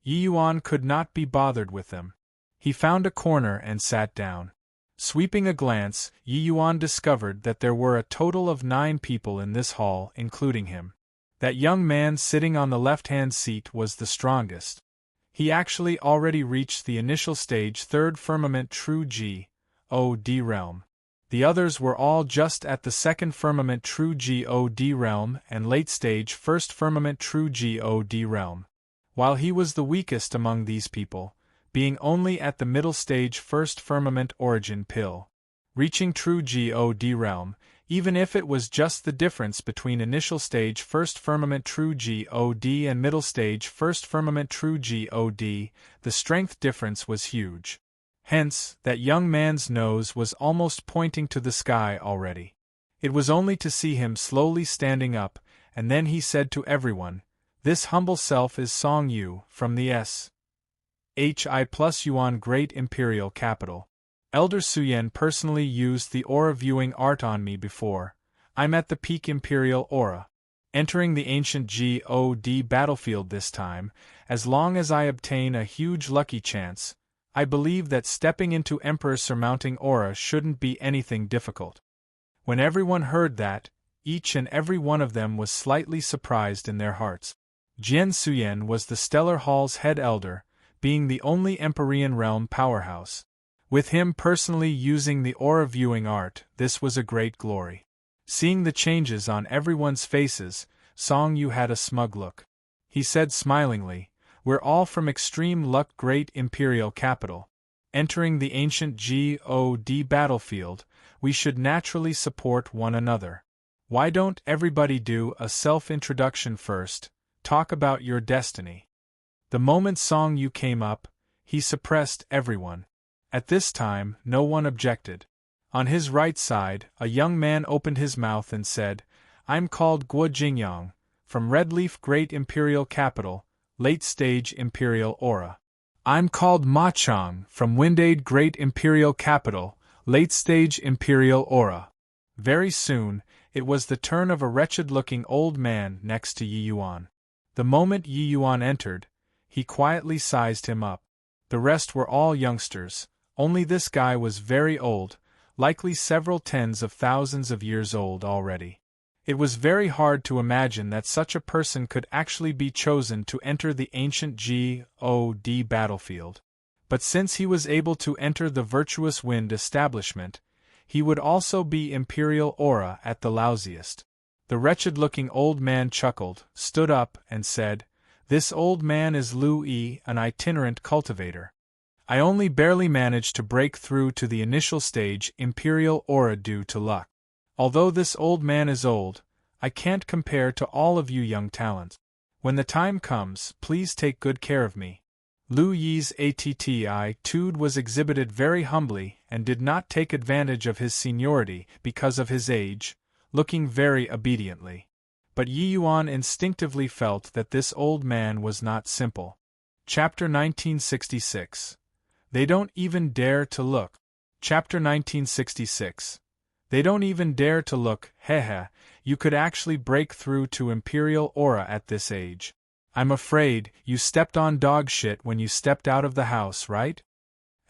Yi Yuan could not be bothered with them. He found a corner and sat down. Sweeping a glance, Yi Yuan discovered that there were a total of 9 people in this hall, including him. That young man sitting on the left-hand seat was the strongest. He actually already reached the initial stage 3rd firmament true G-O-D realm. The others were all just at the 2nd firmament true G-O-D realm and late stage 1st firmament true G-O-D realm. While he was the weakest among these people, being only at the middle stage 1st firmament origin pill. Reaching true G-O-D realm, even if it was just the difference between initial stage 1st firmament true G-O-D and middle stage 1st firmament true G-O-D, the strength difference was huge. Hence, that young man's nose was almost pointing to the sky already. It was only to see him slowly standing up, and then he said to everyone, "This humble self is Song Yu, from the S.H.I. plus Yuan Great Imperial Capital. Elder Suyen personally used the aura viewing art on me before. I'm at the peak Imperial aura. Entering the ancient G-O-D battlefield this time, as long as I obtain a huge lucky chance, I believe that stepping into Emperor surmounting aura shouldn't be anything difficult." When everyone heard that, each and every one of them was slightly surprised in their hearts. Jian Suyen was the Stellar Hall's head elder, being the only Empyrean realm powerhouse. With him personally using the aura viewing art, this was a great glory. Seeing the changes on everyone's faces, Song Yu had a smug look. He said smilingly, "We're all from Extreme Luck Great Imperial Capital. Entering the ancient G-O-D battlefield, we should naturally support one another. Why don't everybody do a self-introduction first, talk about your destiny?" The moment Song Yu came up, he suppressed everyone. At this time, no one objected. On his right side, a young man opened his mouth and said, "I'm called Guo Jingyang, from Redleaf Great Imperial Capital, Late Stage Imperial Aura." "I'm called Ma Chang, from Windade Great Imperial Capital, Late Stage Imperial Aura." Very soon, it was the turn of a wretched-looking old man next to Yi Yuan. The moment Yi Yuan entered, he quietly sized him up. The rest were all youngsters, only this guy was very old, likely several tens of thousands of years old already. It was very hard to imagine that such a person could actually be chosen to enter the ancient G-O-D battlefield. But since he was able to enter the Virtuous Wind establishment, he would also be Imperial Aura at the lousiest. The wretched-looking old man chuckled, stood up, and said, "This old man is Lu Yi, an itinerant cultivator. I only barely managed to break through to the initial stage Imperial Aura due to luck. Although this old man is old, I can't compare to all of you young talents. When the time comes, please take good care of me." Lu Yi's attitude was exhibited very humbly and did not take advantage of his seniority because of his age, looking very obediently. But Yi Yuan instinctively felt that this old man was not simple. Chapter 1966. They don't even dare to look. Chapter 1966. They don't even dare to look. Hehe, you could actually break through to Imperial Aura at this age. I'm afraid you stepped on dog shit when you stepped out of the house, right?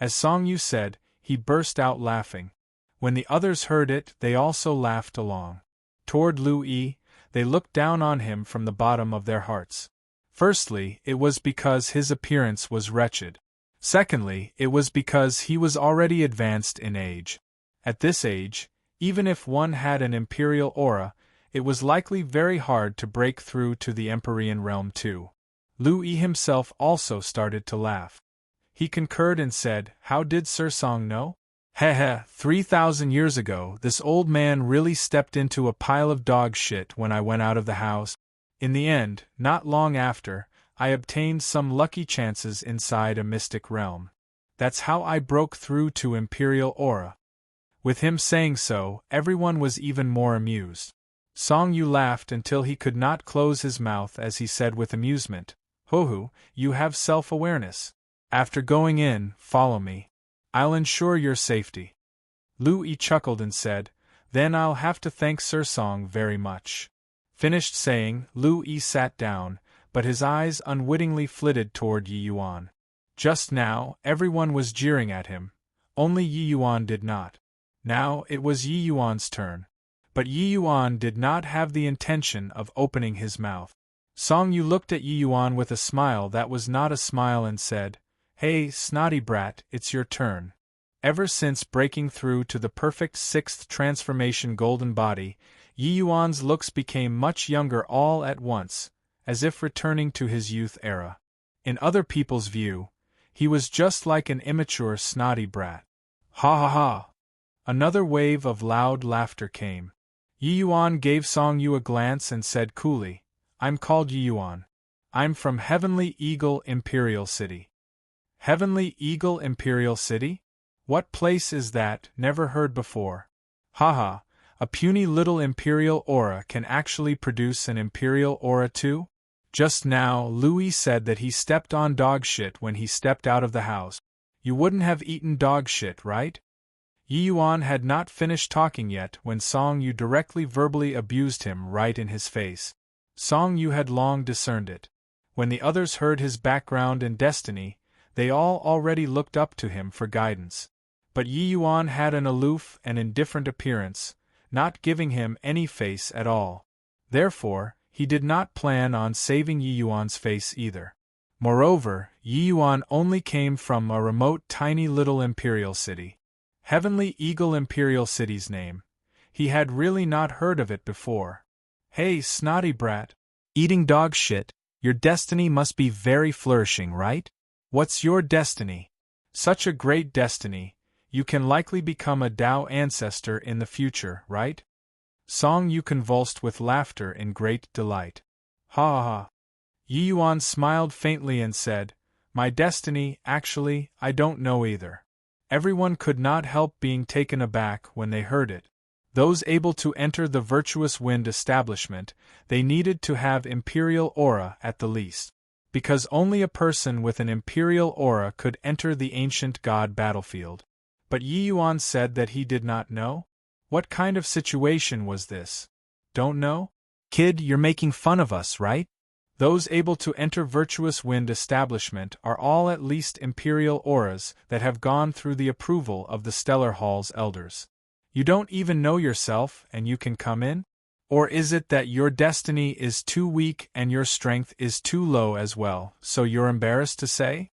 As Song Yu said, he burst out laughing. When the others heard it, they also laughed along. Toward Lu Yi, they looked down on him from the bottom of their hearts. Firstly, it was because his appearance was wretched. Secondly, it was because he was already advanced in age. At this age, even if one had an Imperial Aura, it was likely very hard to break through to the Empyrean realm too. Lu Yi himself also started to laugh. He concurred and said, "How did Sir Song know?" "Heh, 3,000 years ago, this old man really stepped into a pile of dog shit when I went out of the house. In the end, not long after, I obtained some lucky chances inside a mystic realm. That's how I broke through to Imperial Aura." With him saying so, everyone was even more amused. Song Yu laughed until he could not close his mouth as he said with amusement, "Hohu, you have self-awareness. After going in, follow me. I'll ensure your safety." Lu Yi chuckled and said, "Then I'll have to thank Sir Song very much." Finished saying, Lu Yi sat down, but his eyes unwittingly flitted toward Yi Yuan. Just now, everyone was jeering at him. Only Yi Yuan did not. Now, it was Yi Yuan's turn. But Yi Yuan did not have the intention of opening his mouth. Song Yu looked at Yi Yuan with a smile that was not a smile and said, "Hey, snotty brat, it's your turn." Ever since breaking through to the perfect sixth transformation golden body, Yi Yuan's looks became much younger all at once, as if returning to his youth era. In other people's view, he was just like an immature snotty brat. Ha ha ha! Another wave of loud laughter came. Yi Yuan gave Song Yu a glance and said coolly, "I'm called Yi Yuan. I'm from Heavenly Eagle Imperial City." Heavenly Eagle Imperial City? What place is that? Never heard before. Haha, a puny little imperial aura can actually produce an imperial aura too? Just now, Louis said that he stepped on dog shit when he stepped out of the house. You wouldn't have eaten dog shit, right? Yi Yuan had not finished talking yet when Song Yu directly verbally abused him right in his face. Song Yu had long discerned it. When the others heard his background and destiny, they all already looked up to him for guidance. But Yi Yuan had an aloof and indifferent appearance, not giving him any face at all. Therefore, he did not plan on saving Yi Yuan's face either. Moreover, Yi Yuan only came from a remote tiny little imperial city. Heavenly Eagle Imperial City's name. He had really not heard of it before. Hey, snotty brat. Eating dog shit, your destiny must be very flourishing, right? What's your destiny? Such a great destiny. You can likely become a Dao ancestor in the future, right? Song Yu convulsed with laughter in great delight. Ha ha ha. Yi Yuan smiled faintly and said, "My destiny, actually, I don't know either." Everyone could not help being taken aback when they heard it. Those able to enter the Virtuous Wind establishment, they needed to have imperial aura at the least. Because only a person with an imperial aura could enter the ancient god battlefield. But Yi Yuan said that he did not know? What kind of situation was this? Don't know? Kid, you're making fun of us, right? Those able to enter Virtuous Wind establishment are all at least imperial auras that have gone through the approval of the Stellar Hall's elders. You don't even know yourself and you can come in? Or is it that your destiny is too weak and your strength is too low as well, so you're embarrassed to say?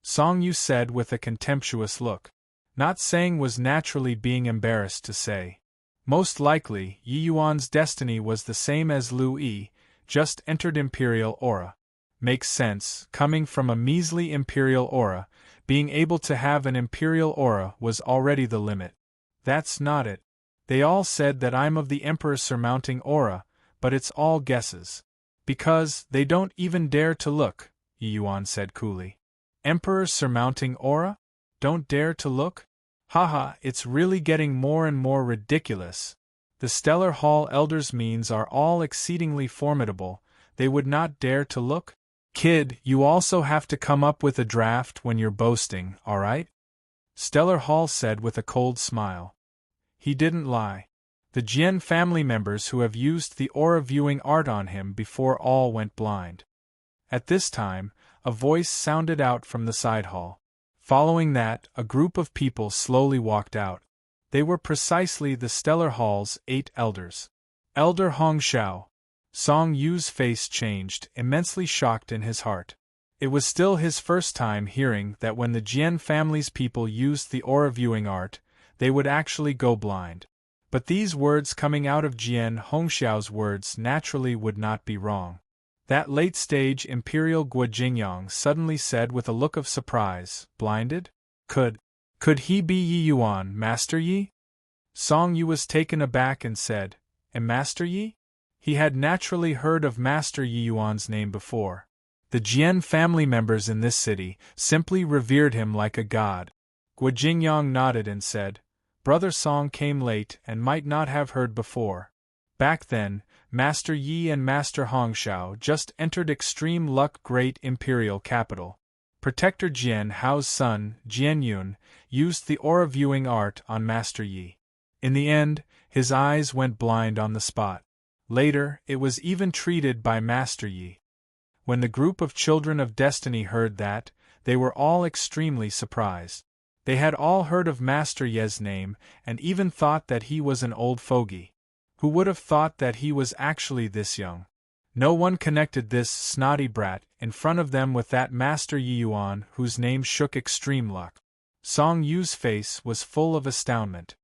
Song Yu said with a contemptuous look. Not saying was naturally being embarrassed to say. Most likely, Yi Yuan's destiny was the same as Lu Yi, just entered imperial aura. Makes sense, coming from a measly imperial aura, being able to have an imperial aura was already the limit. That's not it. They all said that I'm of the Emperor's surmounting aura, but it's all guesses. Because they don't even dare to look, Yi Yuan said coolly. Emperor's surmounting aura? Don't dare to look? Haha, it's really getting more and more ridiculous. The Stellar Hall Elders' means are all exceedingly formidable, they would not dare to look? Kid, you also have to come up with a draft when you're boasting, alright? Stellar Hall said with a cold smile. He didn't lie. The Jian family members who have used the aura viewing art on him before all went blind. At this time, a voice sounded out from the side hall. Following that, a group of people slowly walked out. They were precisely the Stellar Hall's 8 elders. Elder Hongxiao. Song Yu's face changed, immensely shocked in his heart. It was still his first time hearing that when the Jian family's people used the aura viewing art, they would actually go blind. But these words coming out of Jian Hongxiao's words naturally would not be wrong. That late-stage Imperial Guojingyang suddenly said with a look of surprise, blinded? Could he be Yi Yuan, Master Yi? Song Yu was taken aback and said, "And Master Yi?" He had naturally heard of Master Yi Yuan's name before. The Jian family members in this city simply revered him like a god. Guojingyang nodded and said, Brother Song came late and might not have heard before. Back then, Master Yi and Master Hongshao just entered Extreme Luck Great Imperial Capital. Protector Jian Hao's son, Jian Yun, used the aura viewing art on Master Yi. In the end, his eyes went blind on the spot. Later, it was even treated by Master Yi. When the group of children of destiny heard that, they were all extremely surprised. They had all heard of Master Ye's name and even thought that he was an old fogey. Who would have thought that he was actually this young? No one connected this snotty brat in front of them with that Master Yi Yuan whose name shook Extreme Luck. Song Yu's face was full of astoundment.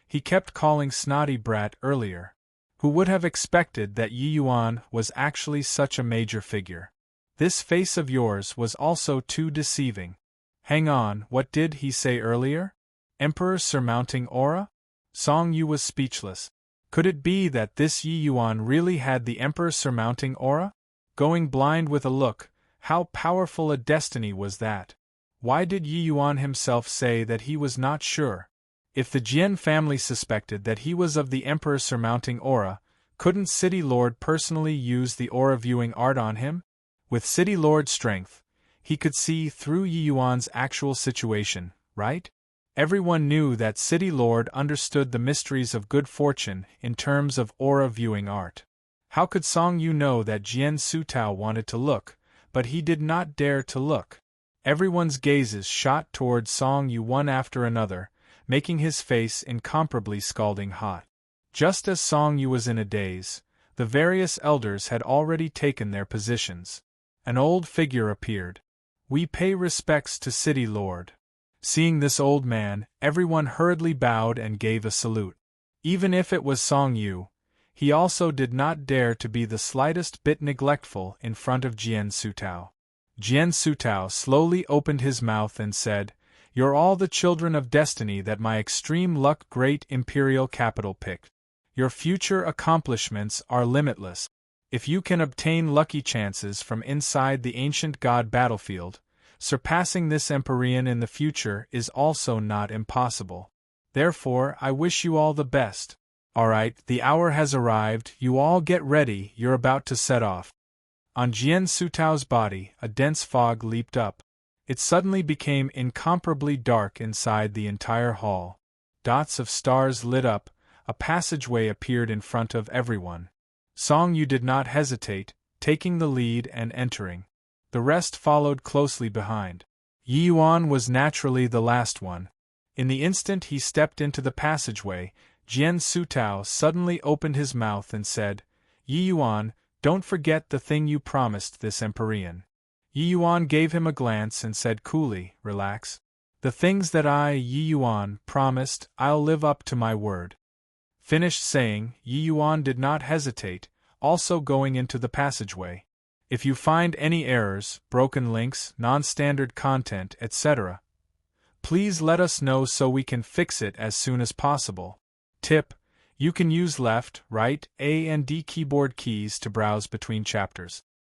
He kept calling snotty brat earlier. Who would have expected that Yi Yuan was actually such a major figure? This face of yours was also too deceiving. Hang on, what did he say earlier? Emperor surmounting aura? Song Yu was speechless. Could it be that this Yi Yuan really had the Emperor surmounting aura? Going blind with a look, how powerful a destiny was that? Why did Yi Yuan himself say that he was not sure? If the Jian family suspected that he was of the Emperor surmounting aura, couldn't City Lord personally use the aura viewing art on him? With City Lord's strength, he could see through Yi Yuan's actual situation, right? Everyone knew that City Lord understood the mysteries of good fortune in terms of aura viewing art. How could Song Yu know that Jian Sutao wanted to look, but he did not dare to look? Everyone's gazes shot towards Song Yu one after another, making his face incomparably scalding hot. Just as Song Yu was in a daze, the various elders had already taken their positions. An old figure appeared. We pay respects to City Lord. Seeing this old man, everyone hurriedly bowed and gave a salute. Even if it was Song Yu, he also did not dare to be the slightest bit neglectful in front of Jian Sutao. Jian Sutao slowly opened his mouth and said, "You're all the children of destiny that my Extreme Luck Great Imperial Capital picked. Your future accomplishments are limitless. If you can obtain lucky chances from inside the ancient god battlefield, surpassing this Empyrean in the future is also not impossible. Therefore, I wish you all the best. Alright, the hour has arrived, you all get ready, you're about to set off." On Jian Sutao's body, a dense fog leaped up. It suddenly became incomparably dark inside the entire hall. Dots of stars lit up, a passageway appeared in front of everyone. Song Yu did not hesitate, taking the lead and entering. The rest followed closely behind. Yi Yuan was naturally the last one. In the instant he stepped into the passageway, Jian Sutao suddenly opened his mouth and said, "Yi Yuan, don't forget the thing you promised this Empyrean." Yi Yuan gave him a glance and said coolly, "Relax. The things that I, Yi Yuan, promised, I'll live up to my word." Finished saying, Yi Yuan did not hesitate, also going into the passageway. If you find any errors, broken links, non-standard content, etc., please let us know so we can fix it as soon as possible. Tip: you can use left, right, A and D keyboard keys to browse between chapters.